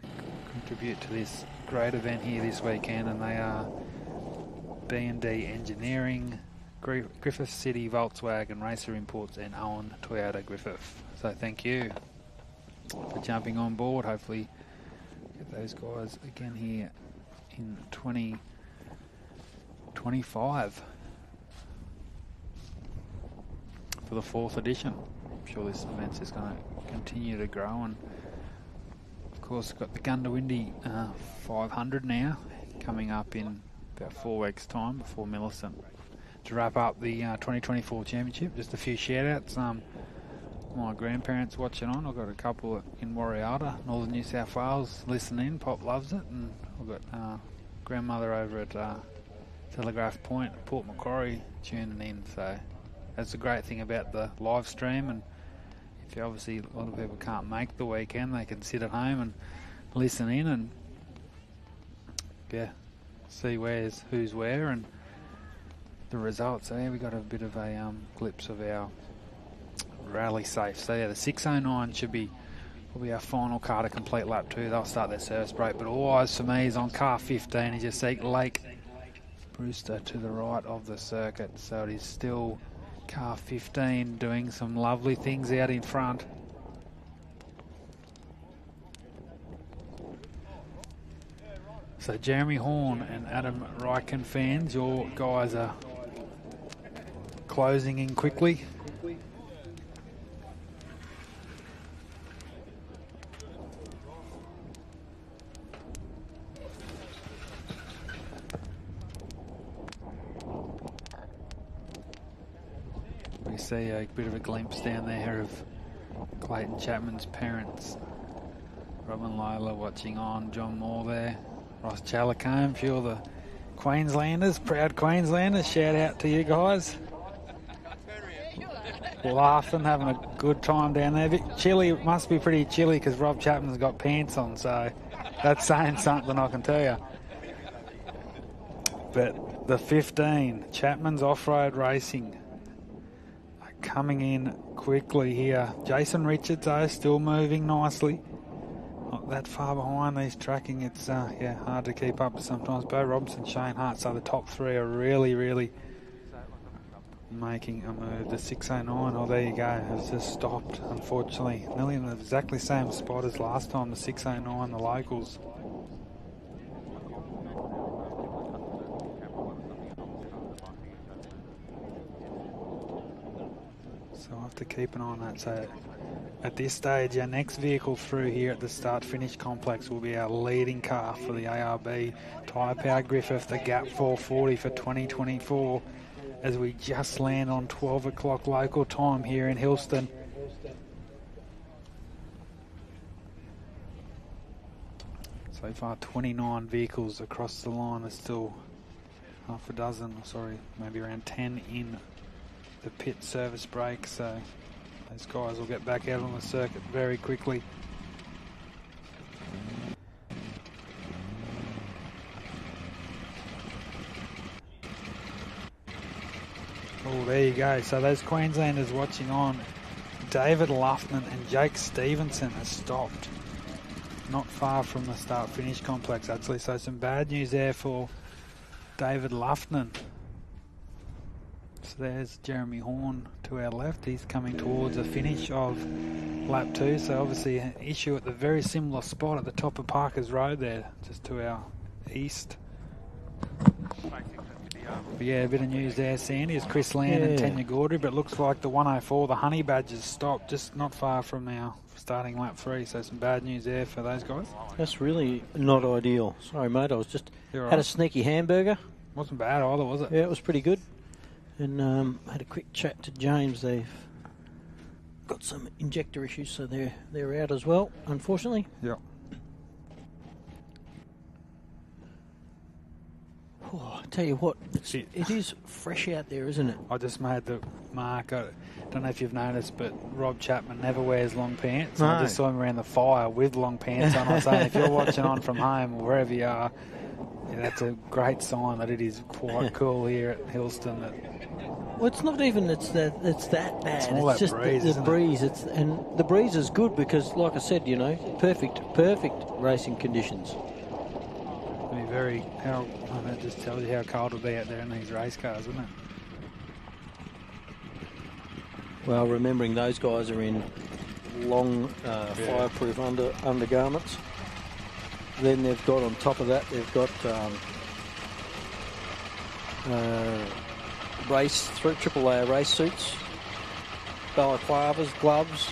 contribute to this great event here this weekend, and they are B&D Engineering, Griffith City Volkswagen Racer Imports and Owen Toyota Griffith. So thank you for jumping on board. Hopefully get those guys again here in 2025 for the 4th edition. I'm sure this event's just going to continue to grow. And of course, got the Gundawindi 500 now coming up in about 4 weeks' time before Millicent. To wrap up the 2024 championship, just a few shout-outs. My grandparents watching on. I've got a couple in Warriata, Northern New South Wales, listening. Pop loves it. And I've got grandmother over at Telegraph Point, Port Macquarie, tuning in. So that's the great thing about the live stream. And if you obviously a lot of people can't make the weekend, they can sit at home and listen in and see who's where and the results. So we got a bit of a glimpse of our rally safe. So the 6:09 should be probably our final car to complete lap 2. They'll start their service break, but all eyes for me is on car 15 as you see Lake Brewster to the right of the circuit. So it is still car 15 doing some lovely things out in front. So Jeremy Horn and Adam Ryken fans, your guys are closing in quickly. We see a bit of a glimpse down there of Clayton Chapman's parents. Robin Lola watching on, John Moore there, Ross Chalacombe, a few of the Queenslanders, proud Queenslanders, shout out to you guys. Laughing, having a good time down there. A bit chilly, it must be pretty chilly because Rob Chapman's got pants on, so that's saying something, I can tell you. But the 15, Chapman's Offroad Racing, are coming in quickly here. Jason Richards, though, still moving nicely. Not that far behind these tracking. It's hard to keep up sometimes. Bo Robinson, Shane Hart, so the top three are really making a move. The 609, oh there you go, has just stopped, unfortunately. Nearly in the exactly same spot as last time, the 609, the locals. So I'll have to keep an eye on that. So at this stage, our next vehicle through here at the start-finish complex will be our leading car for the ARB Tyrepower Griffith, the Gap 440 for 2024, as we just land on 12 o'clock local time here in Hillston. So far 29 vehicles across the line. There's still half a dozen, maybe around 10 in the pit service break, so those guys will get back out on the circuit very quickly. Oh, there you go. So those Queenslanders watching on, David Luffman and Jake Stevenson have stopped not far from the start-finish complex, actually. So some bad news there for David Luffman. So there's Jeremy Horn to our left. He's coming towards the finish of lap 2. So obviously an issue at the very similar spot at the top of Parker's Road there, just to our east. But yeah, a bit of news there, Sandy, is Chris Land and Tanya Gaudry, but it looks like the 104, the Honey Badgers, stopped just not far from our starting lap 3, so some bad news there for those guys. That's really not ideal. Sorry, mate, I was just You're had right. a sneaky hamburger. Wasn't bad either, was it? Yeah, it was pretty good. And had a quick chat to James. They've got some injector issues, so they're out as well, unfortunately. Yeah. Oh, I tell you what, it is fresh out there, isn't it? I just made the mark. I don't know if you've noticed, but Rob Chapman never wears long pants. No. I just saw him around the fire with long pants on. I was saying, if you're watching on from home or wherever you are, that's a great sign that it is quite cool here at Hillston. Well, it's not even it's that bad. It's more that just breeze, the isn't it? breeze. And the breeze is good because, like I said, perfect racing conditions. Be very that just tells you how cold it'll be out there in these race cars, isn't it? Well, remembering those guys are in long fireproof undergarments. Then they've got on top of that, they've got AAA race suits, balaclavas, gloves,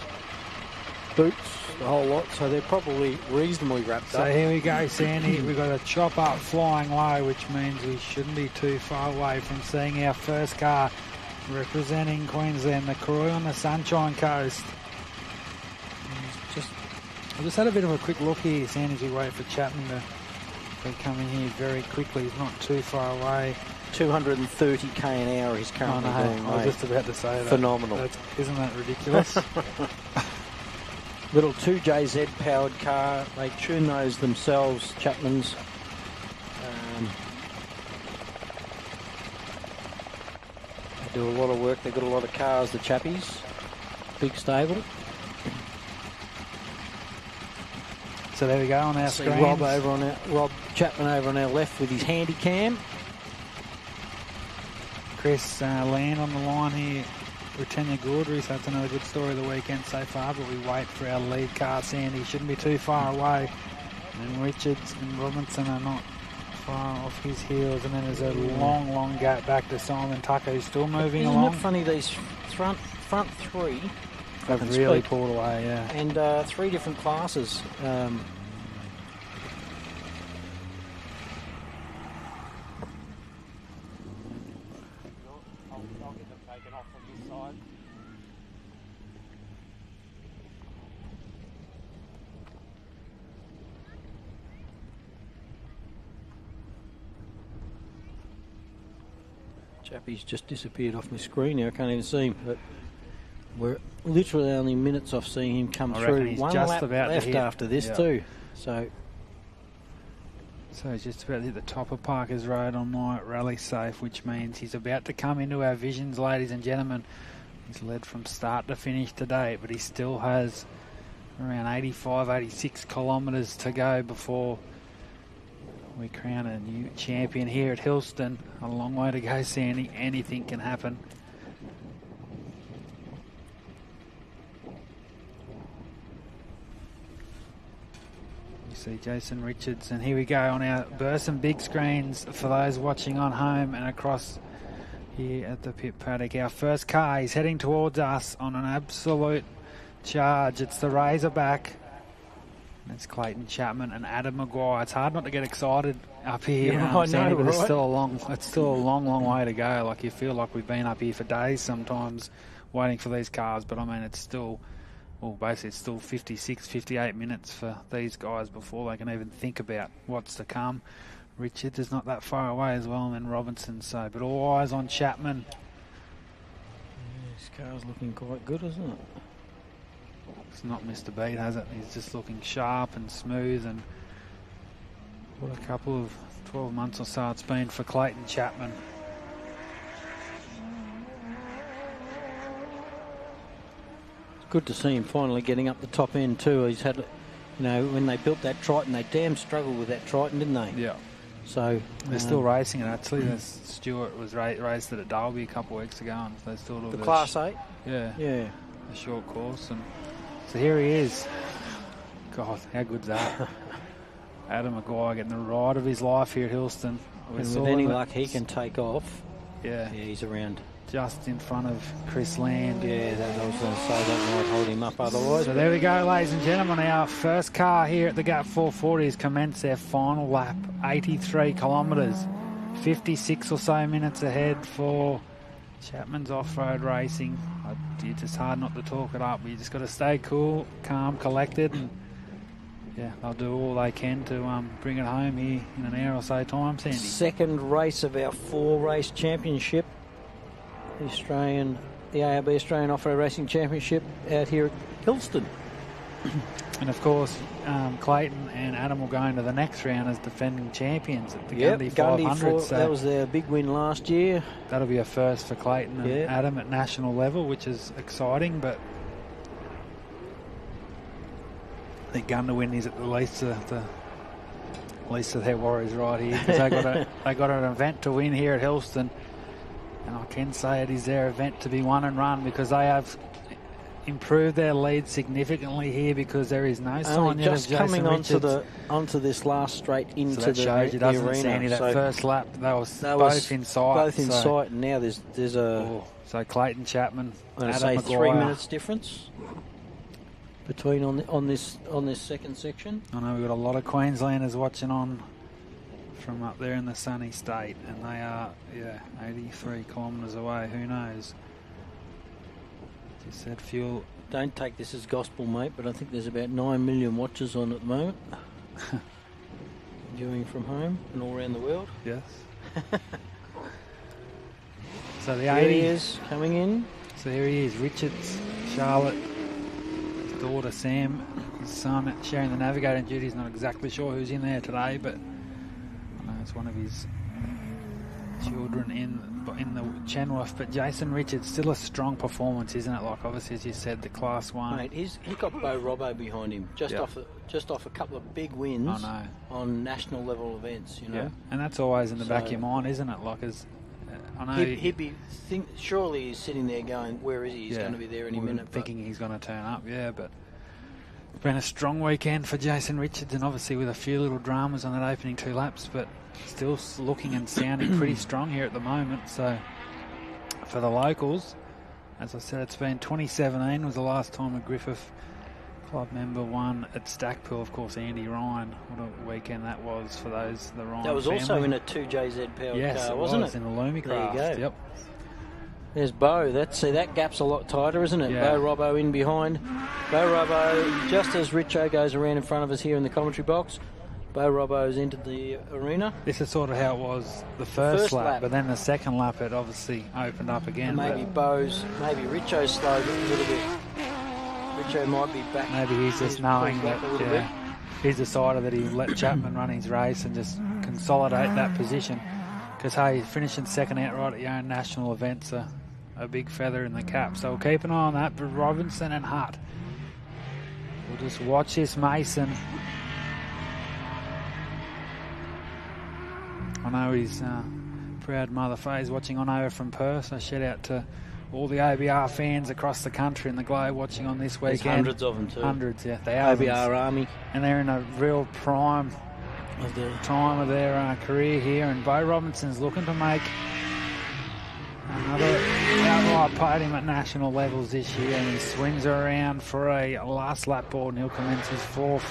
boots, the whole lot. So they're probably reasonably wrapped up. So here we go, Sandy. We've got a chop up flying low, which means we shouldn't be too far away from seeing our first car representing Queensland, the Karoo on the Sunshine Coast. I just had a bit of a quick look here, Sandy, as we wait for Chapman to come in here very quickly. He's not too far away. 230 k an hour he's currently doing. I was just about to say that. Phenomenal. Isn't that ridiculous? Little 2JZ powered car. They tune those themselves, Chapman's. They do a lot of work. They've got a lot of cars, the Chappies. Big stable. So there we go on our screen. Rob Chapman over on our left with his handy cam. Chris Land on the line here. Britannia Gaudry, so that's another good story of the weekend so far, but we wait for our lead car, Sandy. Shouldn't be too far away. And Richards and Robinson are not far off his heels, and then there's a long gap back to Simon Tucker, who's still moving along. Isn't it funny, these front three have really pulled away, yeah. And 3 different classes. I'll get them taken off from this side. Chappie's just disappeared off my screen now. I can't even see him. But we're literally only minutes off seeing him come through. He's One just lap about left after this too. So he's just about to hit the top of Parker's Road on night rally safe, which means he's about to come into our visions, ladies and gentlemen. He's led from start to finish today, but he still has around 85, 86 kilometres to go before we crown a new champion here at Hillston. A long way to go, Sandy. Anything can happen. You see Jason Richards, and here we go on our Burson big screens for those watching on home and across here at the pit paddock. Our first car is heading towards us on an absolute charge. It's the Razorback. It's Clayton Chapman and Adam Maguire. It's hard not to get excited up here, Sandy, but it's still a long way to go. Like, you feel like we've been up here for days sometimes waiting for these cars, but I mean, it's still, well, basically it's still 56, 58 minutes for these guys before they can even think about what's to come. Richards is not that far away as well, and then Robinson, so, but all eyes on Chapman. Yeah, this car's looking quite good, isn't it? It's not missed a beat, has it? He's just looking sharp and smooth, and what a couple of 12 months or so it's been for Clayton Chapman. It's good to see him finally getting up the top end too. He's had, you know, when they built that Triton, they damn struggled with that Triton, didn't they? Yeah. So they're still racing it, actually. Stuart was raced it at Derby a couple of weeks ago, and they still do the Class 8? Yeah. Yeah. A short course, and so here he is. God, how good's that? Adam Maguire getting the ride of his life here at Hillston. And with any luck, he can take off. Yeah. Yeah, he's around. Just in front of Chris Land. Yeah, I was going to say that might hold him up otherwise. So there we go, ladies and gentlemen. Our first car here at the Gap 440 has commenced their final lap. 83 kilometres. 56 or so minutes ahead for Chapman's Offroad Racing. It's just hard not to talk it up. You just got to stay cool, calm, collected, and yeah, they'll do all they can to bring it home here in an hour or so time, Sandy. Second race of our 4-race championship, the ARB Australian Offroad Racing Championship out here at Hillston. And of course, Clayton and Adam will go into the next round as defending champions at the Gundy 500. So that was their big win last year. That'll be a first for Clayton and Adam at national level, which is exciting. But I think Gundy win is at the least of their worries right here, because they got an event to win here at Hillston, and I can say it is their event to be won and run, because they have improved their lead significantly here, because there is no sign yet of Jason coming Richards. onto this last straight into so that shows you, doesn't arena. Sandy, that first lap they was both in sight. Both in sight, and now there's a. So Clayton Chapman, I'm Adam say Maguire. 3 minutes difference between on this second section. I know we've got a lot of Queenslanders watching on from up there in the sunny state, and they are 83 kilometres away. Who knows? Just said fuel. Don't take this as gospel, mate, but I think there's about 9 million watchers on at the moment. Viewing from home and all around the world. Yes. So the There he is, coming in. So here he is, Richards, Charlotte, his daughter Sam, his son sharing the navigating duties. Not exactly sure who's in there today, but I know it's one of his children in the Chenworth. But Jason Richards, still a strong performance, isn't it? Like, obviously, as you said, the Class 1. Mate, he's got Bo Robbo behind him, just off a couple of big wins on national level events, you know. Yeah, and that's always in the back of your mind, isn't it? Like, as I know he'd be surely he's sitting there going, where is he? He's going to be there any minute. Thinking he's going to turn up, but it's been a strong weekend for Jason Richards, and obviously with a few little dramas on that opening 2 laps, but still looking and sounding pretty strong here at the moment. So for the locals, as I said, it's been 2017 was the last time a Griffith club member won at Stackpool. Of course, Andy Ryan. What a weekend that was for the Ryan That was family. also in a 2JZ powered car, wasn't it? In the Lumicraft. There you go. Yep. There's Bo. That gap's a lot tighter, isn't it? Yeah. Bo Robbo in behind. Bo Robbo, just as Richo goes around in front of us here in the commentary box, Bo Robbo's entered the arena. This is sort of how it was the first lap, but then the second lap it obviously opened up again. And maybe Richo's slowed it a little bit. Richo might be back. Maybe he's just knowing that he's decided that he let Chapman run his race and just consolidate that position. Because, hey, finishing second outright at your own national event's a big feather in the cap. So we'll keep an eye on that. But Robinson and Hutt. We'll just watch this Mason. I know he's proud mother Faye's watching on over from Perth. So shout out to all the OBR fans across the country and the globe watching on this weekend. There's hundreds of them too. Hundreds, yeah. Thousands. OBR Army. And they're in a real prime of the time of their career here. And Bo Robinson's looking to make another outright podium at national levels this year. And he swings around for a last lap board and he'll commence his 4th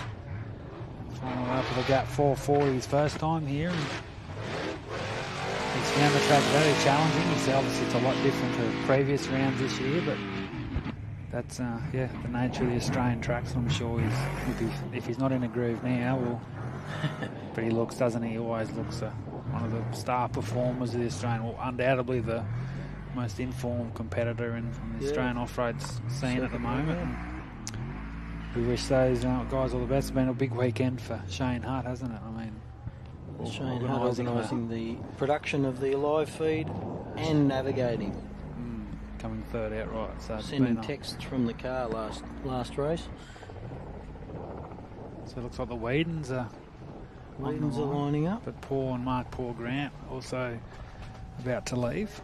final lap of the gap 440 his first time here. And he's found the track very challenging. He obviously it's a lot different to previous rounds this year, but that's the nature of the Australian tracks. I'm sure if he's not in a groove now, but he looks, doesn't he? He always looks one of the star performers of the Australian, undoubtedly the most informed competitor in the Australian off-road scene at the moment. And we wish those guys all the best. It's been a big weekend for Shane Hutt, hasn't it? I mean, Shane Hutt organising the production of the live feed and navigating. Coming third outright. So sending texts from the car last race. So it looks like the Whedons are lining up. But Paul and Mark Paul Grant also about to leave.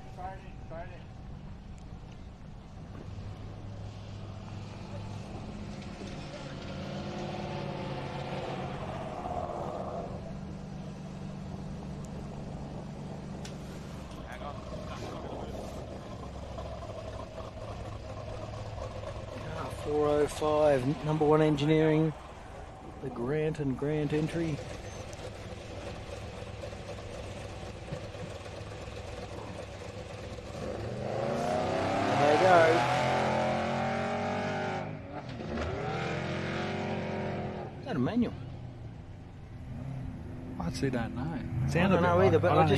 Car 405, number 1 engineering, the Grant and Grant entry. A manual? I actually don't know. I don't know either, but you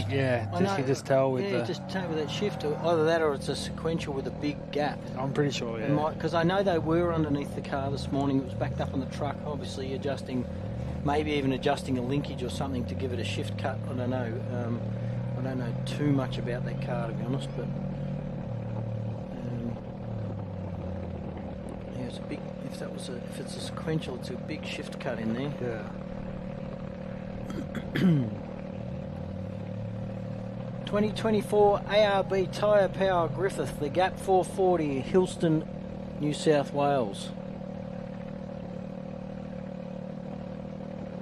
just tell with just tell with that shift, either that or it's a sequential with a big gap. I'm pretty sure, Because I know they were underneath the car this morning. It was backed up on the truck, obviously maybe even adjusting a linkage or something to give it a shift cut. I don't know. I don't know too much about that car, to be honest, but it's a big. If it's a sequential, it's a big shift cut in there. Yeah. 2024 ARB Tyrepower Griffith, the Gap 440, Hillston, New South Wales.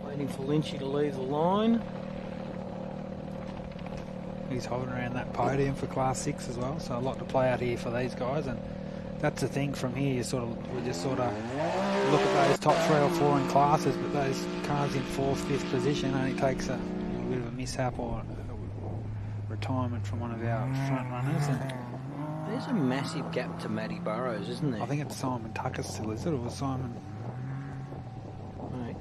Waiting for Lynchy to leave the line. He's hovering around that podium for Class 6 as well, so a lot to play out here for these guys. And that's the thing from here, we just sort of look at those top 3 or 4 in classes, but those cars in 4th, 5th position only takes a bit of a mishap or retirement from one of our front runners. And there's a massive gap to Matty Burrows, isn't there? I think it's Simon Tucker still, is it? Or Simon? Right.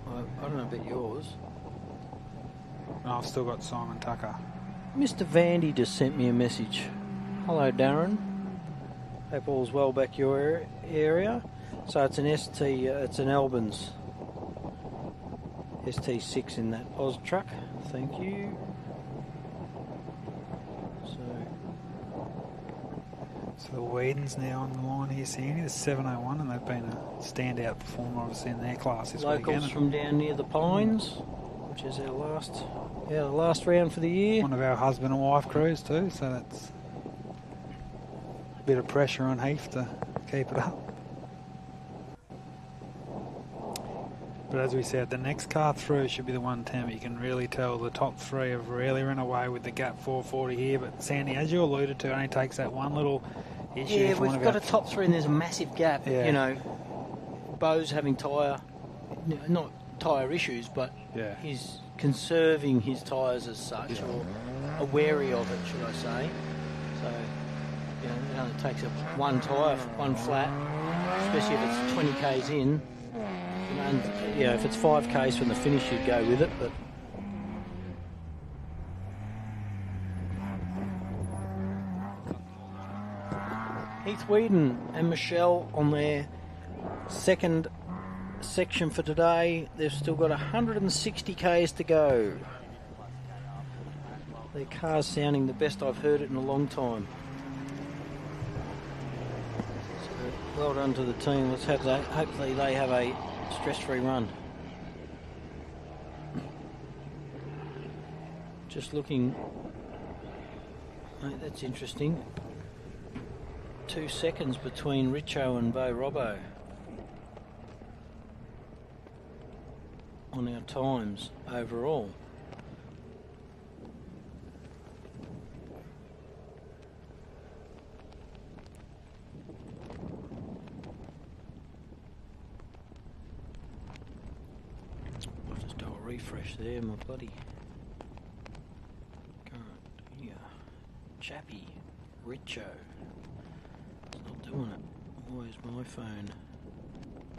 I don't know about yours. No, I've still got Simon Tucker. Mr. Vandy just sent me a message. Hello, Darren. Hope all's well back your area. So it's an ST, it's an Albans ST6 in that Oz truck. Thank you. So the Whedon's now on the line here, Sandy. The 701, and they've been a standout performer, obviously, in their class this weekend. Locals from down near the Pines, which is our last Yeah, the last round for the year. One of our husband and wife crews too, so that's a bit of pressure on Heath to keep it up. But as we said, the next car through should be the 110. You can really tell the top three have really run away with the gap 440 here. But Sandy, as you alluded to, it only takes that one little issue. Yeah, we've got a top three and there's a massive gap. Yeah. You know, Bo's having not tyre issues, but he's conserving his tyres as such, or wary of it, should I say. So, you know, it only takes one tyre, one flat, especially if it's 20 k's in. And, you know, if it's 5 k's from the finish, you'd go with it, but Heath Whedon and Michelle on their second section for today. They've still got 160 k's to go. Their car's sounding the best I've heard it in a long time. So well done to the team. Let's have that. Hopefully they have a stress-free run. Just looking. Mate, that's interesting. 2 seconds between Richo and Bo Robbo on our times overall. I'll just do a refresh there, my buddy. Current, Chappie, Richo. It's not doing it. Why is my phone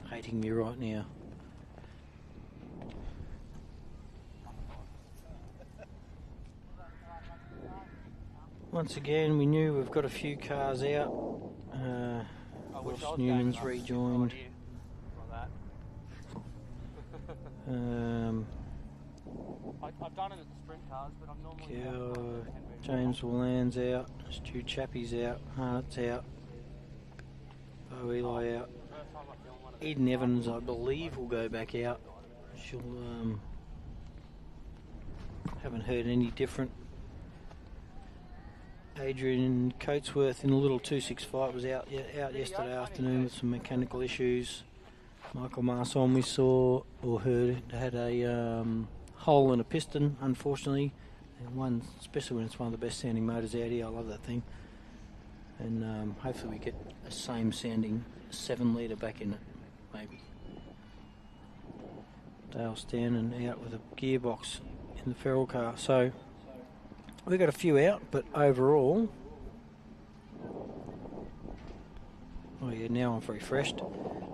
hating me right now? Once again, we knew we've got a few cars out. Ross Newman's rejoined. I've done it at the sprint cars, but I'm normally James Walland's out. Stu Chappie's out. Hart's out. Bo Eli out. Eden Evans, I believe, will go back out. She'll haven't heard any different. Adrian Coatsworth in a little 265 was out yesterday afternoon with some mechanical issues. Michael Marson we saw or heard had a hole in a piston, unfortunately, and one, especially when it's one of the best sounding motors out here. I love that thing, and hopefully we get a same sounding 7 litre back in it, maybe. Dale Stanton out with a gearbox in the feral car, so we got a few out, but overall, oh yeah, now I've refreshed.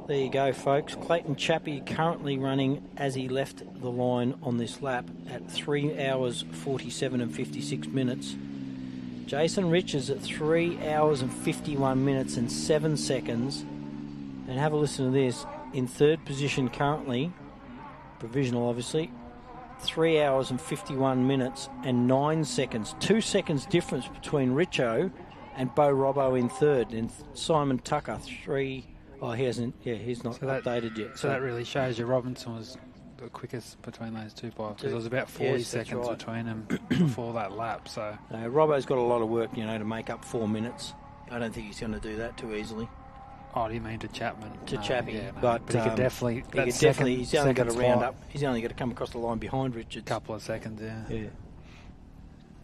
There you go, folks. Clayton Chappie currently running as he left the line on this lap at 3 hours 47 and 56 minutes. Jason Richards at 3 hours and 51 minutes and 7 seconds. And have a listen to this. In third position currently, provisional obviously, 3 hours and 51 minutes and 9 seconds. 2 seconds difference between Richo and Bo Robbo in third. And Simon Tucker, he hasn't, he's not updated yet. So that really shows you Robinson was the quickest between those two bikes. There was about 40 seconds between them before that lap. So Robbo's got a lot of work, to make up 4 minutes. I don't think he's going to do that too easily. Oh, do you mean to Chapman? To Chappie, yeah, no, but he could definitely. He's only got to round up. He's only got to come across the line behind Richards. A couple of seconds, yeah.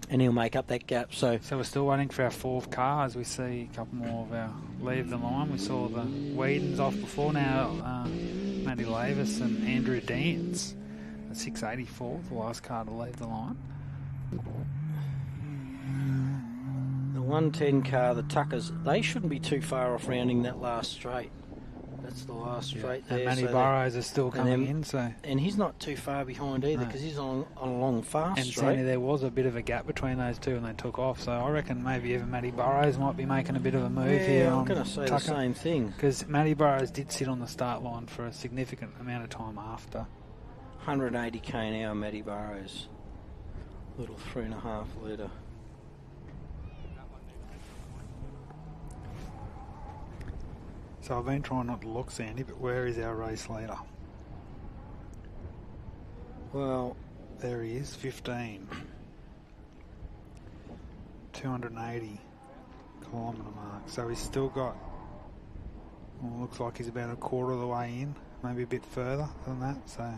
And he'll make up that gap. So we're still waiting for our fourth car as we see a couple more of our leave the line. We saw the Whedons off before now. Matty Lavis and Andrew Deans at 684, the last car to leave the line. The 110 car, the Tuckers, they shouldn't be too far off rounding that last straight. That's the last straight there. And Matty Burrows is still coming in, so. And he's not too far behind either because he's on a long fast straight. And there was a bit of a gap between those two and they took off, so I reckon maybe even Matty Burrows might be making a bit of a move here. I'm going to say the same thing. Because Matty Burrows did sit on the start line for a significant amount of time after. 180 k an hour, Matty Burrows. Little 3.5 litre. So I've been trying not to look, Sandy, but where is our race leader? Well, There he is, 15. 280 kilometre mark. So he's still got, well, looks like he's about a quarter of the way in, maybe a bit further than that. So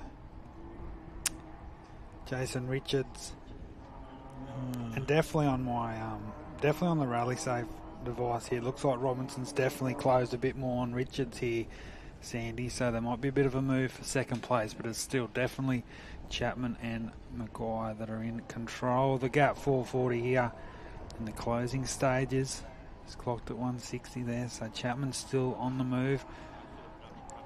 Jason Richards, and definitely on my, definitely on the rally safe device here. Looks like Robinson's definitely closed a bit more on Richards here, Sandy. So there might be a bit of a move for second place, but it's still definitely Chapman and Maguire that are in control. The gap 440 here in the closing stages. It's clocked at 160 there, so Chapman's still on the move.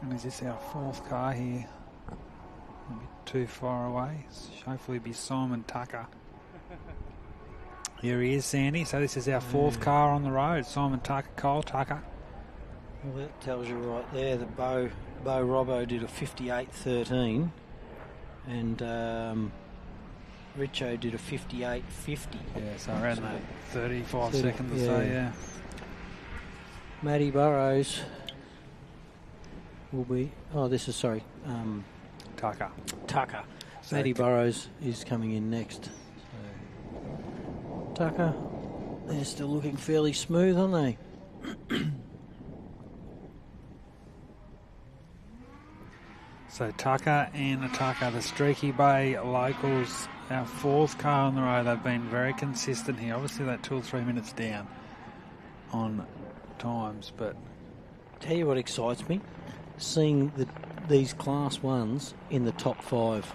And is this our fourth car here? A bit too far away. Hopefully it'll be Simon Tucker. Here he is, Sandy. So this is our fourth car on the road. Simon Tucker, Cole Tucker. Well, that tells you right there that Bo Robbo did a 58.13 and Richo did a 58.50. Yeah, so around that 35 seconds or so, yeah. Matty Burrows will be, Tucker. So Matty Burrows is coming in next. So Tucker, they're still looking fairly smooth, aren't they? So Tucker and Tucker, the Streaky Bay locals, our fourth car on the road. They've been very consistent here. Obviously that 2 or 3 minutes down on times, but tell you what excites me, seeing these Class 1s in the top 5.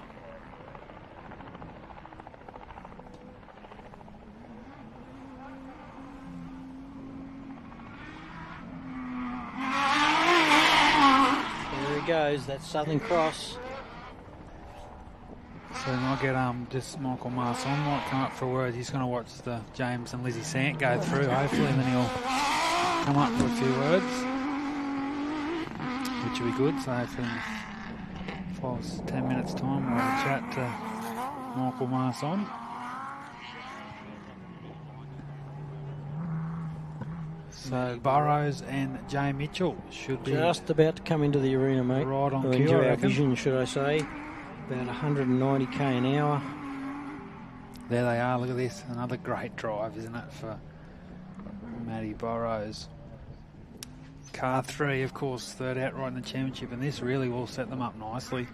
Goes that Southern Cross. So we might get just Michael Marson might come up for words. He's going to watch the James and Lizzie Sant go through, hopefully, and then he'll come up for a few words, which will be good. So hopefully in 5-10 minutes time we'll have a chat to Michael Marson. So Burrows and Jay Mitchell should be just about to come into the arena, mate. Right on cue, into our vision, should I say. About 190k an hour. There they are. Look at this. Another great drive, isn't it, for Matty Burrows. Car 3, of course, third outright in the championship, and this really will set them up nicely.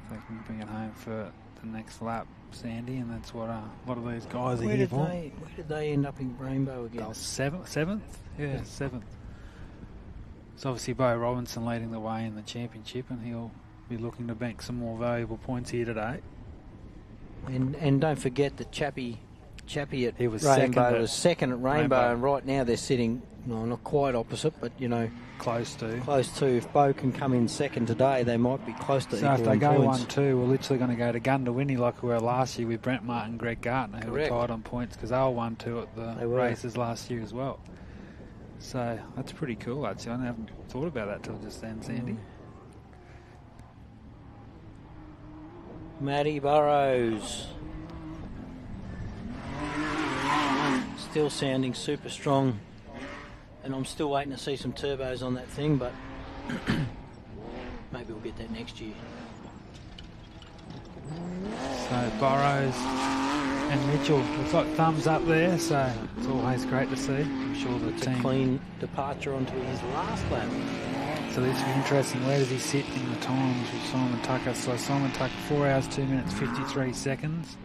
They can bring it home for the next lap, Sandy, and that's what a lot of these guys are here for. Where did they end up in Rainbow again? They were seventh? Yeah, 7th. It's obviously Bo Robinson leading the way in the championship, and he'll be looking to bank some more valuable points here today. And don't forget that Chappie at Rainbow was second at Rainbow, and right now they're sitting, well, not quite opposite, but close to. If Bo can come in second today, they might be close to so equal. So if they go points. 1-2, we're literally going to go to Gundawinny like we were last year with Brent Martin and Greg Gartner, who were tied on points because they were 1-2 at the races last year as well. So that's pretty cool, actually. I haven't thought about that till just then, Sandy. Matty Burrows. Still sounding super strong. And I'm still waiting to see some turbos on that thing, but maybe we'll get that next year. So Burrows and Mitchell, looks like thumbs up there, so it's always great to see. I'm sure the team... a clean departure onto his last lap. So this will be interesting. Where does he sit in the times with Simon Tucker? So Simon Tucker, 4 hours, 2 minutes, 53 seconds.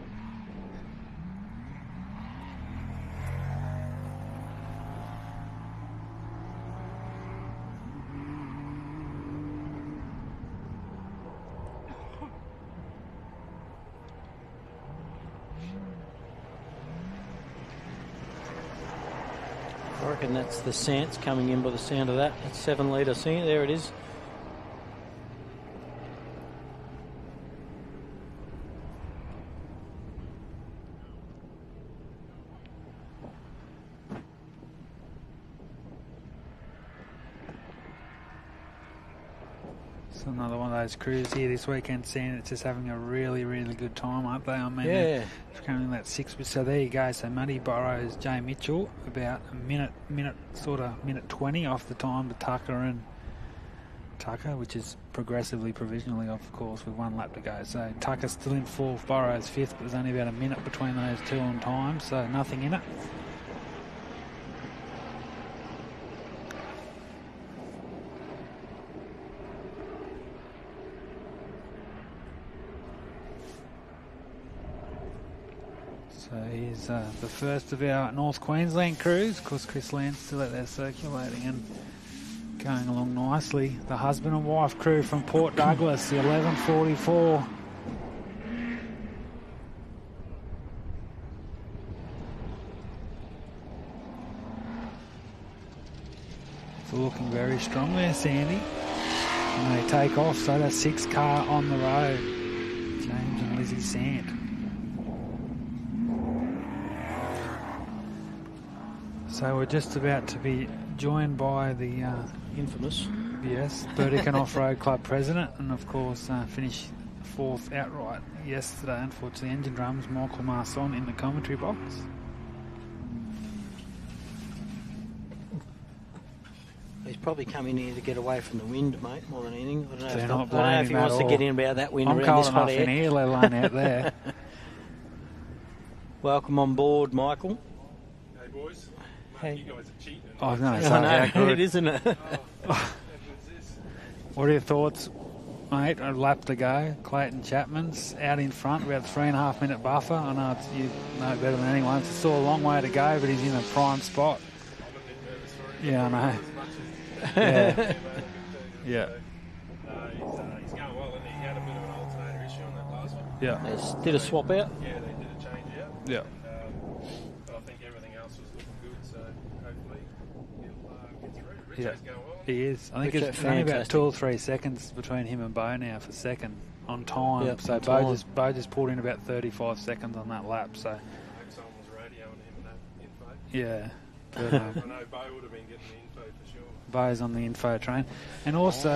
I reckon that's the Sants coming in by the sound of that. That's 7 litre. See, there it is. It's another one of those crews here this weekend, seeing it's just having a really, really good time, aren't they? I mean, yeah. It's coming that 6. So there you go. So Matty Burrows, Jay Mitchell, about a minute 20 off the time to Tucker and Tucker, which is progressively provisionally off the course with 1 lap to go. So Tucker's still in 4th, Burrows 5th, but there's only about a minute between those two on time, so nothing in it. So here's the first of our North Queensland crews. Of course, Chris Land's still out there circulating and going along nicely. The husband and wife crew from Port Douglas, the 1144. So looking very strong there, Sandy. And they take off, so that's 6 car on the road. James and Lizzie Sant. So we're just about to be joined by the infamous, Burdick Off-Road Club president, and of course finished 4th outright yesterday. Unfortunately, engine drums, Michael Marson in the commentary box. He's probably come in here to get away from the wind, mate, more than anything. I They're don't not know if he wants to get in about that wind I'm around cold this hot enough in air. here, let alone out there. Welcome on board, Michael. Hey boys, Hey. you guys are cheating. Oh no, I know, it isn't it? What are your thoughts, mate? A lap to go. Clayton Chapman's out in front. We have 3.5 minute buffer. I know you know better than anyone. It's still a long way to go, but he's in a prime spot. Yeah, I know. Yeah. Yeah. He's going well, and he had a bit of an alternator issue on that last one. Yeah. Did a swap out? Yeah, they did a change out. Yeah. But I think everything else was looking good, so hopefully he'll get through. Yeah. Richo's going well. He is. I think Richo, it's only about fantastic. 2 or 3 seconds between him and Bo now for second on time. Yep, so on Bo time. just pulled in about 35 seconds on that lap. So I hope someone was radioing him that info. yeah. But, I know Bo would have been getting the info for sure. Bo's on the info train. And also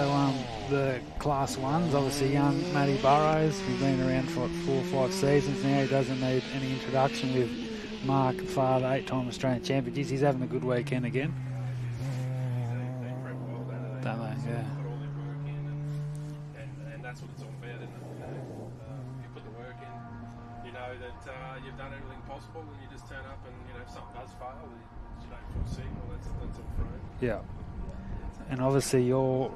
the Class 1s, obviously young Matty Burrows, he's been around for 4 or 5 seasons now. He doesn't need any introduction with Mark Father, 8-time Australian champion. Geez, he's having a good weekend again. They prep well, don't they? Don't they? Yeah. Put all their work in, and that's what it's all about, isn't it? You know, you put the work in, you know that you've done everything possible, and you just turn up and, you know, if something does fail, you don't foresee, well, that's all thrown. Yeah. And obviously your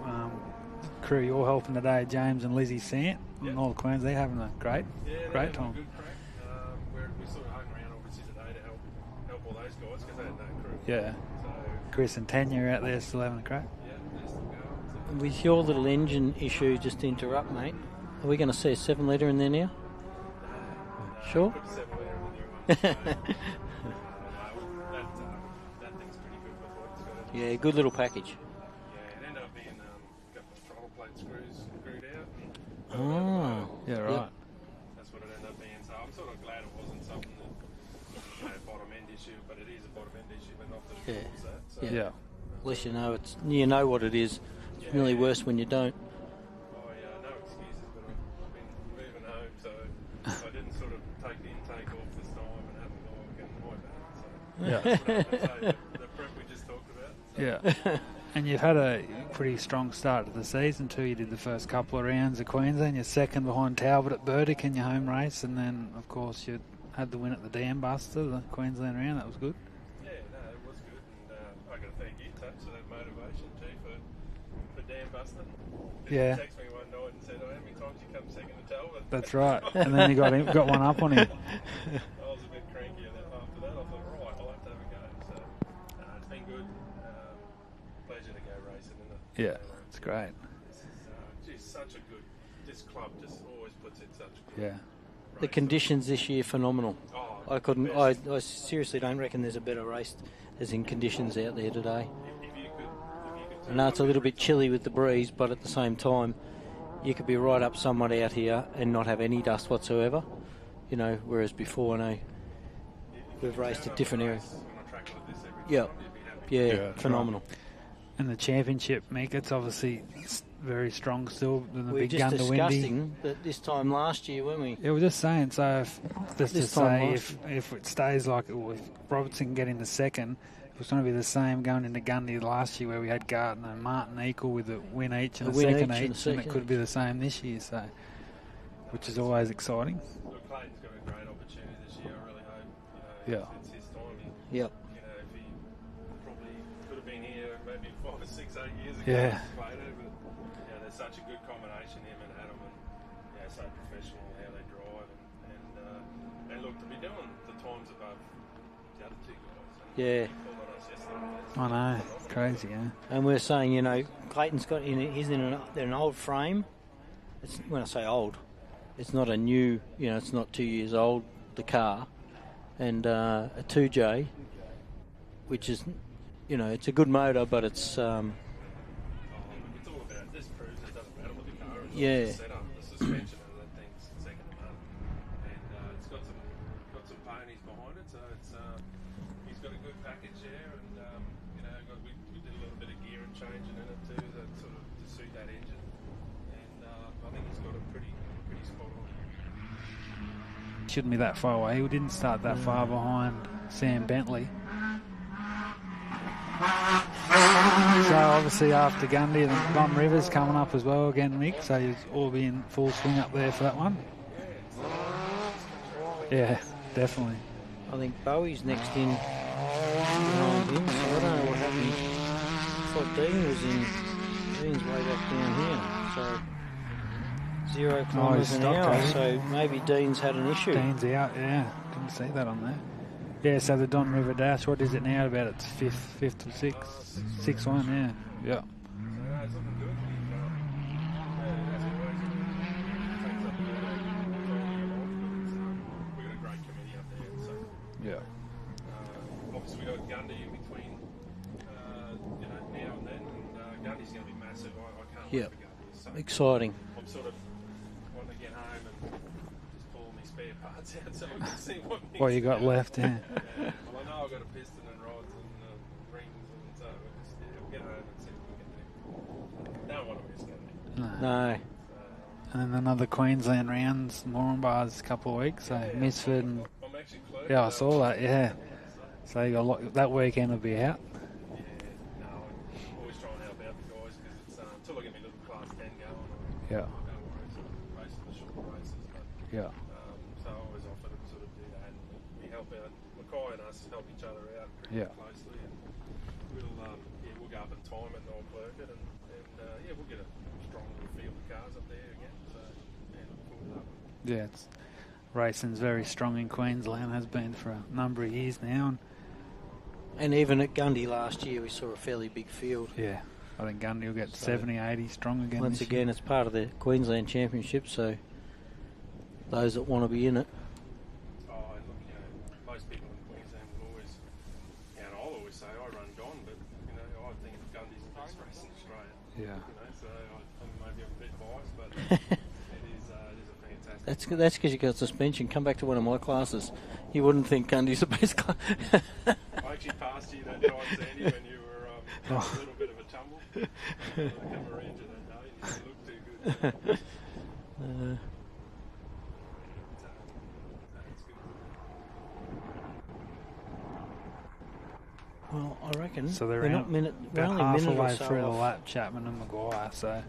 crew you're helping today, James and Lizzie Sant, Yep. North Queensland, they're having a great Great time. Good crack. We sort of hung around obviously today to help all those guys because they had no crew. Yeah. So Chris and Tanya are out there still having a crack. yeah, they're still going. So, With your little engine issue, just to interrupt, mate, are we going to see a 7-litre in there now? Sure. put the 7-litre in there once. That thing's pretty good with what it's got. Yeah, good little package. Yeah, it ended up being a couple of throttle plate screws screwed out. Oh. Yeah, right. That's what it ended up being. So I'm sort of glad it wasn't something that, you know, bottom end issue, but it is a bottom end issue, but not that it Yeah. was that. So, Yeah. At least you know what it is. It's really worse when you don't. no excuses, but I've been moving home, so I didn't sort of take the intake off this time and have a look, and my bad. So Yeah. the prep we just talked about. So. Yeah. And you've had a pretty strong start to the season too. You did the first couple of rounds of Queensland. You're second behind Talbot at Burdick in your home race, and then of course you had the win at the Dam Buster, the Queensland round. That was good. Yeah, no, it was good, and I got to thank you, Touch, for that motivation, too, for Dan Buster. Yeah. He texted me one night and said, "Oh, how many times you come second to Talbot?" That's right. And then you got one up on him. I was a bit cranky, and then after that I thought, right, I'll have to have a go. So it's been good. Pleasure to go racing, isn't it? Yeah, it's great. This is just such a good. This club just always puts in such good. Yeah. The conditions this year phenomenal. Oh, I couldn't. best. I seriously don't reckon there's a better race as in conditions out there today. If you could I know it's a little bit chilly with the breeze, but at the same time, you could be right up someone out here and not have any dust whatsoever. You know, whereas before, I know we've raced at different areas. on a track like this every Yeah, time, you'd be happy. yeah, that's phenomenal. And the championship, Mick, it's obviously very strong still. The We were big just gun to Windy. discussing that this time last year, weren't we? Yeah, we're just saying. So, if, just to This time say, last if it stays like, or if Robertson can get in the second, it was going to be the same going into Gundy last year where we had Gardner and Martin equal with a win each and a second each, and it could be the same this year, so which is always exciting. Look, Clayton's got a great opportunity this year. I really hope, Yeah. it's his time. Yep. If he probably could have been here maybe 5 or 6, 8 years ago. Yeah. Played it, but there's such a good combination, him and Adam, and so professional how they drive, and look, to be doing the times above the other two guys. Yeah. I know, crazy, yeah. And we're saying, you know, Clayton's got he's in an old frame. It's, when I say old, it's not a new, you know, it's not 2 years old, the car, and a 2J, which is, you know, it's a good motor, but it's It's all about this proves it doesn't matter what the car is. Yeah. The setup, the suspension of that thing's second to none, and it's got some ponies behind it, so it's he's got a good package there, and we did a little bit of gear and changing in it too, that sort of to suit that engine, and I think he's got a pretty spot on. Shouldn't be that far away. He didn't start that far behind Sam Bentley. So obviously after Gundy, and Don Rivers coming up as well again, Mick. So he's all be in full swing up there for that one. Yeah, definitely. I think Bowie's next in behind him, so I don't know what happened. I thought Dean was in. Dean's way back down here, so 0 kilometres an hour, so maybe Dean's had an issue. Dean's out, yeah. Didn't see that on there. Yeah, so the Don River Dash, what is it now? About its fifth or sixth? 6-1, yeah. Yeah. It's looking good. We've got a great committee up there, so Yeah. obviously we got Gundy in between, now and then, and Gundy's going to be massive. I can't wait Yep. for Gundy. So Exciting. I'm sort of wanting to get home and just pull my spare parts out so we can see What you got left, yeah. Well, I know I've got a piston and rods and rings, and so we'll get home and see what we can do. Don't want to miss Gundy. No. And then another Queensland rounds, Moranbah's a couple of weeks, so Misford and... I'm actually close. Yeah, I saw that, yeah. So you got a lot, that weekend will be out. Yeah, no, I'm always trying to help out the guys because it's until I get my little class 10 going. Yeah. I don't worry, sort of racing the short races, but Yeah. so I always offer to sort of do that, and we help out. Mackay and us help each other out pretty closely, and we'll go up and time it and I'll clerk it, and we'll get a strong little field of cars up there again. So look forward to that one. Yeah, racing's very strong in Queensland, has been for a number of years now. And even at Gundy last year, we saw a fairly big field. Yeah, I think Gundy will get 70, 80 strong again. Once this again, year. it's part of the Queensland Championship, so those that want to be in it. Oh, and look, most people in Queensland will always, and I'll always say I run Don, but I think Gundy's the best race in Australia. Yeah. So maybe I'm a bit biased, but it is a fantastic. That's because you got suspension. Come back to one of my classes. You wouldn't think Gundy's the best class. I actually passed you that time, Sandy, when you were having a little bit of a tumble. I come around you that day and you looked too good. That's good. Well, I reckon So they're we're out we're about only a half minute or away so through the off. lap, Chapman and Maguire, so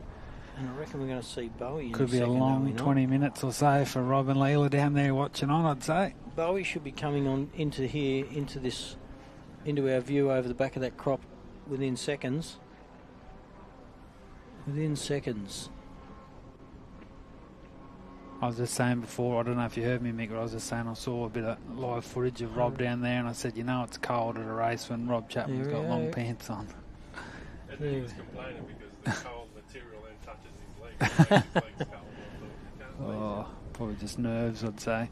And I reckon we're going to see Bowie in could a be a second, are we long not? 20 minutes or so for Rob and Leela down there watching on, I'd say. Bowie should be coming on into here, into our view over the back of that crop within seconds. Within seconds. I was just saying before, I don't know if you heard me, Mick, but I was just saying I saw a bit of live footage of Rob down there, and I said, it's cold at a race when Rob Chapman's There got we long go. pants on. And he was complaining because the cold material then touches his legs. His legs cold. Oh, probably just nerves, I'd say.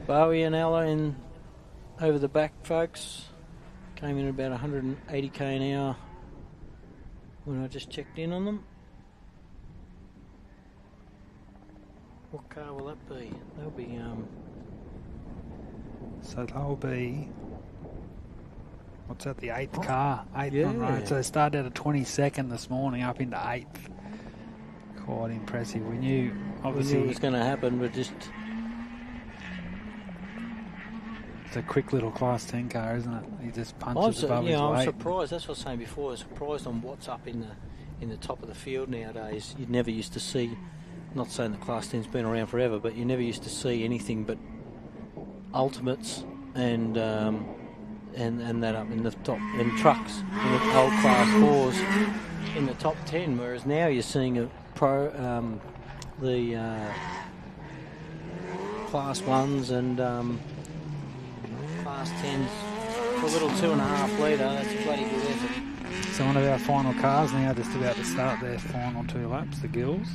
Bowie and Ella in over the back, folks. Came in about 180k an hour when I just checked in on them. What car will that be? That'll be So they'll be, what's that, the 8th car? 8th Yeah. on road. So they started out at 22nd this morning, up into 8th. Quite impressive. We knew, we obviously, knew it was going to happen, but just It's a quick little Class 10 car, isn't it? He just punches above his weight. I'm surprised. That's what I was saying before. I was surprised on what's up in the top of the field nowadays. You never used to see. Not saying the Class 10's been around forever, but you never used to see anything but ultimates and that up in the top, and trucks in the old Class 4s in the top 10. Whereas now you're seeing the Class 1s and Class 10s for a little 2.5 litre. That's a bloody good effort. So one of our final cars now, just about to start their final 2 laps, the Gills.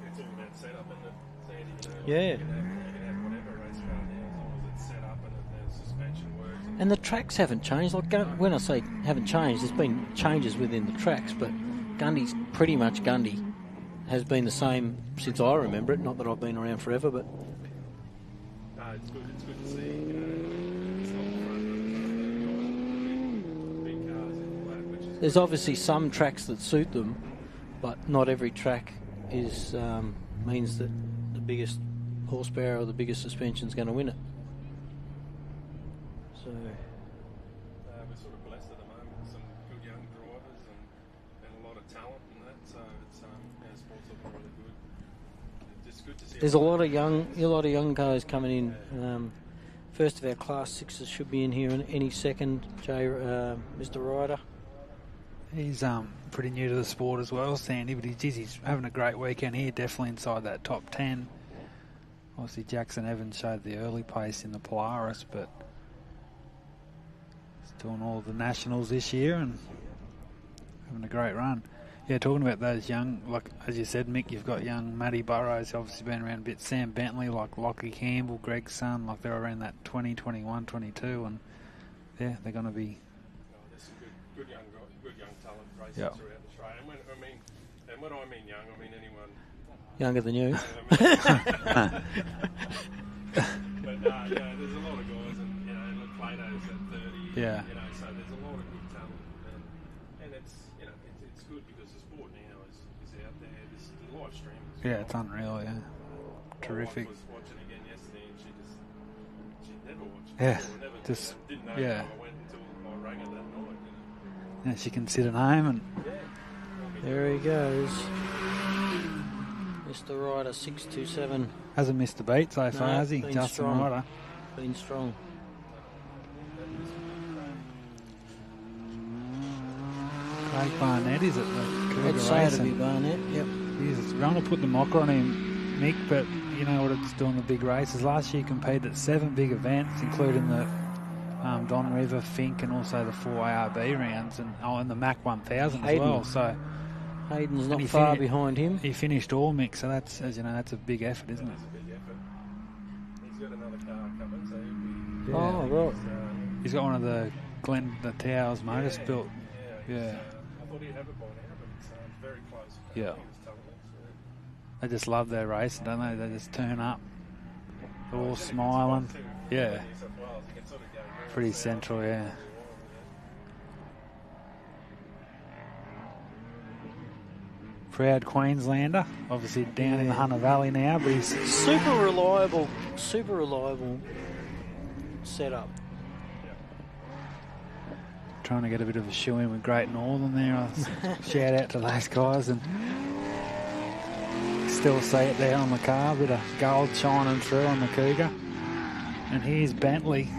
It's all about setup, isn't it, Sandy? Yeah. You can have whatever race car now as long as it's set up and the suspension works. And the tracks haven't changed. Like when I say haven't changed, there's been changes within the tracks, but Gundy's pretty much Gundy. Has been the same since I remember it. Not that I've been around forever, but No, it's good. It's good to see. It's not the front of the big cars in the lap, which is. there's obviously some tracks that suit them, but not every track is means that the biggest horsepower or the biggest suspension is going to win it. So We're sort of blessed at the moment with some good young drivers and a lot of talent and that. So it's sports looking really good. It's good to see. there's a lot of young guys coming in. First of our Class 6s should be in here in any second. Mr. Ryder. He's pretty new to the sport as well, Sandy, but he's having a great weekend here, definitely inside that top 10. Obviously Jackson Evans showed the early pace in the Polaris, but he's doing all the nationals this year and having a great run. Yeah, talking about those young, like as you said, Mick, you've got young Matty Burrows, obviously been around a bit, Sam Bentley, like Lockie Campbell, Greg's son, like they're around that 20, 21, 22, and yeah, they're going to be... There's some good young talent racing Yep. throughout Australia. And when I mean young, I mean anyone Younger than you. But there's a lot of guys, and look, Plato's at 30. Yeah. So there's a lot of good talent, and it's it's good because the sport now is out there. There's the live stream. Yeah, it's unreal, yeah. Terrific. My wife was watching again yesterday, and she never watched. Yeah, Never just, didn't know yeah. I went until I rang her that night. Yeah, she can sit at home and... There he goes. Mr. Ryder, 627. Hasn't missed a beat so far, has he? been Justin strong. Ryder. Been strong. Craig Barnett is it? The Cougar I'd say it'd be racing. Barnett, yep. He's going to put the mocker on him, Mick, but you know what it's doing the big races. Last year he competed at 7 big events, including the Don River, Fink, and also the 4 ARB rounds, and the Mac 1000 as Hayden. well. So Hayden's not he far behind him. he finished all, Mick, so that's, as you know, that's a big effort, isn't it? It's a big effort. He's got another car coming, so he'll be. Yeah. Oh, right. He's got one of the Glen the Towers motors built. Yeah. I thought he'd have it by now, but it's very close. Yeah. He was telling me, so. They just love their racing, don't they? They just turn up, they're all smiling. Yeah. New South Wales, you can sort of go north, Pretty south, central, yeah. Proud Queenslander, obviously down in the Hunter Valley now, but he's Super reliable setup. trying to get a bit of a shoe in with Great Northern there. Shout out to those guys, and still see it there on the car, bit of gold shining through on the Cougar. And here's Bentley.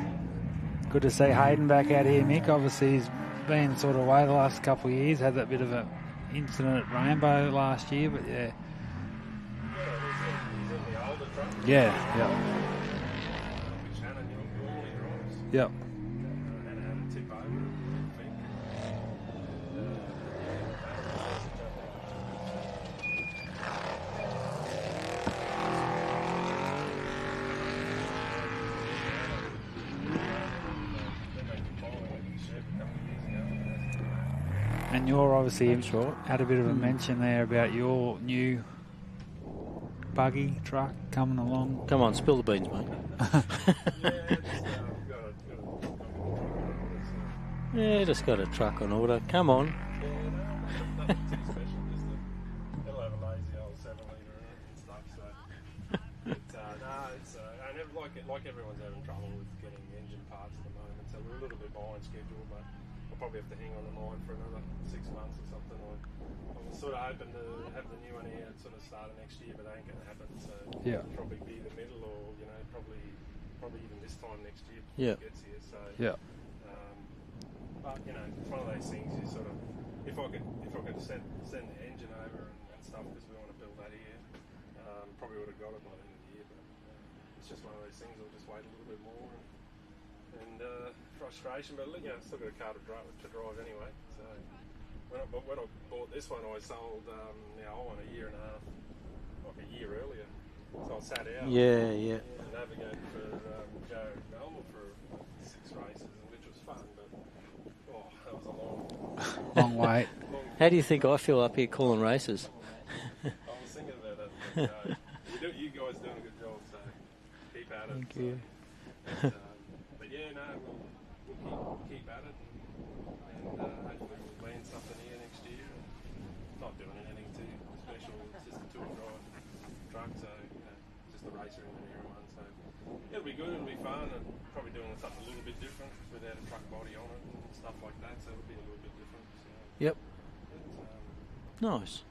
Good to see Hayden back out here, Mick. Obviously he's been sort of away the last couple of years, had that bit of a incident at Rainbow last year, but yeah. Yeah, yeah. Yep. And you're obviously had a bit of a mention there about your new buggy truck coming along. Come on, spill the beans, mate. Yeah, just got a truck on order. Come on. It'll have a lazy old 7 litre in it and stuff, so like everyone's having trouble with getting engine parts at the moment, so we're a little bit behind schedule, but I'll probably have to hang on the line for another 6 months or something. I'm sort of hoping to have the new one here at sort of start of next year, but that ain't going to happen. So it'll probably be the middle, or probably even this time next year before it gets here. So but it's one of those things. You sort of, if I could send the engine over and stuff, because we want to build that here, probably would have got it by the end of the year. But it's just one of those things. I'll just wait a little bit more and frustration. But still got a car to drive anyway. So when I bought this one, I sold the old one a year earlier. So I sat out. Yeah. And navigated for Joe Melville for 6 races, which was fun. But that was a long wait. How do you think I feel up here calling races? I was thinking about that. You guys doing a good job, so keep at it. Thank you. But we'll keep at it, and hopefully we'll land something here next year. Not doing anything too special, it's just a two-wheel drive truck, so just a racer in the near one. So it'll be good, it'll be fun, and probably doing something a little bit different without a truck body on it and stuff like that. So it'll be a little bit different. So, yep. Nice.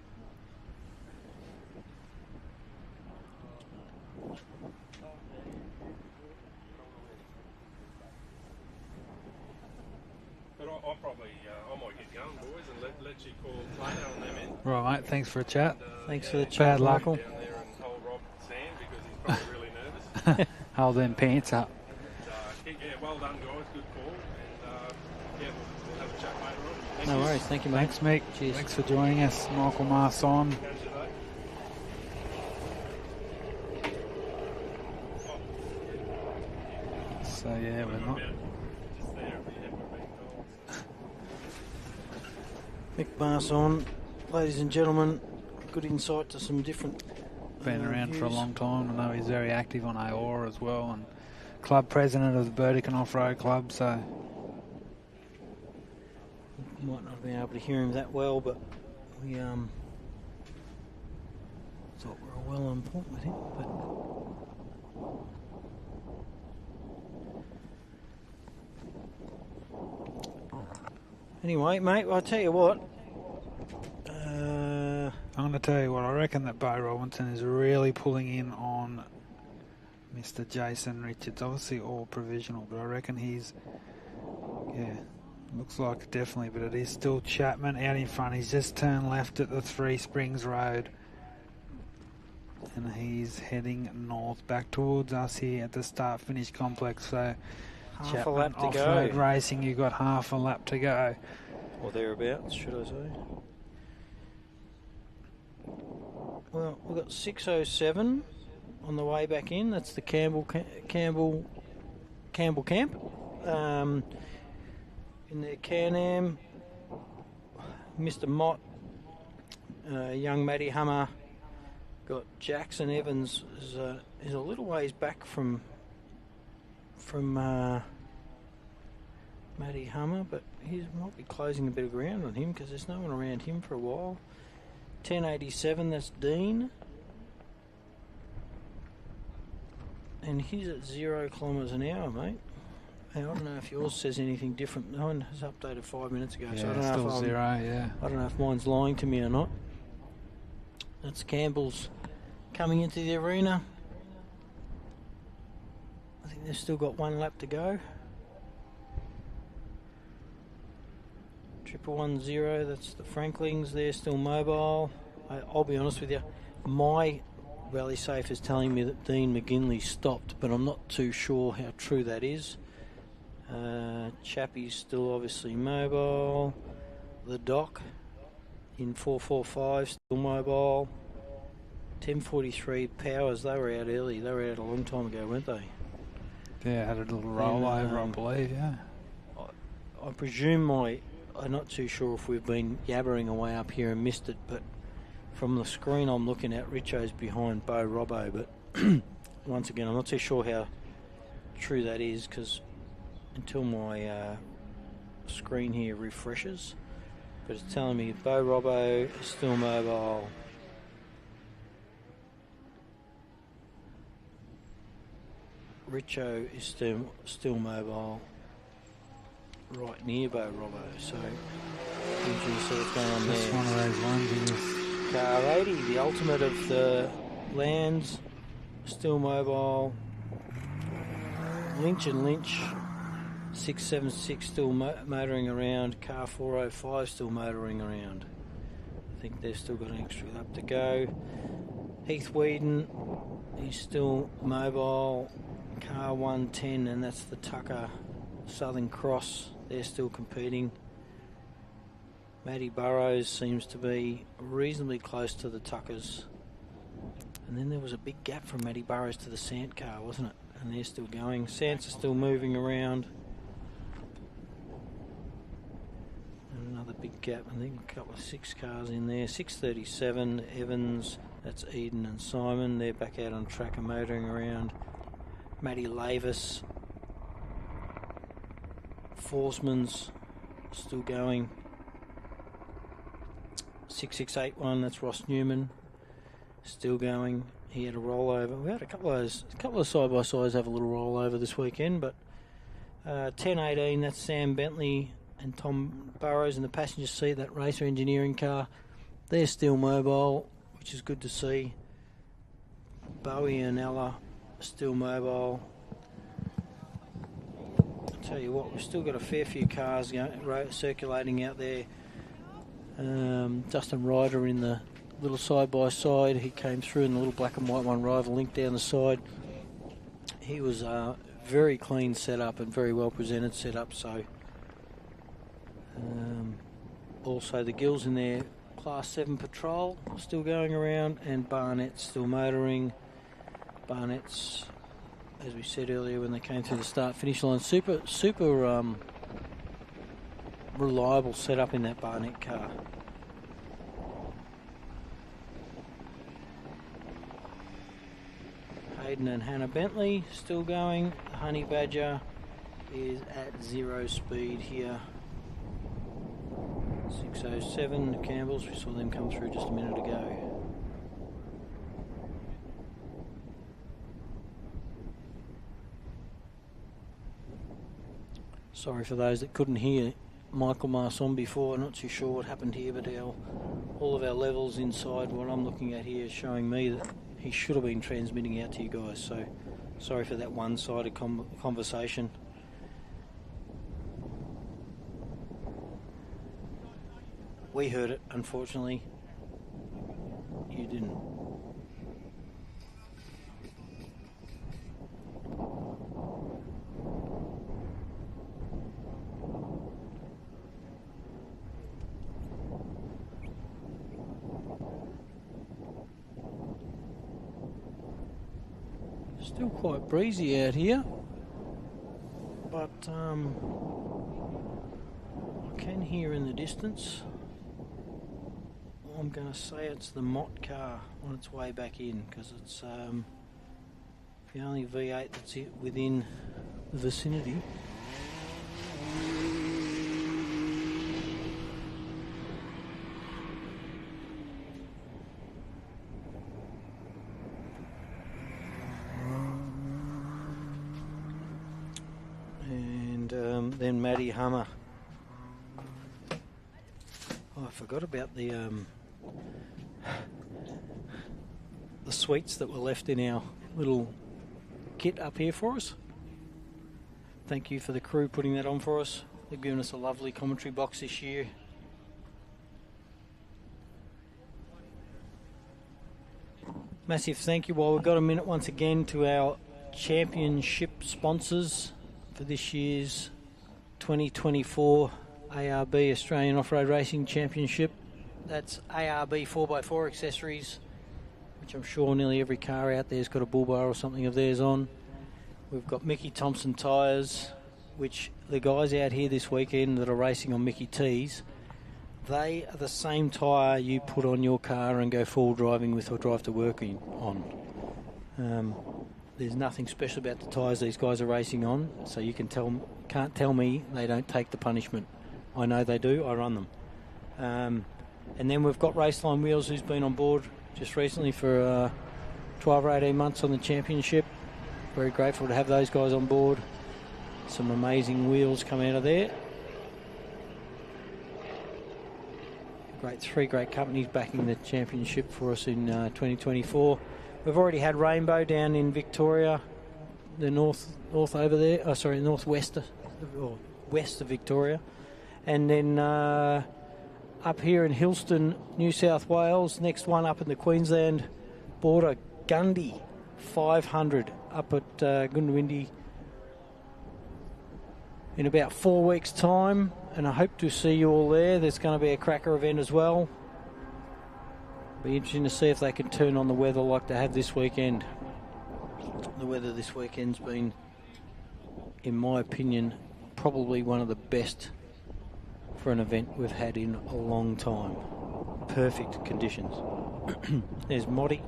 But I'll probably, I might get going, boys, and let you call Plato and them in. Right, mate. Thanks for a chat. Thanks for the chat, Michael. Down there and hold Rob Sam because he's probably really nervous. Hold them pants up. Well done, guys. Good call. And we'll have a chat later on. No worries. Thank you, mate. Thanks, Mick. Cheers. Thanks for joining us. Michael Marson. So, we're not. Mick Marson, ladies and gentlemen, good insight to some different Been around views. for a long time. I know he's very active on AORRA as well, and club president of the Burson Offroad Club, so... Might not have been able to hear him that well, but we thought we were well on point with him. But anyway, mate, I'll tell you what. I'm going to tell you what, I reckon that Bo Robinson is really pulling in on Mr. Jason Richards. Obviously all provisional, but I reckon he's, looks like definitely, but it is still Chapman out in front. He's just turned left at the Three Springs Road. And he's heading north back towards us here at the start-finish complex. So Half Chapman a lap to Off-Road go. Racing, you've got half a lap to go. Or thereabouts, should I say. Well, we've got 6:07 on the way back in. That's the Campbell camp. In the Can-Am, Mr. Mott, young Matty Hummer, got Jackson Evans is a little ways back from Matty Hummer, but he might be closing a bit of ground on him because there's no one around him for a while. 1087, that's Dean. And he's at 0 kilometres an hour, mate. Hey, I don't know if yours says anything different. No one has updated 5 minutes ago, so I don't know still if 0, I don't know if mine's lying to me or not. That's Campbell's coming into the arena. I think they've still got 1 lap to go. 110, that's the Franklins. They're still mobile. I'll be honest with you, my Rally Safe is telling me that Dean McGinley stopped, but I'm not too sure how true that is. Chappie's still obviously mobile. The Doc in 445 still mobile. 1043 Powers, they were out early. They were out a long time ago, weren't they? Yeah, had a little rollover, I believe, yeah. I presume I'm not too sure if we've been yabbering away up here and missed it, but from the screen I'm looking at, Richo's behind Bo Robbo, but once again, I'm not too sure how true that is, because until my screen here refreshes, but it's telling me Bo Robbo is still mobile. Richo is still mobile right near Bo Robbo, so usually see what's going on there. That's one of those ones in this. Car 80, the ultimate of the Lands, still mobile. Lynch and Lynch, 676 still motoring around. Car 405 still motoring around. I think they've still got an extra lap to go. Heath Whedon, he's still mobile. Car 110, and that's the Tucker Southern Cross. They're still competing. Matty Burrows seems to be reasonably close to the Tuckers. And then there was a big gap from Matty Burrows to the Sant car, wasn't it? And they're still going. Sants are still moving around. And another big gap. I think a couple of 6 cars in there. 637, Evans, that's Eden and Simon. They're back out on track and motoring around. Matty Lavis. Forsman's still going. 6681, that's Ross Newman. Still going. He had a rollover. We had a couple of side-by-sides have a little rollover this weekend, but 1018, that's Sam Bentley and Tom Burrows in the passenger seat, that Racer Engineering car. They're still mobile, which is good to see. Bowie and Ella still mobile. I'll tell you what, we've still got a fair few cars circulating out there. Dustin Ryder in the little side-by-side. He came through in the little black and white one, Rival Link down the side. He was very clean setup and very well presented setup. So also the Gills in their Class 7 Patrol still going around, and Barnett's still motoring. Barnett's, as we said earlier when they came through the start-finish line, super reliable setup in that Barnett car. Hayden and Hannah Bentley still going. The Honey Badger is at 0 speed here. 607, the Campbells, we saw them come through just a minute ago. Sorry for those that couldn't hear Michael Marson before, not too sure what happened here, but all of our levels inside what I'm looking at here is showing me that he should have been transmitting out to you guys, so sorry for that one-sided conversation. We heard it, unfortunately. You didn't. Still quite breezy out here, but I can hear in the distance. I'm going to say it's the Mott car on its way back in, because it's the only V8 that's within the vicinity. Then Matty Hummer. Oh, I forgot about the sweets that were left in our little kit up here for us. Thank you for the crew putting that on for us. They've given us a lovely commentary box this year. Massive thank you, while we've got a minute once again, to our championship sponsors for this year's 2024 ARB Australian Off-Road Racing Championship. That's ARB 4x4 accessories, which I'm sure nearly every car out there's got a bull bar or something of theirs on. We've got Mickey Thompson Tyres, which the guys out here this weekend that are racing on Mickey T's, they are the same tyre you put on your car and go full driving with or drive to work on. There's nothing special about the tyres these guys are racing on, so you can't tell me they don't take the punishment. I know they do, I run them. And then we've got Raceline Wheels, who's been on board just recently for 12 or 18 months on the championship. very grateful to have those guys on board. Some amazing wheels come out of there. Three great companies backing the championship for us in 2024. We've already had Rainbow down in Victoria, the north over there. Oh, sorry, northwest or west of Victoria, and then up here in Hillston, New South Wales. Next one up in the Queensland border, Gundy 500 up at Goondiwindi in about 4 weeks' time, and I hope to see you all there. There's going to be a cracker event as well. Be interesting to see if they can turn on the weather like they have this weekend. The weather this weekend's been, in my opinion, probably one of the best for an event we've had in a long time. Perfect conditions. There's Motty,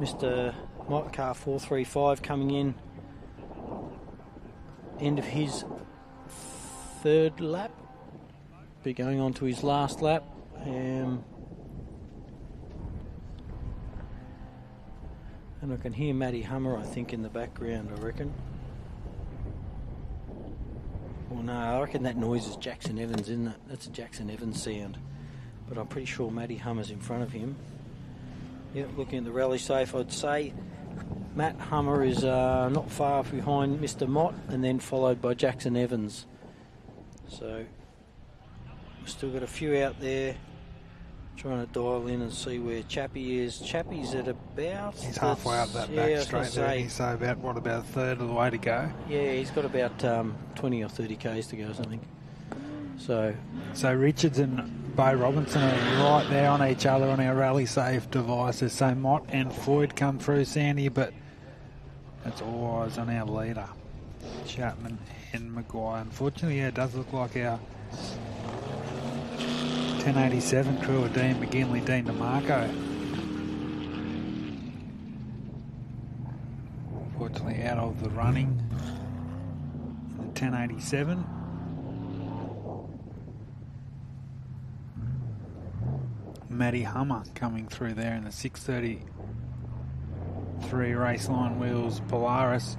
Mr. Mott Car 435 coming in. End of his third lap. Be going on to his last lap. And I can hear Matty Hummer, I think, in the background, I reckon. Well, no, I reckon that noise is Jackson Evans, isn't it? That's a Jackson Evans sound. But I'm pretty sure Matty Hummer's in front of him. Yep, looking at the rally safe, I'd say Matt Hummer is not far behind Mr. Mott, and then followed by Jackson Evans. So, we've still got a few out there trying to dial in and see where Chappie is. Chappie's at about... He's halfway up that back straight there. So about a third of the way to go? Yeah, he's got about 20 or 30 Ks to go or something. So Richards and Bo Robinson are right there on each other on our rally safe devices. So Mott and Floyd come through, Sandy, but that's all eyes on our leader, Chapman and Maguire. Unfortunately, yeah, it does look like our 1087 crew of Dean McGinley, Dean DeMarco. Unfortunately out of the running in the 1087. Matty Hummer coming through there in the 633 Raceline Wheels Polaris.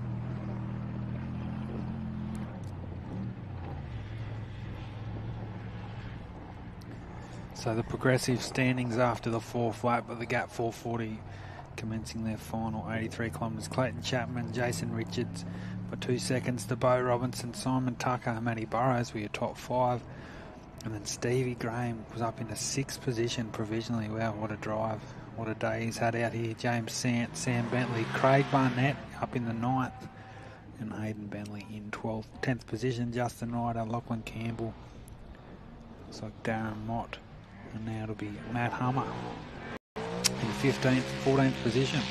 So the progressive standings after the fourth lap, but the Gap 440 commencing their final 83 kilometres. Clayton Chapman, Jason Richards by 2 seconds to Bo Robinson, Simon Tucker, Matty Burrows were your top five. And then Stevie Graham was up in the 6th position provisionally. Wow, what a drive. What a day he's had out here. James Sant, Sam Bentley, Craig Barnett up in the 9th. And Hayden Bentley in 12th. 10th position, Justin Ryder, Lachlan Campbell. Looks like Darren Mott. And now it'll be Matt Hummer in 15th, 14th position.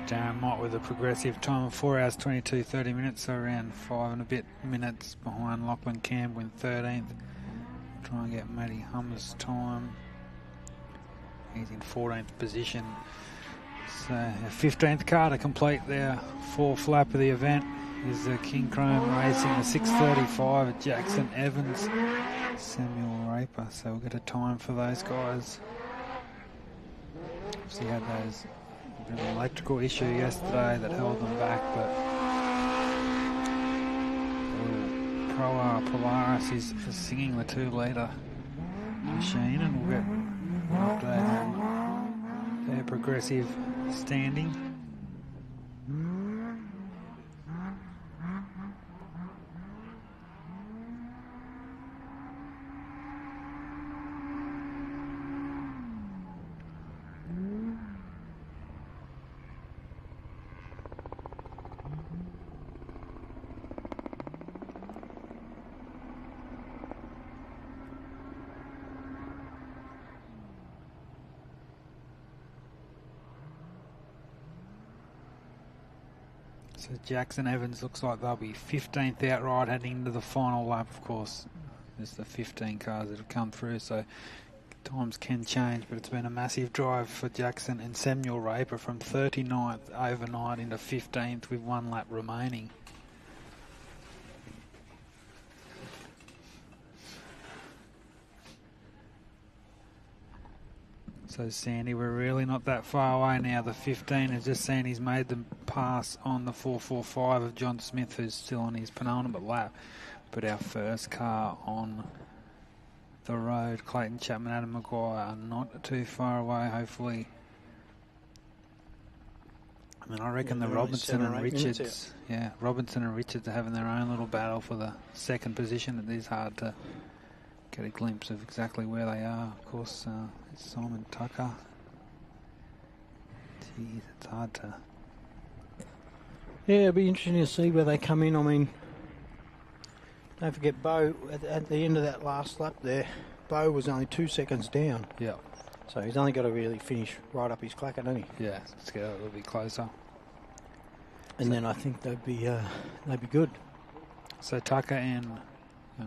Darren Mott with a progressive time of 4 hours 22:30 minutes, so around 5 and a bit minutes behind Lachlan Campbell in 13th. Try and get Matty Hummer's time. He's in 14th position. So a 15th car to complete their fourth lap of the event is the King Chrome Racing, the 6:35 at Jackson Evans, Samuel Raper. So we'll get a time for those guys. Obviously had those an electrical issue yesterday that held them back, but Polaris is singing the 2-litre machine, and we'll get an update on their progressive standing. So Jackson Evans looks like they'll be 15th outright heading into the final lap, of course. Just the 15 cars that have come through, so times can change, but it's been a massive drive for Jackson and Samuel Raper from 39th overnight into 15th with 1 lap remaining. So Sandy, we're really not that far away now. The 15 is just Sandy's made the pass on the 445 of John Smith, who's still on his penultimate lap. But our first car on the road, Clayton Chapman, Adam Maguire, are not too far away, hopefully. I mean, I reckon the Robinson and Richards, Robinson and Richards are having their own little battle for the second position. It is hard to get a glimpse of exactly where they are. Of course, it's Simon Tucker. Geez, it's hard to... Yeah, it'll be interesting to see where they come in. I mean, don't forget Bo, at the end of that last lap there, Bo was only 2 seconds down. Yeah. So he's only got to really finish right up his clacker, doesn't he? Yeah, let's get a little bit closer. And then I think they'd be good. So Tucker and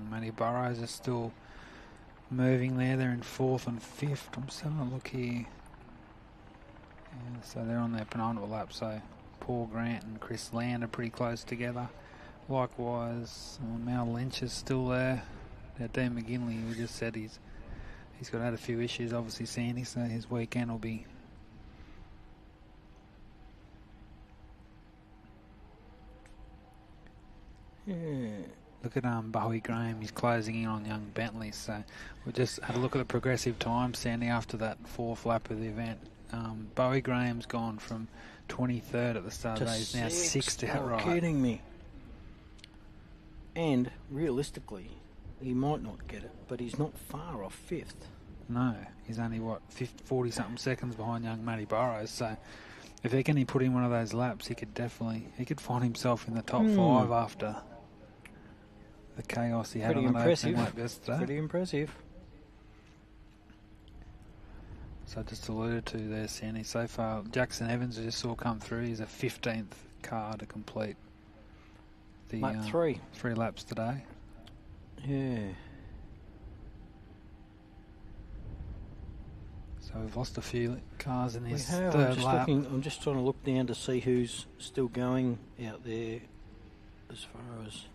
Matty Burrows are still moving there. They're in 4th and 5th. I'm just having a look here. Yeah, so they're on their penultimate lap. So Paul Grant and Chris Land are pretty close together. Likewise, Mal Lynch is still there. Now Dean McGinley, we just said he's had a few issues, obviously, Sandy, so his weekend will be... Yeah. Look at Bowie Graham, he's closing in on young Bentley, so we just had a look at the progressive time, Sandy, after that 4th lap of the event. Bowie Graham's gone from 23rd at the start of the day, he's now 6th outright. You're kidding me. And realistically, he might not get it, but he's not far off 5th. No, he's only, 40-something seconds behind young Matty Burrows, so if they can put in one of those laps, he could find himself in the top 5 after the chaos he had Pretty on the impressive. opening lap yesterday. Pretty impressive. So just alluded to there, Sandy, so far Jackson Evans, I just saw come through, he's a 15th car to complete the lap 3. 3 laps today. Yeah. So we've lost a few cars in this We have. third lap. I'm just trying to look down to see who's still going out there as far as...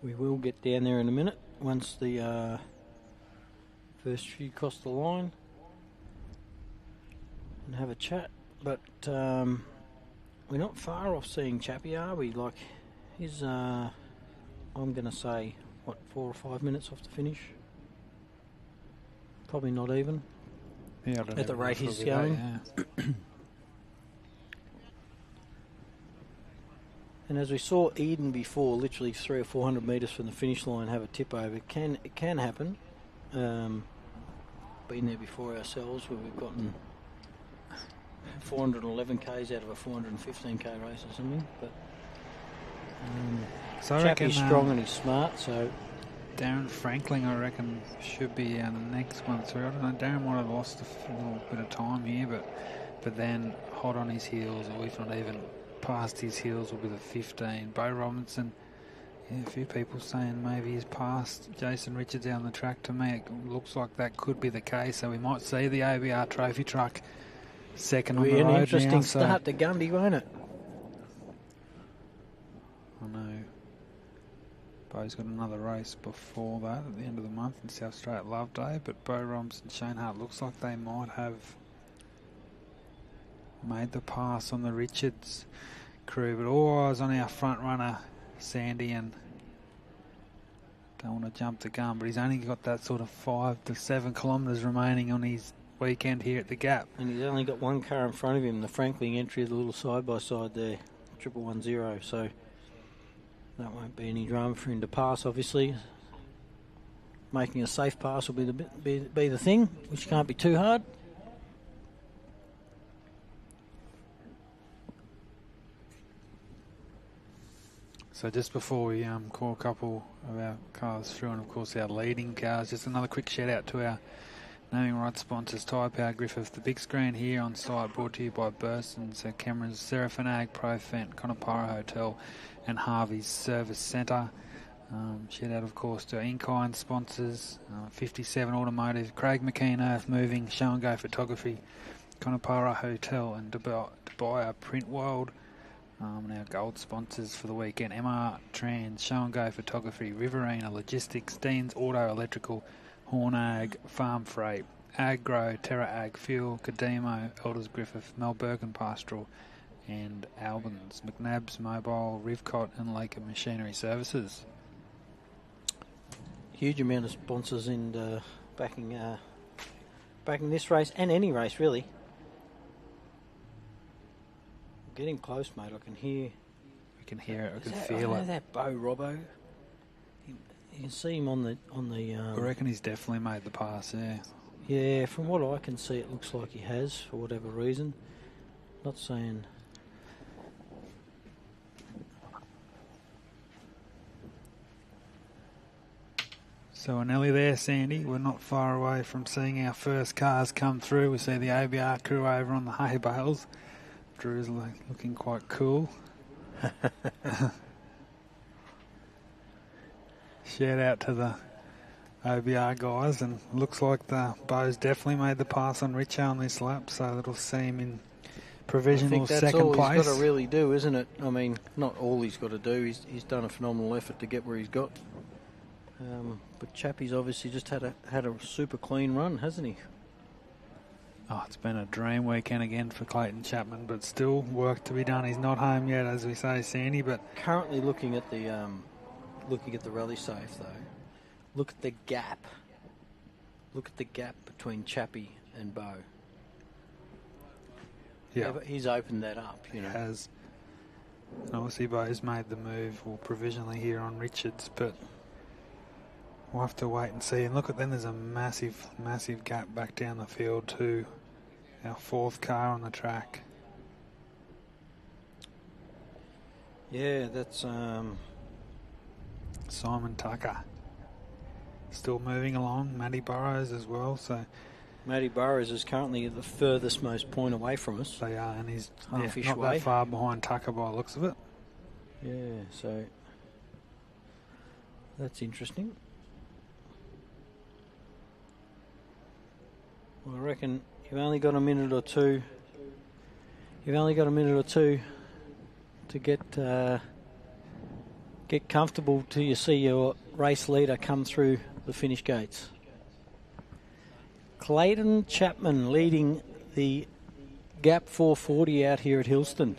We will get down there in a minute once the first few cross the line and have a chat. But we're not far off seeing Chappie, are we? Like, he's, I'm going to say, 4 or 5 minutes off the finish? Probably not even. Yeah, I don't at the know rate if it'll he's be that, going. yeah. And as we saw Eden before, literally 300 or 400 metres from the finish line, have a tip over. It can happen. Been there before ourselves, where we've gotten 411 k's out of a 415 k race or something. But So I reckon Chappie's strong and he's smart. So Darren Franklin, I reckon, should be the next one through. I don't know. Darren might have lost a little bit of time here, but then hot on his heels, or if not even past his heels, will be the 15. Bo Robinson, a few people saying maybe he's passed Jason Richards down the track. To me, it looks like that could be the case. So we might see the ABR trophy truck second on the road now. An interesting start to Gundy, won't it? I know. Bo's got another race before that at the end of the month in South Australia Love Day, but Bo Robinson, Shane Hart, looks like they might have made the pass on the Richards crew, but all eyes on our front runner Sandy, and don't want to jump the gun, but he's only got that sort of 5 to 7 kilometres remaining on his weekend here at the Gap. And he's only got one car in front of him, the Franklin entry, the little side-by-side there, 1110, so that won't be any drama for him to pass, obviously. Making a safe pass will be the thing, which can't be too hard. So just before we call a couple of our cars through, and of course our leading cars, just another quick shout out to our naming rights sponsors, Tyrepower Griffith, the big screen here on site, brought to you by Burson, so cameras, Seraphinag, Profent, Conopara Hotel and Harvey's Service Centre. Shout out of course to our in-kind sponsors, 57 Automotive, Craig McKean Earth Moving, Show and Go Photography, Conopara Hotel and Dubai Print World. And our gold sponsors for the weekend, MR Trans, Show and Go Photography, Riverina Logistics, Dean's Auto Electrical, Horn Ag, Farm Freight, Agro, Terra Ag Fuel, Cademo, Elders Griffith, Melbourne Pastoral and Albans, McNabb's Mobile, Rivcot and Laker Machinery Services. Huge amount of sponsors in backing this race and any race really. Getting close, mate. I can hear. I can hear it. I can feel it. That Bo Robbo. You can see him on the. I reckon he's definitely made the pass. Yeah. Yeah, from what I can see, it looks like he has for whatever reason. Not saying. So we're nearly there, Sandy. We're not far away from seeing our first cars come through. We see the ABR crew over on the hay bales. Drew's looking quite cool. Shout out to the OBR guys, and looks like the Bo's definitely made the pass on Richo on this lap, so that'll see him in provisional second place. I think that's all he's got to really do, isn't it? I mean, not all he's got to do. He's done a phenomenal effort to get where he's got. But Chappie's obviously just had a super clean run, hasn't he? Oh, it's been a dream weekend again for Clayton Chapman, but still work to be done. He's not home yet, as we say, Sandy. But currently looking at the rally safe though, look at the gap. Look at the gap between Chappie and Bo. Yeah, he's opened that up. You know, he has. And obviously, Bo's made the move, or provisionally here on Richards, but we'll have to wait and see. And look at then, there's a massive, massive gap back down the field to our fourth car on the track. Yeah, that's Simon Tucker. Still moving along. Matty Burrows as well. So Matty Burrows is currently the furthest most point away from us. They are, and he's half-ish not way. that far behind Tucker by the looks of it. Yeah, so that's interesting. Well, I reckon you've only got a minute or two. You've only got a minute or two to get comfortable till you see your race leader come through the finish gates. Clayton Chapman leading the Gap 440 out here at Hillston.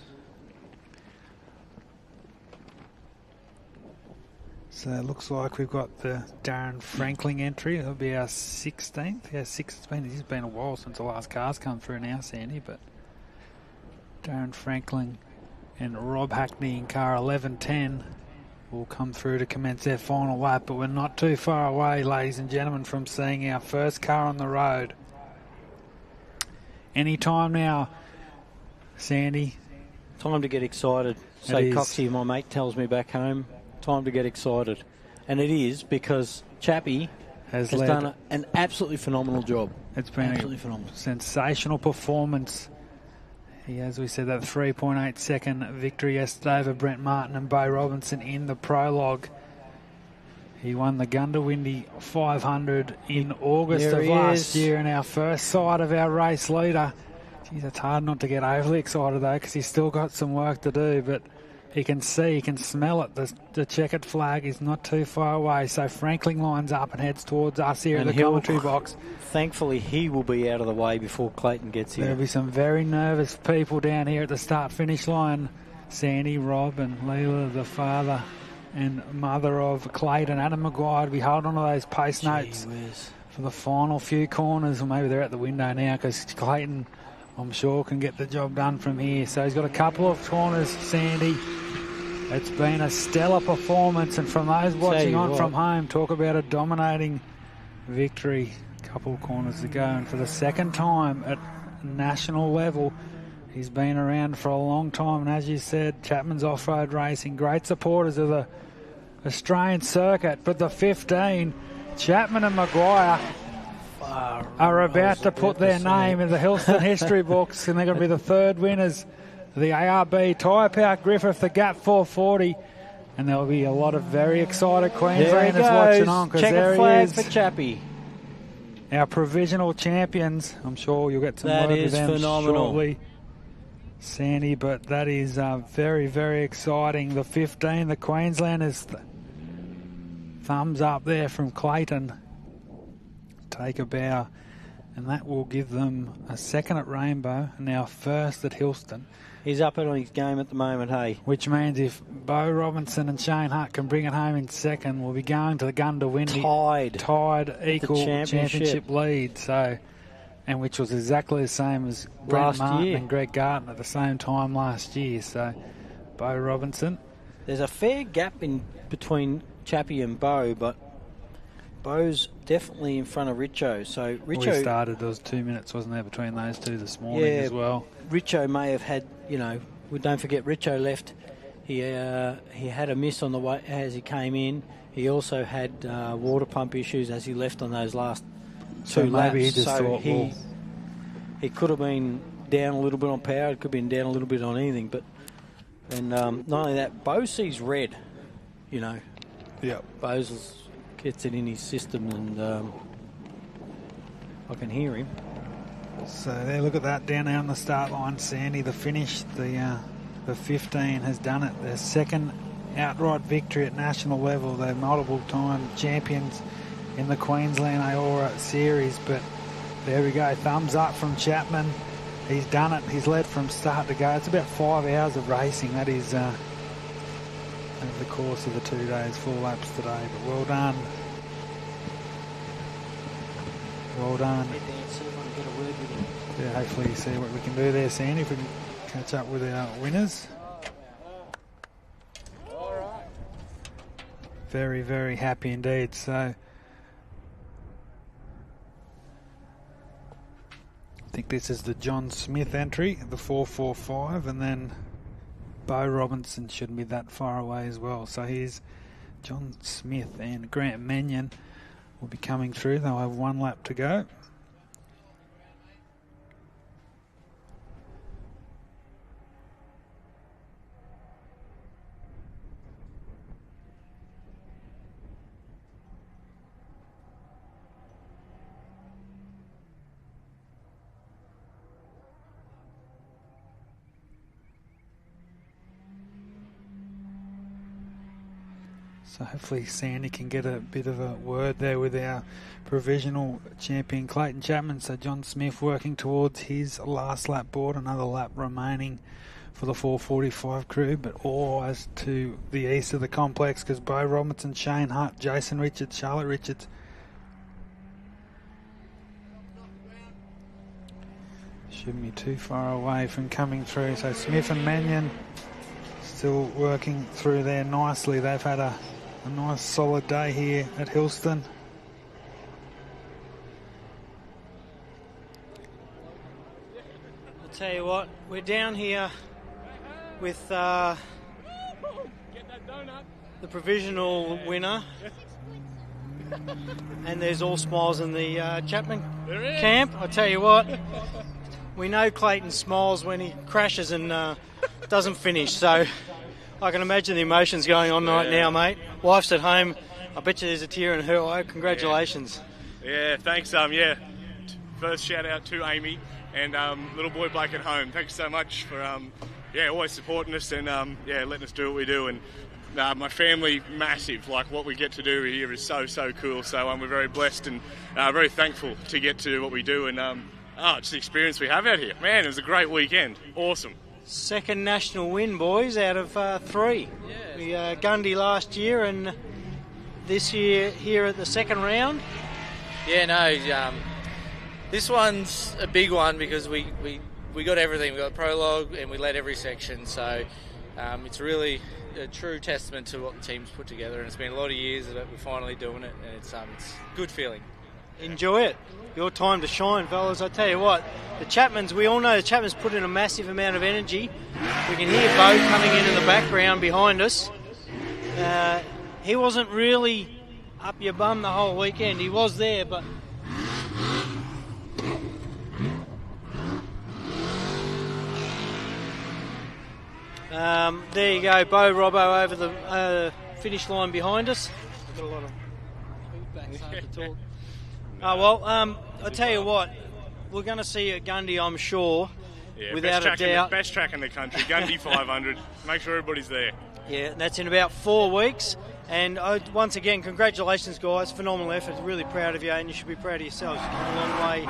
So it looks like we've got the Darren Franklin entry. It'll be our 16th. Yeah, it's been a while since the last car's come through now, Sandy, but Darren Franklin and Rob Hackney in car 1110 will come through to commence their final lap, but we're not too far away, ladies and gentlemen, from seeing our first car on the road. Any time now, Sandy. Time to get excited. Say Coxie, my mate, tells me back home. Time to get excited. And it is, because Chappie has done an absolutely phenomenal job. It's been absolutely phenomenal. Sensational performance. He, as we said, that 3.8 second victory yesterday over Brent Martin and Bo Robinson in the prologue. He won the Gundawindi 500 in August of last year, and our first sight of our race leader. Geez, it's hard not to get overly excited though, because he's still got some work to do, but he can see, he can smell it. The checkered flag is not too far away. So Franklin lines up and heads towards us here in the commentary box. Thankfully, he will be out of the way before Clayton gets here. There'll be some very nervous people down here at the start-finish line. Sandy, Rob and Leela, the father and mother of Clayton. Adam Maguire to be holding on to those pace notes for the final few corners. Or maybe they're at the window now, because Clayton, I'm sure, can get the job done from here. So he's got a couple of corners, Sandy. It's been a stellar performance, and from those watching on from home, talk about a dominating victory. A couple of corners to go, and for the second time at national level, He's been around for a long time, and as you said, Chapman's Off-Road Racing, great supporters of the Australian circuit. But the 15, Chapman and Maguire are about to put their name in the Hillston history books, and they're going to be the third winners of the ARB Tyrepower Griffith, the Gap 440. And there'll be a lot of very excited Queenslanders watching on, because there he is. For Chappie. Our provisional champions. I'm sure you'll get some word with them phenomenal. Shortly, Sandy, but that is very, very exciting. The 15, the Queenslanders, thumbs up there from Clayton. Take a bow, and that will give them a second at Rainbow and now first at Hillston. He's up on his game at the moment, hey. Which means if Bo Robinson and Shane Hutt can bring it home in second, we'll be going to the gun to win. Tied equal championship lead. So, and which was exactly the same as Brent Martin and Greg Garton at the same time last year. So, Bo Robinson. There's a fair gap in between Chappie and Bo, but Bo's definitely in front of Richo. So Richo started. There was 2 minutes, wasn't there, between those two this morning as well. Richo may have had, don't forget Richo left. He had a miss on the way as he came in. He also had water pump issues as he left on those last two laps. Maybe he just thought, he could have been down a little bit on power. It could have been down a little bit on anything. But not only that, Bo sees red. Yep. Bo's gets it in his system, and I can hear him. So there, look at that down there on the start line, Sandy. The finish, the 15 has done it. Their second outright victory at national level. They're multiple-time champions in the Queensland AORRA series. But there we go, thumbs up from Chapman. He's done it. He's led from start to go. It's about 5 hours of racing. That is over the course of the 2 days, 4 laps today. But well done. Well done. Yeah, hopefully you see what we can do there, Sandy, if we can catch up with our winners. Very, very happy indeed. So I think this is the John Smith entry, the 445, and then Bo Robinson shouldn't be that far away as well. So here's John Smith and Grant Mannion will be coming through. They'll have 1 lap to go. So hopefully Sandy can get a bit of a word there with our provisional champion Clayton Chapman. So John Smith working towards his last lap board, another lap remaining for the 445 crew, but all eyes to the east of the complex, because Bo Robinson, Shane Hutt, Jason Richards, Charlotte Richards shouldn't be too far away from coming through. So Smith and Mannion still working through there nicely. They've had a nice solid day here at Hillston. I'll tell you what, we're down here with the provisional winner, and there's all smiles in the Chapman camp. I'll tell you what, we know Clayton smiles when he crashes and doesn't finish, so I can imagine the emotions going on right now, mate. Wife's at home. I bet you there's a tear in her eye. Congratulations. Yeah, thanks. First shout out to Amy and little boy Blake at home. Thanks so much for always supporting us and letting us do what we do. And my family, massive. Like what we get to do here is so cool. So we're very blessed and very thankful to get to do what we do and just the experience we have out here. Man, it was a great weekend. Awesome. Second national win, boys, out of 3. Yeah. We Gundy last year, and this year here at the second round. Yeah, no, this one's a big one because we got everything. We got prologue and we led every section, so it's really a true testament to what the team's put together. And it's been a lot of years that we're finally doing it, and it's a good feeling. Enjoy it. Your time to shine, fellas. I tell you what, the Chapmans, we all know the Chapmans put in a massive amount of energy. We can hear Bo coming in the background behind us. He wasn't really up your bum the whole weekend. He was there, but... there you go, Bo Robbo over the finish line behind us. I've got a lot of feedback, so hard to talk. Oh, well, I tell you what, we're going to see you at Gundy, I'm sure, without a doubt. Best track in the country, Gundy 500. Make sure everybody's there. Yeah, that's in about 4 weeks. And once again, congratulations, guys. Phenomenal effort. Really proud of you, and you should be proud of yourselves. You've come a long way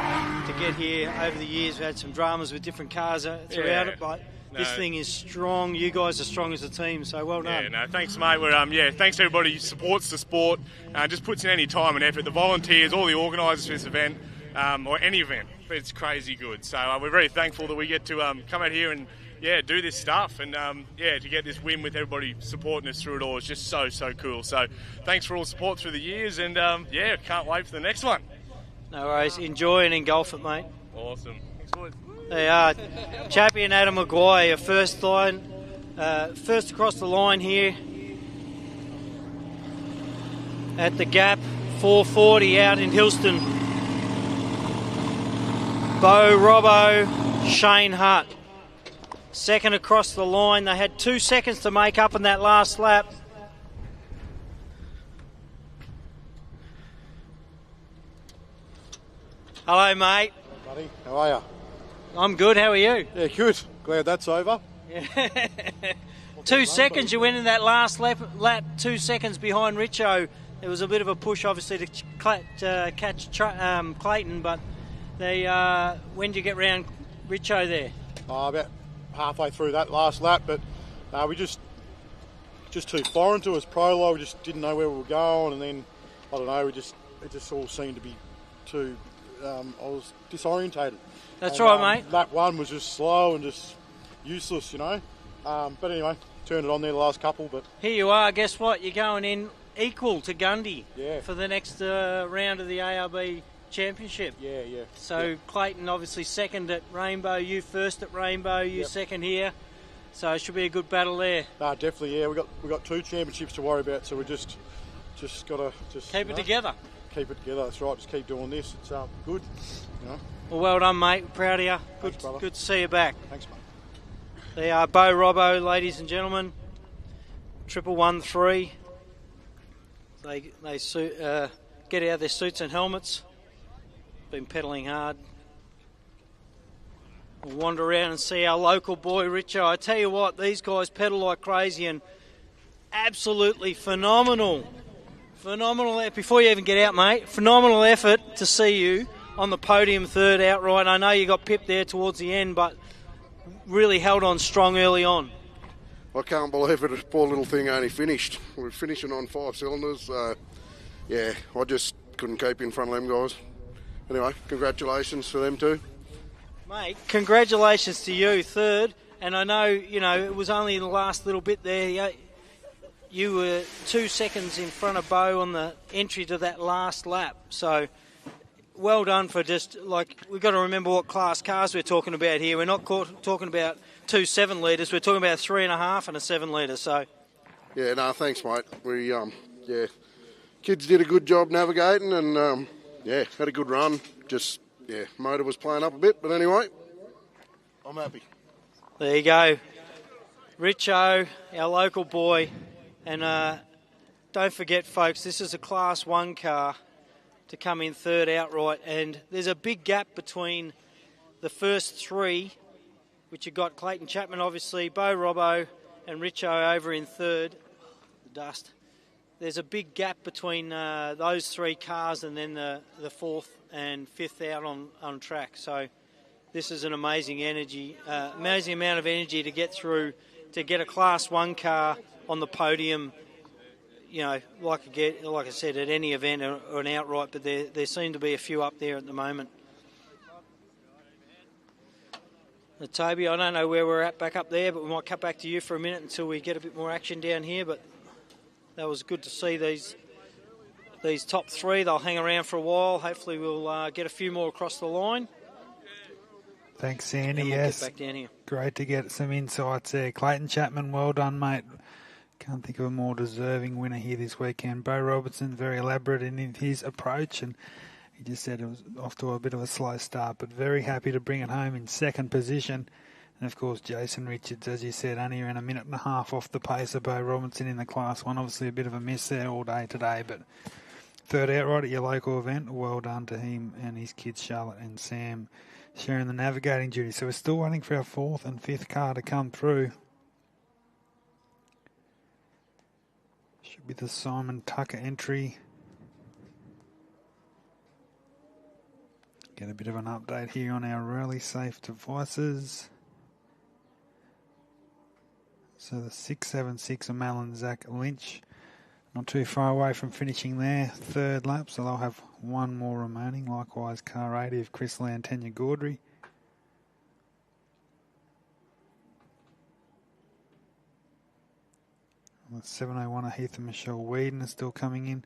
to get here over the years. We've had some dramas with different cars throughout it, but this thing is strong. You guys are strong as a team, so well done. Yeah, no, thanks, mate. We're thanks to everybody who supports the sport, just puts in any time and effort. The volunteers, all the organisers for this event, or any event, it's crazy good. So we're very thankful that we get to come out here and do this stuff, and to get this win with everybody supporting us through it all is just so cool. So thanks for all the support through the years, and can't wait for the next one. No worries. Enjoy and engulf it, mate. Awesome. Thanks, boys. They are. Chappie and Adam Maguire, first across the line here at the gap, 440 out in Hillston. Bo Robbo, Shane Hutt. Second across the line. They had 2 seconds to make up in that last lap. Hello, mate. Buddy, how are you? I'm good. How are you? Yeah, good. Glad that's over. Yeah. 2 seconds. You went in that last lap 2 seconds behind Richo. There was a bit of a push, obviously, to catch Clayton, but when did you get round Richo there? About halfway through that last lap, but we just too foreign to us. Prologue, we just didn't know where we were going, and then I don't know. It just all seemed to be too. I was disorientated. That's right, mate. Lap 1 was just slow and just useless, you know. But anyway, turned it on there the last couple. But here you are. Guess what? You're going in equal to Gundy for the next round of the ARB Championship. Yeah. So Clayton obviously second at Rainbow, you first at Rainbow, you second here. So it should be a good battle there. Definitely, yeah. We got 2 championships to worry about, so we just got to keep it together. Keep it together. That's right. Just keep doing this. It's good. You know. Well done, mate. Proud of you. Thanks, brother. Good to see you back. Thanks, mate. They are Bo Robbo, ladies and gentlemen. 113. They get out their suits and helmets. Been pedalling hard. We'll wander around and see our local boy Richo. I tell you what, these guys pedal like crazy and absolutely phenomenal. Before you even get out, mate, phenomenal effort to see you on the podium third outright. I know you got pipped there towards the end, but really held on strong early on. I can't believe it. This poor little thing only finished. We're finishing on 5 cylinders. I just couldn't keep in front of them guys. Anyway, congratulations for them too. Mate, congratulations to you, third. And I know, it was only in the last little bit there. You were 2 seconds in front of Bo on the entry to that last lap. So, well done for we've got to remember what class cars we're talking about here. We're not talking about 2 7-litres. We're talking about 3.5 and a 7-litre. So, yeah, no, thanks, mate. We, kids did a good job navigating and, had a good run. Motor was playing up a bit, but anyway, I'm happy. There you go. Richo, our local boy. And don't forget, folks, this is a Class 1 car to come in third outright. And there's a big gap between the first 3, which you've got Clayton Chapman, obviously, Bo Robbo and Richo over in third. The dust. There's a big gap between those 3 cars and then the 4th and 5th out on track. So this is an amazing amount of energy to get through, to get a Class 1 car on the podium, like I said, at any event or an outright, but there seem to be a few up there at the moment. Toby, I don't know where we're at back up there, but we might cut back to you for a minute until we get a bit more action down here, but that was good to see these these top three. They'll hang around for a while. Hopefully we'll get a few more across the line. Thanks, Sandy. We'll yes, get back down here. Great to get some insights there. Clayton Chapman, well done, mate. Can't think of a more deserving winner here this weekend. Bo Robertson, very elaborate in his approach, and he just said it was off to a bit of a slow start, but very happy to bring it home in second position. And, of course, Jason Richards, as you said, only around a minute and a half off the pace of Bo Robinson in the Class 1. Obviously a bit of a miss there all day today, but third outright at your local event. Well done to him and his kids, Charlotte and Sam, sharing the navigating duty. So we're still waiting for our fourth and fifth car to come through. Should be the Simon Tucker entry. Get a bit of an update here on our rally safe devices. So the 676 of Malin Zach Lynch, not too far away from finishing their third lap, so they'll have one more remaining. Likewise, car 80 of Chris Land, Tanya Gaudry. The 701 of Heath and Michelle Whedon is still coming in.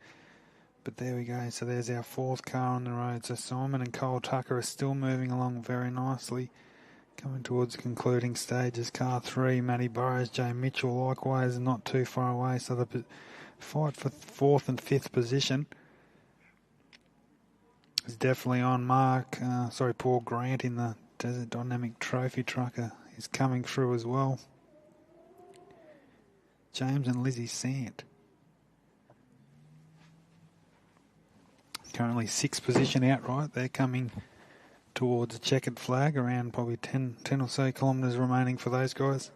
But there we go. So there's our fourth car on the road. So Simon and Cole Tucker are still moving along very nicely. Coming towards the concluding stages. Car 3, Matty Burrows, Jay Mitchell likewise not too far away. So the fight for fourth and fifth position is definitely on mark. Paul Grant in the Desert Dynamic Trophy Trucker is coming through as well. James and Lizzie Sant. Currently sixth position outright. They're coming towards a checkered flag, around probably 10 or so kilometres remaining for those guys.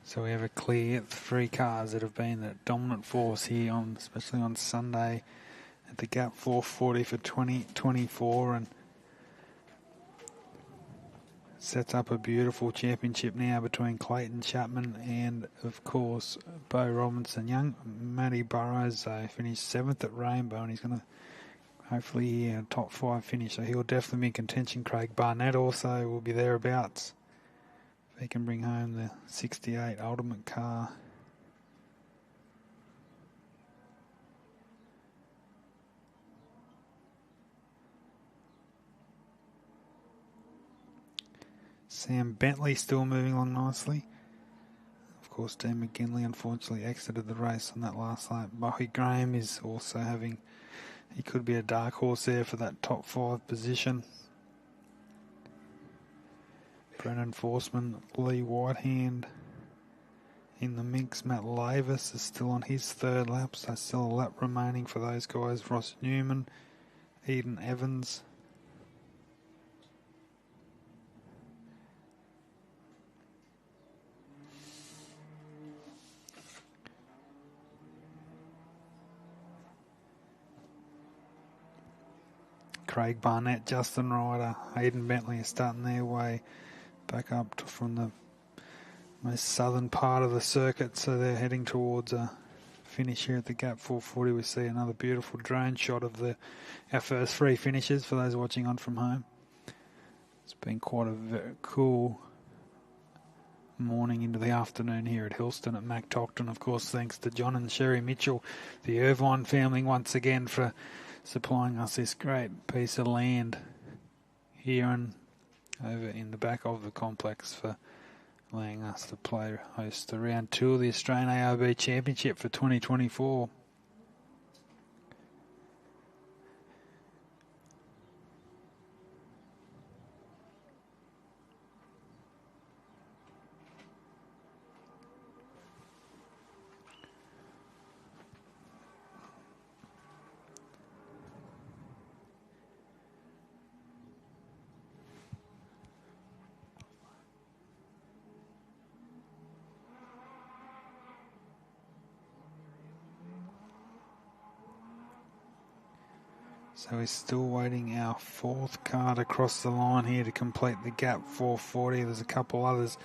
So we have a clear three cars that have been the dominant force here, especially on Sunday at the Gap 440 for 2024, and sets up a beautiful championship now between Clayton Chapman and, of course, Bo Robinson. Young Matty Burrows finished 7th at Rainbow, and he's going to hopefully a top 5 finish, so he'll definitely be in contention. Craig Barnett also will be thereabouts. If he can bring home the 68 Ultimate car. Sam Bentley still moving along nicely. Of course, Dean McGinley unfortunately exited the race on that last lap. Bowie Graham is also he could be a dark horse there for that top 5 position. Brennan Forsman, Lee Whitehand in the mix. Matt Lavis is still on his third lap, so still a lap remaining for those guys. Ross Newman, Eden Evans. Craig Barnett, Justin Ryder, Hayden Bentley are starting their way back up from the most southern part of the circuit, so they're heading towards a finish here at the Gap 440. We see another beautiful drone shot of our first 3 finishes for those watching on from home. It's been quite a very cool morning into the afternoon here at Hillston at Mac Tocton. Of course, thanks to John and Sherry Mitchell, the Irvine family, once again for supplying us this great piece of land here and over in the back of the complex, for allowing us to host the round 2 of the Australian ARB Championship for 2024. So we're still waiting our 4th car to cross the line here to complete the Gap 440. There's a couple others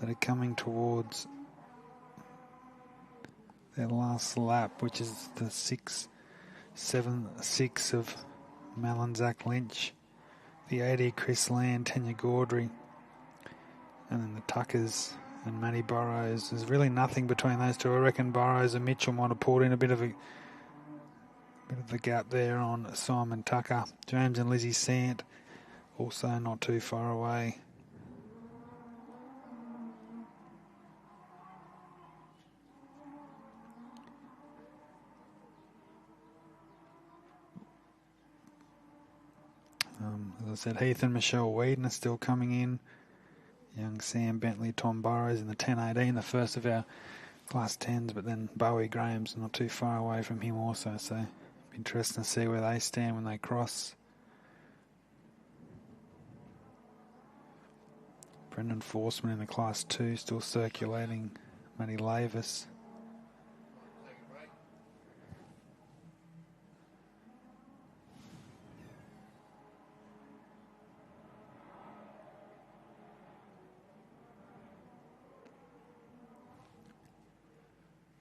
that are coming towards their last lap, which is the 6.76 of Malin Zach Lynch, the 80 Chris Land, Tanya Gaudry, and then the Tuckers and Matty Burrows. There's really nothing between those two. I reckon Burrows and Mitchell might have pulled in a bit of the gap there on Simon Tucker. James and Lizzie Sant also not too far away. As I said, Heath and Michelle Whedon are still coming in. Young Sam Bentley, Tom Burrows in the 10.18, the first of our Class 10s, but then Bowie Graham's not too far away from him also, so interesting to see where they stand when they cross. Brendan Forsman in the Class 2 still circulating. Matty Lavis.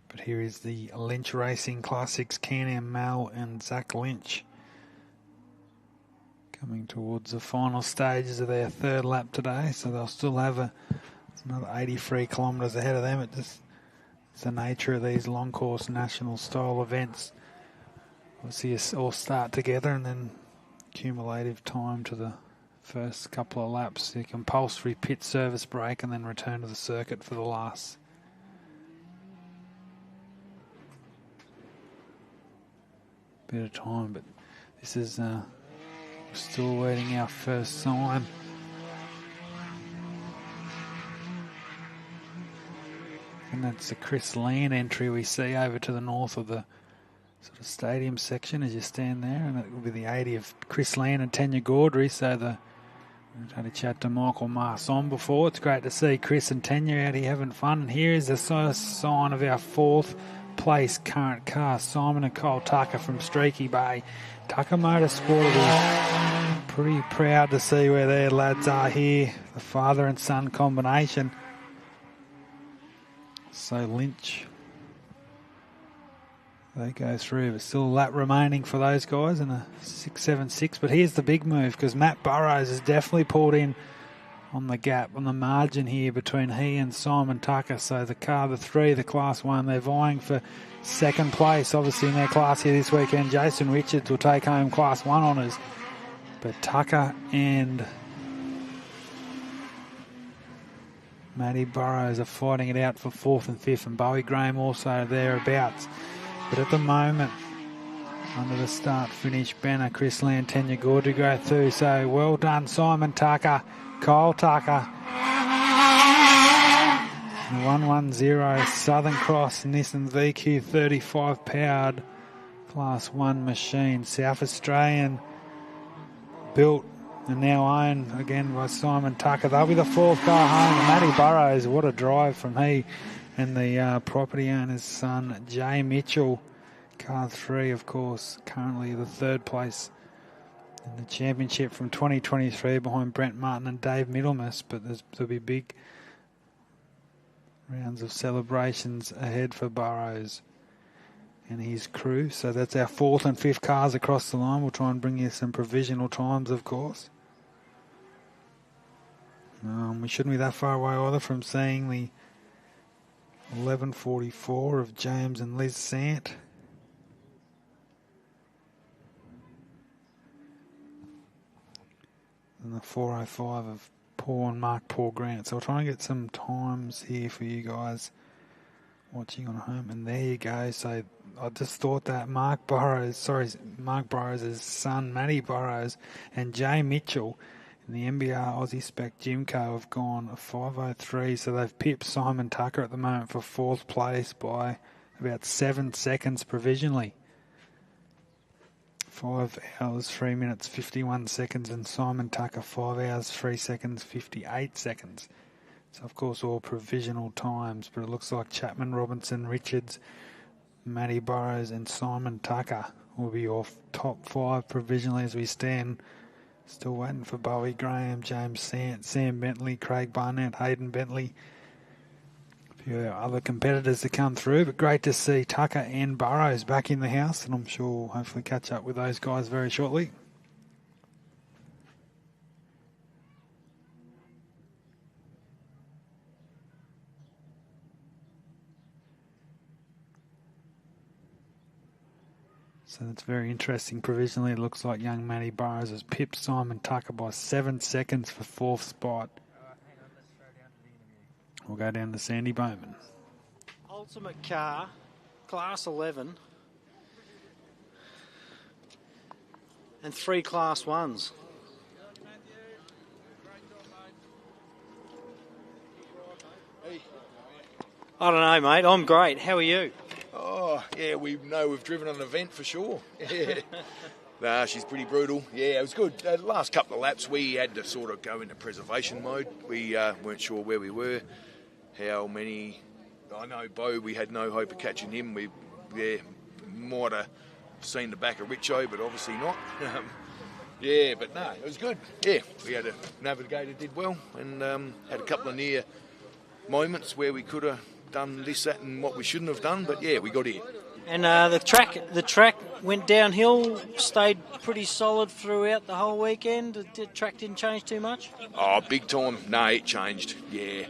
But here is the Lynch Racing Classics, Can-Am Mal and Zach Lynch coming towards the final stages of their third lap today, so they'll still have another 83 kilometres ahead of them. It's the nature of these long course national style events. Obviously you all start together and then cumulative time to the first couple of laps, the compulsory pit service break, and then return to the circuit for the last. Bit of time, but this is still waiting our first sign. And that's the Chris Land entry we see over to the north of the sort of stadium section as you stand there, and it will be the 80 of Chris Land and Tanya Gaudry. So we've had a chat to Michael Marson before. It's great to see Chris and Tanya out here having fun, and here is the first sign of our fourth place current car, Simon and Cole Tucker from Streaky Bay. Tucker Motorsport will be pretty proud to see where their lads are here, the father and son combination. So Lynch, they go through, but still a lap remaining for those guys in a 6.76. But here's the big move, because Matt Burrows has definitely pulled in on the gap, on the margin here between he and Simon Tucker. So the car, the three, the Class 1, they're vying for second place. Obviously in their class here this weekend, Jason Richards will take home Class 1 honours. But Tucker and Matty Burrows are fighting it out for fourth and fifth, and Bowie Graham also thereabouts. But at the moment, under the start-finish banner, Chris Land, Tanya Gaudry go through. So well done, Simon Tucker, Kyle Tucker. 110 Southern Cross Nissan VQ 35 powered Class 1 machine. South Australian built and now owned again by Simon Tucker. They'll be the fourth car home. And Matty Burrows, what a drive from he and the property owner's son, Jay Mitchell. Car 3, of course, currently the third place in the championship from 2023 behind Brent Martin and Dave Middlemas, but there'll be big rounds of celebrations ahead for Burrows and his crew. So that's our fourth and fifth cars across the line. We'll try and bring you some provisional times, of course. We shouldn't be that far away either from seeing the 11.44 of James and Liz Sant. And the 4.05 of Paul and Mark Paul Grant. So I'll try and get some times here for you guys watching on home. And there you go. So I just thought that Mark Burrows' son, Matty Burrows, and Jay Mitchell in the MBR Aussie Spec Gymco have gone 5.03. So they've pipped Simon Tucker at the moment for fourth place by about 7 seconds provisionally. 5 hours, 3 minutes, 51 seconds, and Simon Tucker 5 hours, 3 seconds, 58 seconds. So, of course, all provisional times, but it looks like Chapman, Robinson, Richards, Matty Burrows, and Simon Tucker will be off top 5 provisionally as we stand. Still waiting for Bowie Graham, James Sant, Sam Bentley, Craig Barnett, Hayden Bentley. A few other competitors to come through, but great to see Tucker and Burrows back in the house, and I'm sure we'll hopefully catch up with those guys very shortly. So that's very interesting. Provisionally, it looks like young Matty Burrows has pipped Simon Tucker by 7 seconds for fourth spot. We'll go down to Sandy Bowman. Ultimate car, Class 11. And 3 Class 1s. I don't know, mate. I'm great. How are you? Oh, yeah, we know we've driven an event for sure. Yeah. Nah, she's pretty brutal. Yeah, it was good. The last couple of laps, we had to sort of go into preservation mode. We weren't sure where we were, how many. I know Bo, we had no hope of catching him. We might have seen the back of Richo, but obviously not. Yeah, but no, it was good. Yeah, we had a navigator did well, and had a couple of near moments where we could have done this, that, and what we shouldn't have done. But yeah, we got here. And the track went downhill, stayed pretty solid throughout the whole weekend. The track didn't change too much? Oh, big time. No, it changed, yeah.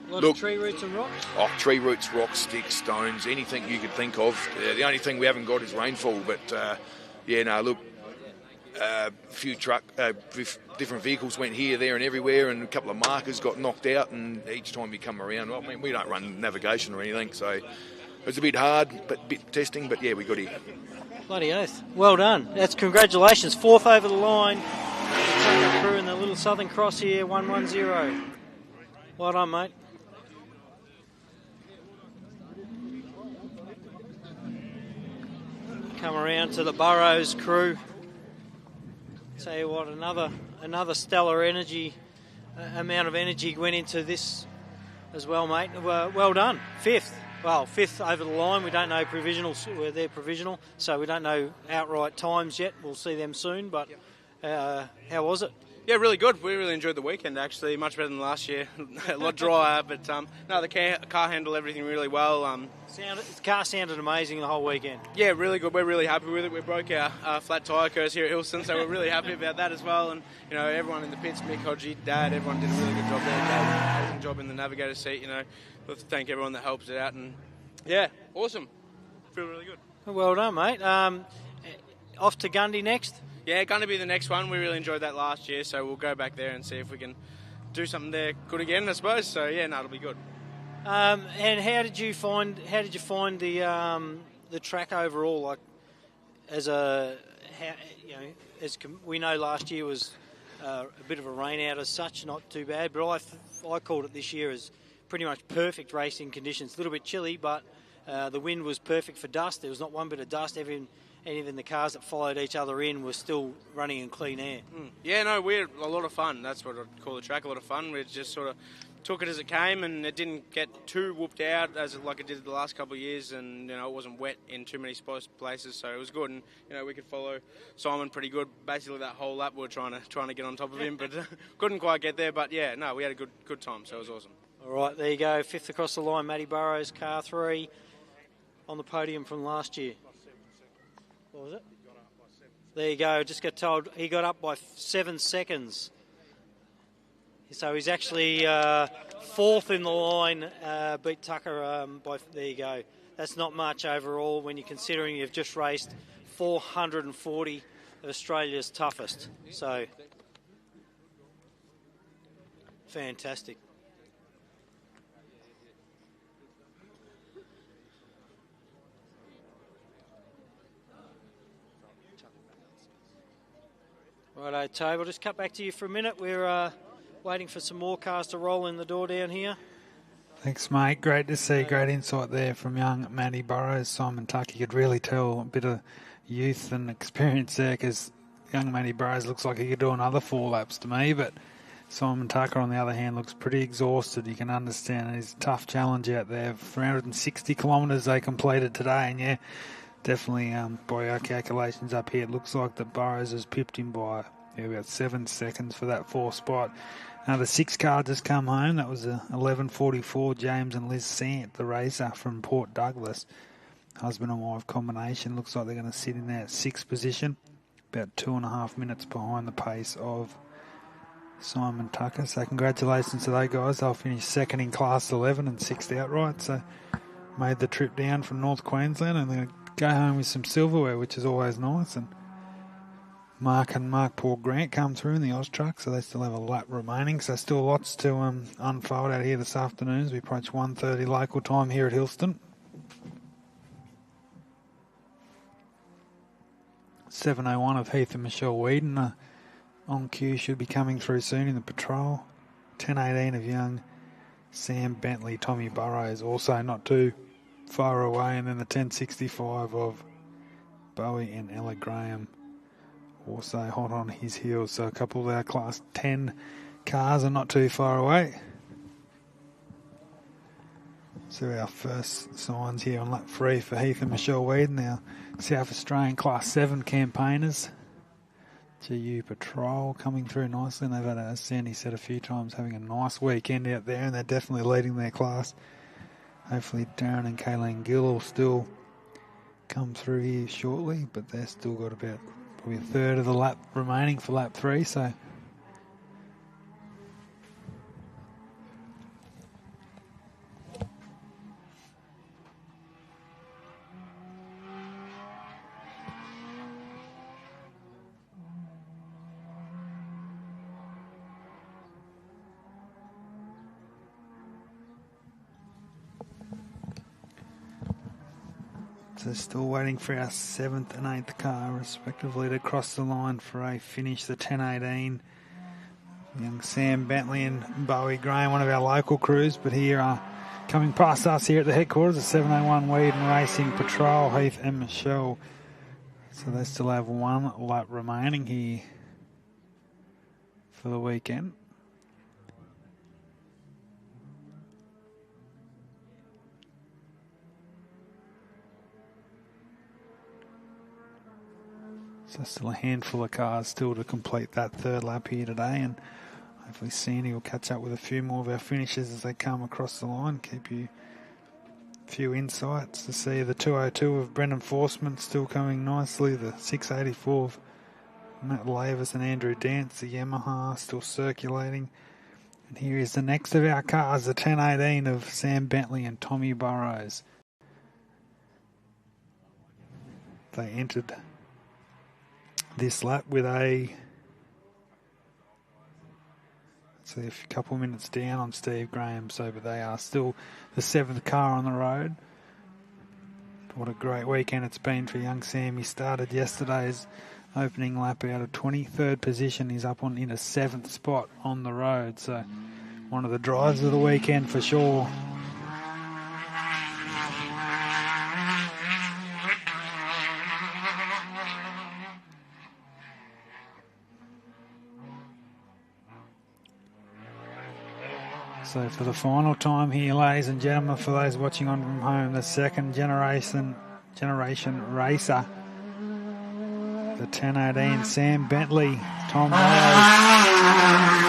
A lot of tree roots and rocks? Oh, tree roots, rocks, sticks, stones, anything you could think of. The only thing we haven't got is rainfall, but yeah, no, look, a few different vehicles went here, there and everywhere, and a couple of markers got knocked out, and each time we come around, I mean, we don't run navigation or anything, so it was a bit hard, but a bit testing, but yeah, we got here. Bloody oath. Well done. That's congratulations. 4th over the line. Tucker crew in the little Southern Cross here, 110. Well done, mate. Come around to the Burrows crew. Tell you what, another stellar amount of energy went into this as well, mate. Well done. 5th. Well, 5th over the line. We don't know provisionals. They're provisional, so we don't know outright times yet. We'll see them soon. But how was it? Yeah, really good. We really enjoyed the weekend, actually. Much better than last year. A lot drier, but no, the car handled everything really well. The car sounded amazing the whole weekend. Yeah, really good. We're really happy with it. We broke our flat tyre curse here at Hillston, so we're really happy about that as well. And, you know, everyone in the pits, Mick, Hodgie, Dad, everyone did a really good job there. Dad did an amazing job in the navigator seat, you know. Let's thank everyone that helps it out. And, yeah, awesome. Feel really good. Well done, mate. Off to Gundy next? Yeah, going to be the next one. We really enjoyed that last year, so we'll go back there and see if we can do something there good again, I suppose. So yeah, no, it'll be good. And how did you find the track overall? Like, we know last year was a bit of a rain out as such, not too bad. But I called it this year as pretty much perfect racing conditions. A little bit chilly, but the wind was perfect for dust. There was not one bit of dust. Even the cars that followed each other in were still running in clean air. Yeah, no, we had a lot of fun. That's what I'd call the track, a lot of fun. We just sort of took it as it came, and it didn't get too whooped out like it did the last couple of years, and, you know, it wasn't wet in too many places, so it was good. And, you know, we could follow Simon pretty good. Basically that whole lap we were trying to get on top of him, but couldn't quite get there. But yeah, no, we had a good time, so it was awesome. All right, there you go. 5th across the line, Matty Burrows, car 3 on the podium from last year. What was it? There you go. Just got told he got up by 7 seconds. So he's actually 4th in the line. Beat Tucker by. There you go. That's not much overall when you're considering you've just raced 440 of Australia's toughest. So fantastic. Righto, Tobe, I'll just cut back to you for a minute. We're waiting for some more cars to roll in the door down here. Thanks, mate. Great to see. Great insight there from young Matty Burrows. Simon Tucker, you could really tell a bit of youth and experience there, because young Matty Burrows looks like he could do another 4 laps to me, but Simon Tucker, on the other hand, looks pretty exhausted. You can understand it's a tough challenge out there. 360 kilometres they completed today, and yeah, definitely, by our calculations up here, it looks like that Burrows has pipped him by Yeah, we had 7 seconds for that 4th spot. The 6 car just come home. That was a 11:44. James and Liz Sant, the racer from Port Douglas. Husband and wife combination. Looks like they're going to sit in there at 6th position. About 2.5 minutes behind the pace of Simon Tucker. So congratulations to those guys. They'll finish 2nd in Class 11 and 6th outright. So made the trip down from North Queensland and they're going to go home with some silverware, which is always nice. And Mark Paul Grant come through in the Oz truck, so they still have a lap remaining. So still lots to unfold out here this afternoon as we approach 1:30 local time here at Hillston. 7:01 of Heath and Michelle Whedon on cue, should be coming through soon in the patrol. 10:18 of young Sam Bentley, Tommy Burrows also not too far away, and then the 10:65 of Bowie and Ella Graham also hot on his heels. So a couple of our Class 10 cars are not too far away. So our first signs here on lap 3 for Heath and Michelle Whedon, our South Australian Class 7 campaigners. GU Patrol coming through nicely, and they've had, as Sandy said a few times, having a nice weekend out there, and they're definitely leading their class. Hopefully Darren and Kayleen Gill will still come through here shortly, but they've still got about probably a third of the lap remaining for lap 3, so still waiting for our 7th and 8th car respectively to cross the line for a finish. The 10:18 young Sam Bentley and Bowie Graham, one of our local crews, but here are coming past us here at the headquarters, the 7:01 Whedon Racing Patrol, Heath and Michelle. So they still have 1 lap remaining here for the weekend. So still a handful of cars still to complete that 3rd lap here today, and hopefully Sandy will catch up with a few more of our finishers as they come across the line. Keep you a few insights to see the 202 of Brendan Forsman still coming nicely, the 684 of Matt Lavis and Andrew Dance, the Yamaha still circulating. And here is the next of our cars, the 10:18 of Sam Bentley and Tommy Burrows. They entered this lap with a couple minutes down on Steve Graham, but they are still the 7th car on the road. What a great weekend it's been for young Sam. He started yesterday's opening lap out of 23rd position. He's up into 7th spot on the road, so one of the drives of the weekend for sure. So for the final time here, ladies and gentlemen, for those watching on from home, the 2nd generation racer, the 10:18 Sam Bentley, Tom Rose.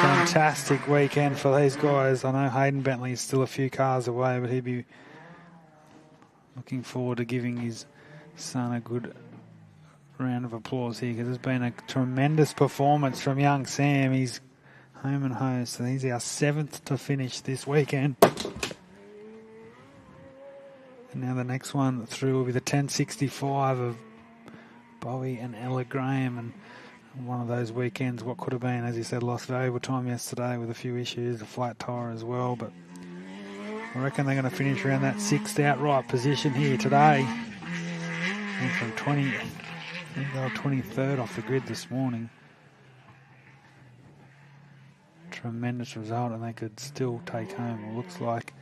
Fantastic weekend for these guys. I know Hayden Bentley is still a few cars away, but he'd be looking forward to giving his son a good round of applause here, because it's been a tremendous performance from young Sam. He's home and hose, so he's our 7th to finish this weekend. And now the next one through will be the 10:65 of Bowie and Ella Graham, and one of those weekends, what could have been, as you said, lost valuable time yesterday with a few issues, a flat tyre as well, but I reckon they're going to finish around that 6th outright position here today. And from 20, I think they were 23rd off the grid this morning. Tremendous result, and they could still take home, it looks like,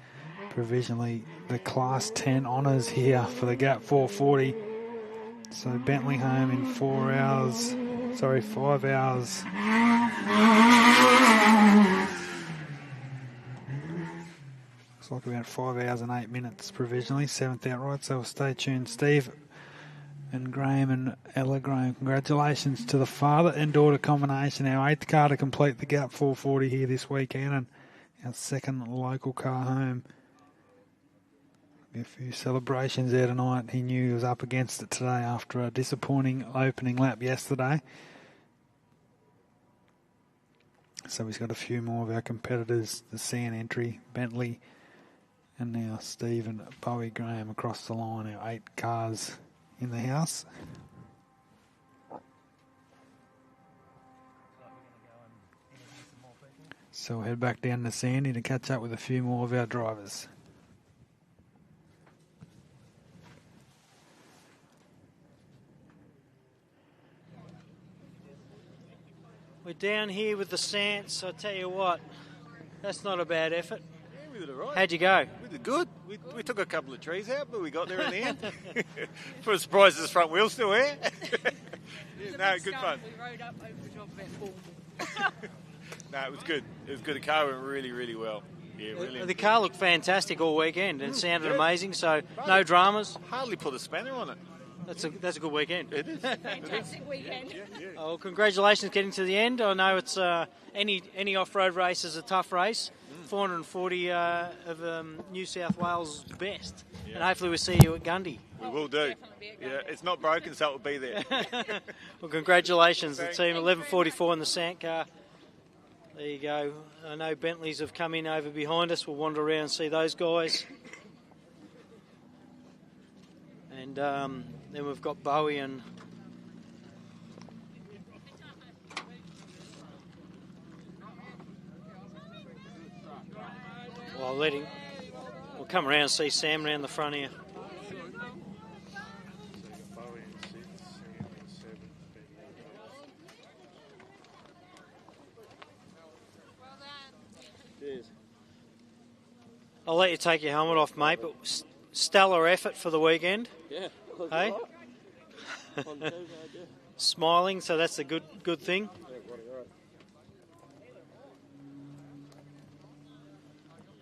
provisionally the Class 10 honours here for the Gap 440. So Bentley home in 5 hours. Looks like about 5 hours and 8 minutes provisionally, 7th outright, so stay tuned. Steve and Graham and Ella Graham. Congratulations to the father and daughter combination. Our 8th car to complete the Gap 440 here this weekend, and our 2nd local car home. A few celebrations there tonight. He knew he was up against it today after a disappointing opening lap yesterday. So he's got a few more of our competitors, the San entry, Bentley, and now Steve and Bowie Graham across the line, our 8 cars in the house. So we'll head back down to Sandy to catch up with a few more of our drivers. We're down here with the Sants. I tell you what, that's not a bad effort. Yeah, we did it right. How'd you go? We did good. We took a couple of trees out, but we got there in the end. For a surprise, this front wheel's still here. Yeah, no, good fun. We rode up over the job a bit formal. No, it was good. It was good. The car went really, really well. Yeah, really. The car looked fantastic all weekend and it sounded amazing, so no dramas. Hardly put a spanner on it. That's a good weekend. It is. Fantastic weekend. Yeah. Oh, well, congratulations getting to the end. I know it's any off-road race is a tough race. 440 of New South Wales best. And hopefully we'll see you at Gundy. We will do. Yeah, it's not broken, so it will be there. Well, congratulations. Thanks. The team 11:44 in the Sant car. There you go. I know Bentleys have come in over behind us. We'll wander around and see those guys. And then we've got Bowie and we'll come around and see Sam around the front here. I'll let you take your helmet off, mate, but stellar effort for the weekend. Yeah. Hey? Smiling, so that's a good thing.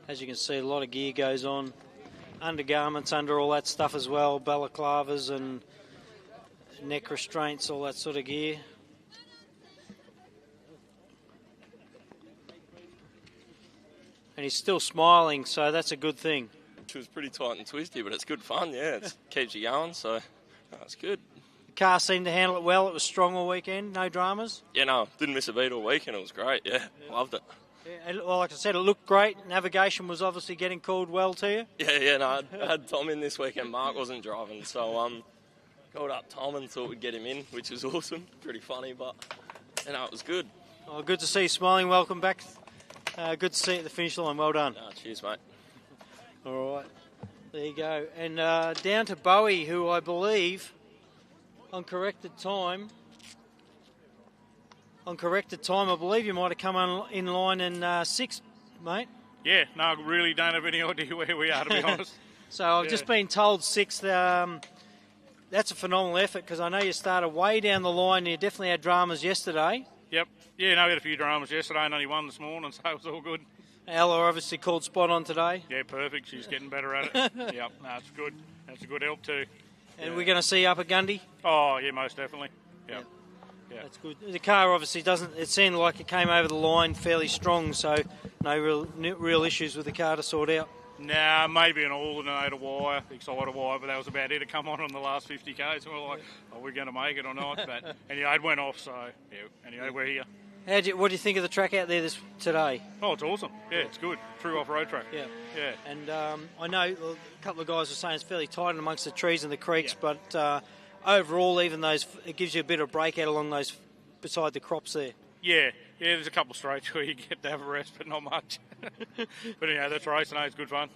As you can see, a lot of gear goes on. Undergarments under all that stuff as well, balaclavas and neck restraints, all that sort of gear. And he's still smiling, so that's a good thing. It was pretty tight and twisty, but it's good fun, yeah. It keeps you going, so that's good. The car seemed to handle it well. It was strong all weekend, no dramas. Yeah, no, didn't miss a beat all weekend. It was great, yeah. Loved it. Yeah, well, like I said, it looked great. Navigation was obviously getting called well to you. Yeah, no, I had Tom in this weekend. Mark wasn't driving, so called up Tom and thought we'd get him in, which was awesome. Pretty funny, but, you know, it was good. Oh, good to see you smiling. Welcome back. Good to see you at the finish line. Well done. No, cheers, mate. All right. There you go. And down to Bowie, who I believe, on corrected time, I believe you might have come in line in sixth, mate. Yeah, no, I really don't have any idea where we are, to be honest. So I've just been told sixth. That's a phenomenal effort because I know you started way down the line. You definitely had dramas yesterday. Yep. Yeah, no, we had a few dramas yesterday and only one this morning, so it was all good. Ella obviously called spot on today. Yeah, perfect. She's getting better at it. Yep, no, it's good. That's a good help too. And we're going to see you up at Gundy? Oh, yeah, most definitely. Yep. Yeah. That's good. The car obviously doesn't, it seemed like it came over the line fairly strong, so no real issues with the car to sort out. Nah, maybe an alternator wire, exciter wire, but that was about it to come on the last 50k. So we're like, are we going to make it or not? But anyway, it went off, so yeah, anyway, we're here. What do you think of the track out there today? Oh, it's awesome. Yeah, it's good. True off-road track. Yeah. Yeah. And I know a couple of guys were saying it's fairly tight in amongst the trees and the creeks, but overall, even those, it gives you a bit of breakout along those, beside the crops there. Yeah, there's a couple of straights where you get to have a rest, but not much. But anyhow, that's racing, it's good fun.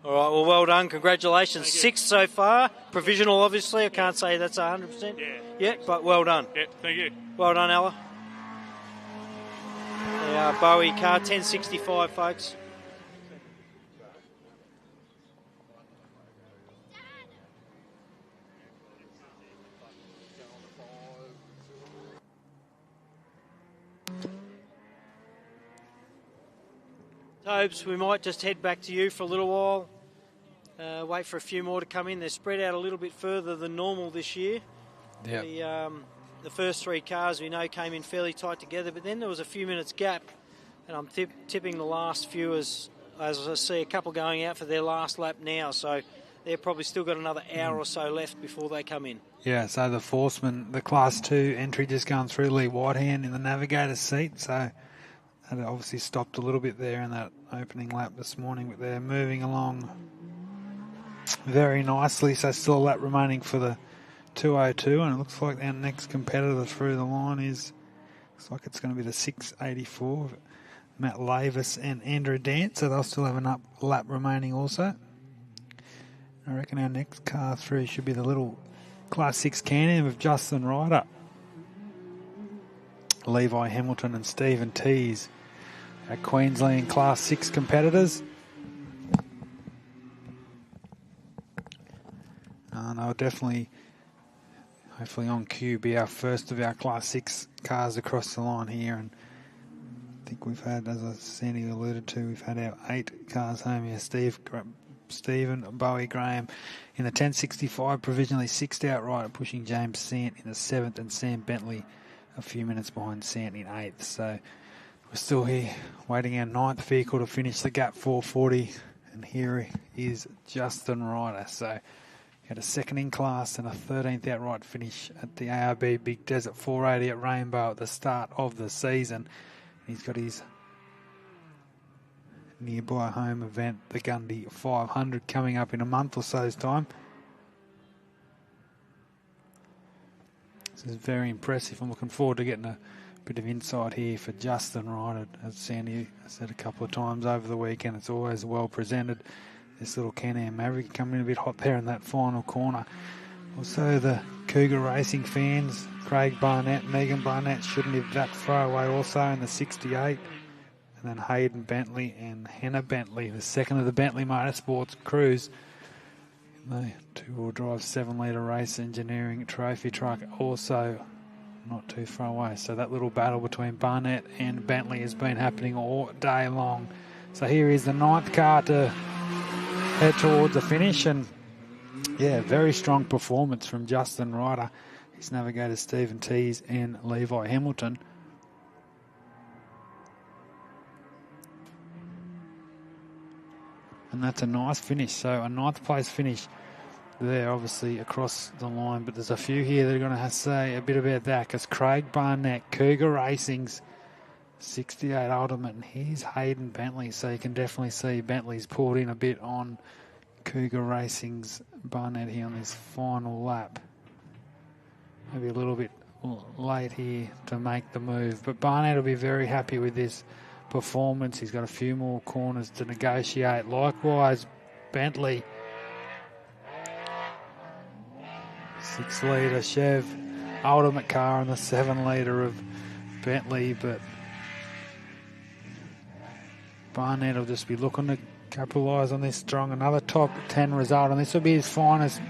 All right, well done. Congratulations. Sixth so far. Provisional, obviously. I can't say that's 100% yet, but well done. Yeah, thank you. Well done, Ella. Bowie car, 1065, folks. Tobes, we might just head back to you for a little while. wait for a few more to come in. They're spread out a little bit further than normal this year. Yep. The first 3 cars we know came in fairly tight together, but then there was a few minutes gap, and I'm tipping the last few as I see a couple going out for their last lap now, so they've probably still got another hour or so left before they come in. Yeah, so the Forceman, the Class 2 entry just going through, Lee Whitehand in the navigator's seat, so that obviously stopped a little bit there in that opening lap this morning, but they're moving along very nicely, so still a lap remaining for the 202, and it looks like our next competitor through the line looks like it's going to be the 684, Matt Lavis and Andrew Dance, so they'll still have an lap remaining also. I reckon our next car through should be the little Class 6 Can-Am of Justin Ryder, Levi Hamilton and Stephen Tees, our Queensland Class 6 competitors. And I'll definitely, hopefully on cue, be our first of our Class 6 cars across the line here. And I think we've had, as Sandy alluded to, we've had our 8 cars home here. Stephen Bowie Graham in the 1065, provisionally 6th outright, pushing James Sant in the 7th, and Sam Bentley a few minutes behind Sant in 8th. So we're still here waiting our 9th vehicle to finish the gap 440, and here is Justin Ryder. So he had a 2nd in class and a 13th outright finish at the ARB Big Desert 480 at Rainbow at the start of the season. He's got his nearby home event, the Gundy 500, coming up in a month or so's time. This is very impressive. I'm looking forward to getting a bit of insight here for Justin Ryder. As Sandy said a couple of times over the weekend, it's always well presented. This little Can-Am Maverick coming in a bit hot there in that final corner. Also the Cougar Racing fans, Craig Barnett, Megan Barnett shouldn't live that far away also in the 68. And then Hayden Bentley and Hannah Bentley, the second of the Bentley Motorsports crews. The 2-wheel drive 7-litre race engineering trophy truck also not too far away. So that little battle between Barnett and Bentley has been happening all day long. So here is the 9th car to head towards the finish. And yeah, very strong performance from Justin Ryder, his navigators Stephen Tees and Levi Hamilton. And that's a nice finish. So a 9th place finish there, obviously, across the line. But there's a few here that are going to have to say a bit about that, because Craig Barnett, Cougar Racing's 68 Ultimate, and here's Hayden Bentley. So you can definitely see Bentley's pulled in a bit on Cougar Racing's Barnett here on this final lap. Maybe a little bit late here to make the move. But Barnett will be very happy with this performance. He's got a few more corners to negotiate. Likewise, Bentley, 6-litre Chev Ultimate car and the 7-litre of Bentley, but Barnett will just be looking to capitalise on this strong. Another top 10 result, and this will be his finest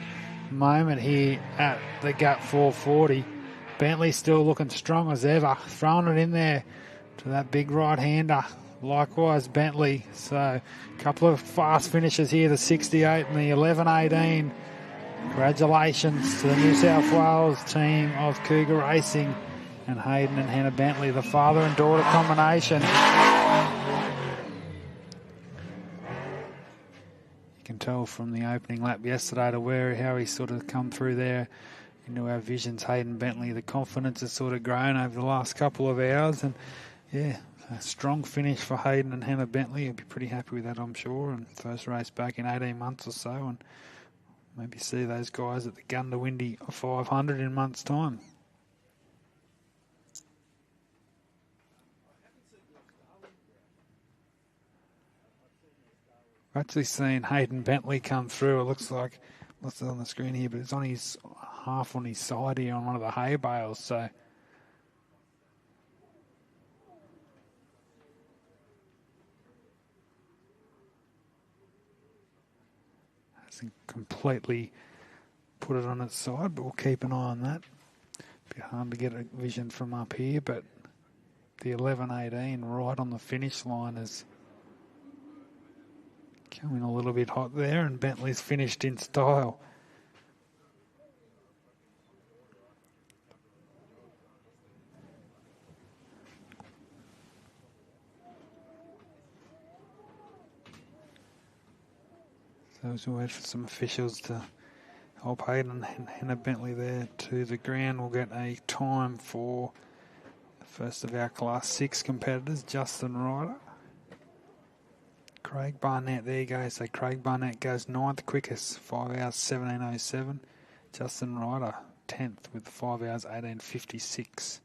moment here at the gap 440. Bentley still looking strong as ever, throwing it in there to that big right-hander. Likewise, Bentley. So a couple of fast finishes here, the 68 and the 11-18. Congratulations to the New South Wales team of Cougar Racing and Hayden and Hannah Bentley, the father and daughter combination. You can tell from the opening lap yesterday to where how he sort of come through there into our visions. Hayden Bentley, the confidence has sort of grown over the last couple of hours, and yeah, a strong finish for Hayden and Hannah Bentley. You'll be pretty happy with that, I'm sure. And first race back in 18 months or so, and maybe see those guys at the Gundawindi 500 in a month's time. I've actually seen Hayden Bentley come through. It looks like, what's on the screen here, but it's on his half on his side here on one of the hay bales. So hasn't completely put it on its side, but we'll keep an eye on that. Bit hard to get a vision from up here, but the 11-18 right on the finish line has Coming a little bit hot there, and Bentley's finished in style. So as we wait for some officials to help Hayden and Hannah Bentley there to the ground, we'll get a time for the first of our Class 6 competitors, Justin Ryder. Craig Barnett, there you go. So Craig Barnett goes 9th quickest, 5 hours 17:07. Justin Ryder 10th with 5 hours 18:56.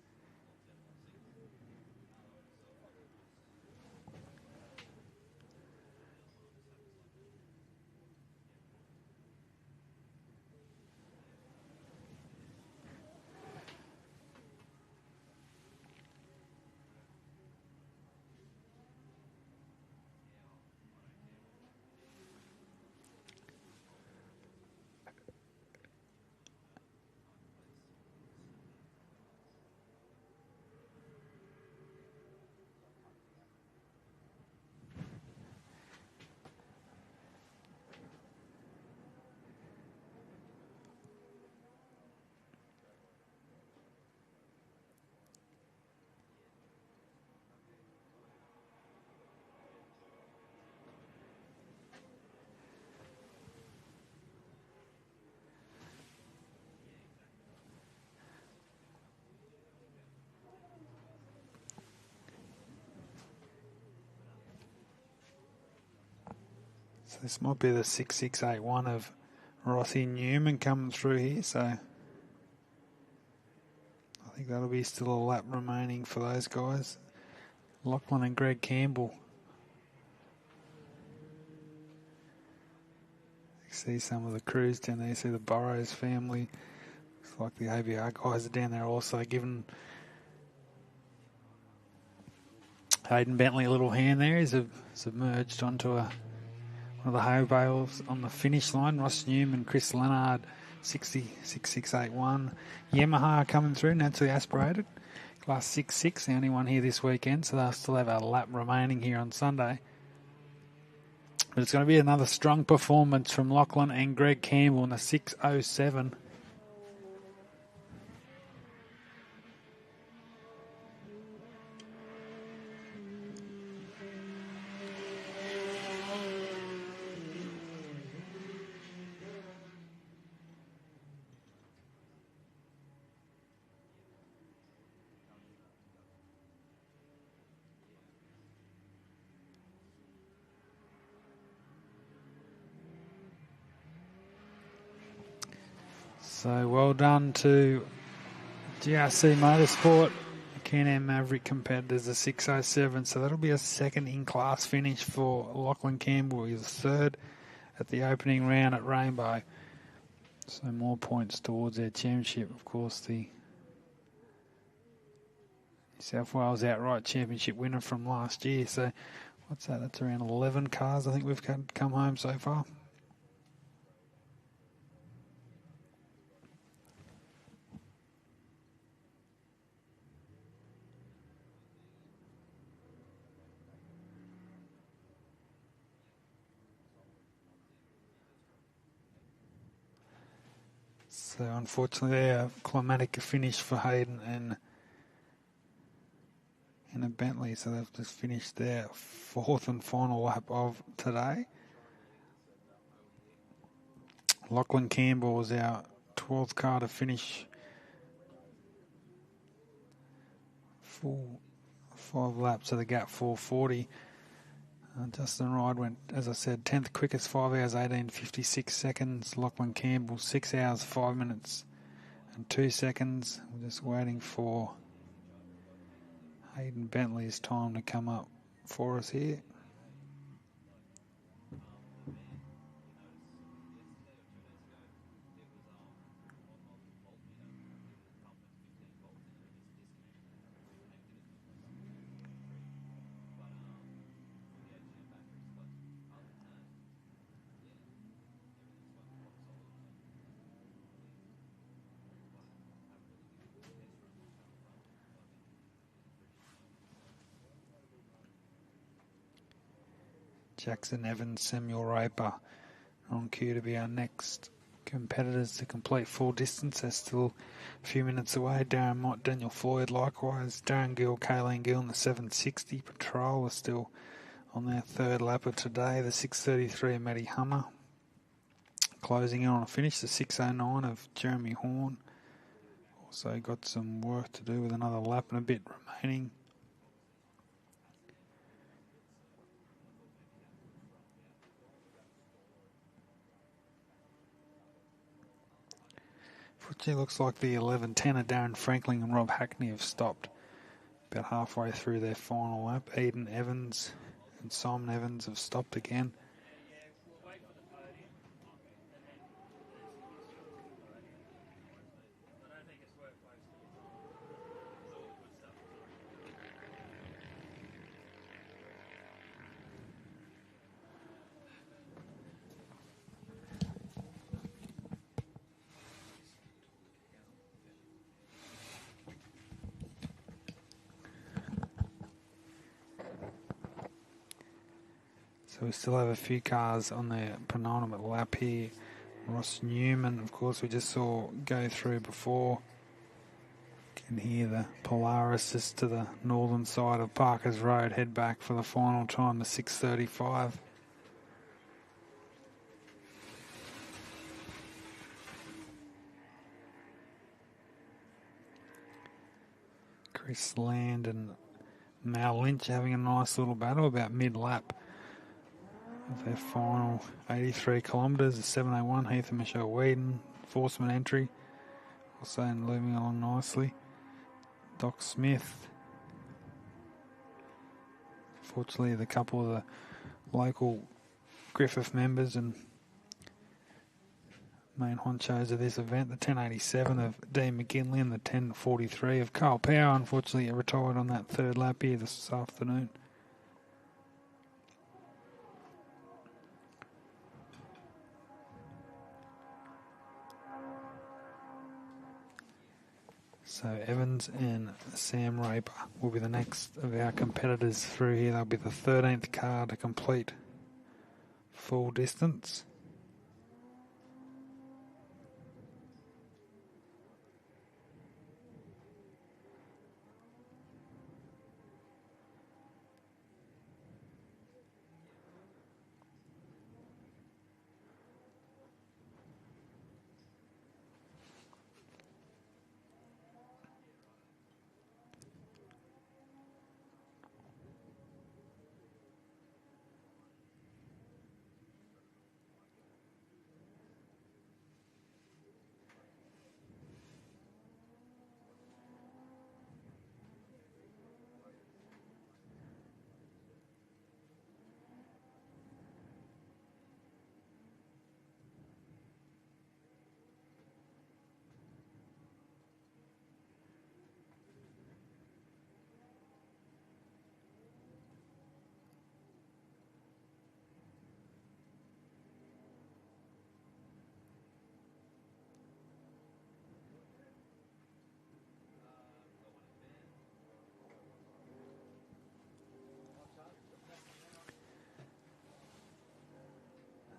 So this might be the 6681 of Rossi Newman coming through here. So I think that'll be still a lap remaining for those guys. Lachlan and Greg Campbell. You see some of the crews down there. You see the Burrows family. Looks like the ABR guys are down there also giving Hayden Bentley a little hand there. He's submerged onto one of the hay bales on the finish line. Ross Newman, Chris Leonard, 6681. Yamaha coming through, naturally aspirated. Class 6-6, the only one here this weekend, so they'll still have a lap remaining here on Sunday. But it's going to be another strong performance from Lachlan and Greg Campbell in the 6:07. So well done to GRC Motorsport, Can-Am Maverick competitors, the 6:07. So that'll be a second in-class finish for Lachlan Campbell. He was third at the opening round at Rainbow. So more points towards their championship. Of course, the New South Wales outright championship winner from last year. So what's that? That's around 11 cars I think we've come home so far. So unfortunately, a climatic finish for Hayden and a Bentley. So they've just finished their fourth and final lap of today. Lachlan Campbell was our 12th car to finish full 5 laps of the gap 440. Justin Ryde went, as I said, 10th quickest, 5 hours 18:56 seconds. Lachlan Campbell 6 hours 5 minutes and 2 seconds. We're just waiting for Hayden Bentley's time to come up for us here. Jackson Evans, Samuel Raper on cue to be our next competitors to complete full distance. They're still a few minutes away. Darren Mott, Daniel Floyd likewise. Darren Gill, Kayleen Gill in the 760. Patrol are still on their third lap of today. The 633 of Matty Hummer. Closing in on a finish, the 609 of Jeremy Horn. Also got some work to do with another lap and a bit remaining. Fortunately, looks like the 11-10 of Darren Franklin and Rob Hackney have stopped about halfway through their final lap. Eden Evans and Simon Evans have stopped again. So we still have a few cars on their penultimate lap here. Ross Newman, of course, we just saw go through before. Can hear the Polaris just to the northern side of Parkers Road head back for the final time, the 6:35. Chris Land and Mal Lynch having a nice little battle about mid-lap of their final 83 kilometres. The 701, Heath and Michelle Whedon, Forceman entry, also moving along nicely. Doc Smith. Fortunately, the couple of the local Griffith members and main honchos of this event, the 1087 of Dean McGinley and the 1043 of Carl Power, unfortunately retired on that third lap here this afternoon. So Evans and Sam Raper will be the next of our competitors through here. They'll be the 13th car to complete full distance.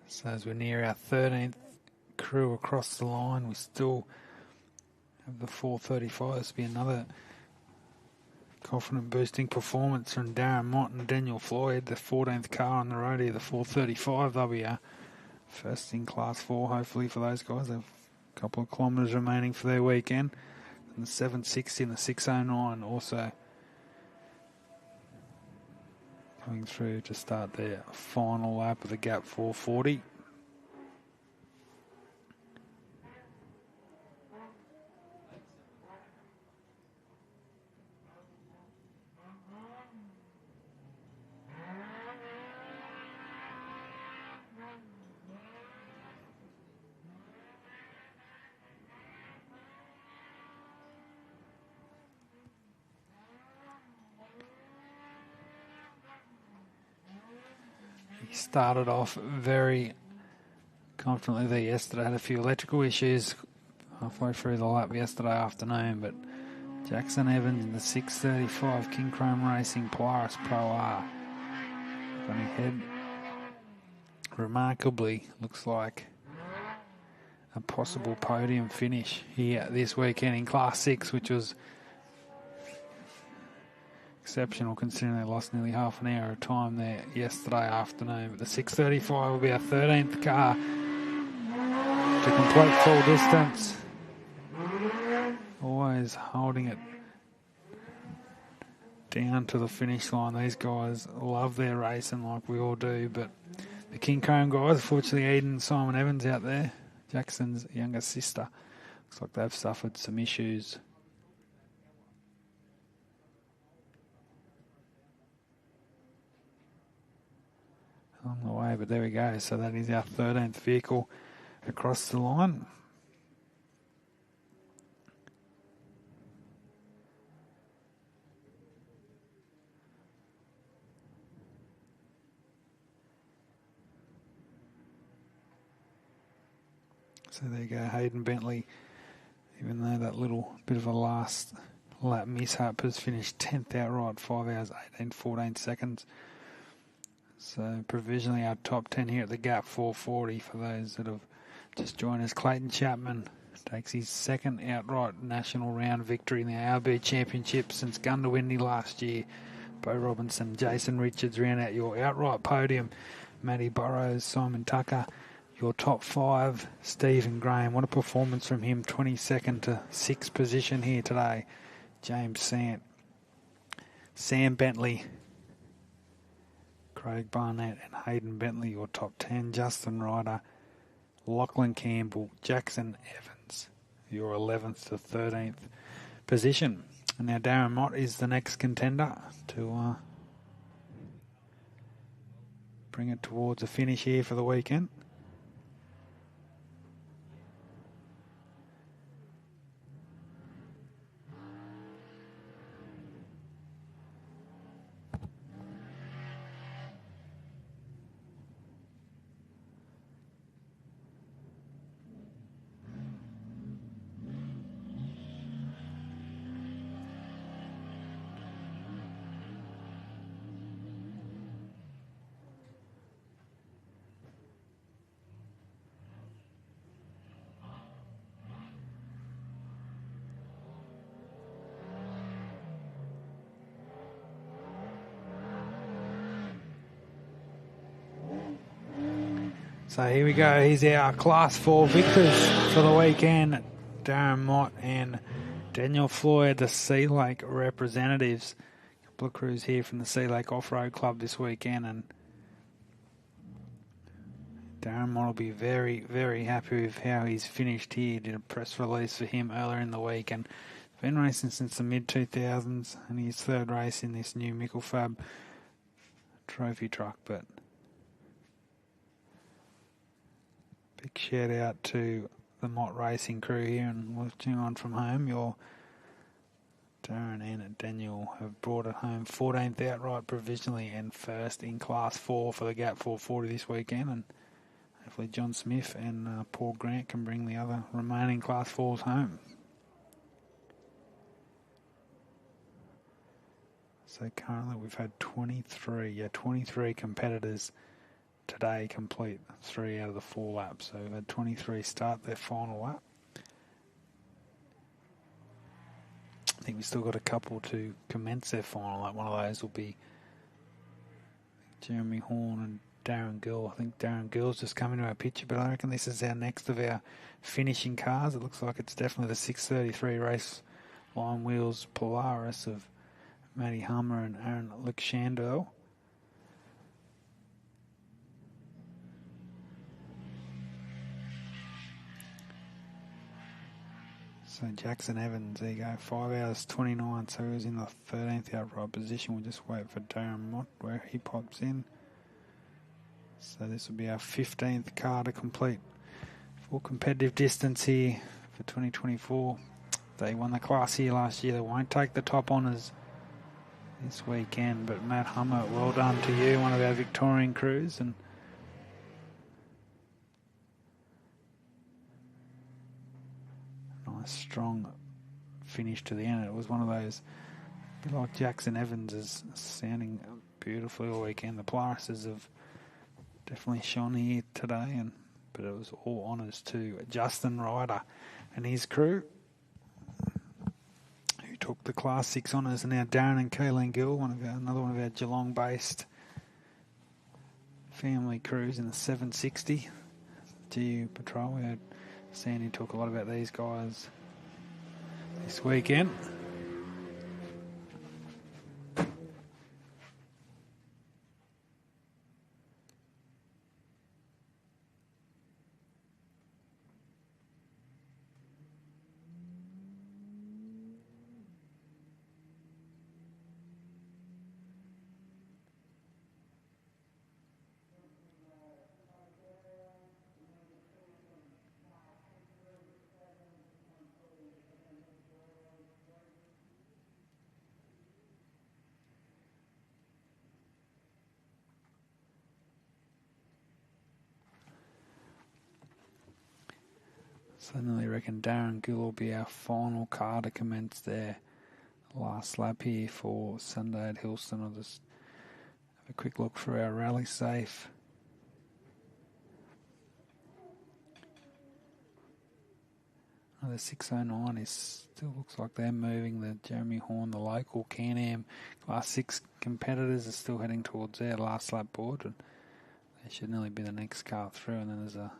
So as we're near our 13th crew across the line, we still have the 435. This will be another confident boosting performance from Darren Mott and Daniel Floyd, the 14th car on the road here, the 435. They'll be our first in Class 4, hopefully, for those guys. They have a couple of kilometres remaining for their weekend. And the 760 and the 609 also coming through to start their final lap of the Gap 440. Started off very confidently there yesterday. Had a few electrical issues halfway through the lap yesterday afternoon, but Jackson Evans in the 635 King Chrome Racing Polaris Pro R going ahead remarkably looks like a possible podium finish here this weekend in Class 6, which was exceptional considering they lost nearly half an hour of time there yesterday afternoon. But the 6:35 will be our 13th car to complete full distance. Always holding it down to the finish line. These guys love their racing like we all do, but the King Chrome guys, fortunately Eden and Simon Evans out there, Jackson's younger sister, looks like they've suffered some issues. On the way, but there we go. So that is our 13th vehicle across the line. So there you go, Hayden Bentley, even though that little bit of a last lap mishap, has finished 10th outright, 5 hours, 18-14 seconds. So provisionally our top 10 here at the Gap 440 for those that have just joined us. Clayton Chapman takes his second outright national round victory in the ARB Championship since Gundawindi last year. Bo Robinson, Jason Richards round out your outright podium. Matty Burrows, Simon Tucker, your top 5. Stephen Graham, what a performance from him, 22nd to 6th position here today. James Sant, Sam Bentley, Craig Barnett and Hayden Bentley, your top 10. Justin Ryder, Lachlan Campbell, Jackson Evans, your 11th to 13th position. And now Darren Mott is the next contender to bring it towards a finish here for the weekend. So here we go. Here's our Class 4 victors for the weekend. Darren Mott and Daniel Floyd, the Sea Lake representatives. A couple of crews here from the Sea Lake Offroad Club this weekend, and Darren Mott will be very, very happy with how he's finished here. Did a press release for him earlier in the week, and been racing since the mid-2000s, and his third race in this new Mickelfab trophy truck. But big shout out to the Mott Racing crew here, and watching on from home. Your Darren and Daniel have brought it home 14th outright provisionally and first in Class 4 for the Gap 440 this weekend, and hopefully John Smith and Paul Grant can bring the other remaining Class 4s home. So currently we've had 23 competitors today complete 3 out of the 4 laps. So we've had 23 start their final lap. I think we've still got a couple to commence their final lap. One of those will be Jeremy Horn and Darren Gill. I think Darren Gill's just come into our picture, but I reckon this is our next of our finishing cars. It looks like it's definitely the 633 Raceline Wheels Polaris of Matty Hummer and Aaron Luxandel. So Jackson Evans, there you go, 5 hours 29, so he was in the 13th outright position. We'll just wait for Darren Mott where he pops in. So this will be our 15th car to complete full competitive distance here for 2024. They won the class here last year. They won't take the top honours this weekend, but Matt Hummer, well done to you, one of our Victorian crews, and nice strong finish to the end. It was one of those, a bit like Jackson Evans is sounding beautifully all weekend. The Polarises have definitely shone here today, but it was all honours to Justin Ryder and his crew, who took the Class 6 honours. And now Darren and Kayleen Gill, another one of our Geelong-based family crews in the 760 GU Patrol. We heard Sandy talk a lot about these guys this weekend. So I nearly reckon Darren Gill will be our final car to commence their last lap here for Sunday at Hillston. I'll just have a quick look for our rally safe. The 609 still looks like they're moving. The Jeremy Horn, the local Can-Am Class 6 competitors are still heading towards their last lap board, and they should nearly be the next car through. And then there's a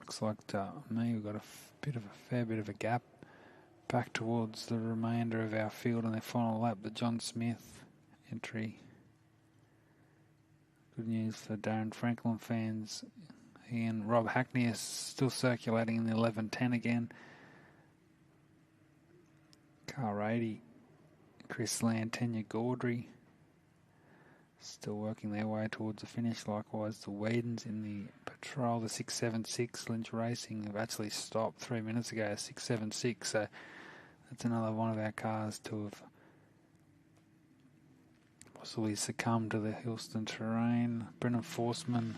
looks like to me we've got a fair bit of a gap back towards the remainder of our field on their final lap. The John Smith entry. Good news for Darren Franklin fans. He and Rob Hackney are still circulating in the 11:10 again. Car 80. Chris Land, Tanya Gaudry still working their way towards the finish. Likewise, the Whedons in the Patrol, the 676. Lynch Racing have actually stopped 3 minutes ago, 676. So that's another one of our cars to have possibly succumbed to the Hillston terrain. Brennan Forsman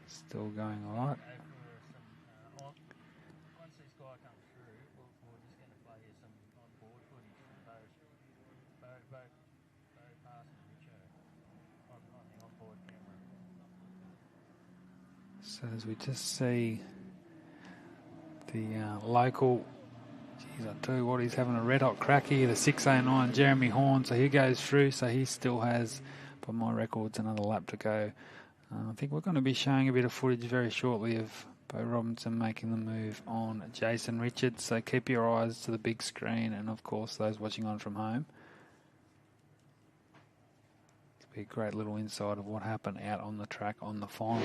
still going all right. So as we just see the local, geez, I tell you what, he's having a red hot crack here, the 609 Jeremy Horn, so he goes through, so he still has, by my records, another lap to go. I think we're going to be showing a bit of footage very shortly of Bo Robinson making the move on Jason Richards, so keep your eyes to the big screen and of course those watching on from home. A great little insight of what happened out on the track on the final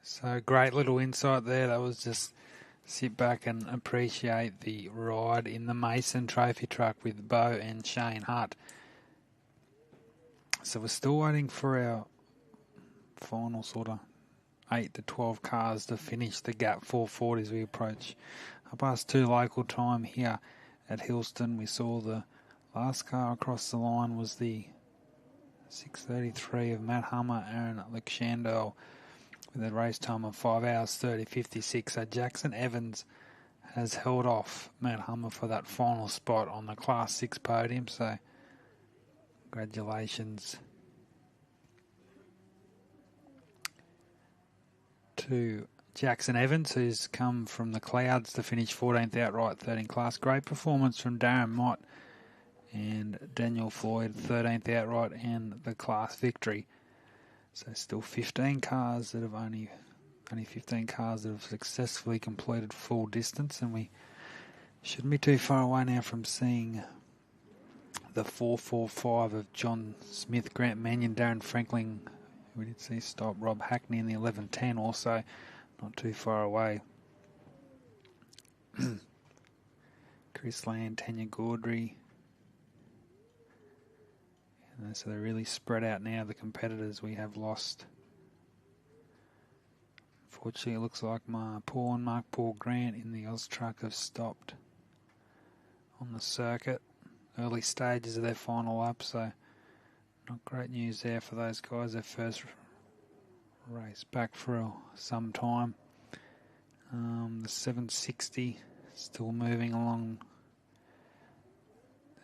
So great little insight there. That was just sit back and appreciate the ride in the Mason Trophy truck with Bo and Shane Hutt. So we're still waiting for our final sort of 8 to 12 cars to finish the gap 440 as we approach 2:30 local time here at Hillston. We saw the last car across the line was the 6:33 of Matt Hummer, Aaron Alexander, with a race time of 5 hours 30:56. So Jackson Evans has held off Matt Hummer for that final spot on the Class 6 podium. So congratulations to Jackson Evans, who's come from the clouds to finish 14th outright, 3rd in class. Great performance from Darren Mott and Daniel Floyd, 13th outright and the class victory. So still 15 cars that have only 15 cars that have successfully completed full distance, and we shouldn't be too far away now from seeing the 445 of John Smith, Grant Mannion, Darren Franklin. We did see stop Rob Hackney in the 11:10 also, not too far away. Chris Land, Tanya Gaudry. And so they're really spread out now, the competitors we have lost. Fortunately, it looks like Mark Paul Grant in the Oz truck have stopped on the circuit. Early stages of their final lap, so not great news there for those guys. Their first race back for some time. The 760 still moving along,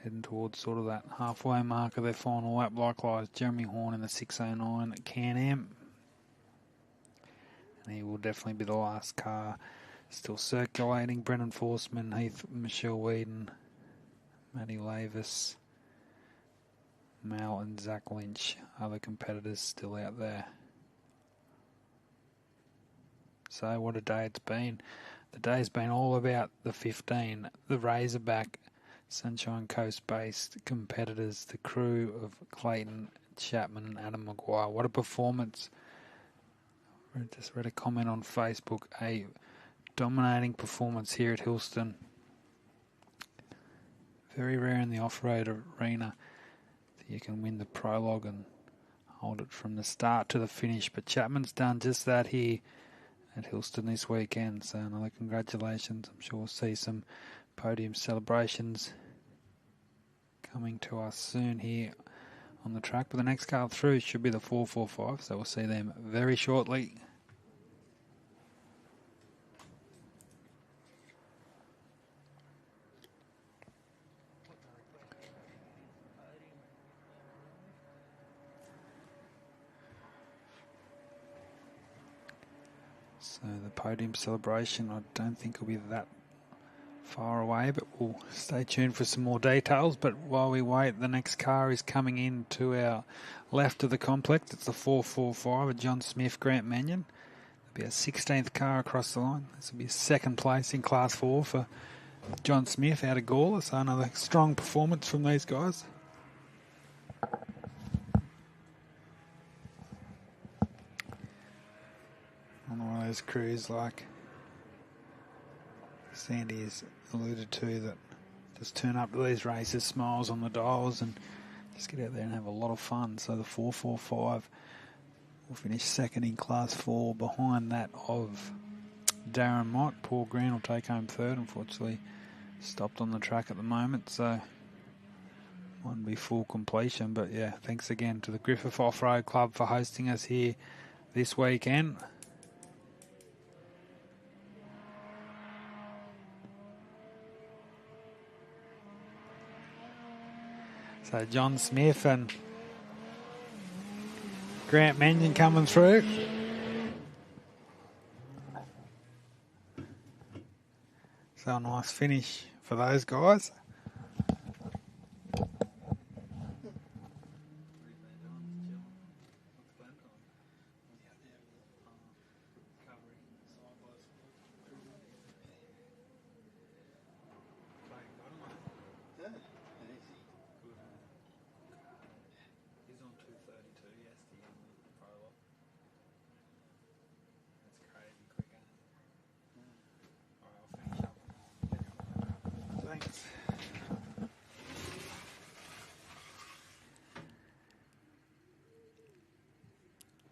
heading towards sort of that halfway mark of their final lap. Likewise, Jeremy Horn in the 609 at Can-Am. And he will definitely be the last car still circulating. Brendan Forsman, Heath, Michelle Whedon, Matty Lavis, Mal and Zach Lynch, other competitors still out there. So what a day it's been. The day's been all about the 15, the Razorback Sunshine Coast-based competitors, the crew of Clayton Chapman and Adam Maguire. What a performance. I just read a comment on Facebook, a dominating performance here at Hillston. Very rare in the off-road arena that you can win the prologue and hold it from the start to the finish. But Chapman's done just that here at Hillston this weekend. So another congratulations. I'm sure we'll see some podium celebrations coming to us soon here on the track. But the next car through should be the 445, so we'll see them very shortly. So the podium celebration, I don't think will be that far away, but we'll stay tuned for some more details. But while we wait, the next car is coming in to our left of the complex. It's the 445 of John Smith, Grant Mannion. There'll be a 16th car across the line. This will be second place in Class 4 for John Smith out of Gawler. So another strong performance from these guys. On one of those crews like Sandy has alluded to, that just turn up to these races, smiles on the dials, and just get out there and have a lot of fun. So the 445 will finish second in Class 4 behind that of Darren Mott. Paul Green will take home third. Unfortunately, stopped on the track at the moment, so won't be full completion. But yeah, thanks again to the Griffith Off-Road Club for hosting us here this weekend. So John Smith and Grant Mannion coming through. So a nice finish for those guys.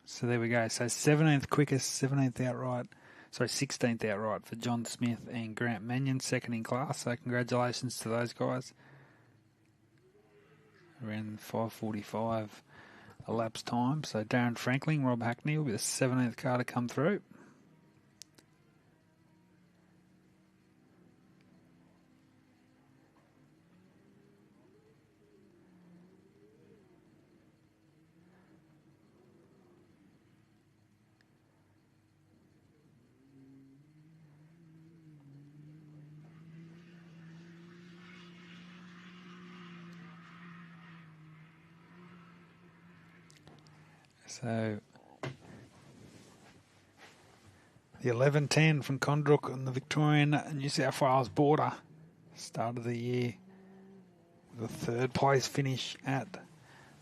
So there we go. So 17th quickest, 17th outright. Sorry, 16th outright for John Smith and Grant Mannion, second in class. So congratulations to those guys. Around 5:45 elapsed time. So Darren Franklin, Rob Hackney will be the 17th car to come through. So the 11:10 from Condrook on the Victorian New South Wales border. Start of the year with a third place finish at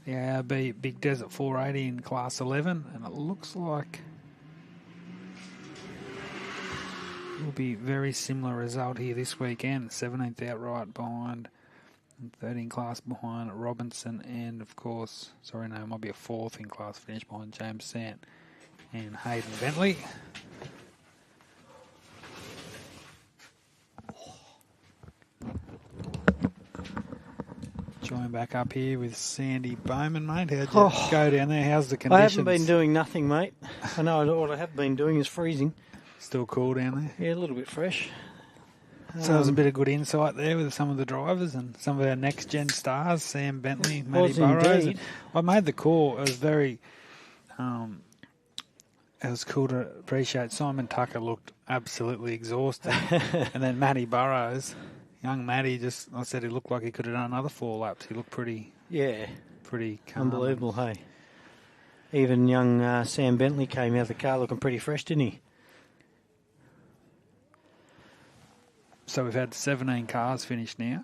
the ARB Big Desert 480 in Class 11, and it looks like it will be very similar result here this weekend. 17th outright behind, and 13 class behind Robinson, and of course, sorry, no, it might be a 4th in class finish behind James Sant and Hayden Bentley. Join back up here with Sandy Bowman, mate. How'd you go down there? How's the conditions? I haven't been doing nothing, mate. I know what I have been doing is freezing. Still cool down there? Yeah, a little bit fresh. So there's a bit of good insight there with some of the drivers and some of our next-gen stars, Sam Bentley, Matty Burrows. Indeed. I made the call. It was very... it was cool to appreciate. Simon Tucker looked absolutely exhausted. And then Matty Burrows, young Matty, I said he looked like he could have done another 4 laps. He looked pretty... Yeah. Pretty calm. Unbelievable, hey. Even young Sam Bentley came out of the car looking pretty fresh, didn't he? So we've had 17 cars finished now.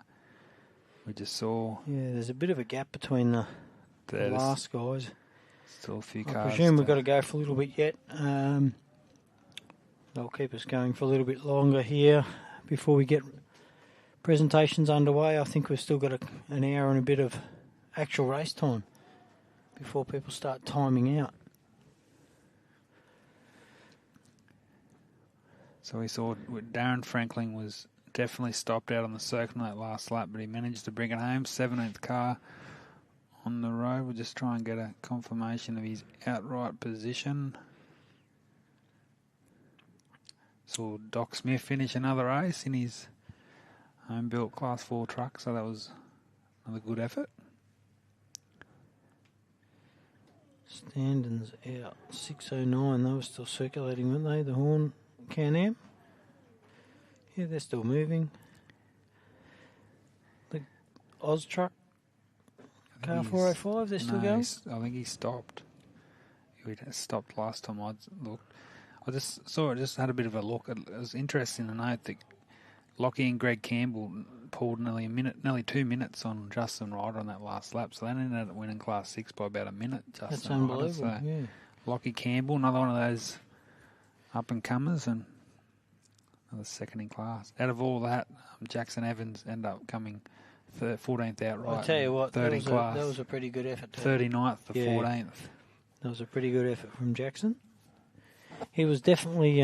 We just saw... Yeah, there's a bit of a gap between the last guys. Still a few I cars. presume we've got to go for a little bit yet. They'll keep us going for a little bit longer here before we get presentations underway. I think we've still got an hour and a bit of actual race time before people start timing out. So we saw Darren Franklin was definitely stopped out on the circuit on that last lap, but he managed to bring it home. 17th car on the road. We'll just try and get a confirmation of his outright position. Saw Doc Smith finish another race in his home-built Class 4 truck, so that was another good effort. Standings out 6:09. They were still circulating, weren't they? The Horn Can-Am. Yeah, they're still moving. The Oz truck, car 405, they're still going? I think he stopped. He stopped last time I looked. I just saw it, just had a bit of a look. It was interesting to note that Lockie and Greg Campbell pulled nearly 2 minutes on Justin Ryder on that last lap, so they ended up winning Class 6 by about a minute. That's unbelievable, Ryder, so yeah. Lockie Campbell, another one of those up-and-comers, and another second in class. Out of all that, Jackson Evans ended up coming 14th outright. I'll tell you what, third in class. That was a pretty good effort. 39th to 14th. That was a pretty good effort from Jackson. He was definitely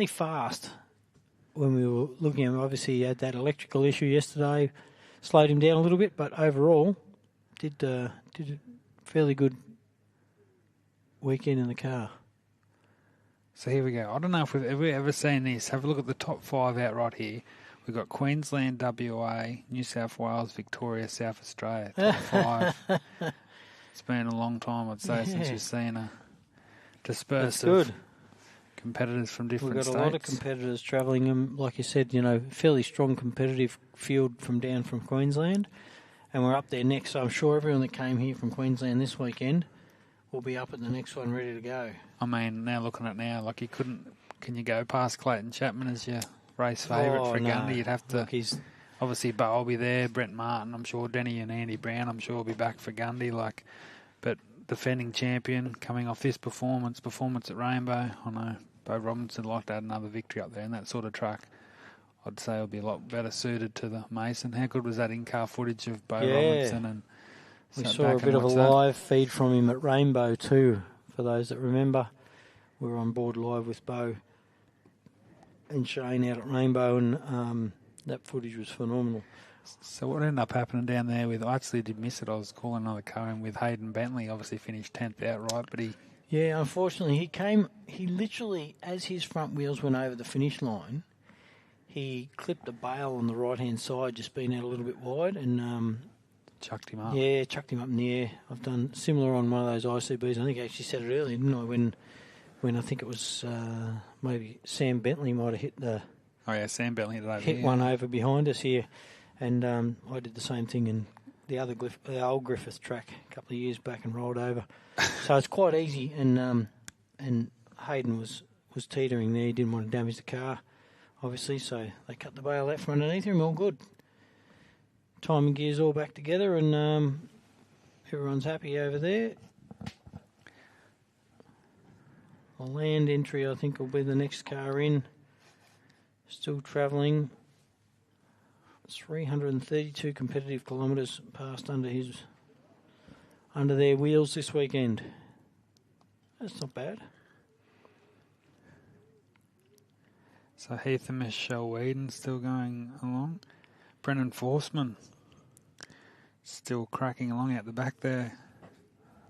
fast when we were looking at him. Obviously, he had that electrical issue yesterday, slowed him down a little bit, but overall did a fairly good weekend in the car. So here we go. I don't know if we've ever seen this. Have a look at the top 5 outright here. We've got Queensland, WA, New South Wales, Victoria, South Australia. Top 5. It's been a long time, I'd say, since we've seen a dispersed of competitors from different states. We've got a lot of competitors travelling, and like you said, fairly strong competitive field down from Queensland, and we're up there next. So I'm sure everyone that came here from Queensland this weekend will be up at the next one, ready to go. I mean, now looking at it now, like can you go past Clayton Chapman as your race favourite for Gundy? No. You'd have to. Obviously, Bo will be there. Brent Martin, I'm sure. Denny and Andy Brown, I'm sure, will be back for Gundy. But defending champion, coming off this performance at Rainbow. I know Bo Robinson would like to add another victory up there in that sort of track. I'd say it'll be a lot better suited to the Mason. How good was that in-car footage of Bo Yeah. Robinson? And We sat saw a back bit and of a watched that. live feed from him at Rainbow too, for those that remember. We were on board live with Bo and Shane out at Rainbow, and that footage was phenomenal. So what ended up happening down there with, I actually did miss it, I was calling another car in with Hayden Bentley, obviously finished 10th outright, but Yeah, unfortunately, he literally, as his front wheels went over the finish line, he clipped a bale on the right-hand side, just being out a little bit wide, and chucked him up. Yeah, chucked him up in the air. I've done similar on one of those ICBs. I think I actually said it earlier, didn't I? When I think it was maybe Sam Bentley might have hit Sam Bentley hit it over hit here. one over behind us here, and I did the same thing in the old Griffith track a couple of years back and rolled over. So it's quite easy, and Hayden was teetering there. He didn't want to damage the car, obviously, so they cut the bale out from underneath him. All good. Timing gear's all back together, and everyone's happy over there. A land entry, I think, will be the next car in. Still travelling. 332 competitive kilometres passed under their wheels this weekend. That's not bad. So Heath and Michelle Whedon still going along. Brendan Forsman still cracking along out the back there.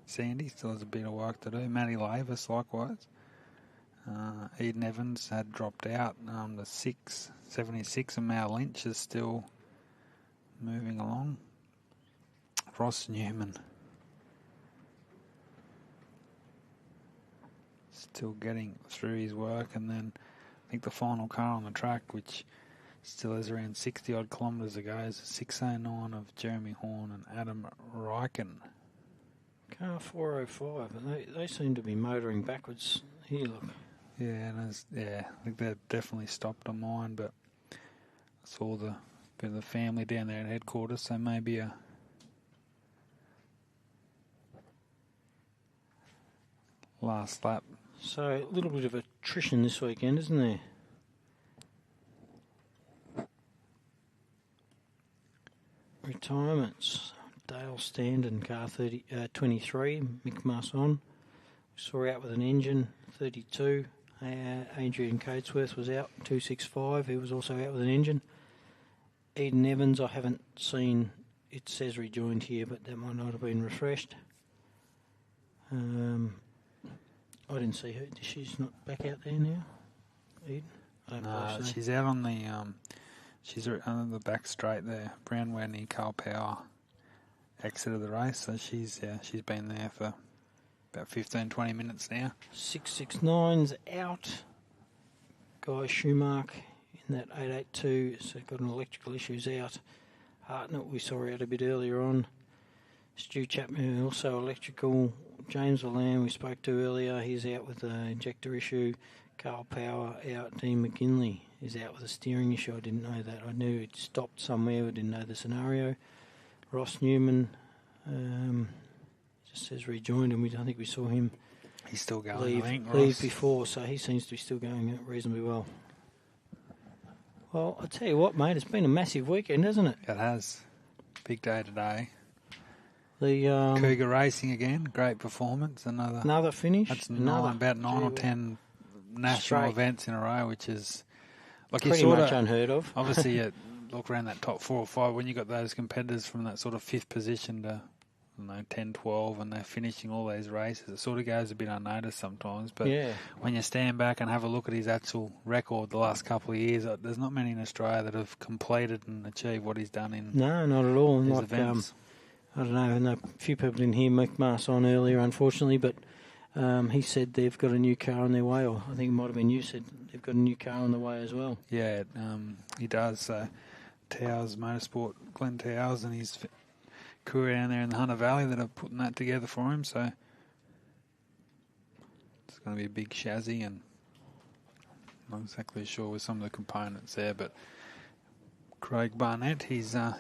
Sandy still has a bit of work to do. Matty Lavis likewise. Eden Evans had dropped out. The 676 and Mal Lynch is still moving along. Ross Newman still getting through his work, and then I think the final car on the track, which still has around 60 odd kilometres to go, is a 609 of Jeremy Horn and Adam Reichen. Car 405, and they seem to be motoring backwards here, look. Yeah, I think they've definitely stopped on mine, but I saw the bit of the family down there at headquarters, so maybe a last lap. So a little bit of attrition this weekend, isn't there? Retirements. Dale Standen, car 23, Mick Masson. We saw out with an engine, 32. Adrian Coatsworth was out, 265. He was also out with an engine. Eden Evans, I haven't seen, it says rejoined here, but that might not have been refreshed. I didn't see her. She's not back out there now, Eden? I don't No, believe so. she's out on the she's on the back straight there. Brown Wedney, Carl Power exited the race, so she's been there for about 15-20 minutes now. 669's out. Guy Schumacher in that 882, so got an electrical issues out. Hartnett we saw out a bit earlier on. Stu Chapman also electrical. James Valland we spoke to earlier, he's out with an injector issue. Carl Power out. Dean McKinley is out with a steering issue. I didn't know that. I knew it stopped somewhere, but didn't know the scenario. Ross Newman just says rejoined, and I think we saw him. He's still going. Leave before, so he seems to be still going reasonably well. Well, I tell you what, mate, it's been a massive weekend, hasn't it? It has. Big day today. The Cougar racing again, great performance. Another finish. That's another about 9 or 10 national straight. events in a row, which is like Pretty much unheard of. Obviously, you look around that top 4 or 5 when you got those competitors from that sort of 5th position to 10, 12, and they're finishing all these races. It sort of goes a bit unnoticed sometimes, but Yeah. when you stand back and have a look at his actual record the last couple of years, there's not many in Australia that have completed and achieved what he's done in No, not at all. these Like, events. I don't know, I know a few people didn't hear Mick Mars on earlier, unfortunately, but he said they've got a new car on their way, or I think it might have been you said they've got a new car on the way as well. Yeah, he does. So Towers Motorsport, Glenn Towers and his crew down there in the Hunter Valley that are putting that together for him. So it's going to be a big chassis, and I'm not exactly sure with some of the components there, but Craig Barnett, he's been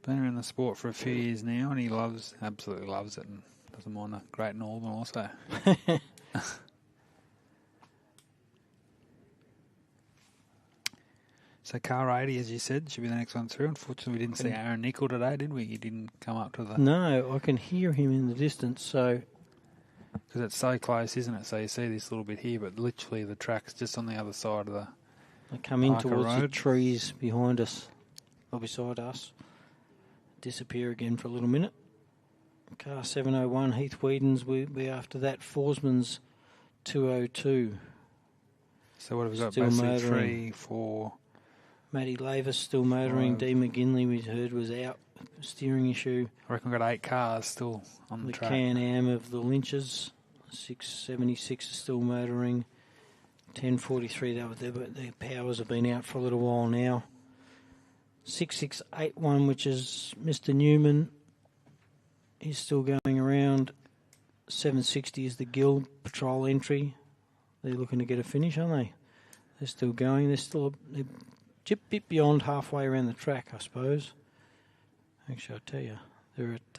around the sport for a few years now, and he absolutely loves it, and doesn't mind a Great Northern also. So car 80, as you said, should be the next one through. Unfortunately, we didn't see Aaron Nickel today, did we? He didn't come up to the... No, I can hear him in the distance, so... Because it's so close, isn't it? So you see this little bit here, but literally the track's just on the other side of the... They come in Parker towards the Road. trees behind us, or beside us. Disappear again for a little minute. Car 701, Heath Whedon's. We'll be after that. Forsman's 202. So what have we got? Still Basically motoring. 3, 4... Matty Lavis still motoring. 5. Dee McGinley, we heard, was out. Steering issue. I reckon we've got 8 cars still on the The track. Can-Am of the Lynches. 676 is still motoring. 1043, their powers have been out for a little while now. 6681, which is Mr. Newman, he's still going around. 760 is the Guild Patrol entry. They're looking to get a finish, aren't they? They're still going. They're a bit beyond halfway around the track, I suppose. Actually, I'll tell you, they're at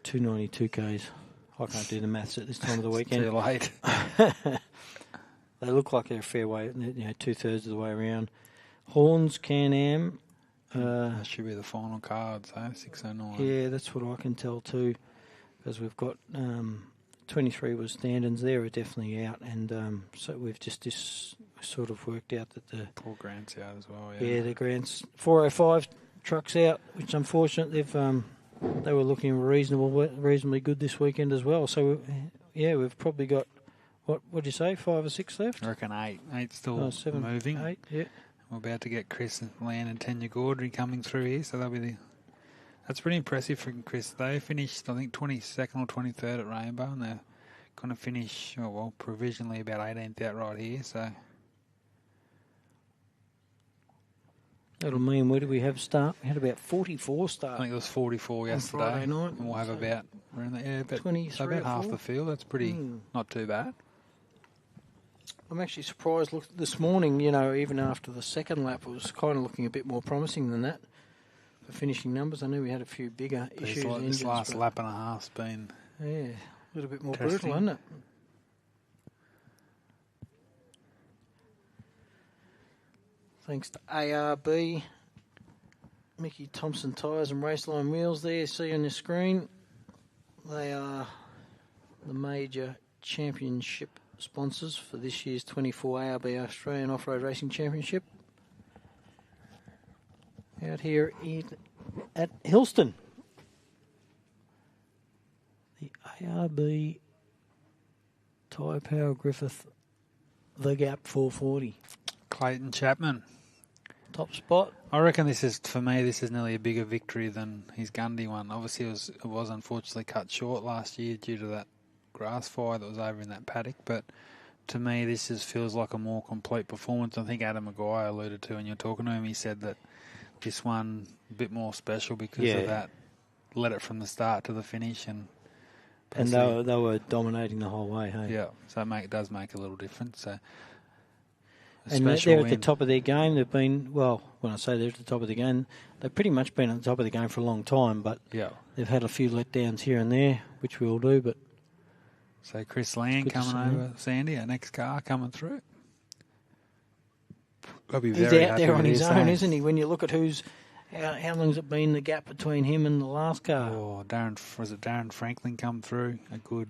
292 Ks. I can't do the maths at this time of the weekend. Too late. They look like they're a fair way, 2/3 of the way around. Horns, Can-Am. That should be the final card, so 609. Yeah, that's what I can tell too, because we've got 23 was stand-ins there are definitely out, and so we've just sort of worked out that the... Poor Grant's out as well, Yeah, the Grant's 405 trucks out, which unfortunate they were looking reasonably good this weekend as well. So, we've probably got, what would you say, 5 or 6 left? I reckon 8. 8's still 7, moving. 8, yeah. We're about to get Chris and Lan and Tanya Gaudry coming through here, so that's pretty impressive for Chris. They finished, I think, 22nd or 23rd at Rainbow, and they're going to finish, provisionally about 18th out right here, so... That'll mean, where do we have start? We had about 44 start. I think it was 44 yesterday. On Friday night. And we'll have about around about 23 so about or half 4. the field. That's pretty not too bad. I'm actually surprised. Look, this morning, even after the second lap, it was kind of looking a bit more promising than that for finishing numbers. I knew we had a few bigger issues. This last lap and a half's been a little bit more testing. brutal, hasn't it? Thanks to ARB, Mickey Thompson Tyres and Raceline Wheels there, see on your screen. They are the major championship sponsors for this year's 24 ARB Australian Off-Road Racing Championship. Out here at Hillston. The ARB Tyrepower Griffith, The Gap 440. Clayton Chapman. Top spot. I reckon this is nearly a bigger victory than his Gundy one. Obviously, it was unfortunately cut short last year due to that grass fire that was over in that paddock. But to me, this feels like a more complete performance. I think Adam Maguire alluded to when you're talking to him. He said that this one a bit more special because of that. Led it from the start to the finish, and they were dominating the whole way. Hey? Yeah, so it does make a little difference. So. And they're at the top of their game. They've been, when I say they're at the top of the game, they've pretty much been at the top of the game for a long time, but they've had a few letdowns here and there, which we all do. But so Chris Land coming over, Sandy, our next car coming through. I'll be very He's out there on his own, isn't he? When you look at how long's it been the gap between him and the last car? Oh, Darren Franklin come through? A good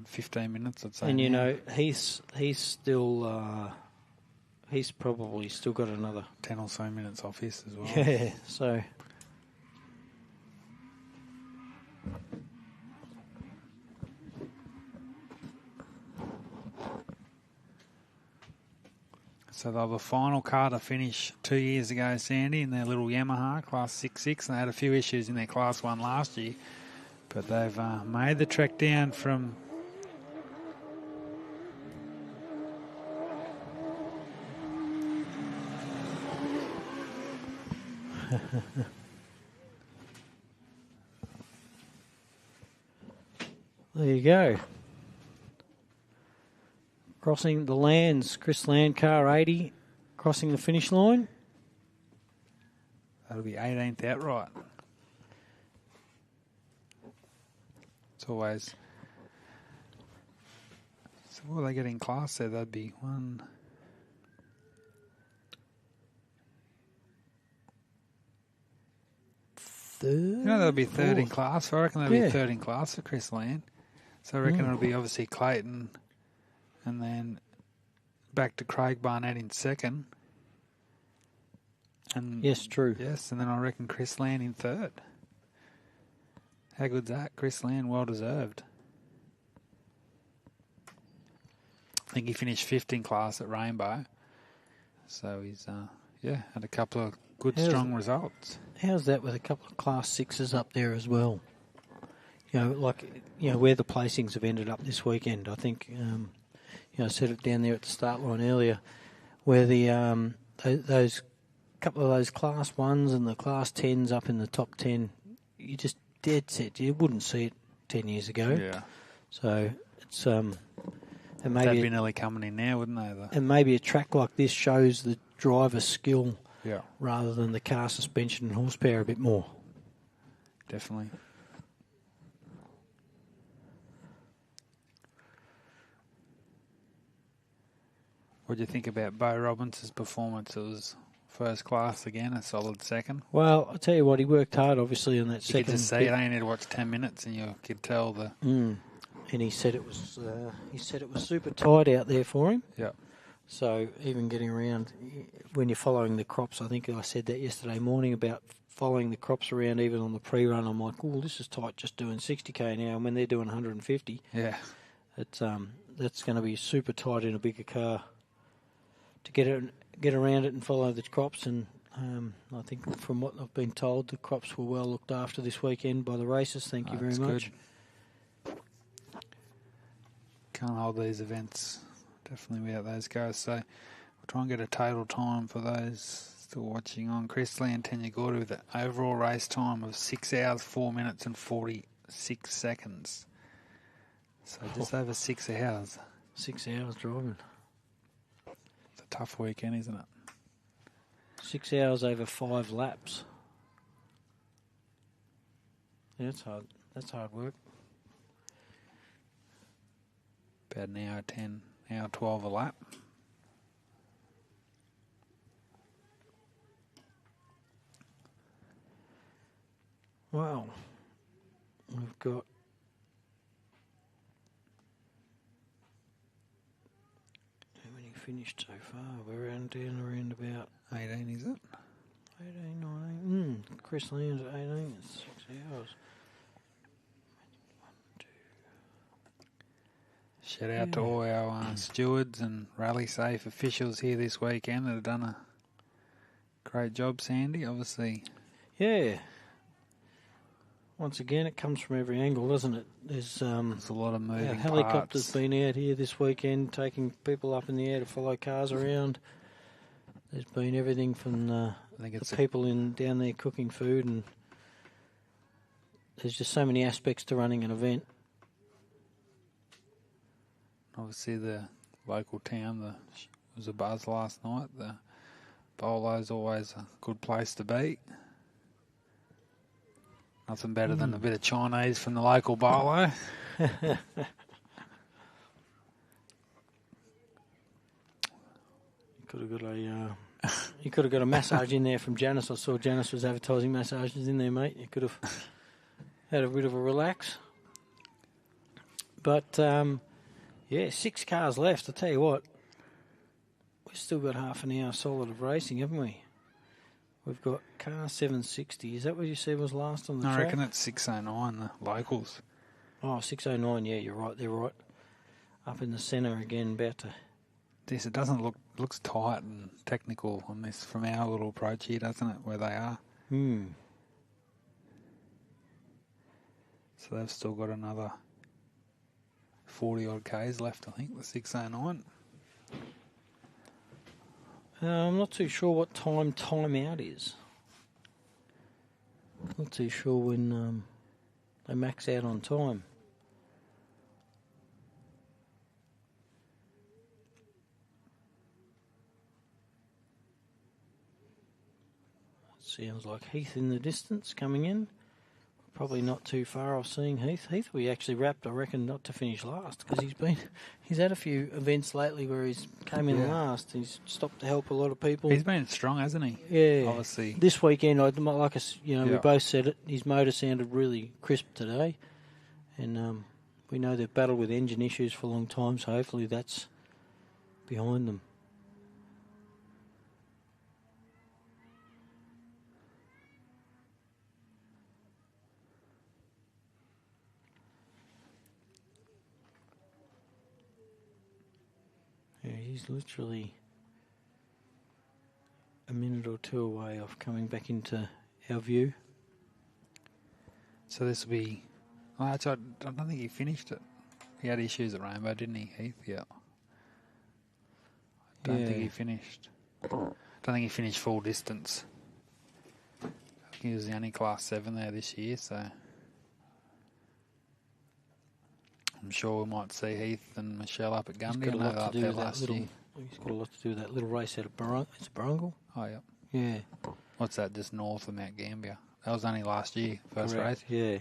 15 minutes, I'd say. And he's still. He's probably still got another 10 or so minutes off his as well. Yeah, so. So they're the final car to finish 2 years ago, Sandy, in their little Yamaha Class 6.6. They had a few issues in their Class 1 last year, but they've made the trek down from... There you go. Crossing the lands, Chris Land, car 80, crossing the finish line. That'll be 18th outright. It's always... So what are they getting class there? That'd be 1, third. You know, they'll be third in fourth. class. I reckon they'll Yeah. be third in class for Chris Land. So I reckon it'll be obviously Clayton and then back to Craig Barnett in second. And Yes, true. Yes, and then I reckon Chris Land in third. How good's that? Chris Land, well deserved. I think he finished fifth in class at Rainbow. So he's, had a couple of good, strong results. How's that with a couple of Class 6s up there as well? Where the placings have ended up this weekend. I think, I said it down there at the start line earlier, where the those couple of those Class 1s and the Class 10s up in the top 10, you just dead set. You wouldn't see it 10 years ago. Yeah. So it's and They'd maybe be nearly coming in now, wouldn't they? Though? and maybe a track like this shows the driver's skill Yeah. rather than the car suspension and horsepower a bit more. Definitely. What do you think about Bo Robinson's performance? It was first class again, a solid second. Well, I'll tell you what, he worked hard, obviously, in that You second could just see bit. it. You need to watch 10 minutes, and you could tell the. And he said it was super tight out there for him. Yeah. So even getting around, when you're following the crops, I think I said that yesterday morning about following the crops around even on the pre-run. I'm like, oh, this is tight just doing 60k an hour, and when they're doing 150. Yeah. It's that's going to be super tight in a bigger car to get around it and follow the crops. And I think from what I've been told, the crops were well looked after this weekend by the races. Thank you very That's much. good. Can't hold these events definitely without those guys. So we'll try and get a total time for those still watching on. Chris Land, Tanya Gordy with an overall race time of 6 hours, 4 minutes and 46 seconds. So just over 6 hours. 6 hours driving. It's a tough weekend, isn't it? 6 hours over 5 laps. Yeah, that's hard. That's hard work. About an hour 10, hour 12 a lap. Well, we've got how many finished so far? We're down around about 18, is it? 18, 19. Chris Land's at 18. It's 6 hours. Shout out to all our stewards and rally safe officials here this weekend that have done a great job, Sandy. Obviously, Yeah. Once again, it comes from every angle, doesn't it? There's a lot of moving our helicopters parts. been out here this weekend, taking people up in the air to follow cars around. There's been everything from the people down there cooking food, and there's just so many aspects to running an event. Obviously, the local town was a buzz last night. The Bolo's always a good place to be. Nothing better than a bit of Chinese from the local Bolo. You could have got a massage in there from Janice. I saw Janice was advertising massages in there, mate. You could have had a bit of a relax. But 6 cars left. I tell you what, we've still got half an hour solid of racing, haven't we? We've got car 760. Is that what you said was last on the track? I reckon it's 609, the locals. Oh, 609, yeah, you're right. They're right up in the centre again, about to... It doesn't looks tight and technical on this from our little approach here, doesn't it, where they are? So they've still got another 40-odd Ks left, I think, the 609. I'm not too sure what time out is. Not too sure when they max out on time. Sounds like Heath in the distance coming in. probably not too far off seeing Heath. Heath we actually wrapped, I reckon, not to finish last because he's had a few events lately where he's came in last. He's stopped to help a lot of people. He's been strong, hasn't he? Yeah. Obviously. This weekend, like us, we both said it. His motor sounded really crisp today, and we know they've battled with engine issues for a long time. So hopefully that's behind them. Yeah, he's literally a minute or two away off coming back into our view. So this will be... I don't think he finished it. He had issues at Rainbow, didn't he, Heath? Yeah. I don't think he finished. I don't think he finished full distance. He was the only Class 7 there this year, so... I'm sure we might see Heath and Michelle up at Gundy. He's got a lot to do with that little... He's got a lot to do with that little race out of Barongal. Oh, yeah. Yeah. What's that, just north of Mount Gambier? That was only last year, first race. Yeah.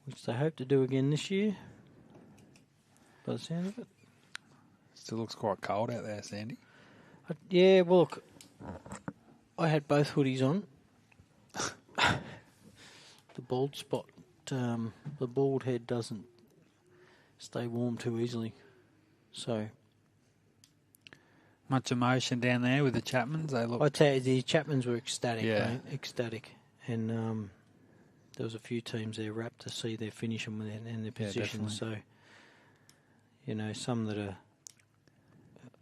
Which they hope to do again this year, by the sound of it. Still looks quite cold out there, Sandy. Yeah, well, look, I had both hoodies on. The bald spot, the bald head doesn't stay warm too easily. So... Much emotion down there with the Chapmans. They look. I tell you, the Chapmans were ecstatic, Yeah. mate, ecstatic, and there was a few teams there wrapped to see their finish and their positions. So, some that are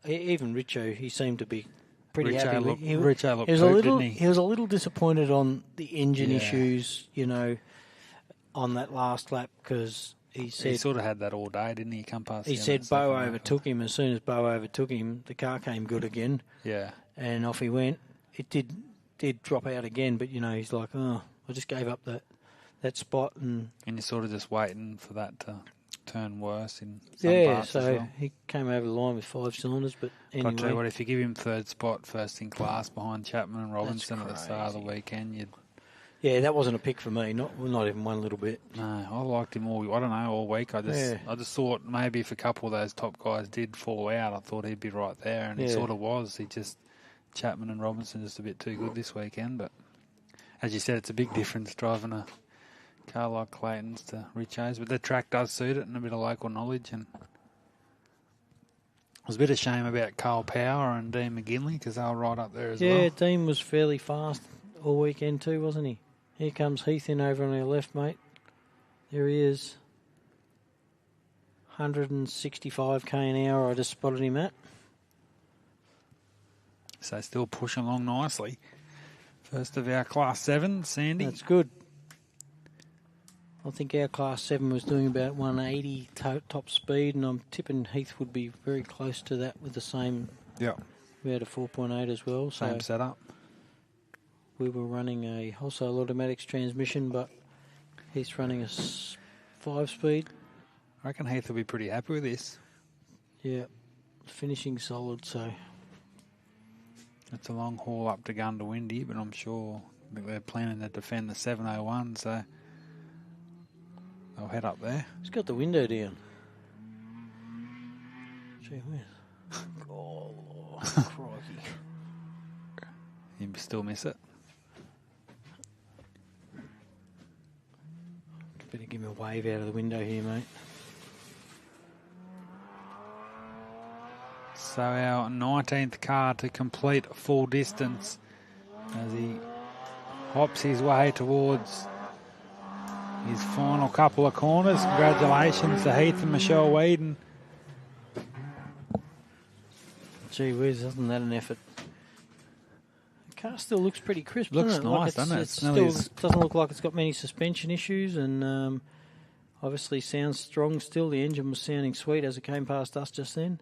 even Richo, he seemed to be pretty happy. Richo looked he was a little, didn't he? He was a little disappointed on the engine Yeah. issues, on that last lap because. He sort of had that all day, didn't he? Come past. He said Bo overtook him. As soon as Bo overtook him, the car came good again. Yeah. And off he went. It did drop out again, but he's like, I just gave up that spot, and you're sort of just waiting for that to turn worse in some parts as well. He came over the line with 5 cylinders, but anyway. I tell you what, if you give him third spot, first in class behind Chapman and Robinson at the start of the weekend, you'd. Yeah, that wasn't a pick for me, not even one little bit. No, I liked him all week. I just thought maybe if a couple of those top guys did fall out, I thought he'd be right there, and he sort of was. Chapman and Robinson just a bit too good this weekend, but as you said, it's a big difference driving a car like Clayton's to Richo's, but the track does suit it and a bit of local knowledge, and it was a bit of shame about Carl Power and Dean McGinley because they were right up there as well. Yeah, Dean was fairly fast all weekend too, wasn't he? Here comes Heath in over on our left, mate. There he is. 165k an hour I just spotted him at. So still pushing along nicely. First of our Class 7, Sandy. That's good. I think our Class 7 was doing about 180 top speed, and I'm tipping Heath would be very close to that with the same. Yeah. We had a 4.8 as well. Same setup. We were running a wholesale automatics transmission, but Heath's running a 5-speed. I reckon Heath will be pretty happy with this. Yeah, finishing solid, so... It's a long haul up to Gundawindi, but I'm sure they're planning to defend the 701, so they'll head up there. He's got the window down. Gee whiz. Oh, crikey. You still miss it? Better give me a wave out of the window here, mate. So our 19th car to complete full distance as he hops his way towards his final couple of corners. Congratulations to Heath and Michelle Whedon. Gee whiz, isn't that an effort? The car still looks pretty crisp, Looks doesn't it? nice, doesn't it? It still doesn't look like it's got many suspension issues, and obviously sounds strong still. The engine was sounding sweet as it came past us just then.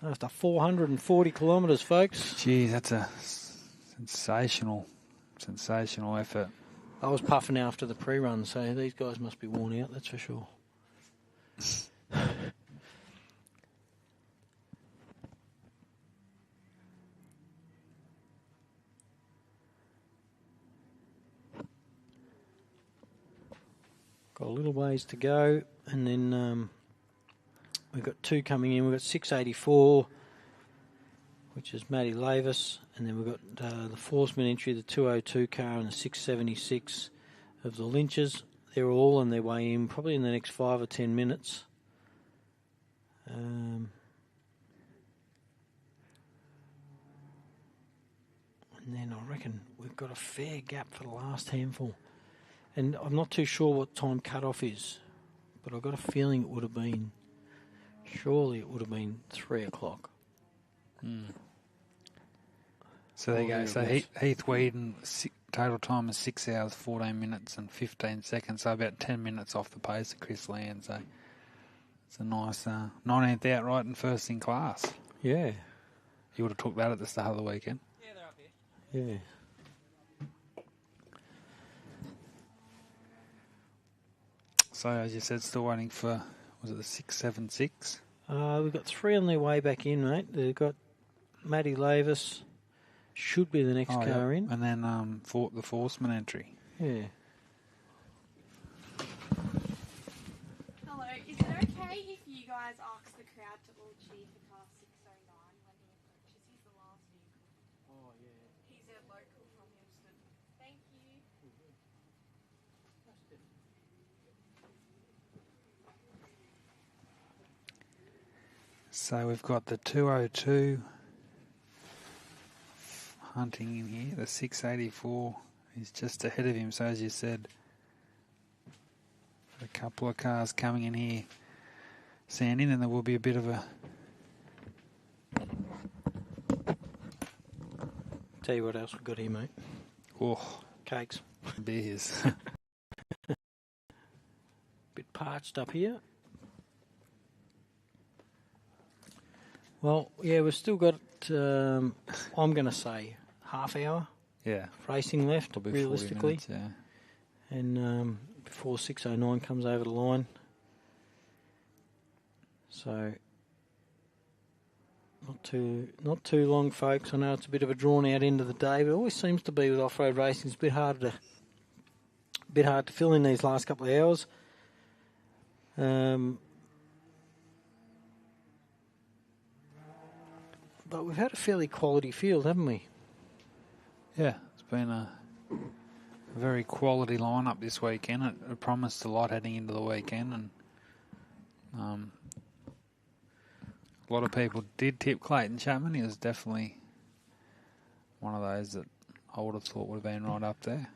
After 440 kilometres, folks. Geez, that's a sensational effort. I was puffing after the pre-run, so these guys must be worn out, that's for sure. Got a little ways to go, and then we've got two coming in. We've got 684, which is Matty Lavis, and then we've got the Forceman entry, the 202 car, and the 676 of the Lynches. They're all on their way in, probably in the next 5 or 10 minutes. And then I reckon we've got a fair gap for the last handful. And I'm not too sure what time cut-off is, but I've got a feeling it would have been, surely it would have been 3 o'clock. So there you go. So Heath Whedon, total time is 6 hours, 14 minutes and 15 seconds. So about 10 minutes off the pace of Chris Land. So it's a nice 19th outright and first in class. Yeah. You would have took that at the start of the weekend. Yeah, they're up here. Yeah. So as you said, still waiting for, was it the 676? We've got 3 on their way back in, mate. They've got Matty Lavis, should be the next car in. And then the Forceman entry. Yeah. Hello, is it okay if you guys ask the crowd to all cheer for car 609 when he approaches? He's the last vehicle. Oh, yeah. He's a local from Hillston. Thank you. So we've got the 202 hunting in here. The 684 is just ahead of him. So as you said, a couple of cars coming in here sanding, and there will be a bit of a... Tell you what else we've got here, mate. Oh, cakes. Beers. Bit parched up here. Well, yeah, we've still got, I'm going to say, half hour racing left, realistically. Minutes, yeah. And before 609 comes over the line. So, not too long, folks. I know it's a bit of a drawn-out end of the day, but it always seems to be with off-road racing. It's a bit hard to fill in these last couple of hours. But we've had a fairly quality field, haven't we? Yeah, it's been a very quality lineup this weekend. It promised a lot heading into the weekend, and a lot of people did tip Clayton Chapman. He was definitely one of those that I would have thought would have been right up there.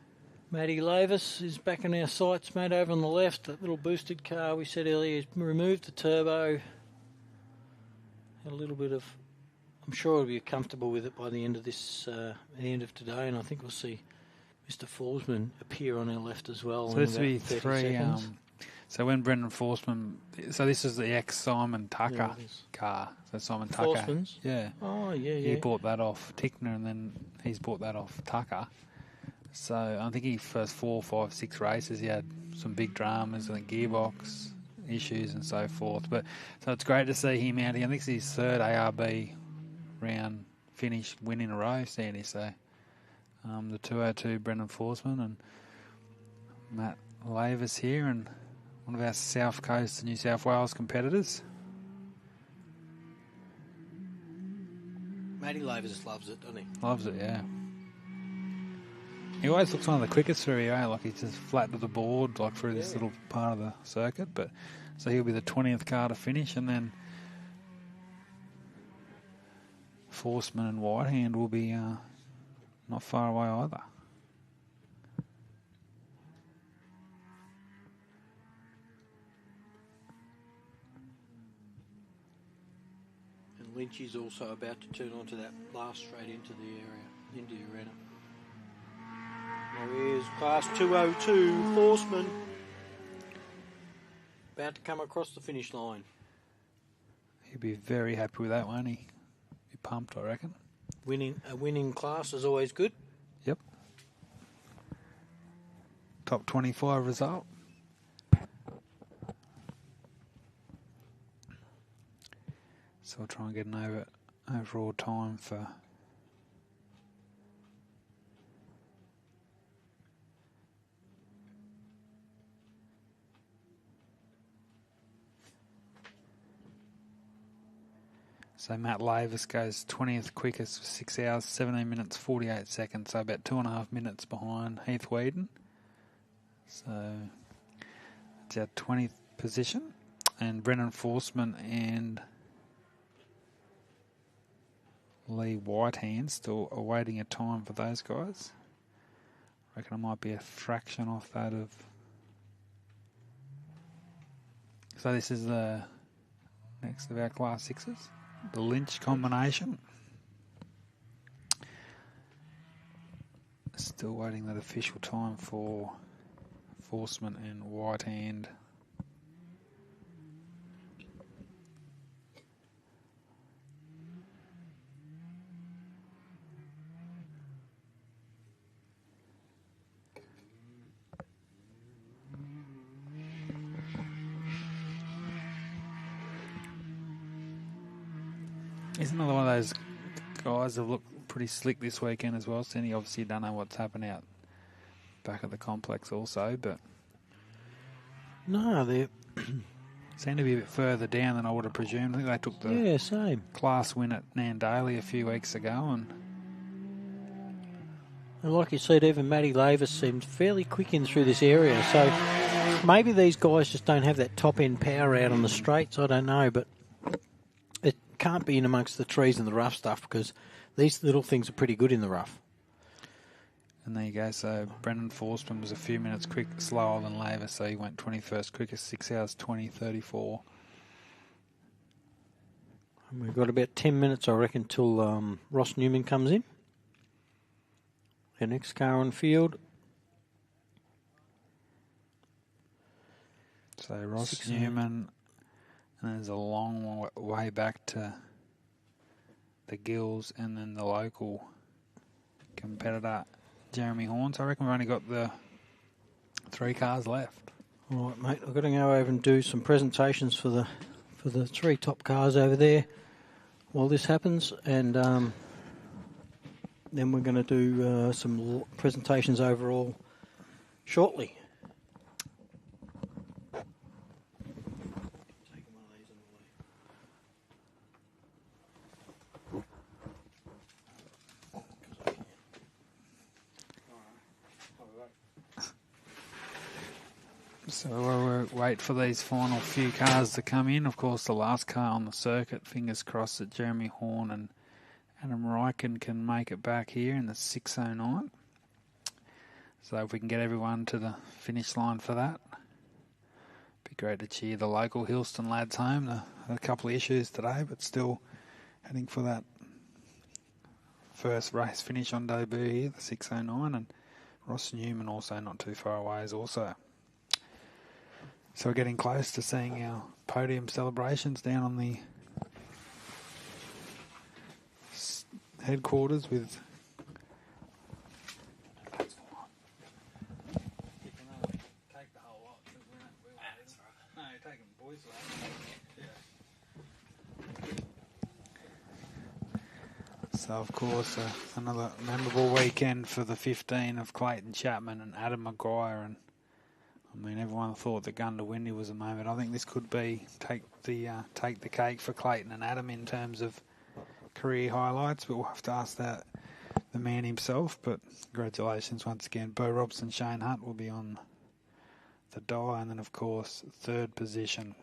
Matty Lavis is back in our sights, mate, over on the left. That little boosted car we said earlier, he's removed the turbo. Had a little bit of... I'm sure he'll be comfortable with it by the end of this, the end of today, and I think we'll see Mr. Forsman appear on our left as well. So this will be 3. So when Brendan Forsman, so this is the ex-Simon Tucker car. So Simon Tucker, Forsman's? yeah. Oh yeah, He bought that off Tickner, and then he's bought that off Tucker. So I think he first 4, 5, 6 races he had some big dramas and gearbox issues and so forth. But so it's great to see him out here. I think it's his 3rd ARB round finish win in a row, Sandy. So the 202 Brendan Forsman and Matt Lavis here, and one of our South Coast New South Wales competitors. Matty Lavis loves it, doesn't he? Loves it, yeah. He always looks one of the quickest through here, like he's just flat to the board, like through this little part of the circuit. But so he'll be the 20th car to finish, and then Forsman and Whitehand will be not far away either. And Lynch is also about to turn onto that last straight into the area, into the arena. There he is, class 202, Forsman. About to come across the finish line. He'll be very happy with that one. He'll be pumped, I reckon. A winning class is always good. Yep. Top 25 result. So we'll try and get an overall time for So Matt Lavis goes 20th quickest for 6 hours, 17 minutes, 48 seconds. So about 2.5 minutes behind Heath Whedon. So it's our 20th position. And Brennan Forsman and Lee Whitehand still awaiting a time for those guys. I reckon it might be a fraction off that of... So this is the next of our Class 6s. The Lynch combination. Still waiting that official time for Forsman and Whitehand. He's another one of those guys that look pretty slick this weekend as well. Stanley, obviously, don't know what's happened out back at the complex also, but... No, they seem to be a bit further down than I would have presumed. I think they took the same class win at Nandaly a few weeks ago. And like you said, even Matty Lavis seemed fairly quick in through this area. So maybe these guys just don't have that top-end power out on the straights. I don't know, but it can't be in amongst the trees and the rough stuff because these little things are pretty good in the rough. And there you go. So Brendan Forsman was a few minutes slower than Lavis, so he went 21st quickest, 6 hours 20:34. And we've got about 10 minutes, I reckon, till Ross Newman comes in. The next car on field. So Ross Newman, and there's a long way back to the Gills and then the local competitor, Jeremy Horn. So I reckon we've only got the 3 cars left. All right, mate. I've got to go over and do some presentations for the 3 top cars over there while this happens, and then we're going to do some presentations overall shortly. So we'll wait for these final few cars to come in. Of course, the last car on the circuit, fingers crossed that Jeremy Horn and Adam Ryken can make it back here in the 6:09. So if we can get everyone to the finish line for that, be great to cheer the local Hillston lads home. They had a couple of issues today, but still heading for that first race finish on debut here, the 6:09, and Ross Newman also not too far away is also. So we're getting close to seeing our podium celebrations down on the headquarters with so of course another memorable weekend for the 15 of Clayton Chapman and Adam Maguire, and I mean, everyone thought the Gunda Windy was a moment. I think this could be take the cake for Clayton and Adam in terms of career highlights, but we'll have to ask that the man himself. But congratulations once again. Bo Robson, Shane Hunt will be on the die, and then of course 3rd position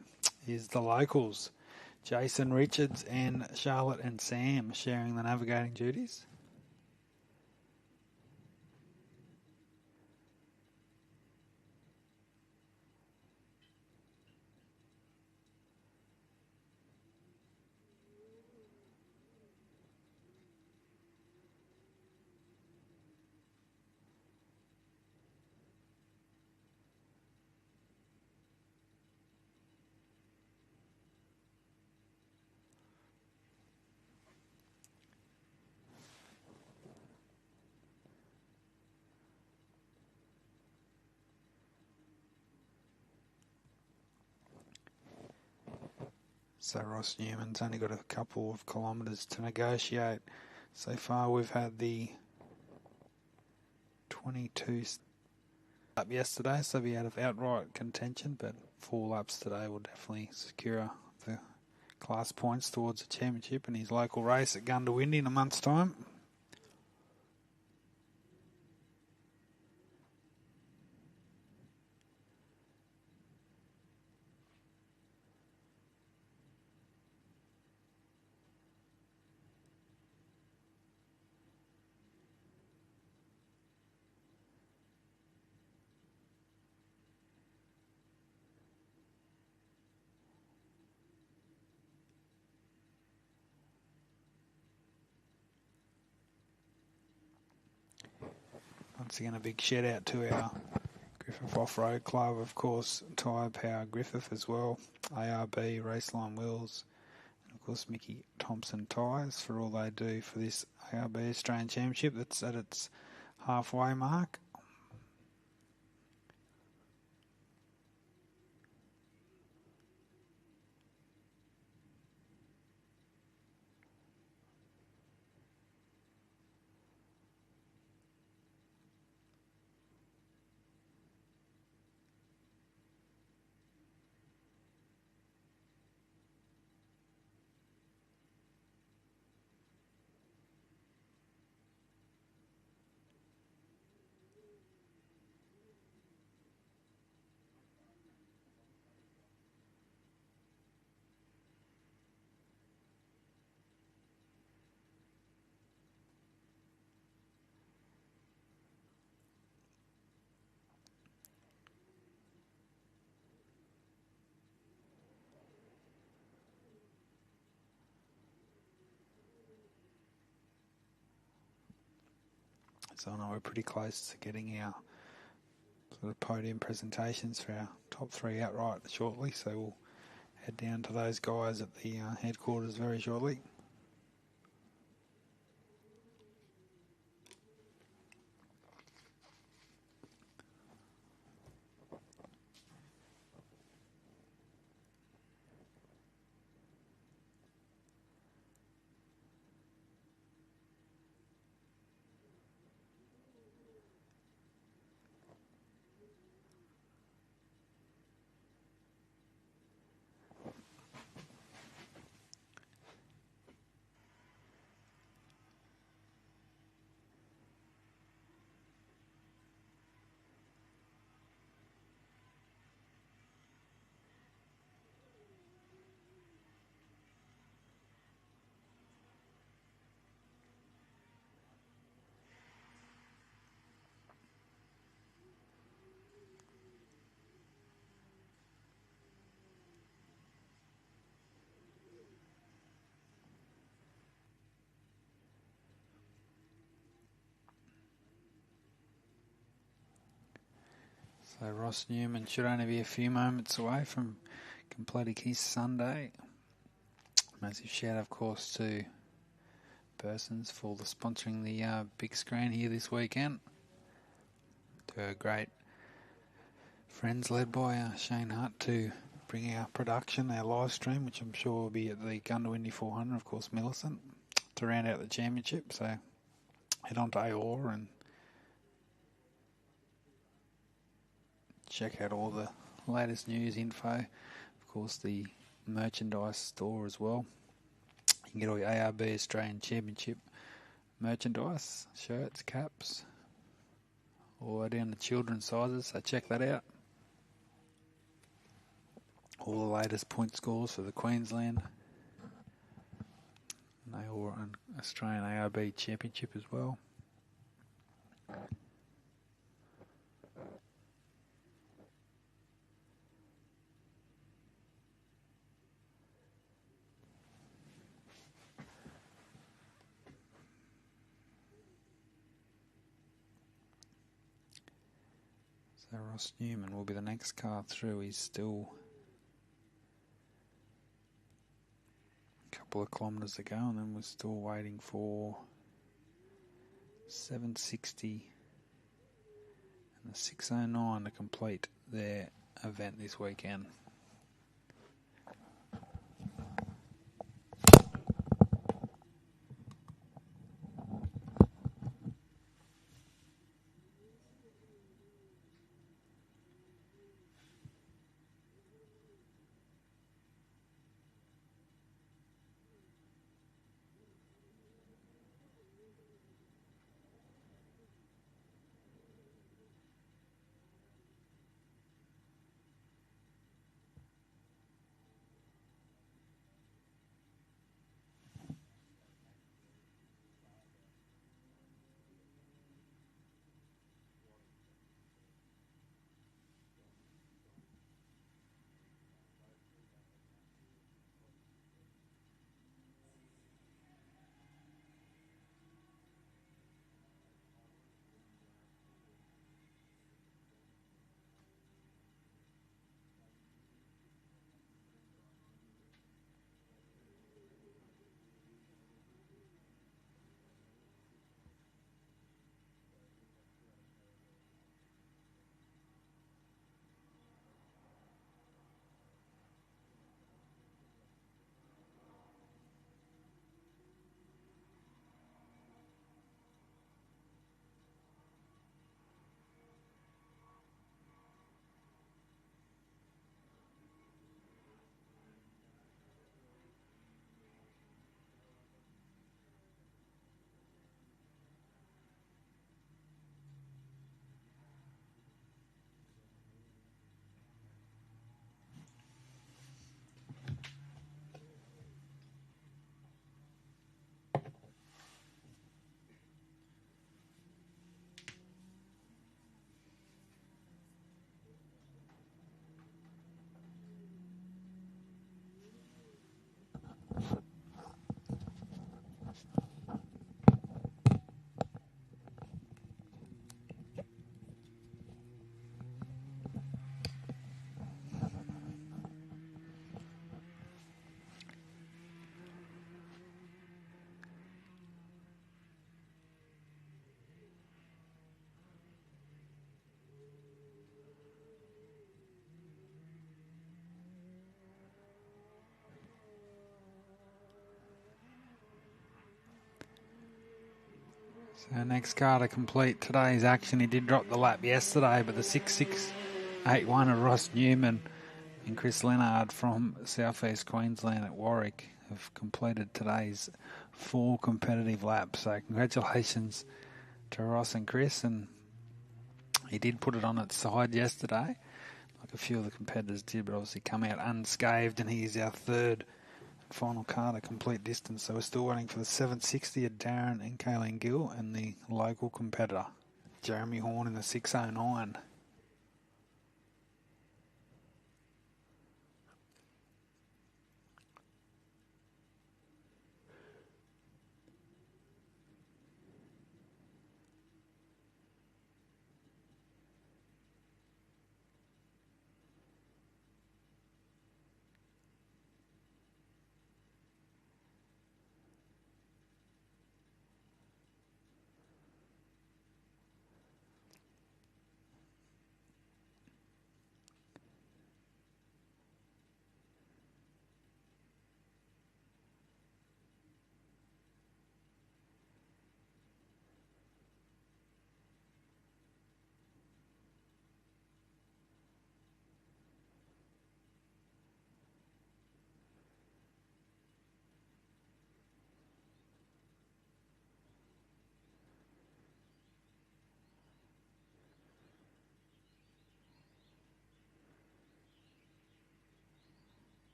is the locals, Jason Richards and Charlotte and Sam sharing the navigating duties. So Ross Newman's only got a couple of kilometres to negotiate. So far we've had the 22 up yesterday, so we out of outright contention, but 4 laps today will definitely secure the class points towards the championship in his local race at Gundawindi in a month's time. Once again, a big shout out to our Griffith Offroad Club, of course, Tyrepower Griffith as well, ARB, Raceline Wheels, and of course Mickey Thompson Tyres for all they do for this ARB Australian Championship that's at its halfway mark. So I know we're pretty close to getting our sort of podium presentations for our top three outright shortly. So we'll head down to those guys at the headquarters very shortly. So Ross Newman should only be a few moments away from completing his Sunday. Massive shout, of course, to Burson's for sponsoring the big screen here this weekend. To our great friends led by Shane Hart to bring our production, our live stream, which I'm sure will be at the Gundawindi 400, of course, Millicent, to round out the championship. So head on to AORRA and check out all the latest news info. Of course, the merchandise store as well. You can get all your ARB Australian Championship merchandise, shirts, caps, all the way down to children's sizes, so check that out. All the latest point scores for the Queensland and Australian ARB Championship as well. So Ross Newman will be the next car through. He's still a couple of kilometres to go, and then we're still waiting for 760 and the 609 to complete their event this weekend. So next car to complete today's action. He did drop the lap yesterday, but the 6.681 of Ross Newman and Chris Leonard from southeast Queensland at Warwick have completed today's 4 competitive laps. So congratulations to Ross and Chris. And he did put it on its side yesterday, like a few of the competitors did, but obviously come out unscathed, and he is our third final car to complete distance. So we're still waiting for the 760 of Darren and Kayleen Gill and the local competitor, Jeremy Horn, in the 609.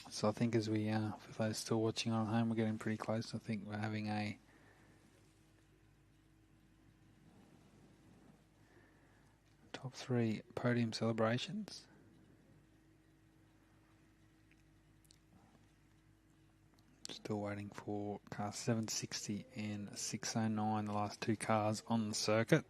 So I think as we, for those still watching on home, we're getting pretty close. I think we're having a top 3 podium celebrations. Still waiting for car 760 and 609, the last 2 cars on the circuit.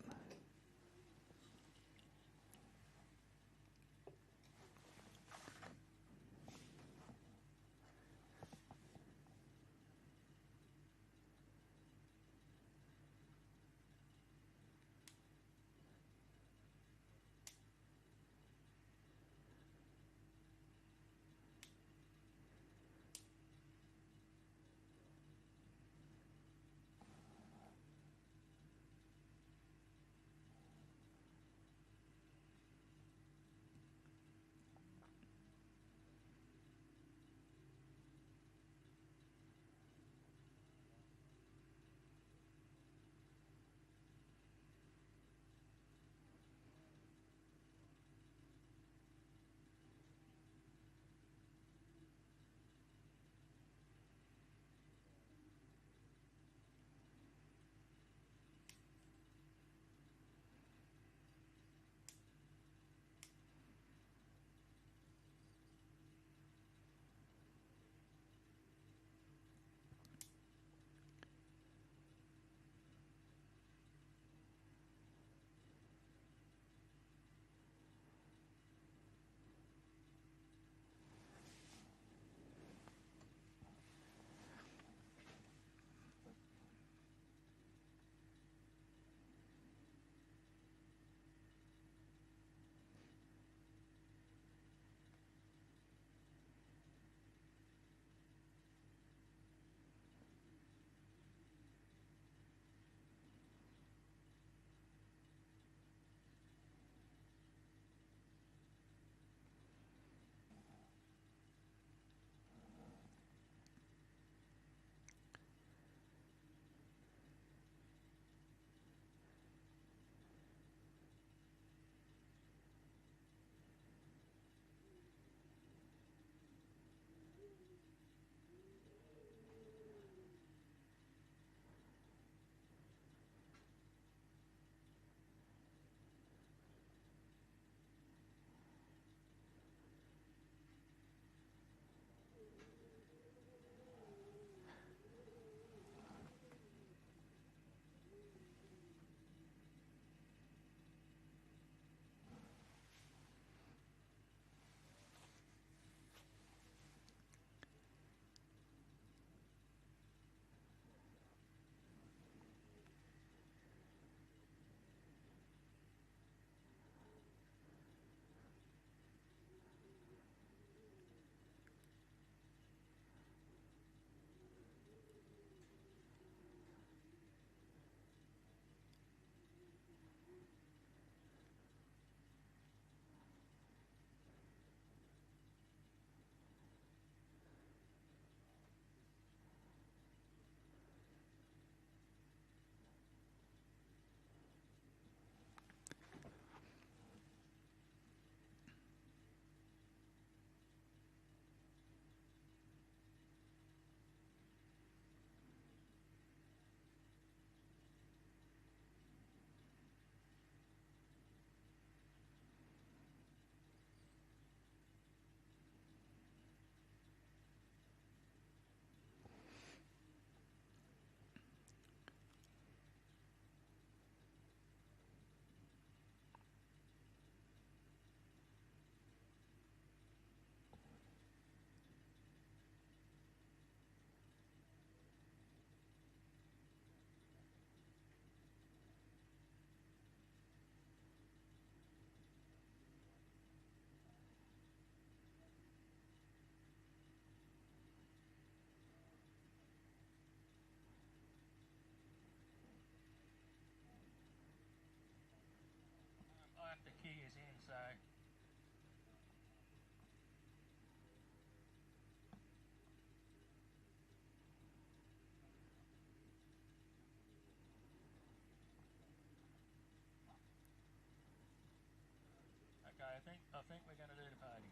think we're going to do the podium.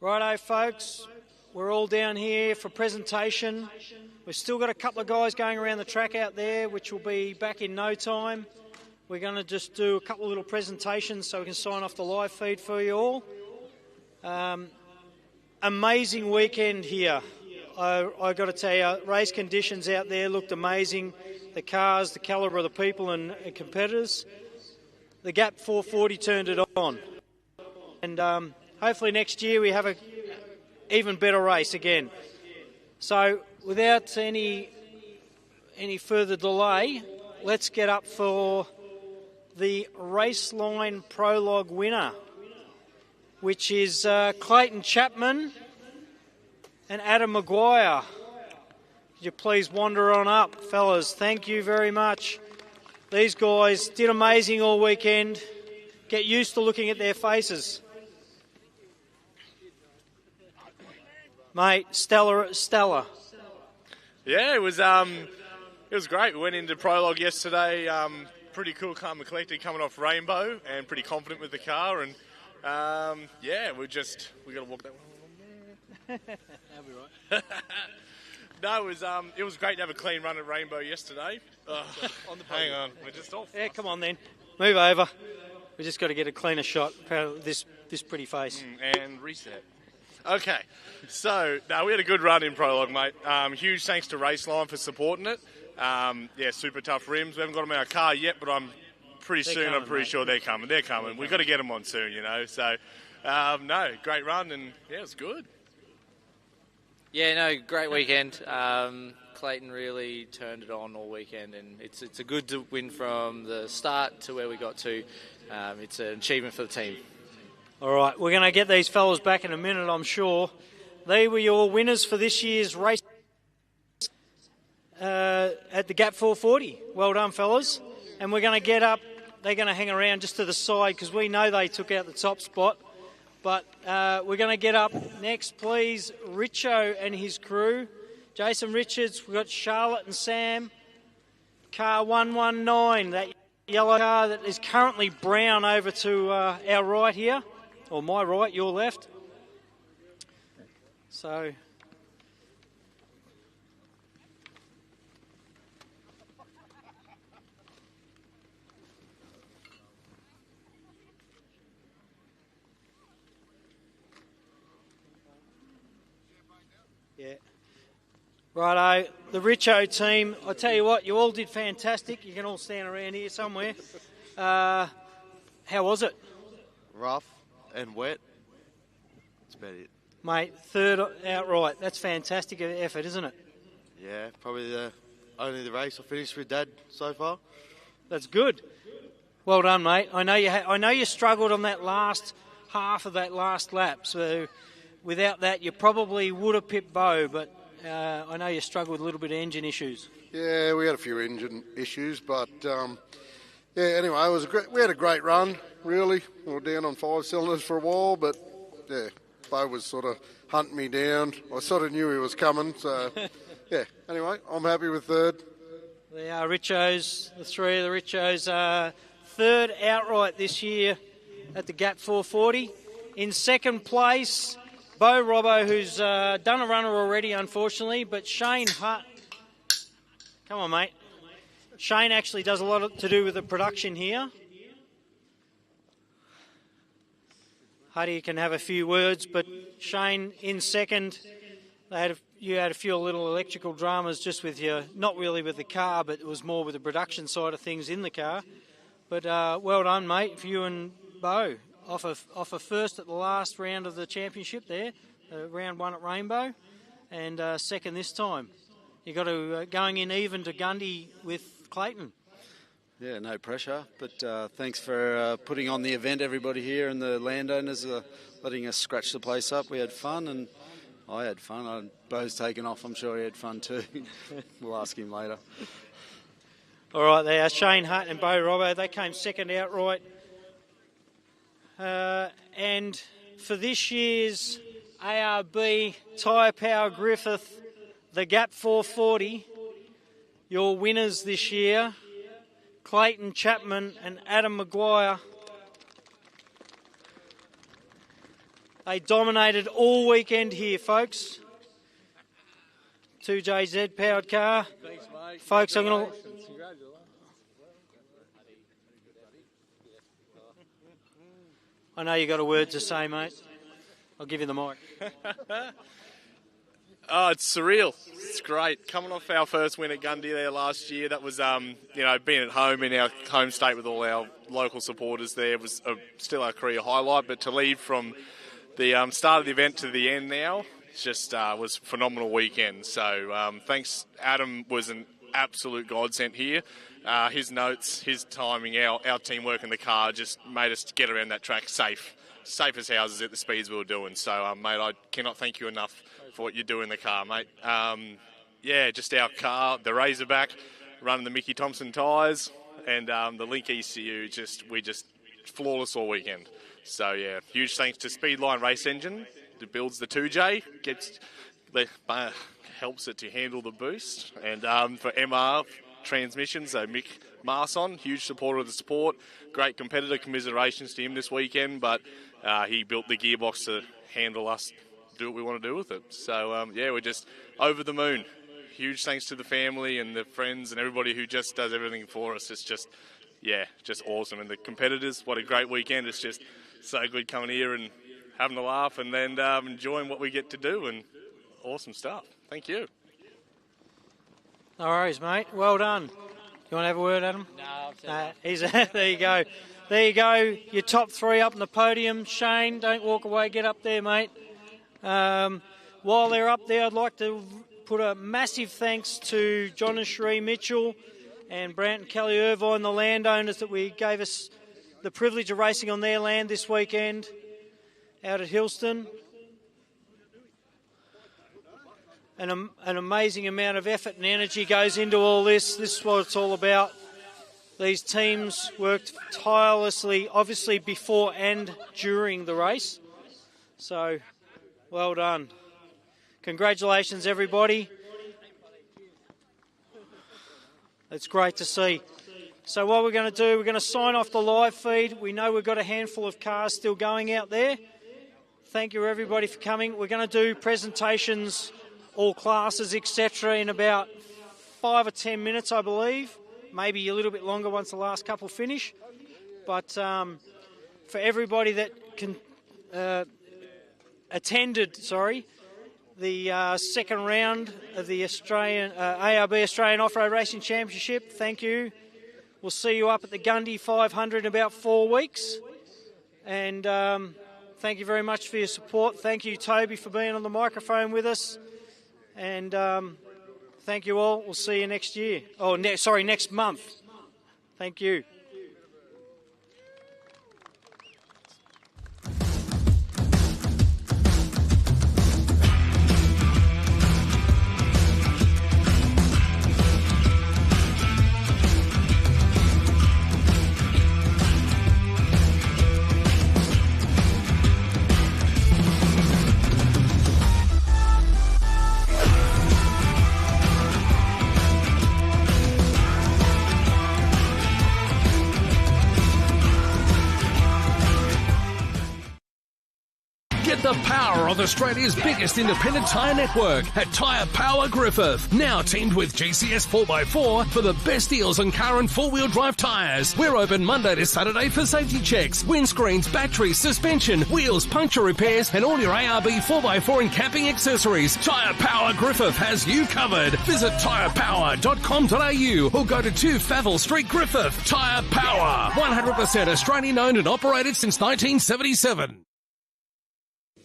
Righto, folks. We're all down here for presentation. We've still got a couple of guys going around the track out there, which will be back in no time. We're going to just do a couple of little presentations so we can sign off the live feed for you all. Amazing weekend here. I got to tell you, race conditions out there looked amazing. The cars, the calibre of the people and competitors. The Gap 440 turned it on. And hopefully next year we have a even better race again. So without any further delay, let's get up for the Raceline Prologue winner, which is Clayton Chapman and Adam Maguire. Could you please wander on up, fellas? Thank you very much. These guys did amazing all weekend. Get used to looking at their faces. Mate, stellar. Yeah, it was great. We went into prologue yesterday, pretty cool, calm and collected, coming off Rainbow, and pretty confident with the car. And yeah, we got to walk that one. That'll be right. No, it was great to have a clean run at Rainbow yesterday. Hang on, we're just off. Yeah, come on then, move over. We just got to get a cleaner shot of this pretty face. And reset. Okay, so we had a good run in prologue, mate. Huge thanks to Raceline for supporting it. Yeah, super tough rims. We haven't got them in our car yet, but I'm pretty sure they're coming. They're coming. We've got to get them on soon, you know. So, no, great run, and yeah, it was good. Yeah, no, great weekend. Clayton really turned it on all weekend, and it's a good win from the start to where we got to. It's an achievement for the team. All right, we're going to get these fellas back in a minute, I'm sure. They were your winners for this year's race at the Gap 440. Well done, fellas. And we're going to get up. They're going to hang around just to the side because we know they took out the top spot. But we're going to get up next, please, Richo and his crew. Jason Richards, we've got Charlotte and Sam. Car 119, that yellow car that is currently brown over to our right here. Or my right, your left. So, yeah. Righto, the Richo team, I tell you what, you all did fantastic. You can all stand around here somewhere. How was it? Rough and wet. That's about it. Mate, third outright. That's fantastic effort, isn't it? Yeah, probably only the race I finished with Dad so far. That's good. Well done, mate. I know you struggled on that last half of that last lap. So without that, you probably would have pipped Bo. But I know you struggled with a little bit of engine issues. Yeah, we had a few engine issues, but yeah. Anyway, it was we had a great run. Really, we were down on 5 cylinders for a while, but yeah, Bo was sort of hunting me down. I sort of knew he was coming, so yeah. Anyway, I'm happy with third. The Richos, the three of the Richos, third outright this year at the Gap 440. In second place, Bo Robbo, who's done a runner already, unfortunately, but Shane Hutt. Come on, mate. Shane actually does a lot to do with the production here. Huddy can have a few words, but Shane in second. You had a few little electrical dramas just with you, not really with the car, but it was more with the production side of things in the car. But well done, mate, for you and Bo. Off a first at the last round of the championship there, round one at Rainbow, and second this time. You got to going in even to Gundy with Clayton. Yeah, no pressure, but thanks for putting on the event, everybody here, and the landowners letting us scratch the place up. We had fun, and I had fun. Bo's taken off. I'm sure he had fun too. We'll ask him later. All right, they are Shane Hutt and Bo Robbo. They came second outright. And for this year's ARB Tyrepower Griffith the Gap 440, your winners this year, Clayton Chapman and Adam Maguire. They dominated all weekend here, folks. 2JZ powered car. Thanks, mate. Folks, I'm going to... I know you got a word to say, mate. I'll give you the mic. Oh, it's surreal. It's great. Coming off our first win at Gundy there last year, that was, being at home in our home state with all our local supporters there was still our career highlight. But to lead from the start of the event to the end now, it's just was a phenomenal weekend. So thanks. Adam was an absolute godsend here. His notes, his timing, our teamwork in the car just made us get around that track safe as houses at the speeds we were doing. So, mate, I cannot thank you enough for what you do in the car, mate. Just our car, the Razorback, running the Mickey Thompson tyres, and the Link ECU, we just flawless all weekend. So, yeah, huge thanks to Speedline Race Engine that builds the 2J, helps it to handle the boost, and for MR transmission, so Mick Marson, huge supporter of the sport, great competitor, commiserations to him this weekend, but he built the gearbox to handle us, do what we want to do with it. So, we're just over the moon. Huge thanks to the family and the friends and everybody who just does everything for us. It's just awesome. And the competitors, what a great weekend. It's just so good coming here and having a laugh and then enjoying what we get to do, and awesome stuff. Thank you. No worries, mate. Well done. You want to have a word, Adam? No. There you go. There you go. Your top three up on the podium. Shane, don't walk away. Get up there, mate. While they're up there, I'd like to put a massive thanks to John and Sheree Mitchell and Brant and Kelly Irvine, the landowners that gave us the privilege of racing on their land this weekend out at Hillston. An amazing amount of effort and energy goes into all this. This is what it's all about. These teams worked tirelessly, obviously before and during the race. So, well done. Congratulations, everybody. It's great to see. So what we're going to do, we're going to sign off the live feed. We know we've got a handful of cars still going out there. Thank you, everybody, for coming. We're going to do presentations, all classes, etc., in about 5 or 10 minutes, I believe. Maybe a little bit longer once the last couple finish. But for everybody that attended the second round of the ARB Australian Off-Road Racing Championship, thank you. We'll see you up at the Gundy 500 in about 4 weeks. And thank you very much for your support. Thank you, Toby, for being on the microphone with us. And thank you all. We'll see you next year. Next month. Thank you. The power of Australia's biggest independent tyre network at Tyrepower Griffith. Now teamed with GCS 4x4 for the best deals on car and four-wheel drive tyres. We're open Monday to Saturday for safety checks, windscreens, batteries, suspension, wheels, puncture repairs, and all your ARB 4x4 and camping accessories. Tyrepower Griffith has you covered. Visit tyrepower.com.au or go to 2 Favell Street, Griffith. Tyrepower, 100% Australian owned and operated since 1977.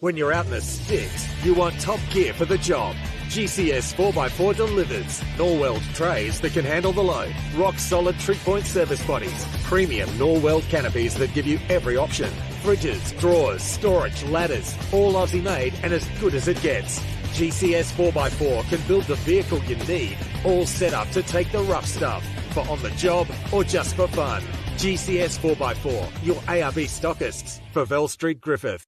When you're out in the sticks, you want top gear for the job. GCS 4x4 delivers. Norweld trays that can handle the load. Rock-solid trig-point service bodies. Premium Norweld canopies that give you every option. Fridges, drawers, storage, ladders. All Aussie-made and as good as it gets. GCS 4x4 can build the vehicle you need, all set up to take the rough stuff. For on the job or just for fun. GCS 4x4, your ARB stockists. Favell Street, Griffith.